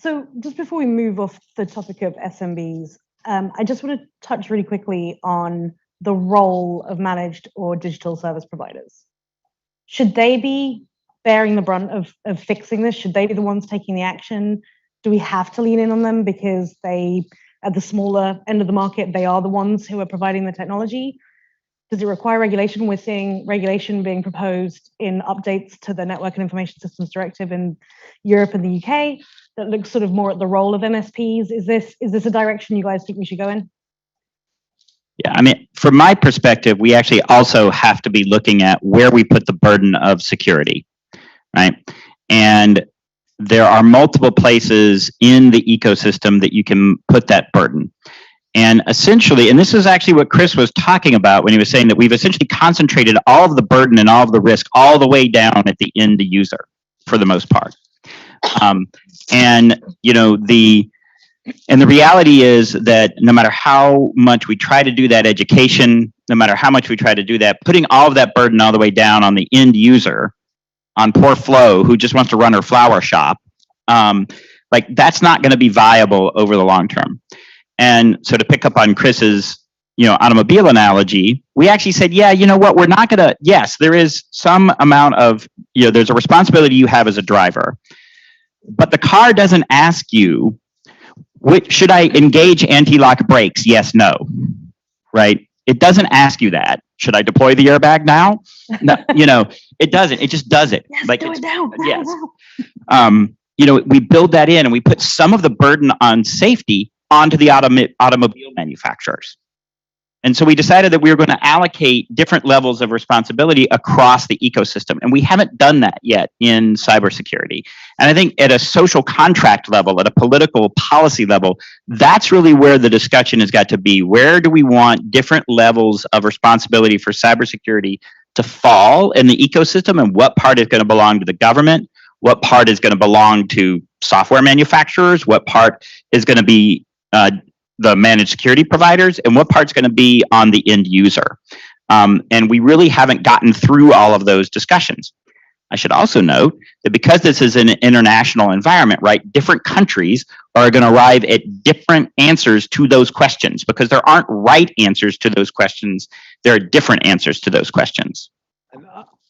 So just before we move off the topic of SMBs, I just want to touch really quickly on the role of managed or digital service providers. Should they be bearing the brunt of fixing this? Should they be the ones taking the action? Do we have to lean in on them because they, at the smaller end of the market, they are the ones who are providing the technology? Does it require regulation? We're seeing regulation being proposed in updates to the Network and Information Systems Directive in Europe and the UK that looks sort of more at the role of MSPs. Is this a direction you guys think we should go in? Yeah, I mean, from my perspective, we actually also have to be looking at where we put the burden of security, right? And there are multiple places in the ecosystem that you can put that burden. And essentially, and this is actually what Chris was talking about when he was saying that we've essentially concentrated all of the burden and all of the risk all the way down at the end user for the most part. And the reality is that no matter how much we try to do that education, no matter how much we try to do that, putting all of that burden all the way down on the end user, on poor Flo, who just wants to run her flower shop, that's not going to be viable over the long term. And so to pick up on Chris's, automobile analogy, we actually said, yeah, you know what, we're not going to, yes, there is some amount of, there's a responsibility you have as a driver, but the car doesn't ask you, should I engage anti-lock brakes? Yes, no, right? It doesn't ask you that. Should I deploy the airbag now? No, it doesn't. It just does it. Yes, do it now. Yes. We build that in and we put some of the burden on safety onto the automobile manufacturers. And so we decided that we were going to allocate different levels of responsibility across the ecosystem. And we haven't done that yet in cybersecurity. And I think at a social contract level, at a political policy level, that's really where the discussion has got to be. Where do we want different levels of responsibility for cybersecurity to fall in the ecosystem, and what part is going to belong to the government? What part is going to belong to software manufacturers? What part is going to be the managed security providers, and what part's going to be on the end user? And we really haven't gotten through all of those discussions. I should also note that because this is an international environment, right, different countries are going to arrive at different answers to those questions, because there aren't right answers to those questions. There are different answers to those questions.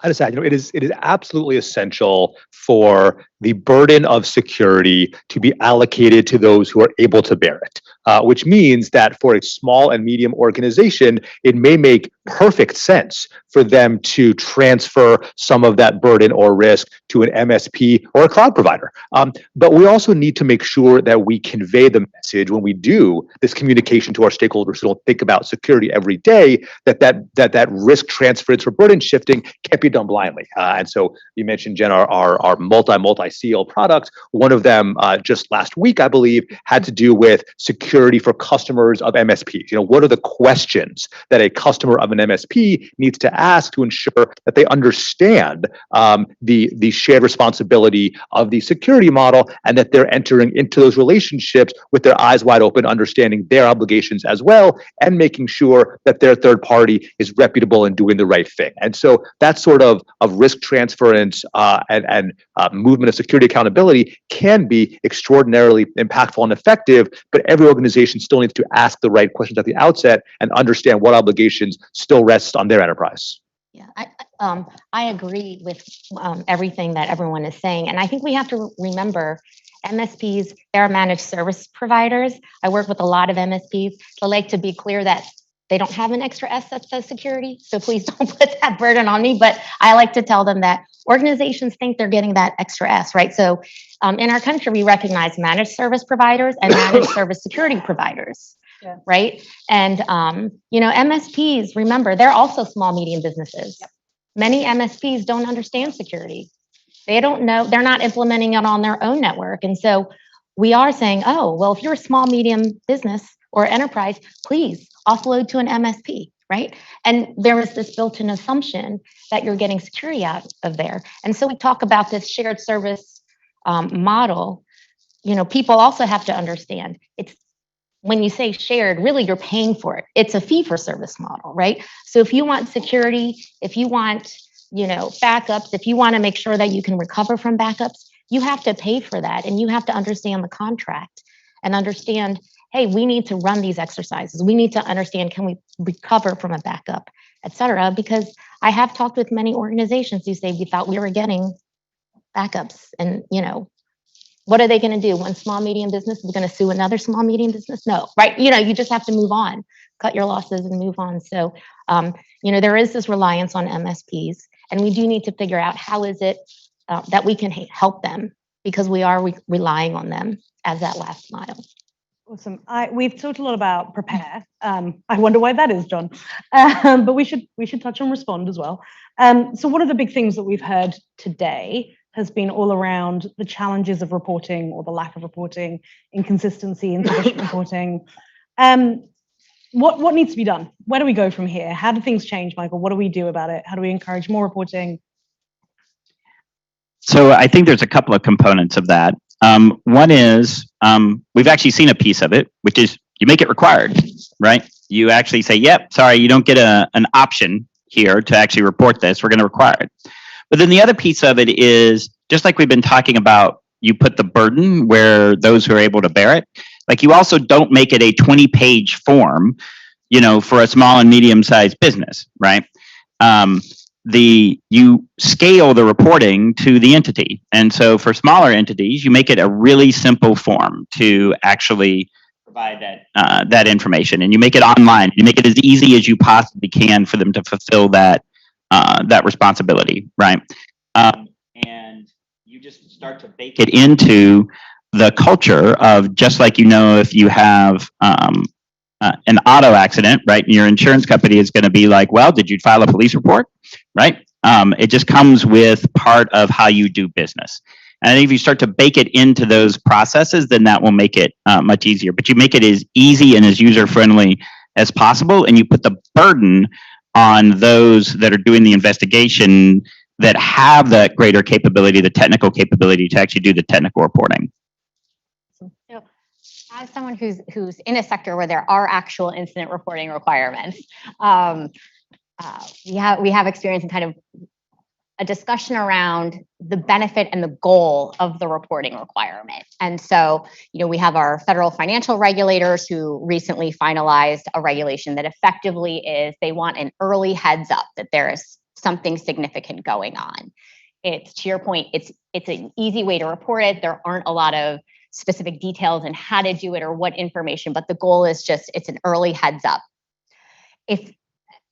I just add, it is absolutely essential for the burden of security to be allocated to those who are able to bear it, which means that for a small and medium organization, it may make perfect sense for them to transfer some of that burden or risk to an MSP or a cloud provider. But we also need to make sure that we convey the message when we do this communication to our stakeholders who don't think about security every day, that risk transference or burden shifting can't be done blindly. And so you mentioned, Jen, our multi-seal products. One of them just last week, I believe, had to do with security for customers of MSPs. What are the questions that a customer of an MSP needs to ask to ensure that they understand the shared responsibility of the security model, and that they're entering into those relationships with their eyes wide open, understanding their obligations as well, and making sure that their third party is reputable and doing the right thing. And so that sort of risk transference and movement of security accountability can be extraordinarily impactful and effective, but every organization still needs to ask the right questions at the outset and understand what obligations still rest on their enterprise. Yeah, I agree with everything that everyone is saying. And I think we have to remember MSPs, they're managed service providers. I work with a lot of MSPs. I like to be clear that they don't have an extra S that says security. So please don't put that burden on me. But I like to tell them that organizations think they're getting that extra S, right? So in our country, we recognize managed service providers and managed service security providers. Yeah. Right. And, MSPs, remember, they're also small, medium businesses. Yep. Many MSPs don't understand security. They don't know, they're not implementing it on their own network. And so we are saying, oh, well, if you're a small, medium business or enterprise, please offload to an MSP, right? And there is this built-in assumption that you're getting security out of there. And so we talk about this shared service model. People also have to understand it's, when you say shared, really you're paying for it. It's a fee for service model, right? So if you want security, if you want, backups, if you want to make sure that you can recover from backups, you have to pay for that. And you have to understand the contract and understand, hey, we need to run these exercises. We need to understand, can we recover from a backup, et cetera? Because I have talked with many organizations who say we thought we were getting backups, and what are they going to do? One small, medium business is going to sue another small, medium business? No, right? You just have to move on, cut your losses and move on. So, there is this reliance on MSPs, and we do need to figure out how is it that we can help them, because we are relying on them as that last mile. Awesome. We've talked a lot about prepare. I wonder why that is, John. But we should touch on respond as well. So one of the big things that we've heard today has been all around the challenges of reporting, or the lack of reporting, inconsistency, insufficient reporting. What needs to be done? Where do we go from here? How do things change, Michael? What do we do about it? How do we encourage more reporting? So I think there's a couple of components of that. One is we've actually seen a piece of it, which is you make it required, right? You actually say, yep, sorry, you don't get an option here to actually report this. We're going to require it. But then the other piece of it is, just like we've been talking about, you put the burden where those who are able to bear it. Like, you also don't make it a 20-page form, for a small and medium-sized business, right? You scale the reporting to the entity. And so for smaller entities, you make it a really simple form to actually provide that information, and you make it online. You make it as easy as you possibly can for them to fulfill that responsibility, right? And you just start to bake it into the culture of, just like, if you have an auto accident, right? And your insurance company is going to be like, well, did you file a police report, right? It just comes with part of how you do business. And I think if you start to bake it into those processes, then that will make it much easier. But you make it as easy and as user-friendly as possible, and you put the burden on those that are doing the investigation, that have that greater capability, the technical capability to actually do the technical reporting. So, as someone who's in a sector where there are actual incident reporting requirements, we have experience in kind of a discussion around the benefit and the goal of the reporting requirement. And so, we have our federal financial regulators who recently finalized a regulation that effectively is, they want an early heads up that there is something significant going on. It's, to your point, it's an easy way to report it. There aren't a lot of specific details in how to do it or what information, but the goal is just, it's an early heads up. If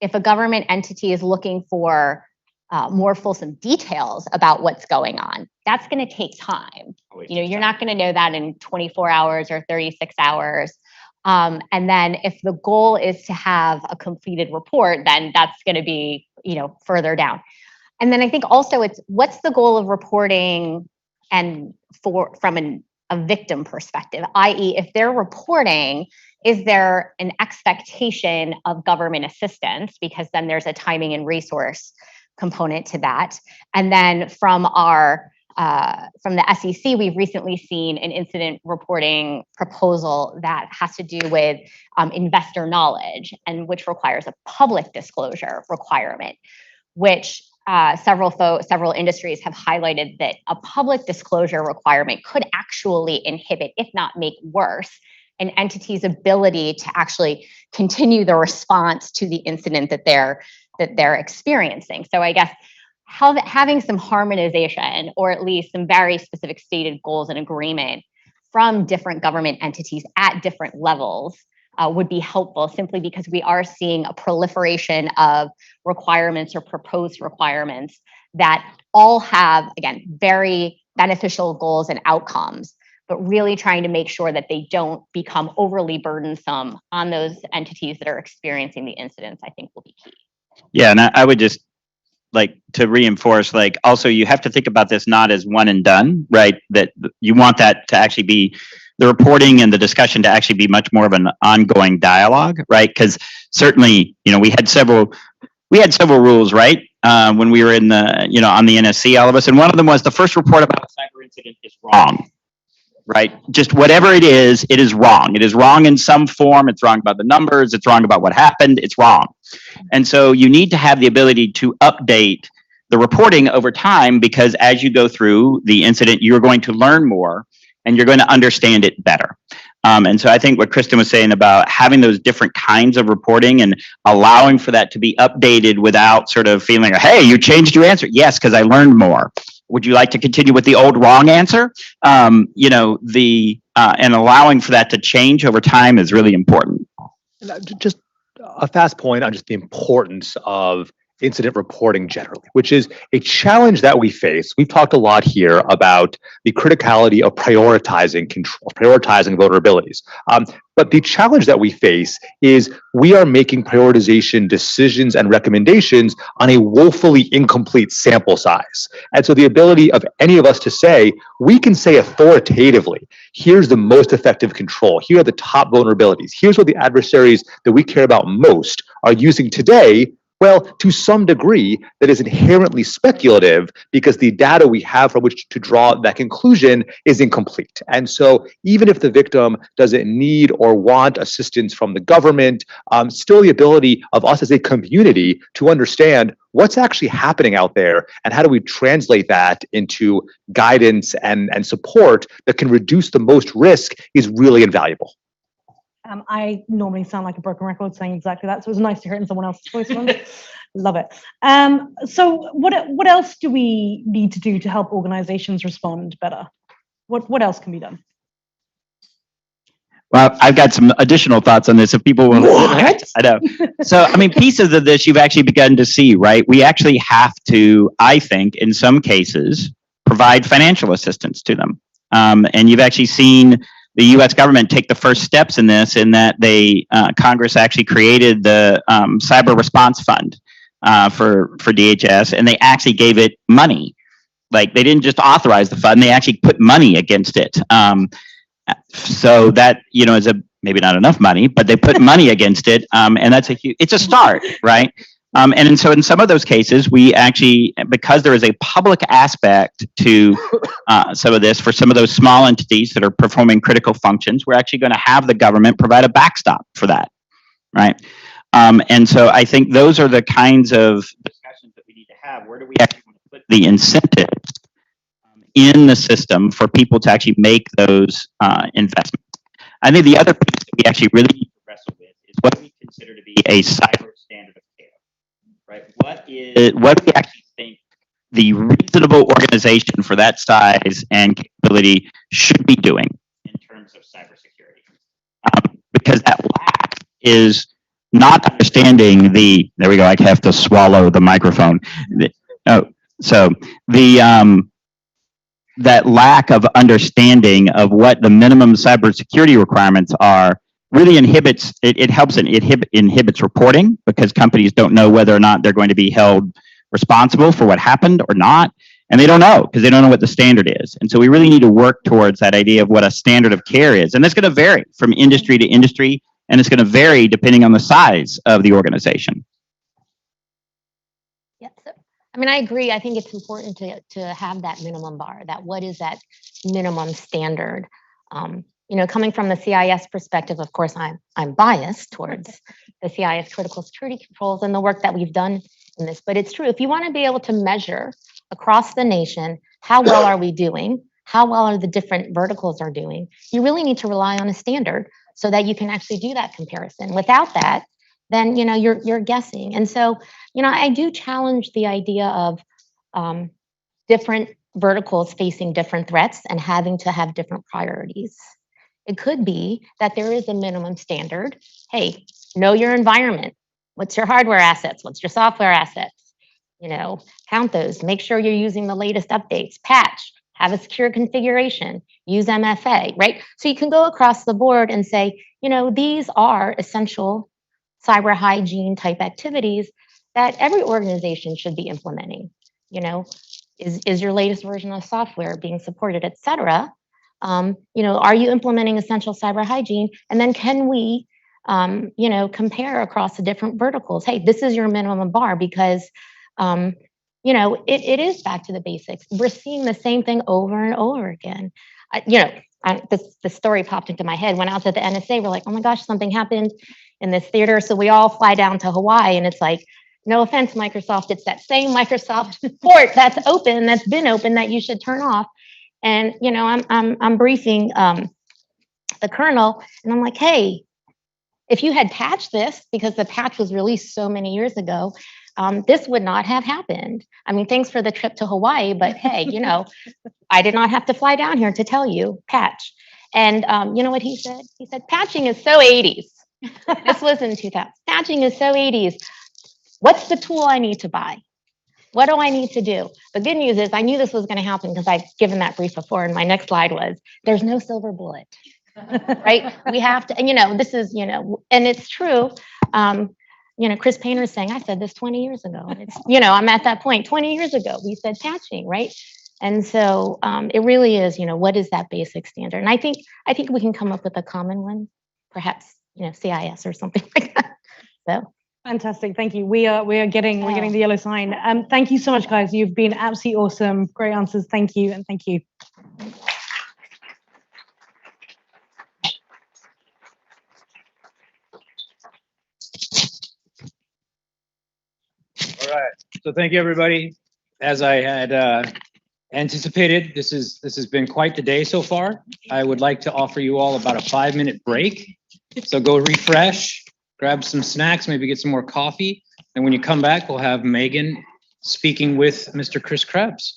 if a government entity is looking for more fulsome details about what's going on, that's going to take time. You're not going to know that in 24 hours or 36 hours. And then if the goal is to have a completed report, then that's going to be, further down. And then I think also it's what's the goal of reporting and from a victim perspective, i.e. if they're reporting, is there an expectation of government assistance? Because then there's a timing and resource component to that. And then from the SEC, we've recently seen an incident reporting proposal that has to do with investor knowledge, and which requires a public disclosure requirement, which several industries have highlighted that a public disclosure requirement could actually inhibit, if not make worse, an entity's ability to actually continue the response to the incident that they're experiencing. So I guess having some harmonization, or at least some very specific stated goals and agreement from different government entities at different levels would be helpful, simply because we are seeing a proliferation of requirements or proposed requirements that all have, again, very beneficial goals and outcomes, but really trying to make sure that they don't become overly burdensome on those entities that are experiencing the incidents, I think will be key. Yeah, and I would just like to reinforce, like, also you have to think about this not as one and done, right? That you want that to actually be the reporting and the discussion to actually be much more of an ongoing dialogue, right? Because certainly, we had several rules, right? When we were in the, on the NSC, all of us, and one of them was the first report about a cyber incident is wrong, right? Just whatever it is wrong. It is wrong in some form. It's wrong about the numbers. It's wrong about what happened. It's wrong. And so you need to have the ability to update the reporting over time, because as you go through the incident, you're going to learn more and you're going to understand it better. And so I think what Kristen was saying about having those different kinds of reporting and allowing for that to be updated without sort of feeling, hey, you changed your answer. Yes, because I learned more. Would you like to continue with the old wrong answer? And allowing for that to change over time is really important. Just a fast point on just the importance of incident reporting generally, which is a challenge that we face. We've talked a lot here about the criticality of prioritizing control, prioritizing vulnerabilities. But the challenge that we face is we are making prioritization decisions and recommendations on a woefully incomplete sample size. And so the ability of any of us to say, we can say authoritatively, here's the most effective control, here are the top vulnerabilities, here's what the adversaries that we care about most are using today. Well, to some degree, that is inherently speculative, because the data we have from which to draw that conclusion is incomplete. And so even if the victim doesn't need or want assistance from the government, still the ability of us as a community to understand what's actually happening out there and how do we translate that into guidance and support that can reduce the most risk is really invaluable. I normally sound like a broken record saying exactly that, so it was nice to hear it in someone else's voice once. Love it. So what else do we need to do to help organizations respond better? What else can be done? Well, I've got some additional thoughts on this if people want to. I know. So, pieces of this you've actually begun to see, right? We actually have to, I think, in some cases, provide financial assistance to them. And you've actually seen the U.S. government take the first steps in this, in that Congress actually created the Cyber Response Fund for DHS, and they actually gave it money. Like, they didn't just authorize the fund; they actually put money against it. So that is maybe not enough money, but they put money against it, and that's it's a start, right? And so in some of those cases, we actually, because there is a public aspect to some of this, for some of those small entities that are performing critical functions, we're actually going to have the government provide a backstop for that, right? And so I think those are the kinds of discussions that we need to have. Where do we actually want to put the incentives in the system for people to actually make those investments? I think the other piece that we actually really need to wrestle with is what we consider to be a cyber standard of care. Right? What do we actually think the reasonable organization for that size and capability should be doing in terms of cybersecurity? Because that lack is not understanding there we go, I have to swallow the microphone. So that lack of understanding of what the minimum cybersecurity requirements are really inhibits reporting, because companies don't know whether or not they're going to be held responsible for what happened or not. And they don't know, because they don't know what the standard is. And so we really need to work towards that idea of what a standard of care is. And that's going to vary from industry to industry, and it's going to vary depending on the size of the organization. Yeah, so, I mean, I agree. I think it's important to have that minimum bar, that what is that minimum standard? Coming from the CIS perspective, of course, I'm biased towards the CIS critical security controls and the work that we've done in this. But it's true, if you want to be able to measure across the nation, how well are we doing? How well are the different verticals are doing? You really need to rely on a standard so that you can actually do that comparison. Without that, then you're guessing. And so, I do challenge the idea of different verticals facing different threats and having to have different priorities. It could be that there is a minimum standard. Hey, know your environment. What's your hardware assets? What's your software assets? Count those. Make sure you're using the latest updates. Patch. Have a secure configuration. Use MFA, right? So you can go across the board and say, these are essential cyber hygiene type activities that every organization should be implementing. Is your latest version of software being supported, et cetera? Are you implementing essential cyber hygiene? And then can we, compare across the different verticals? Hey, this is your minimum bar, because, it is back to the basics. We're seeing the same thing over and over again. The story popped into my head. When I was at the NSA, we're like, oh my gosh, something happened in this theater. So we all fly down to Hawaii, and it's like, no offense, Microsoft, it's that same Microsoft port that's open, that's been open, that you should turn off. And I'm briefing the colonel, and I'm like, hey, if you had patched this, because the patch was released so many years ago, this would not have happened. I mean, thanks for the trip to Hawaii, but hey, I did not have to fly down here to tell you, patch. And you know what he said? He said, patching is so 80s. This was in 2000. Patching is so 80s. What's the tool I need to buy? What do I need to do? The good news is I knew this was going to happen because I've given that brief before. And my next slide was, there's no silver bullet, right? We have to, and this is, and it's true. Chris Painter is saying, I said this 20 years ago. And it's, I'm at that point. 20 years ago, we said patching, right? And so it really is, what is that basic standard? And I think we can come up with a common one, perhaps, CIS or something like that. So. Fantastic, thank you. We're getting the yellow sign. Thank you so much, guys. You've been absolutely awesome. Great answers. Thank you, and thank you. All right. So thank you, everybody. As I had anticipated, this has been quite the day so far. I would like to offer you all about a 5-minute break. So go refresh, grab some snacks, maybe get some more coffee. And when you come back, we'll have Megan speaking with Mr. Chris Krebs.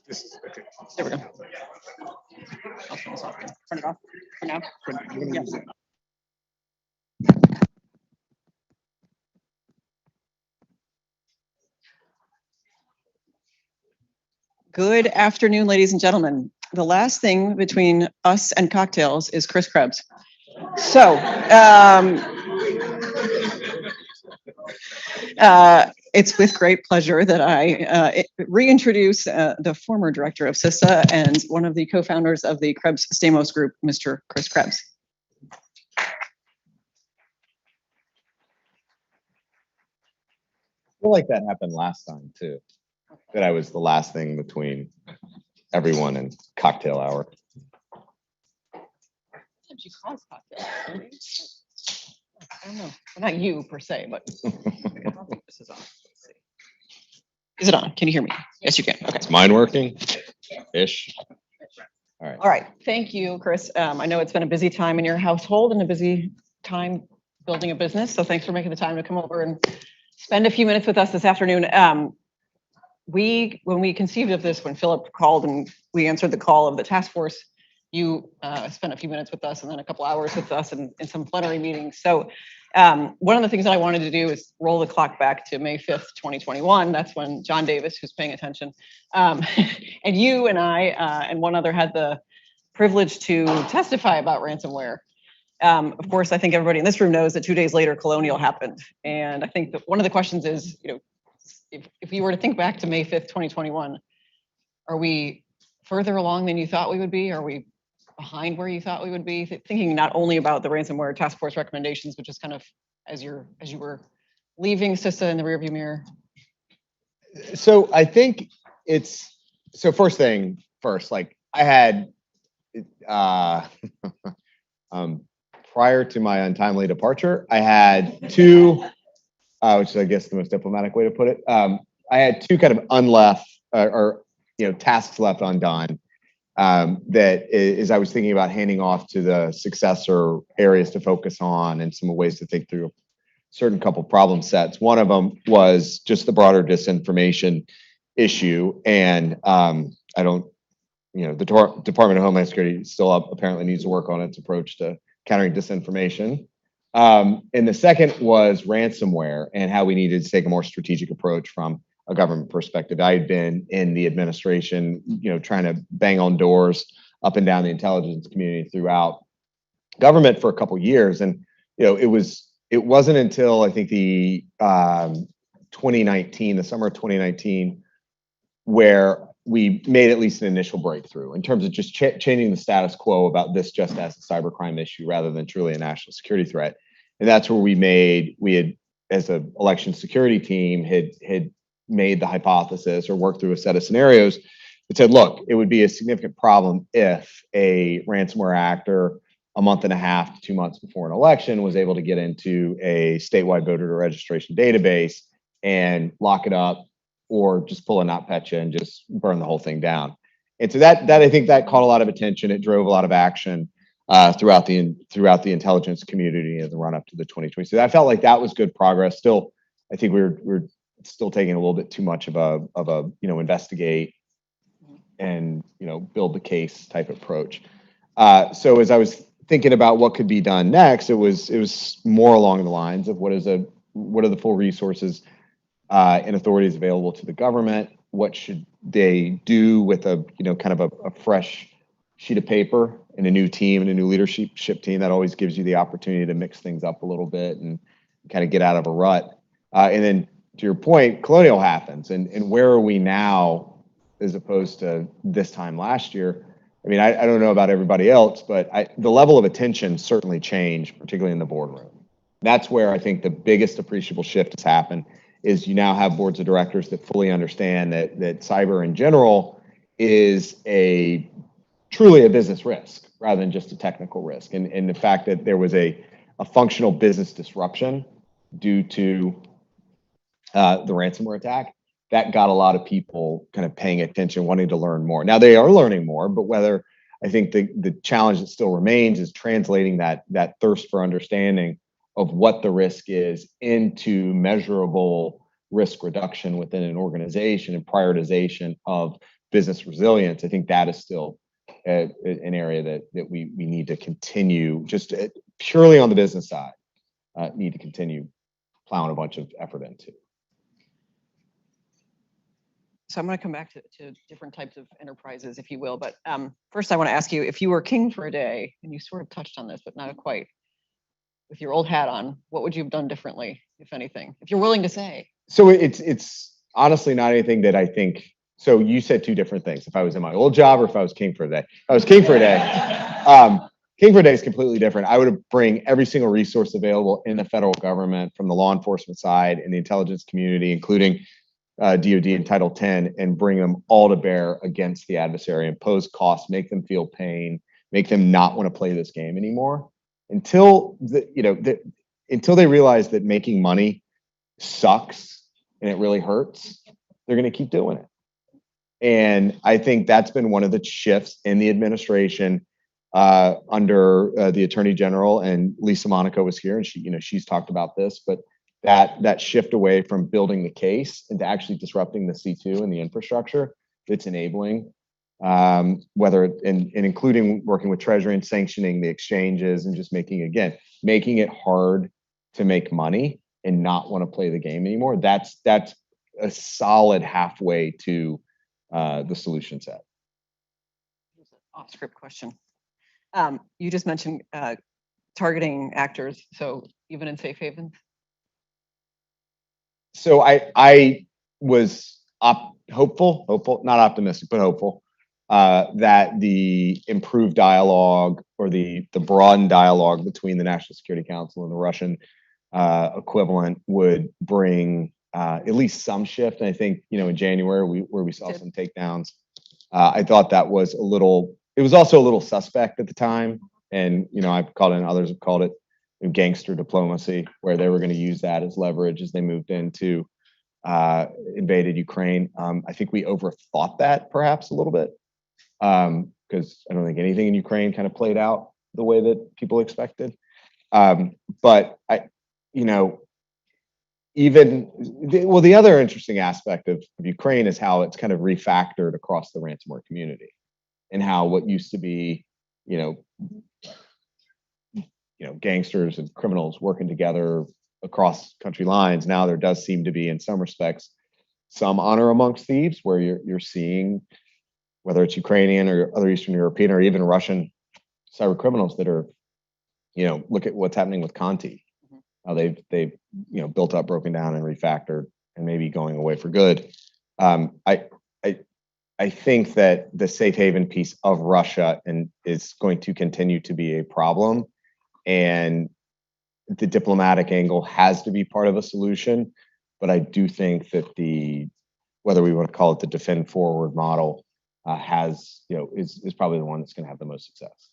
There we go. I'll turn this off. Turn it off for now. Yeah. Good afternoon, ladies and gentlemen. The last thing between us and cocktails is Chris Krebs. So, it's with great pleasure that I reintroduce the former director of CISA and one of the co-founders of the Krebs Stamos Group, Mr. Chris Krebs. I feel like that happened last time too. That I was the last thing between everyone and cocktail hour. Sometimes you cause cocktails. I don't know. Well, not you per se, but this is on. Let's see. Is it on? Can you hear me? Yes, you can. Okay. Is mine working? Ish. All right. All right. Thank you, Chris. I know it's been a busy time in your household and a busy time building a business. So thanks for making the time to come over and spend a few minutes with us this afternoon. When we conceived of this, when Philip called and we answered the call of the task force, you spent a few minutes with us and then a couple hours with us in some plenary meetings. So one of the things that I wanted to do is roll the clock back to May 5th, 2021. That's when John Davis, who's paying attention, and you and I and one other had the privilege to testify about ransomware. Of course, I think everybody in this room knows that 2 days later, Colonial happened. And I think that one of the questions is, if you were to think back to May 5th, 2021, are we further along than you thought we would be? Are we behind where you thought we would be? Thinking not only about the Ransomware Task Force recommendations, but just kind of as you were leaving CISA in the rearview mirror. So I think first thing first, like I had, prior to my untimely departure, I had two, which is I guess the most diplomatic way to put it. I had two kind of tasks left undone. That is, I was thinking about handing off to the successor areas to focus on and some ways to think through a certain couple problem sets. One of them was just the broader disinformation issue. And the Department of Homeland Security still apparently needs to work on its approach to countering disinformation. And the second was ransomware and how we needed to take a more strategic approach from a government perspective. I had been in the administration, trying to bang on doors up and down the intelligence community throughout government for a couple of years. And, it wasn't until I think the summer of 2019, where we made at least an initial breakthrough in terms of just changing the status quo about this just as a cybercrime issue rather than truly a national security threat. And that's where we had, as an election security team, had made the hypothesis or worked through a set of scenarios that said, look, it would be a significant problem if a ransomware actor a month and a half to 2 months before an election was able to get into a statewide voter registration database and lock it up, or just pull a NotPetya and just burn the whole thing down. And so that I think that caught a lot of attention. It drove a lot of action throughout the intelligence community in the run up to the 2020. So I felt like that was good progress. Still, I think we're still taking a little bit too much of a investigate and build the case type approach. So as I was thinking about what could be done next, it was more along the lines of what are the full resources and authorities available to the government? What should they do with a fresh sheet of paper and a new team and a new leadership team? That always gives you the opportunity to mix things up a little bit and kind of get out of a rut. And then to your point, Colonial happens, and where are we now as opposed to this time last year? I mean, I don't know about everybody else, but the level of attention certainly changed, particularly in the boardroom. That's where I think the biggest appreciable shift has happened. Is you now have boards of directors that fully understand that cyber in general is truly a business risk rather than just a technical risk. And the fact that there was a functional business disruption due to the ransomware attack, that got a lot of people kind of paying attention, wanting to learn more. Now they are learning more, but whether I think the challenge that still remains is translating that thirst for understanding of what the risk is into measurable risk reduction within an organization and prioritization of business resilience, I think that is still an area that we need to continue just purely on the business side, need to continue plowing a bunch of effort into. So I'm going to come back to different types of enterprises, if you will. But first, I want to ask you, if you were king for a day, and you sort of touched on this, but not quite, with your old hat on, what would you have done differently, if anything, if you're willing to say? So it's honestly not anything that I think. So you said two different things. If I was in my old job or if I was king for a day. If I was king for a day, king for a day is completely different. I would bring every single resource available in the federal government, from the law enforcement side and the intelligence community, including DoD and Title 10, and bring them all to bear against the adversary, impose costs, make them feel pain, make them not want to play this game anymore, until until they realize that making money sucks and it really hurts. They're going to keep doing it. And I think that's been one of the shifts in the administration under the Attorney General, and Lisa Monaco was here, and she's talked about this, but that shift away from building the case into actually disrupting the C2 and the infrastructure that's enabling, whether including working with Treasury and sanctioning the exchanges, and just making it hard to make money and not want to play the game anymore. That's a solid halfway to the solution set. Off script question. You just mentioned targeting actors, so even in safe havens? So I was hopeful, not optimistic, but hopeful, that the improved dialogue, or the broadened dialogue between the National Security Council and the Russian equivalent would bring at least some shift. And I think, in January, where we saw some takedowns, I thought that was it was also a little suspect at the time. And, I've called it, and others have called it, gangster diplomacy, where they were going to use that as leverage as they moved into invaded Ukraine. I think we overthought that perhaps a little bit, because I don't think anything in Ukraine kind of played out the way that people expected. But the other interesting aspect of Ukraine is how it's kind of refactored across the ransomware community, and how what used to be, gangsters and criminals working together across country lines, now there does seem to be, in some respects, some honor amongst thieves, where you're seeing, whether it's Ukrainian or other Eastern European or even Russian cyber criminals that are, look at what's happening with Conti. How they've built up, broken down, and refactored, and maybe going away for good. I think that the safe haven piece of Russia is going to continue to be a problem, and the diplomatic angle has to be part of a solution. But I do think that whether we want to call it the defend forward model, is probably the one that's going to have the most success.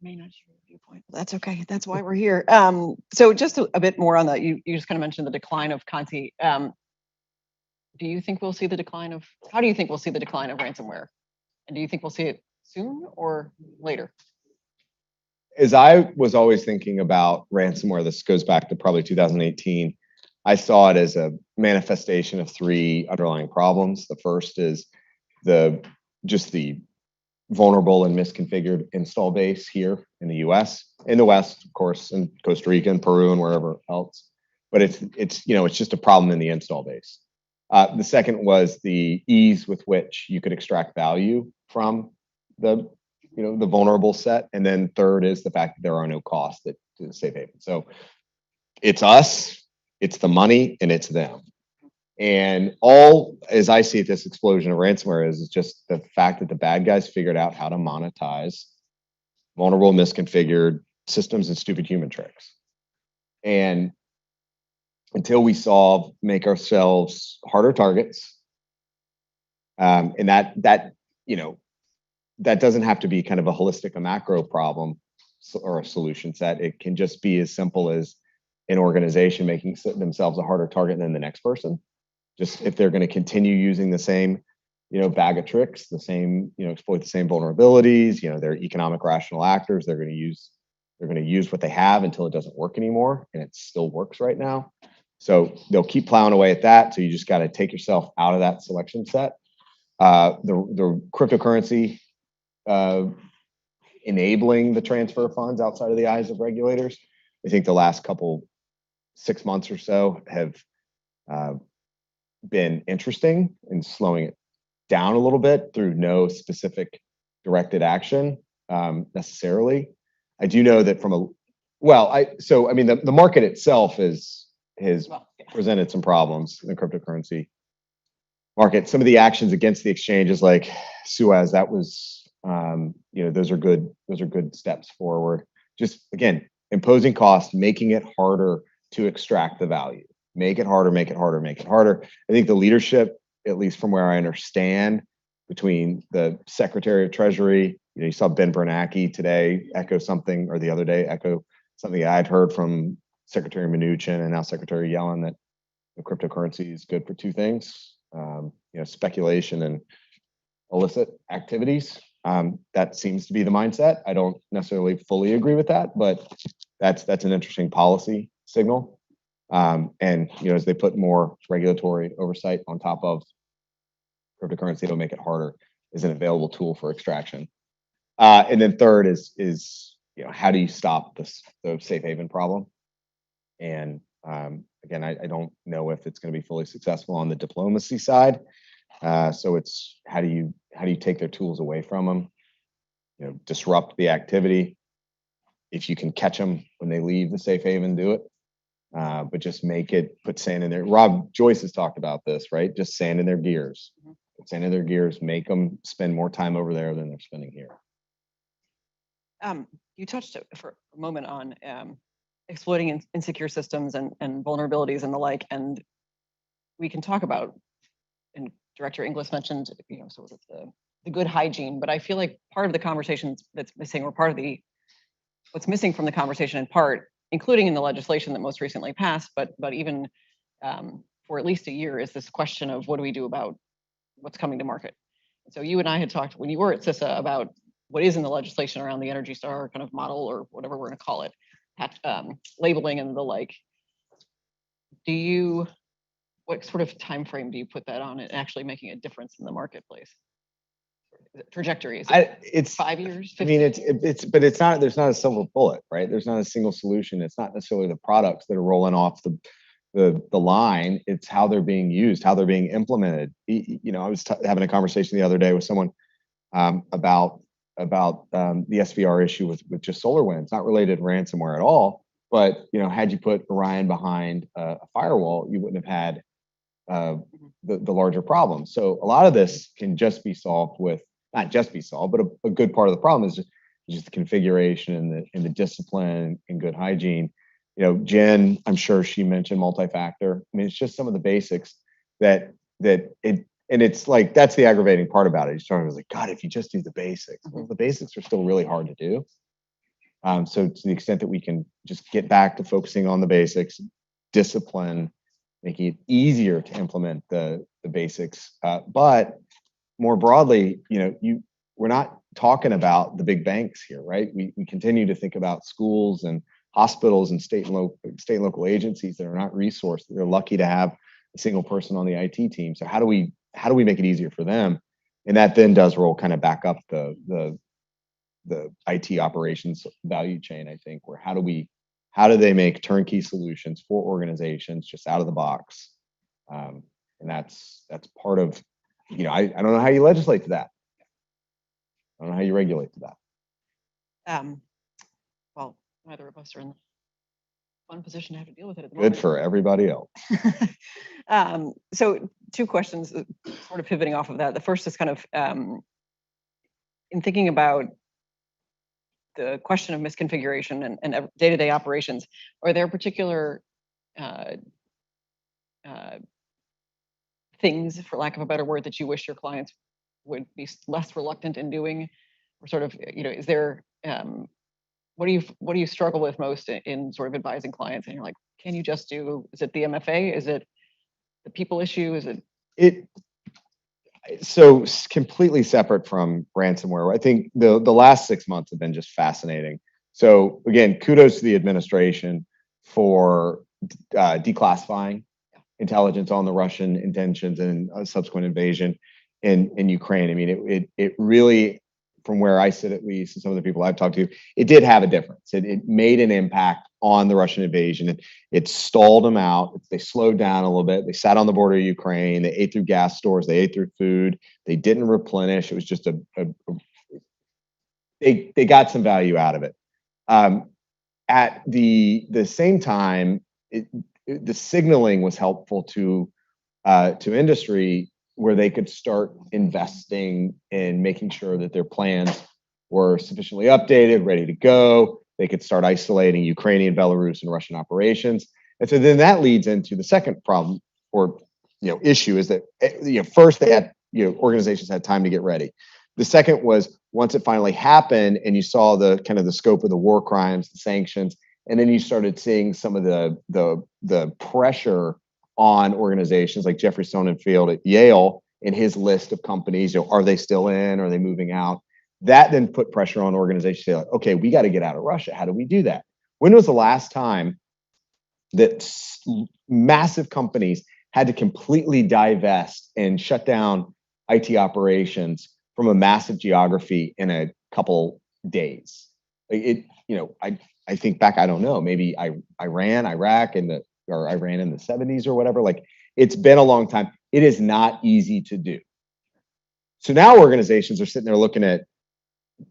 May not share your viewpoint. That's okay. That's why we're here. So just a bit more on that. You just kind of mentioned the decline of Conti. Do you think we'll see the decline of? How do you think we'll see the decline of ransomware? And do you think we'll see it soon or later? As I was always thinking about ransomware, this goes back to probably 2018. I saw it as a manifestation of three underlying problems. The first is the vulnerable and misconfigured install base here in the US, in the West, of course, in Costa Rica and Peru and wherever else. But it's just a problem in the install base. The second was the ease with which you could extract value from the vulnerable set. And then third is the fact that there are no costs to the safe haven. So it's us, it's the money, and it's them. And all, as I see it, this explosion of ransomware is just the fact that the bad guys figured out how to monetize vulnerable, misconfigured systems and stupid human tricks. And until we make ourselves harder targets, and that doesn't have to be kind of a holistic, a macro problem or a solution set. It can just be as simple as an organization making themselves a harder target than the next person. Just if they're going to continue using the same, bag of tricks, the same, exploit the same vulnerabilities, they're economic rational actors. They're going to use what they have until it doesn't work anymore, and it still works right now. So they'll keep plowing away at that. So you just got to take yourself out of that selection set. The cryptocurrency enabling the transfer of funds outside of the eyes of regulators. I think the last 6 months or so have been interesting in slowing it down a little bit through no specific directed action necessarily. I do know that from the market itself has presented some problems in the cryptocurrency market. Some of the actions against the exchanges like Suez, that was, those are good steps forward. Just again, imposing costs, making it harder to extract the value. Make it harder, make it harder, make it harder. I think the leadership, at least from where I understand, between the Secretary of Treasury, you saw Ben Bernanke today echo something, or the other day echo something I'd heard from Secretary Mnuchin and now Secretary Yellen, that the cryptocurrency is good for two things, speculation and illicit activities. That seems to be the mindset. I don't necessarily fully agree with that, but that's an interesting policy signal. As they put more regulatory oversight on top of cryptocurrency, it'll make it harder as an available tool for extraction. And then third is how do you stop the safe haven problem? And again, I don't know if it's going to be fully successful on the diplomacy side. So it's how do you take their tools away from them? Disrupt the activity. If you can catch them when they leave the safe haven, do it. But just put sand in there. Rob Joyce has talked about this, right? Just sand in their gears. Put sand in their gears, make them spend more time over there than they're spending here. You touched for a moment on exploiting insecure systems and vulnerabilities and the like, and we can talk about, and Director Inglis mentioned, sort of the good hygiene, but I feel like part of the conversation that's missing, or what's missing from the conversation in part, including in the legislation that most recently passed, but even for at least a year, is this question of what do we do about what's coming to market. So you and I had talked when you were at CISA about what is in the legislation around the Energy Star kind of model, or whatever we're going to call it, labeling and the like. What sort of time frame do you put that on, and actually making a difference in the marketplace? Trajectory, is it's 5 years? I mean, but it's not. There's not a silver bullet, right? There's not a single solution. It's not necessarily the products that are rolling off the line. It's how they're being used, how they're being implemented. I was having a conversation the other day with someone about the SVR issue with just SolarWinds, not related to ransomware at all. But had you put Orion behind a firewall, you wouldn't have had the larger problem. So a lot of this can just be solved with, not just be solved, but a good part of the problem is just the configuration and the discipline and good hygiene. Jen, I'm sure she mentioned multi-factor. I mean, it's just some of the basics and it's like, that's the aggravating part about it. You're starting to like, God, if you just do the basics, well, the basics are still really hard to do. So to the extent that we can just get back to focusing on the basics, discipline, making it easier to implement the basics. But more broadly, we're not talking about the big banks here, right? We continue to think about schools and hospitals and state and local agencies that are not resourced. They're lucky to have a single person on the IT team. So how do we make it easier for them? And that then does roll kind of back up the IT operations value chain, I think, where how do they make turnkey solutions for organizations just out of the box? And that's part of, I don't know how you legislate to that. I don't know how you regulate to that. Well, neither of us are in the fun position to have to deal with it at the moment. Good for everybody else. So two questions, sort of pivoting off of that. The first is kind of in thinking about the question of misconfiguration and day-to-day operations. Are there particular things, for lack of a better word, that you wish your clients would be less reluctant in doing, or sort of, is there, what do you struggle with most in sort of advising clients? And you're like, can you just do? Is it the MFA? Is it the people issue? Is it? So completely separate from ransomware. I think the last 6 months have been just fascinating. So again, kudos to the administration for declassifying intelligence on the Russian intentions and subsequent invasion in Ukraine. I mean, it really, from where I sit at least, and some of the people I've talked to, it did have a difference. It made an impact on the Russian invasion. It stalled them out. They slowed down a little bit. They sat on the border of Ukraine. They ate through gas stores. They ate through food. They didn't replenish. It was just they got some value out of it. At the same time, the signaling was helpful to industry, where they could start investing in making sure that their plans were sufficiently updated, ready to go. They could start isolating Ukrainian, Belarus, and Russian operations. And so then that leads into the second problem or issue is that first they had organizations had time to get ready. The second was once it finally happened and you saw the kind of the scope of the war crimes, the sanctions, and then you started seeing some of the pressure on organizations like Jeffrey Sonnenfeld at Yale in his list of companies. Are they still in? Are they moving out? That then put pressure on organizations to say, like, okay, we got to get out of Russia. How do we do that? When was the last time that massive companies had to completely divest and shut down IT operations from a massive geography in a couple days? I think back, I don't know, maybe Iran, Iraq, or Iran in the 70s or whatever. Like, it's been a long time. It is not easy to do. So now organizations are sitting there looking at,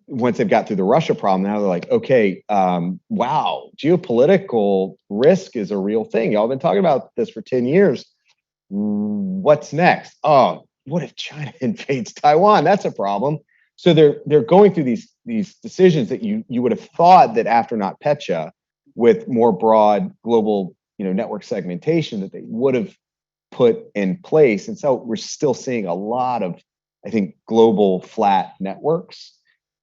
once they've got through the Russia problem, now they're like, okay, wow, geopolitical risk is a real thing. Y'all been talking about this for 10 years. What's next? Oh, what if China invades Taiwan? That's a problem. So they're going through these decisions that you would have thought that after NotPetya, with more broad global network segmentation, that they would have put in place. And so we're still seeing a lot of, I think, global flat networks.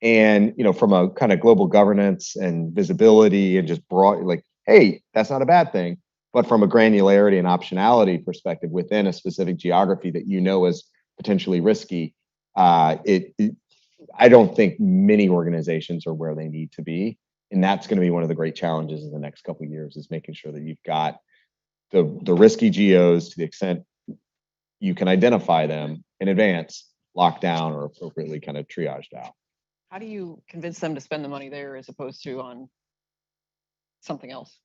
And from a kind of global governance and visibility and just broad, like, hey, that's not a bad thing. But from a granularity and optionality perspective within a specific geography that is potentially risky, I don't think many organizations are where they need to be. And that's going to be one of the great challenges in the next couple of years, is making sure that you've got the risky geos, to the extent you can identify them in advance, locked down or appropriately kind of triaged out. How do you convince them to spend the money there as opposed to on something else?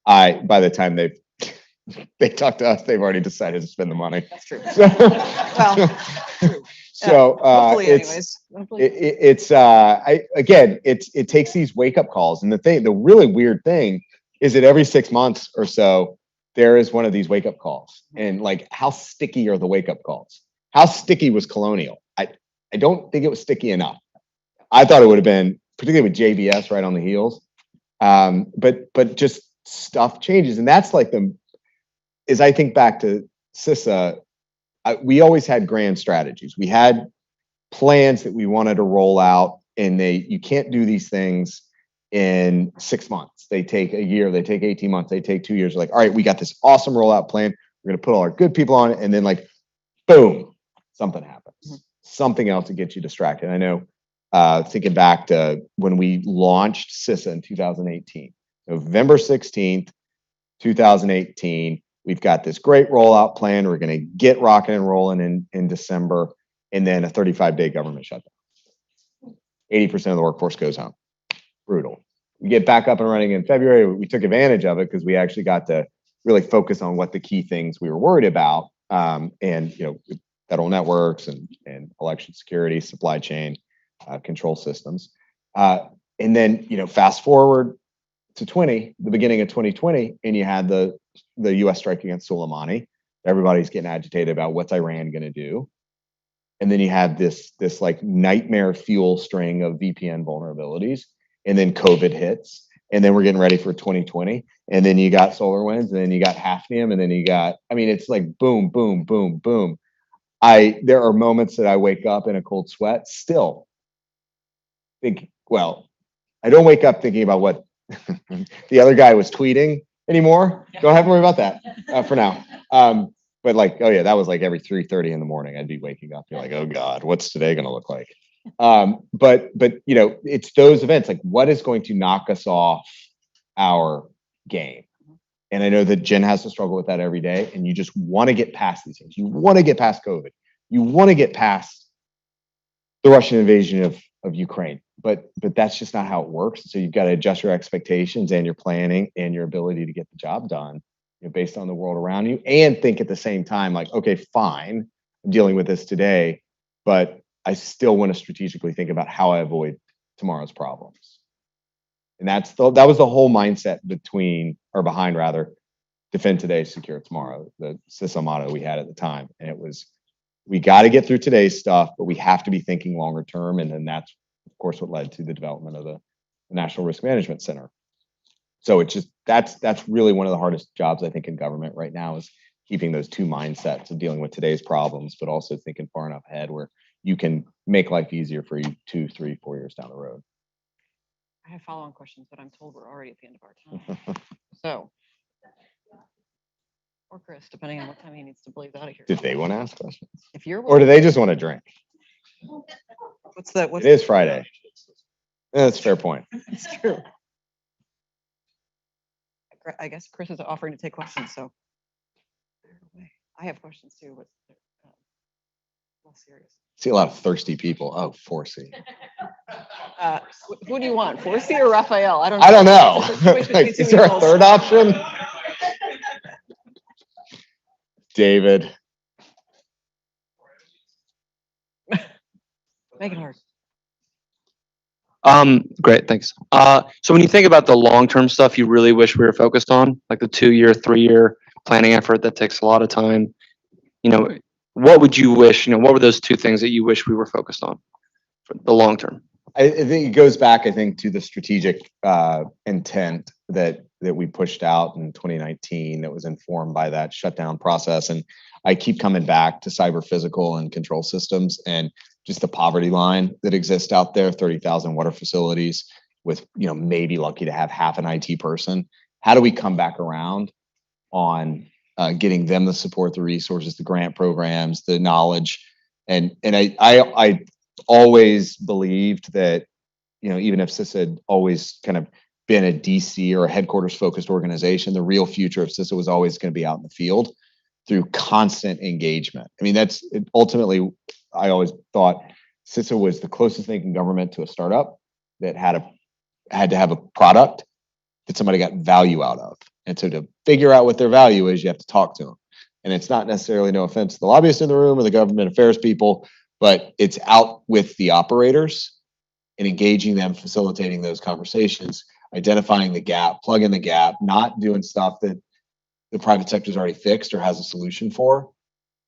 By the time they talk to us, they've already decided to spend the money. That's true. So hopefully, it takes these wake up calls. And the really weird thing is that every 6 months or so, there is one of these wake up calls. And like, how sticky are the wake up calls? How sticky was Colonial? I don't think it was sticky enough. I thought it would have been, particularly with JBS right on the heels. But just stuff changes. And that's like as I think back to CISA, we always had grand strategies. We had plans that we wanted to roll out, and you can't do these things in 6 months. They take a year, they take 18 months, they take 2 years. Like, all right, we got this awesome rollout plan. We're going to put all our good people on it. And then, like, boom, something happens. Something else to get you distracted. I know, thinking back to when we launched CISA in 2018, November 16th, 2018, we've got this great rollout plan. We're going to get rocking and rolling in December, and then a 35-day government shutdown. 80% of the workforce goes home. Brutal. We get back up and running in February. We took advantage of it because we actually got to really focus on what the key things we were worried about. Federal networks and election security, supply chain control systems. And then, fast forward to the beginning of 2020, and you had the US strike against Soleimani. Everybody's getting agitated about what's Iran going to do. And then you had this like nightmare fuel string of VPN vulnerabilities. And then COVID hits. And then we're getting ready for 2020. And then you got SolarWinds, and then you got Hafnium, and then it's like boom, boom, boom, boom. There are moments that I wake up in a cold sweat still. I don't wake up thinking about what the other guy was tweeting anymore. Don't have to worry about that for now. But like, oh yeah, that was like every 3:30 in the morning. I'd be waking up, like, oh God, what's today going to look like? But it's those events, like, what is going to knock us off our game? And I know that Jen has to struggle with that every day, and you just want to get past these things. You want to get past COVID. You want to get past the Russian invasion of Ukraine, but that's just not how it works. So you've got to adjust your expectations and your planning and your ability to get the job done, based on the world around you, and think at the same time, like, okay, fine, I'm dealing with this today, but I still want to strategically think about how I avoid tomorrow's problems. And that was the whole mindset behind Defend Today, Secure Tomorrow, the CISA motto we had at the time. And it was, we got to get through today's stuff, but we have to be thinking longer term. And then that's, of course, what led to the development of the National Risk Management Center. So it's just, that's really one of the hardest jobs, I think, in government right now, is keeping those two mindsets of dealing with today's problems, but also thinking far enough ahead where you can make life easier for you 2, 3, 4 years down the road. I have follow-on questions, but I'm told we're already at the end of our time. So, or Chris, depending on what time he needs to blaze out of here. Did they want to ask questions? If you're, or do they just want to drink? What's it is Friday. That's a fair point. It's true. I guess Chris is offering to take questions, so I have questions too, but a little serious. See a lot of thirsty people. Oh, 4C. Who do you want, 4C or Raphael? I don't know. Is there a third option? David. Make it hard. Great, thanks. So when you think about the long-term stuff you really wish we were focused on, like the 2-year, 3-year planning effort that takes a lot of time, what would you wish, what were those 2 things that you wish we were focused on for the long term? I think it goes back, to the strategic intent that we pushed out in 2019 that was informed by that shutdown process. And I keep coming back to cyber physical and control systems and just the poverty line that exists out there, 30,000 water facilities with, maybe lucky to have half an IT person. How do we come back around on getting them the support, the resources, the grant programs, the knowledge? And I always believed that, even if CISA had always kind of been a DC or a headquarters focused organization, the real future of CISA was always going to be out in the field through constant engagement. I mean, that's ultimately, I always thought CISA was the closest thing in government to a startup that had to have a product that somebody got value out of. And so to figure out what their value is, you have to talk to them. And it's not necessarily, no offense to the lobbyists in the room or the government affairs people, but it's out with the operators and engaging them, facilitating those conversations, identifying the gap, plugging the gap, not doing stuff that the private sector's already fixed or has a solution for.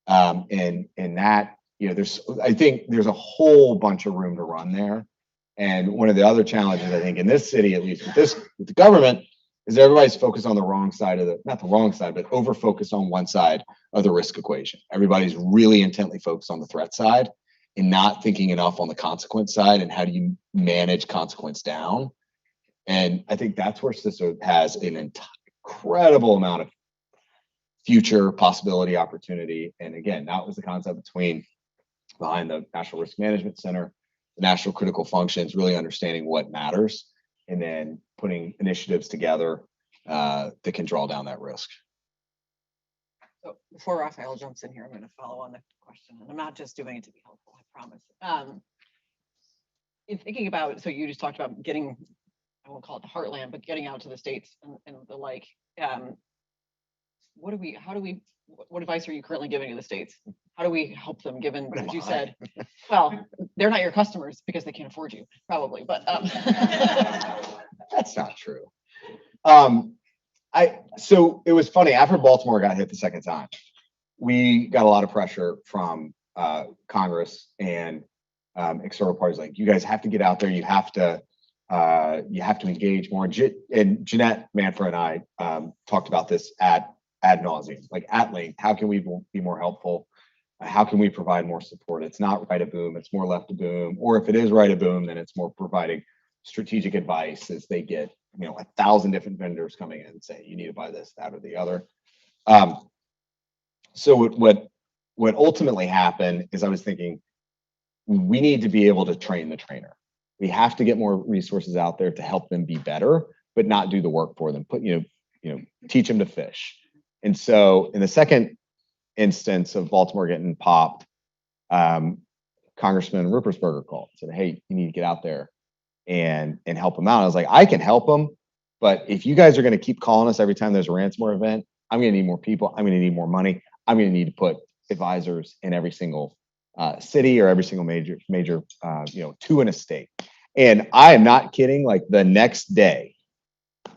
And that, I think there's a whole bunch of room to run there. And one of the other challenges, I think, in this city, at least with the government, is everybody's focused on the wrong side of not the wrong side, but over focused on one side of the risk equation. Everybody's really intently focused on the threat side and not thinking enough on the consequence side and how do you manage consequence down. And I think that's where CISA has an incredible amount of future possibility, opportunity. And again, that was the concept behind the National Risk Management Center, the national critical functions, really understanding what matters, and then putting initiatives together that can draw down that risk. So before Raphael jumps in here, I'm going to follow on the question, and I'm not just doing it to be helpful, I promise. In thinking about, so you just talked about getting, I won't call it the heartland, but getting out to the States and the like. What advice are you currently giving to the States? How do we help them, given, as you said, well, they're not your customers because they can't afford you, probably, but. That's not true. So it was funny, after Baltimore got hit the second time, we got a lot of pressure from Congress and external parties, like, you guys have to get out there, you have to engage more. And Jeanette Manfred and I talked about this ad nauseum, like at length. How can we be more helpful? How can we provide more support? It's not right a boom, it's more left a boom. Or if it is right a boom, then it's more providing strategic advice as they get 1,000 different vendors coming in and say, you need to buy this, that, or the other. So what ultimately happened is I was thinking, we need to be able to train the trainer. We have to get more resources out there to help them be better, but not do the work for them. teach them to fish. And so in the second instance of Baltimore getting popped, Congressman Ruppersberger called and said, hey, you need to get out there and help them out. I was like, I can help them, but if you guys are going to keep calling us every time there's a ransomware event, I'm going to need more people. I'm going to need more money. I'm going to need to put advisors in every single city or every single major, two in a state. And I am not kidding. Like the next day,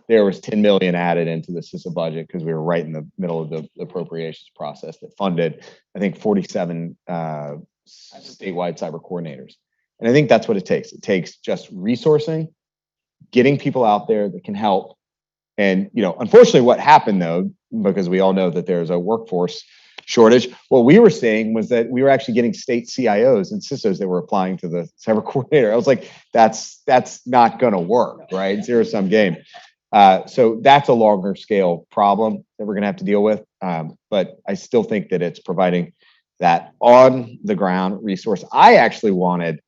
there was 10 million added into the CISA budget because we were right in the middle of the appropriations process that funded, I think, 47 statewide cyber coordinators. And I think that's what it takes. It takes just resourcing, getting people out there that can help. And, unfortunately, what happened, though, because we all know that there's a workforce shortage, what we were seeing was that we were actually getting state CIOs and CISOs that were applying to the cyber coordinator. I was like, that's not going to work, right? Zero-sum game. So that's a longer scale problem that we're going to have to deal with. But I still think that it's providing that on the ground resource. I actually wanted,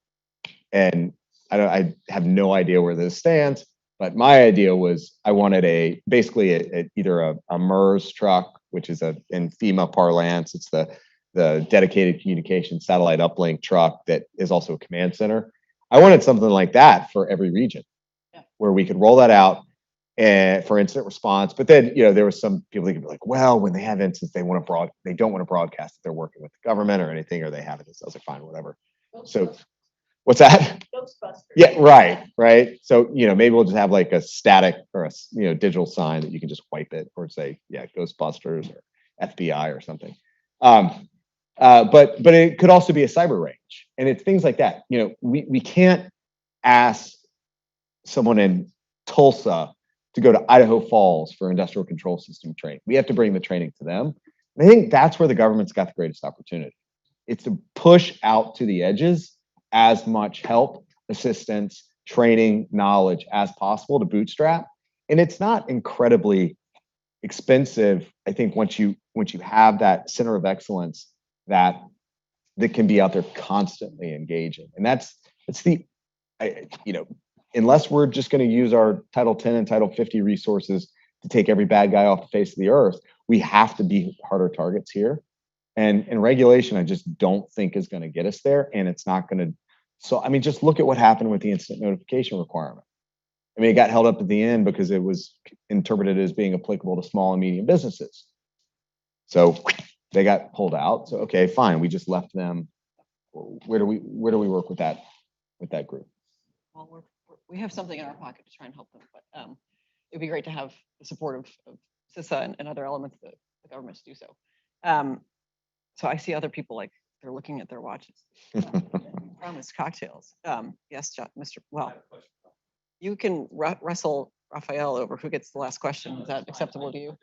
and I have no idea where this stands, but my idea was I wanted either a MERS truck, which is in FEMA parlance, it's the dedicated communication satellite uplink truck that is also a command center. I wanted something like that for every region, where we could roll that out and for incident response. But then, there was some people that could be like, well, when they have incidents, they don't want to broadcast that they're working with the government or anything, or they have it. So I was like, fine, whatever. So what's that? Ghostbusters. Yeah, right. So, maybe we'll just have like a static or a, digital sign that you can just wipe it or say, yeah, Ghostbusters or FBI or something. But it could also be a cyber range, and it's things like that. We can't ask someone in Tulsa to go to Idaho Falls for industrial control system training. We have to bring the training to them. And I think that's where the government's got the greatest opportunity. It's to push out to the edges as much help, assistance, training, knowledge as possible to bootstrap. And it's not incredibly expensive. I think once you have that center of excellence that can be out there constantly engaging. And that's unless we're just going to use our Title 10 and Title 50 resources to take every bad guy off the face of the earth, we have to be harder targets here. And regulation, I just don't think is going to get us there. And it's not going to. So, just look at what happened with the incident notification requirement. It got held up at the end because it was interpreted as being applicable to small and medium businesses. So they got pulled out. So, okay, fine. We just left them. Where do we work with that group? Well, we have something in our pocket to try and help them, but it'd be great to have the support of CISA and other elements of the government to do so. So I see other people like they're looking at their watches. Promise cocktails. Yes, John, Mr. Well, you can wrestle Raphael over who gets the last question. Is that acceptable to you?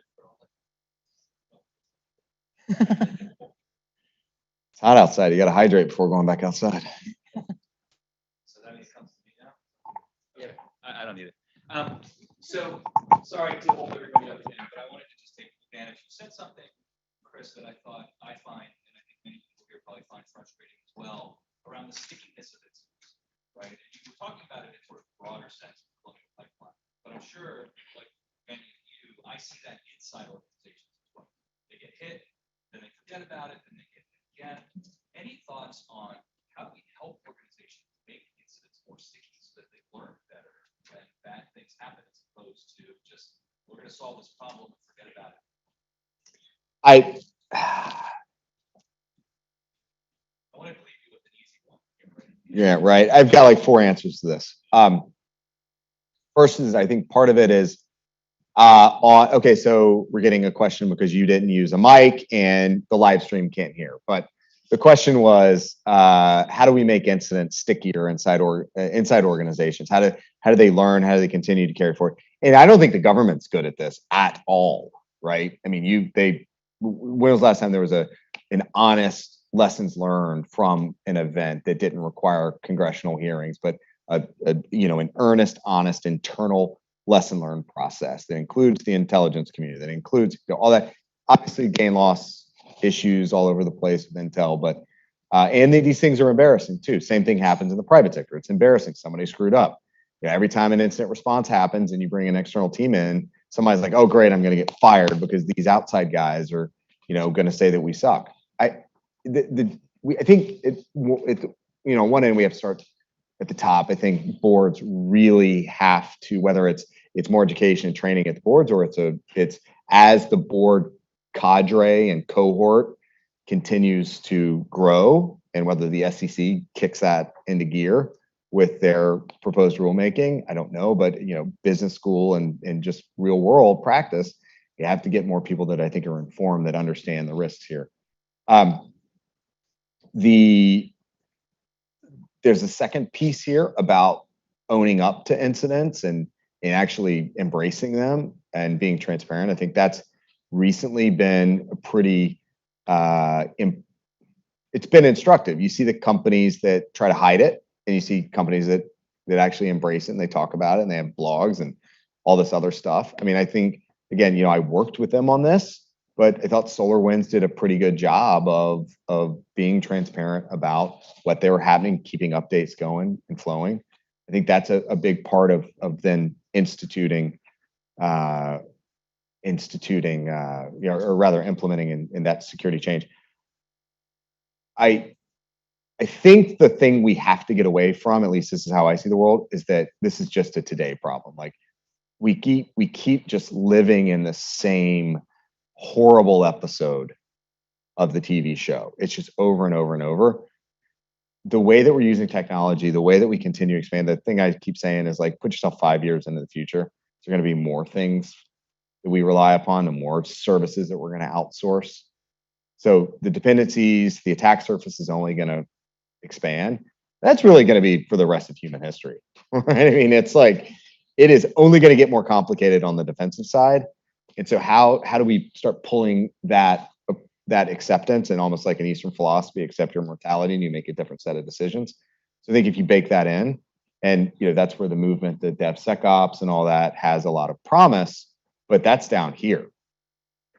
It's hot outside. You got to hydrate before going back outside. I don't need it. So sorry to hold everybody up again, but I wanted to just take advantage. You said something, Chris, that I find, and I think many people here probably find frustrating as well, around the stickiness of it, right? And you were talking about it in sort of broader sense of the colonial pipeline, but I'm sure, like many of you, I see that inside organizations as well. They get hit, then they forget about it, then they get hit again. Any thoughts on how do we help organizations make incidents more sticky so that they learn better when bad things happen, as opposed to just, we're going to solve this problem and forget about it? I wanted to leave you with an easy one. Yeah, right. I've got like 4 answers to this. First is, I think part of it is, okay, so we're getting a question because you didn't use a mic and the live stream can't hear. But the question was, how do we make incidents stickier inside organizations? How do they learn? How do they continue to carry forward? And I don't think the government's good at this at all, right? When was the last time there was an honest lessons learned from an event that didn't require congressional hearings, but an earnest, honest, internal lesson learned process that includes the intelligence community, that includes all that. Obviously, gain loss issues all over the place with intel, but and these things are embarrassing too. Same thing happens in the private sector. It's embarrassing. Somebody screwed up. Every time an incident response happens and you bring an external team in, somebody's like, oh, great, I'm going to get fired because these outside guys are, going to say that we suck. I think one end we have to start at the top. I think boards really have to, whether it's more education and training at the boards, or it's as the board cadre and cohort continues to grow, and whether the SEC kicks that into gear with their proposed rulemaking, I don't know, but business school and just real world practice, you have to get more people that I think are informed, that understand the risks here. There's a second piece here about owning up to incidents and actually embracing them and being transparent. I think that's recently been a pretty, it's been instructive. You see the companies that try to hide it, and you see companies that actually embrace it and they talk about it and they have blogs and all this other stuff. I mean, I think, again, I worked with them on this, but I thought SolarWinds did a pretty good job of being transparent about what they were happening, keeping updates going and flowing. I think that's a big part of then instituting, or rather implementing in that security change. I think the thing we have to get away from, at least this is how I see the world, is that this is just a today problem. Like we keep just living in the same horrible episode of the TV show. It's just over and over and over. The way that we're using technology, the way that we continue to expand, the thing I keep saying is like, put yourself 5 years into the future. There's going to be more things that we rely upon, and more services that we're going to outsource. So the dependencies, the attack surface is only going to expand. That's really going to be for the rest of human history, right? I mean, it's like, it is only going to get more complicated on the defensive side. And so how do we start pulling that acceptance, and almost like an Eastern philosophy, accept your mortality and you make a different set of decisions. So I think if you bake that in, and that's where the movement, the DevSecOps and all that has a lot of promise, but that's down here.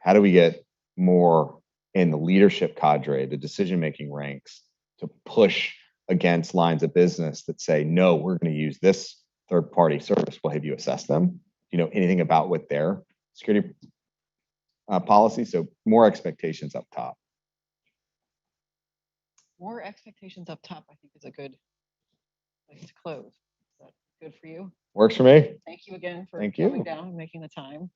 How do we get more in the leadership cadre, the decision-making ranks, to push against lines of business that say, no, we're going to use this third-party service. Well, have you assessed them? Anything about what their security policy? So more expectations up top. More expectations up top, I think, is a good place to close. Is that good for you? Works for me. Thank you again for Thank coming you. down and making the time.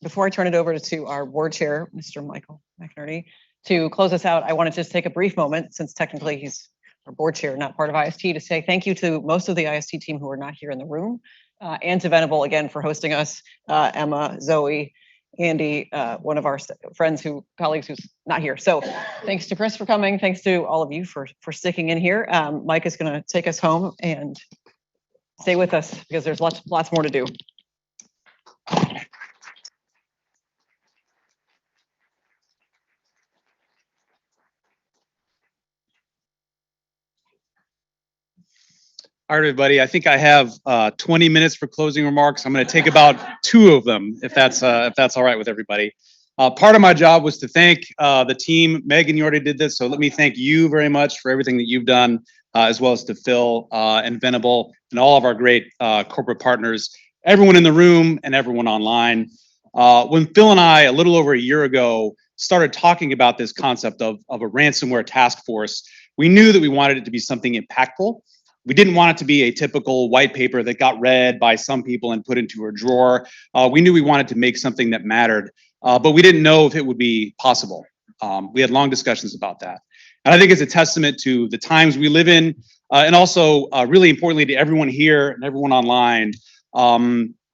Before I turn it over to our board chair, Mr. Michael McNerny, to close us out, I want to just take a brief moment, since technically he's our board chair, not part of IST, to say thank you to most of the IST team who are not here in the room, and to Venable again for hosting us, Emma, Zoe, Andy, one of our colleagues who's not here. So thanks to Chris for coming. Thanks to all of you for sticking in here. Mike is going to take us home, and stay with us because there's lots more to do. All right, everybody. I think I have 20 minutes for closing remarks. I'm going to take about 2 of them, if that's all right with everybody. Part of my job was to thank the team. Megan, you already did this, so let me thank you very much for everything that you've done, as well as to Phil and Venable and all of our great corporate partners, everyone in the room and everyone online. When Phil and I, a little over a year ago, started talking about this concept of a ransomware task force, we knew that we wanted it to be something impactful. We didn't want it to be a typical white paper that got read by some people and put into a drawer. We knew we wanted to make something that mattered, but we didn't know if it would be possible. We had long discussions about that. And I think it's a testament to the times we live in, and also really importantly to everyone here and everyone online,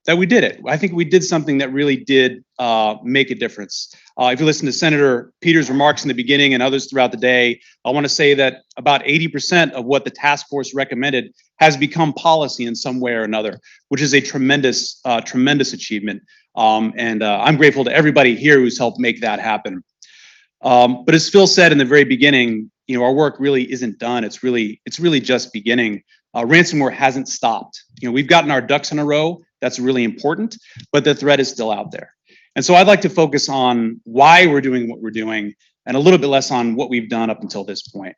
that we did it. I think we did something that really did make a difference. If you listen to Senator Peters' remarks in the beginning and others throughout the day, I want to say that about 80% of what the task force recommended has become policy in some way or another, which is a tremendous achievement. And I'm grateful to everybody here who's helped make that happen. But as Phil said in the very beginning, our work really isn't done. It's really just beginning. Ransomware hasn't stopped. We've gotten our ducks in a row. That's really important, but the threat is still out there. And so I'd like to focus on why we're doing what we're doing and a little bit less on what we've done up until this point.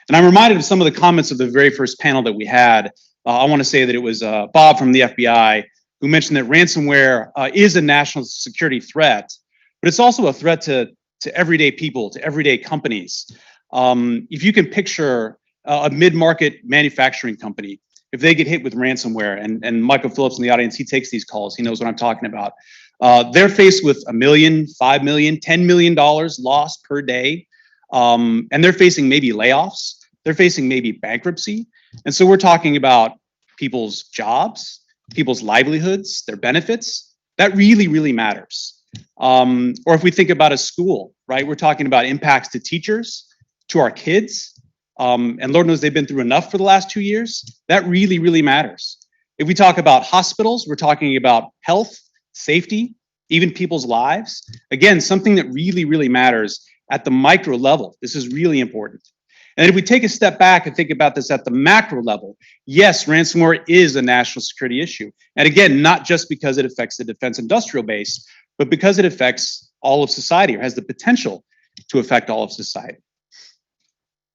And I'm reminded of some of the comments of the very first panel that we had. I want to say that it was Bob from the FBI who mentioned that ransomware is a national security threat, but it's also a threat to everyday people, to everyday companies. If you can picture a mid-market manufacturing company, if they get hit with ransomware, and Michael Phillips in the audience, he takes these calls, he knows what I'm talking about. They're faced with $1 million, $5 million, $10 million lost per day. And they're facing maybe layoffs. They're facing maybe bankruptcy. And so we're talking about people's jobs, people's livelihoods, their benefits. That really, really matters. Or if we think about a school, right? We're talking about impacts to teachers, to our kids. And Lord knows they've been through enough for the last 2 years. That really, really matters. If we talk about hospitals, we're talking about health, safety, even people's lives. Again, something that really, really matters at the micro level. This is really important. And if we take a step back and think about this at the macro level, yes, ransomware is a national security issue. And again, not just because it affects the defense industrial base, but because it affects all of society or has the potential to affect all of society.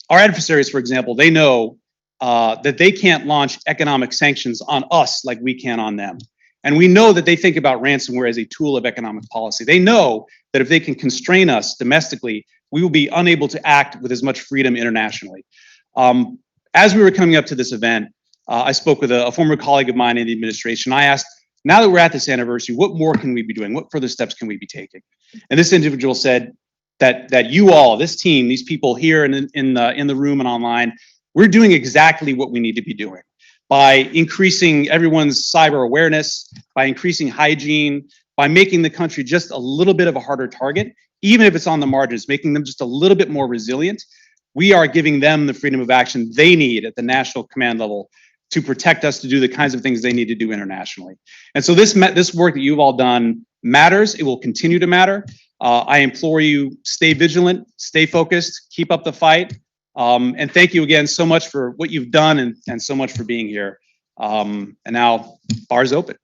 Our adversaries, for example, they know that they can't launch economic sanctions on us like we can on them. And we know that they think about ransomware as a tool of economic policy. They know that if they can constrain us domestically, we will be unable to act with as much freedom internationally. As we were coming up to this event, I spoke with a former colleague of mine in the administration. I asked, now that we're at this anniversary, what more can we be doing? What further steps can we be taking? And this individual said that you all, this team, these people here in the room and online, we're doing exactly what we need to be doing by increasing everyone's cyber awareness, by increasing hygiene, by making the country just a little bit of a harder target, even if it's on the margins, making them just a little bit more resilient. We are giving them the freedom of action they need at the national command level to protect us to do the kinds of things they need to do internationally. And so this work that you've all done matters. It will continue to matter. I implore you, stay vigilant, stay focused, keep up the fight. And thank you again so much for what you've done and so much for being here. And now, bar's open.